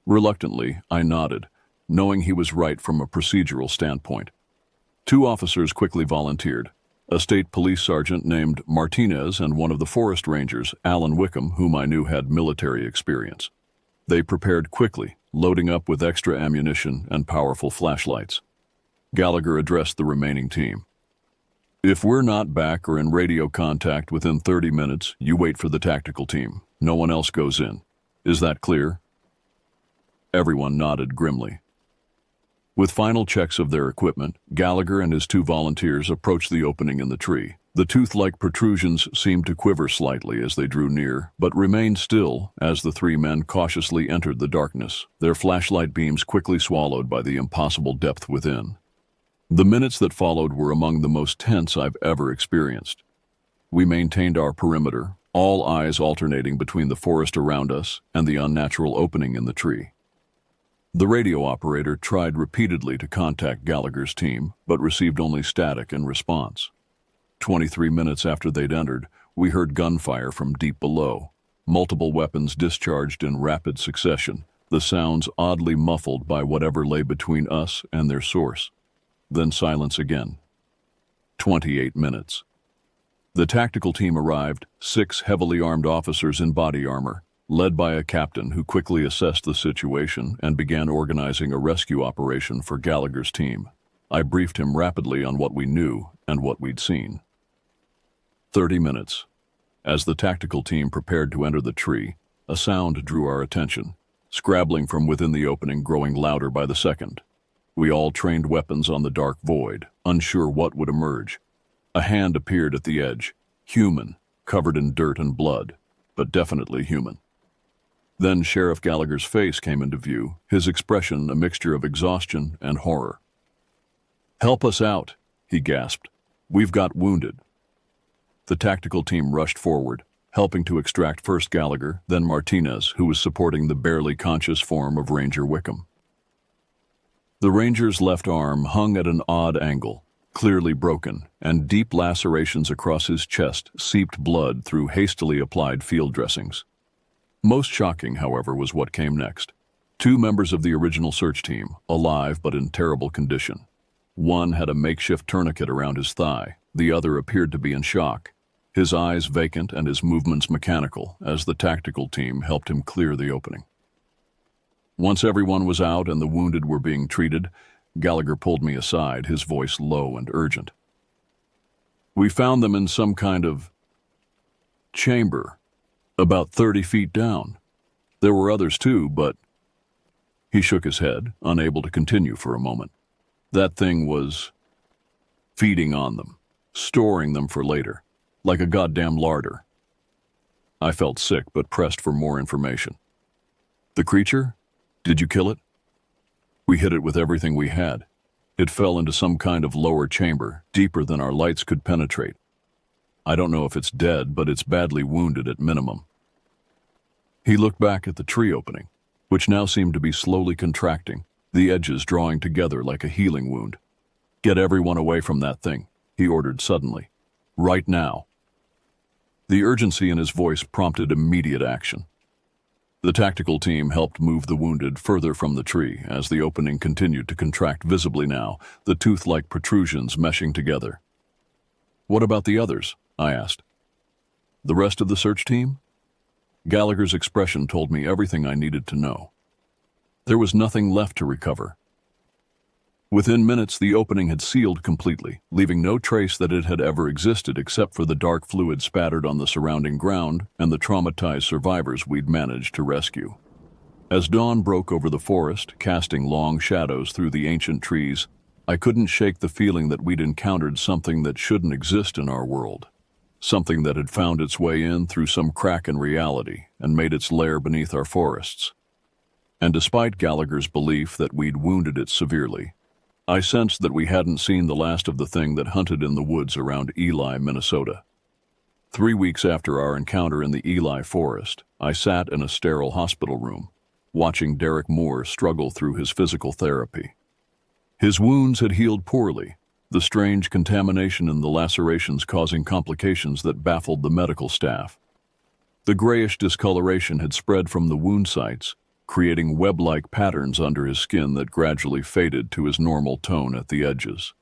Reluctantly, I nodded, knowing he was right from a procedural standpoint. 2 officers quickly volunteered, a state police sergeant named Martinez and one of the forest rangers, Alan Wickham, whom I knew had military experience. They prepared quickly, loading up with extra ammunition and powerful flashlights. Gallagher addressed the remaining team. If we're not back or in radio contact within 30 minutes, you wait for the tactical team. No one else goes in. Is that clear? Everyone nodded grimly. With final checks of their equipment, Gallagher and his 2 volunteers approached the opening in the tree. The tooth-like protrusions seemed to quiver slightly as they drew near, but remained still as the 3 men cautiously entered the darkness, their flashlight beams quickly swallowed by the impossible depth within. The minutes that followed were among the most tense I've ever experienced. We maintained our perimeter, all eyes alternating between the forest around us and the unnatural opening in the tree. The radio operator tried repeatedly to contact Gallagher's team, but received only static in response. 23 minutes after they'd entered, we heard gunfire from deep below, multiple weapons discharged in rapid succession, the sounds oddly muffled by whatever lay between us and their source. Then silence again. 28 minutes. The tactical team arrived, 6 heavily armed officers in body armor, led by a captain who quickly assessed the situation and began organizing a rescue operation for Gallagher's team. I briefed him rapidly on what we knew and what we'd seen. 30 minutes. As the tactical team prepared to enter the tree, a sound drew our attention, scrabbling from within the opening growing louder by the second. We all trained weapons on the dark void, unsure what would emerge. A hand appeared at the edge, human, covered in dirt and blood, but definitely human. Then Sheriff Gallagher's face came into view, his expression a mixture of exhaustion and horror. "Help us out," he gasped. "We've got wounded." The tactical team rushed forward, helping to extract first Gallagher, then Martinez, who was supporting the barely conscious form of Ranger Wickham. The ranger's left arm hung at an odd angle, clearly broken, and deep lacerations across his chest seeped blood through hastily applied field dressings. Most shocking, however, was what came next. 2 members of the original search team, alive but in terrible condition. One had a makeshift tourniquet around his thigh, the other appeared to be in shock, his eyes vacant and his movements mechanical as the tactical team helped him clear the opening. Once everyone was out and the wounded were being treated, Gallagher pulled me aside, his voice low and urgent. "We found them in some kind of chamber, about 30 feet down. There were others too, but—" He shook his head, unable to continue for a moment. That thing was feeding on them, storing them for later, like a goddamn larder. I felt sick but pressed for more information. "The creature? Did you kill it?" "We hit it with everything we had. It fell into some kind of lower chamber, deeper than our lights could penetrate. I don't know if it's dead, but it's badly wounded at minimum." He looked back at the tree opening, which now seemed to be slowly contracting, the edges drawing together like a healing wound. "Get everyone away from that thing," he ordered suddenly. "Right now." The urgency in his voice prompted immediate action. The tactical team helped move the wounded further from the tree as the opening continued to contract visibly now, the tooth-like protrusions meshing together. "What about the others?" I asked. "The rest of the search team?" Gallagher's expression told me everything I needed to know. There was nothing left to recover. Within minutes, the opening had sealed completely, leaving no trace that it had ever existed except for the dark fluid spattered on the surrounding ground and the traumatized survivors we'd managed to rescue. As dawn broke over the forest, casting long shadows through the ancient trees, I couldn't shake the feeling that we'd encountered something that shouldn't exist in our world. Something that had found its way in through some crack in reality and made its lair beneath our forests. And despite Gallagher's belief that we'd wounded it severely, I sensed that we hadn't seen the last of the thing that hunted in the woods around Ely, Minnesota. 3 weeks after our encounter in the Ely forest, I sat in a sterile hospital room, watching Derek Moore struggle through his physical therapy. His wounds had healed poorly, the strange contamination in the lacerations causing complications that baffled the medical staff. The grayish discoloration had spread from the wound sites, creating web-like patterns under his skin that gradually faded to his normal tone at the edges.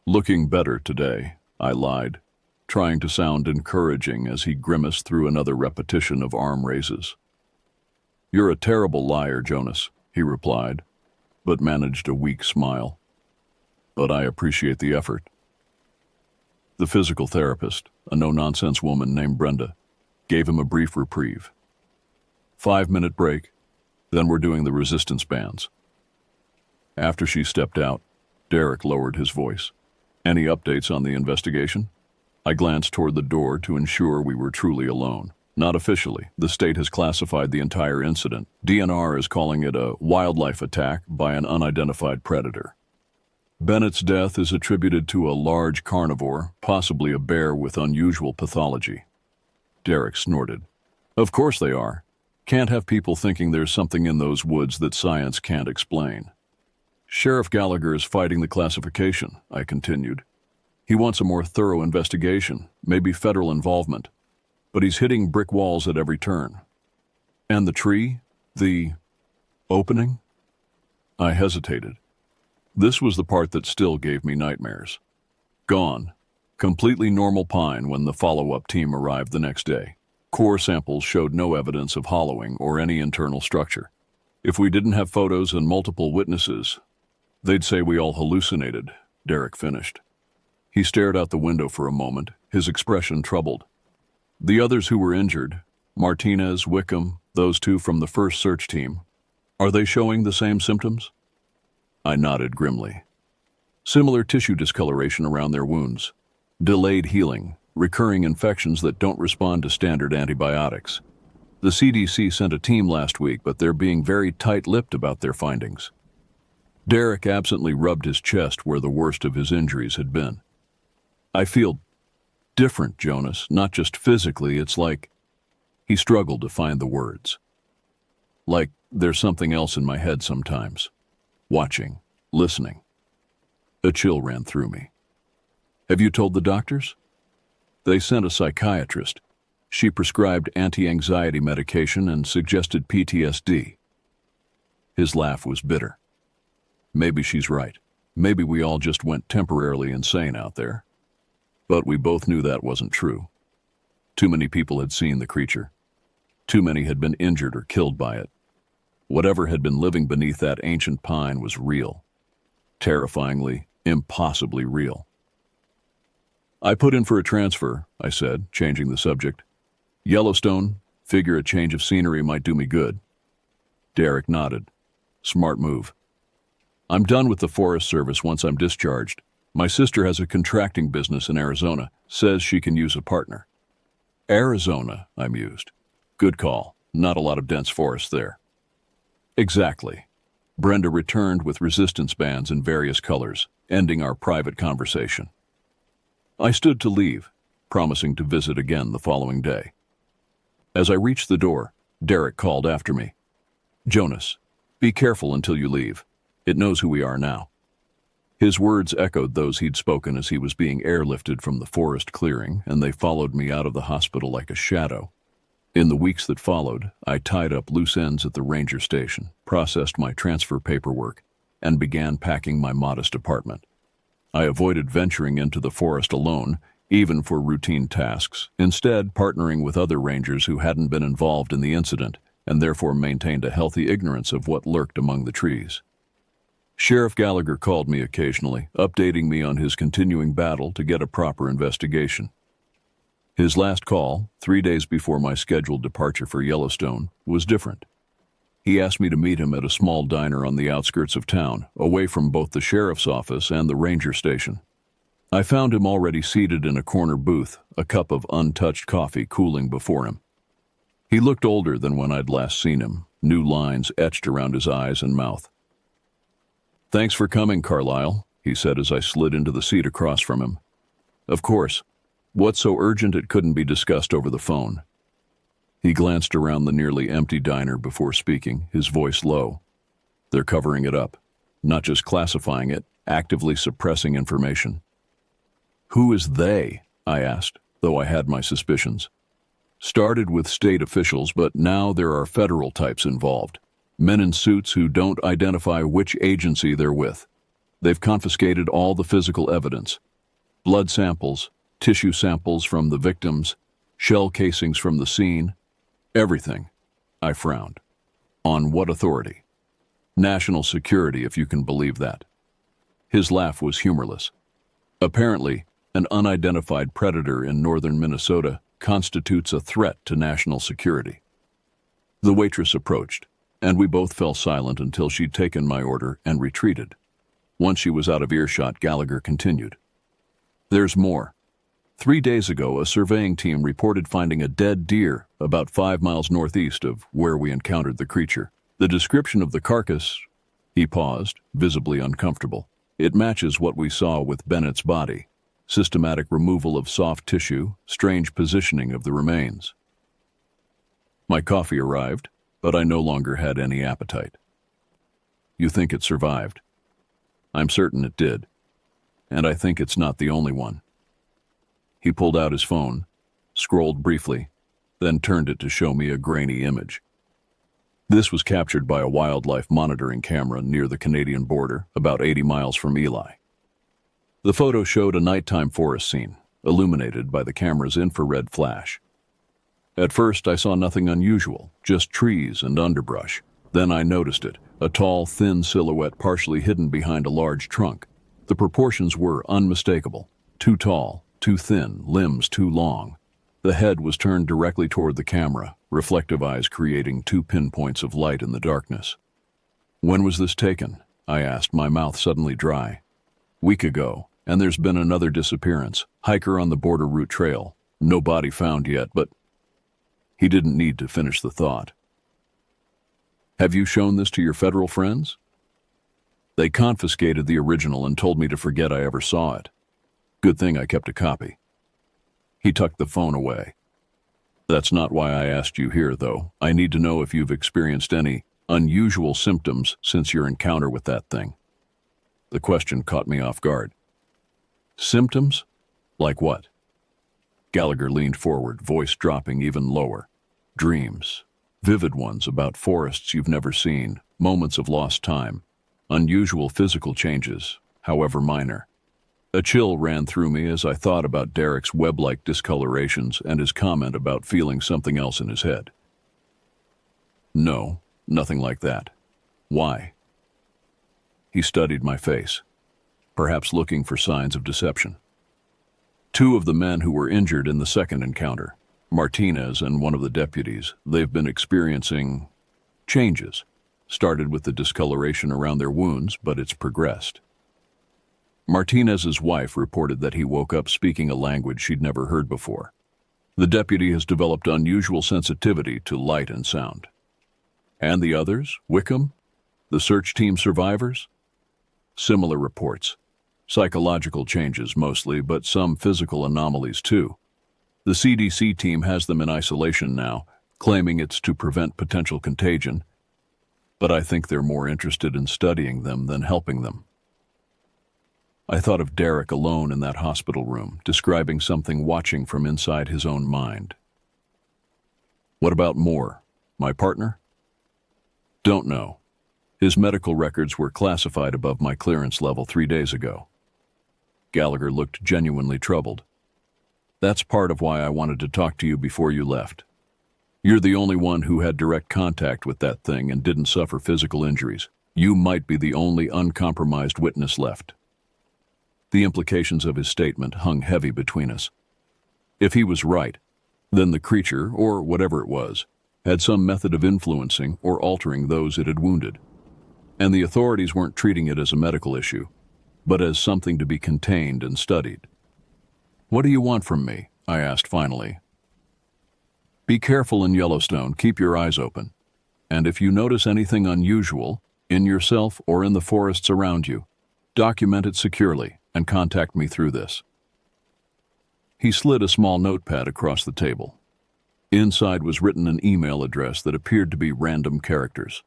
"Looking better today," I lied, trying to sound encouraging as he grimaced through another repetition of arm raises. "You're a terrible liar, Jonas," he replied, but managed a weak smile. "But I appreciate the effort." The physical therapist, a no-nonsense woman named Brenda, gave him a brief reprieve. 5-minute break, then we're doing the resistance bands. After she stepped out, Derek lowered his voice. "Any updates on the investigation?" I glanced toward the door to ensure we were truly alone. "Not officially. The state has classified the entire incident. DNR is calling it a wildlife attack by an unidentified predator. Bennett's death is attributed to a large carnivore, possibly a bear with unusual pathology." Derek snorted. "Of course they are. Can't have people thinking there's something in those woods that science can't explain." "Sheriff Gallagher is fighting the classification," I continued. "He wants a more thorough investigation, maybe federal involvement. But he's hitting brick walls at every turn." "And the tree? The opening?" I hesitated. This was the part that still gave me nightmares. Gone. Completely normal pine when the follow-up team arrived the next day. Core samples showed no evidence of hollowing or any internal structure. If we didn't have photos and multiple witnesses, they'd say we all hallucinated, Derek finished. He stared out the window for a moment, his expression troubled. "The others who were injured, Martinez, Wickham, those two from the first search team, are they showing the same symptoms?" I nodded grimly. "Similar tissue discoloration around their wounds. Delayed healing, recurring infections that don't respond to standard antibiotics. The CDC sent a team last week, but they're being very tight-lipped about their findings." Derek absently rubbed his chest where the worst of his injuries had been. "I feel different, Jonas, not just physically, it's like..." He struggled to find the words. "Like there's something else in my head sometimes. Watching, listening." A chill ran through me. "Have you told the doctors?" "They sent a psychiatrist. She prescribed anti-anxiety medication and suggested PTSD." His laugh was bitter. "Maybe she's right. Maybe we all just went temporarily insane out there." But we both knew that wasn't true. Too many people had seen the creature. Too many had been injured or killed by it. Whatever had been living beneath that ancient pine was real. Terrifyingly, impossibly real. "I put in for a transfer," I said, changing the subject. "Yellowstone, figure a change of scenery might do me good." Derek nodded. "Smart move. I'm done with the Forest Service once I'm discharged. My sister has a contracting business in Arizona, says she can use a partner." "Arizona," I mused. "Good call. Not a lot of dense forest there." "Exactly." Brenda returned with resistance bands in various colors, ending our private conversation. I stood to leave, promising to visit again the following day. As I reached the door, Derek called after me. "Jonas, be careful until you leave. It knows who we are now." His words echoed those he'd spoken as he was being airlifted from the forest clearing, and they followed me out of the hospital like a shadow. In the weeks that followed, I tied up loose ends at the ranger station, processed my transfer paperwork, and began packing my modest apartment. I avoided venturing into the forest alone, even for routine tasks, instead partnering with other rangers who hadn't been involved in the incident and therefore maintained a healthy ignorance of what lurked among the trees. Sheriff Gallagher called me occasionally, updating me on his continuing battle to get a proper investigation. His last call, 3 days before my scheduled departure for Yellowstone, was different. He asked me to meet him at a small diner on the outskirts of town, away from both the sheriff's office and the ranger station. I found him already seated in a corner booth, a cup of untouched coffee cooling before him. He looked older than when I'd last seen him, new lines etched around his eyes and mouth. "Thanks for coming, Carlisle," he said as I slid into the seat across from him. "Of course. What's so urgent it couldn't be discussed over the phone?" He glanced around the nearly empty diner before speaking, his voice low. "They're covering it up, not just classifying it, actively suppressing information." "Who is they?" I asked, though I had my suspicions. Started with state officials, but now there are federal types involved. Men in suits who don't identify which agency they're with. They've confiscated all the physical evidence. Blood samples, tissue samples from the victims, shell casings from the scene. Everything. I frowned. On what authority? National security, if you can believe that. His laugh was humorless. Apparently, an unidentified predator in northern Minnesota constitutes a threat to national security. The waitress approached, and we both fell silent until she'd taken my order and retreated. Once she was out of earshot, Gallagher continued. There's more. 3 days ago, a surveying team reported finding a dead deer about 5 miles northeast of where we encountered the creature. The description of the carcass, he paused, visibly uncomfortable. It matches what we saw with Bennett's body. Systematic removal of soft tissue, strange positioning of the remains. My coffee arrived, but I no longer had any appetite. You think it survived? I'm certain it did, and I think it's not the only one. He pulled out his phone, scrolled briefly, then turned it to show me a grainy image. This was captured by a wildlife monitoring camera near the Canadian border, about 80 miles from Ely. The photo showed a nighttime forest scene, illuminated by the camera's infrared flash. At first, I saw nothing unusual, just trees and underbrush. Then I noticed it, a tall, thin silhouette partially hidden behind a large trunk. The proportions were unmistakable. Too tall, too thin, limbs too long. The head was turned directly toward the camera, reflective eyes creating 2 pinpoints of light in the darkness. When was this taken? I asked, my mouth suddenly dry. Week ago, and there's been another disappearance. Hiker on the border route trail. No body found yet, but... He didn't need to finish the thought. Have you shown this to your federal friends? They confiscated the original and told me to forget I ever saw it. Good thing I kept a copy. He tucked the phone away. That's not why I asked you here, though. I need to know if you've experienced any unusual symptoms since your encounter with that thing. The question caught me off guard. Symptoms? Like what? Gallagher leaned forward, voice dropping even lower. Dreams. Vivid ones about forests you've never seen, moments of lost time, unusual physical changes, however minor. A chill ran through me as I thought about Derek's web-like discolorations and his comment about feeling something else in his head. No, nothing like that. Why? He studied my face, perhaps looking for signs of deception. 2 of the men who were injured in the second encounter, Martinez and one of the deputies, they've been experiencing changes. Started with the discoloration around their wounds, but it's progressed. Martinez's wife reported that he woke up speaking a language she'd never heard before. The deputy has developed unusual sensitivity to light and sound. And the others? Wickham? The search team survivors? Similar reports. Psychological changes mostly, but some physical anomalies too. The CDC team has them in isolation now, claiming it's to prevent potential contagion, but I think they're more interested in studying them than helping them. I thought of Derek alone in that hospital room, describing something watching from inside his own mind. What about Moore, my partner? Don't know. His medical records were classified above my clearance level 3 days ago. Gallagher looked genuinely troubled. That's part of why I wanted to talk to you before you left. You're the only one who had direct contact with that thing and didn't suffer physical injuries. You might be the only uncompromised witness left. The implications of his statement hung heavy between us. If he was right, then the creature, or whatever it was, had some method of influencing or altering those it had wounded. And the authorities weren't treating it as a medical issue, but as something to be contained and studied. What do you want from me? I asked finally. Be careful in Yellowstone, keep your eyes open. And if you notice anything unusual, in yourself or in the forests around you, document it securely and contact me through this. He slid a small notepad across the table. Inside was written an email address that appeared to be random characters.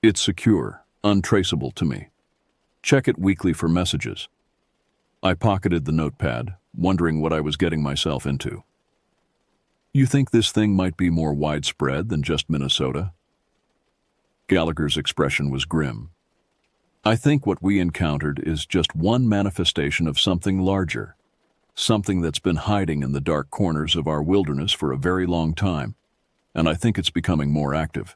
It's secure, untraceable to me. Check it weekly for messages. I pocketed the notepad, wondering what I was getting myself into. You think this thing might be more widespread than just Minnesota? Gallagher's expression was grim. I think what we encountered is just one manifestation of something larger, something that's been hiding in the dark corners of our wilderness for a very long time, and I think it's becoming more active.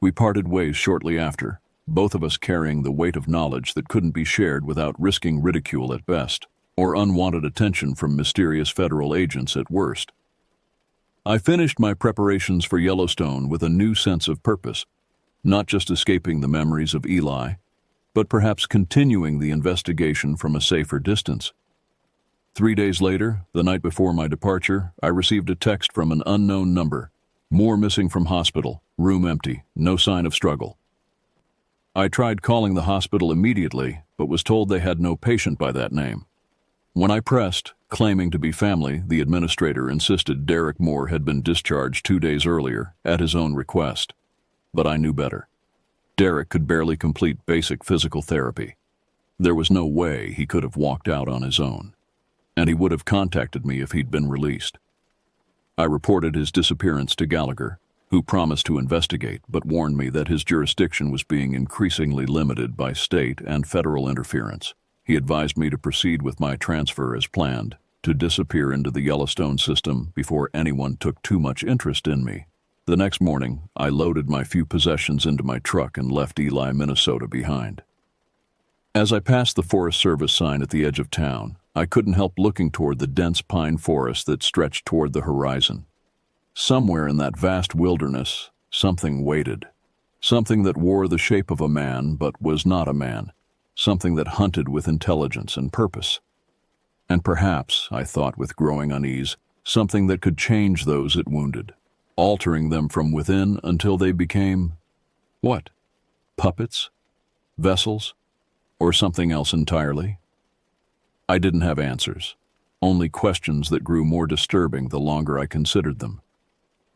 We parted ways shortly after, both of us carrying the weight of knowledge that couldn't be shared without risking ridicule at best, or unwanted attention from mysterious federal agents at worst. I finished my preparations for Yellowstone with a new sense of purpose, not just escaping the memories of Eli, but perhaps continuing the investigation from a safer distance. 3 days later, the night before my departure, I received a text from an unknown number. More missing from hospital, room empty, no sign of struggle. I tried calling the hospital immediately, but was told they had no patient by that name. When I pressed, claiming to be family, the administrator insisted Derek Moore had been discharged 2 days earlier, at his own request. But I knew better. Derek could barely complete basic physical therapy. There was no way he could have walked out on his own, and he would have contacted me if he'd been released. I reported his disappearance to Gallagher, who promised to investigate but warned me that his jurisdiction was being increasingly limited by state and federal interference. He advised me to proceed with my transfer as planned, to disappear into the Yellowstone system before anyone took too much interest in me. The next morning, I loaded my few possessions into my truck and left Eli, Minnesota behind. As I passed the Forest Service sign at the edge of town, I couldn't help looking toward the dense pine forest that stretched toward the horizon. Somewhere in that vast wilderness, something waited. Something that wore the shape of a man but was not a man. Something that hunted with intelligence and purpose. And perhaps, I thought with growing unease, something that could change those it wounded, altering them from within until they became, what? Puppets? Vessels? Or something else entirely? I didn't have answers, only questions that grew more disturbing the longer I considered them.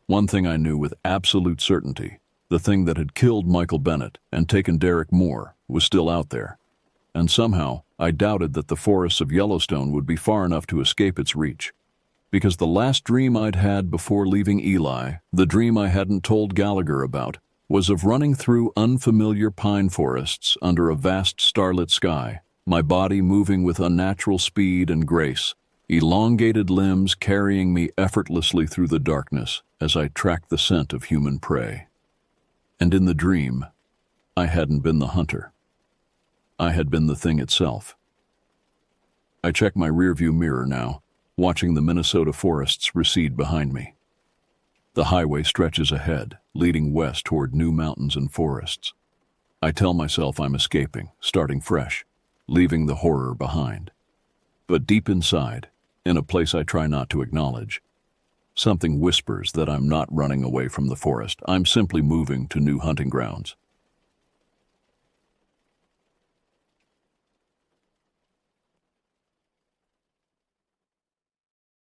One thing I knew with absolute certainty, the thing that had killed Michael Bennett and taken Derek Moore was still out there. And somehow, I doubted that the forests of Yellowstone would be far enough to escape its reach. Because the last dream I'd had before leaving Eli, the dream I hadn't told Gallagher about, was of running through unfamiliar pine forests under a vast starlit sky, my body moving with unnatural speed and grace, elongated limbs carrying me effortlessly through the darkness as I tracked the scent of human prey. And in the dream, I hadn't been the hunter. I had been the thing itself. I check my rearview mirror now, watching the Minnesota forests recede behind me. The highway stretches ahead, leading west toward new mountains and forests. I tell myself I'm escaping, starting fresh, leaving the horror behind. But deep inside, in a place I try not to acknowledge, something whispers that I'm not running away from the forest. I'm simply moving to new hunting grounds.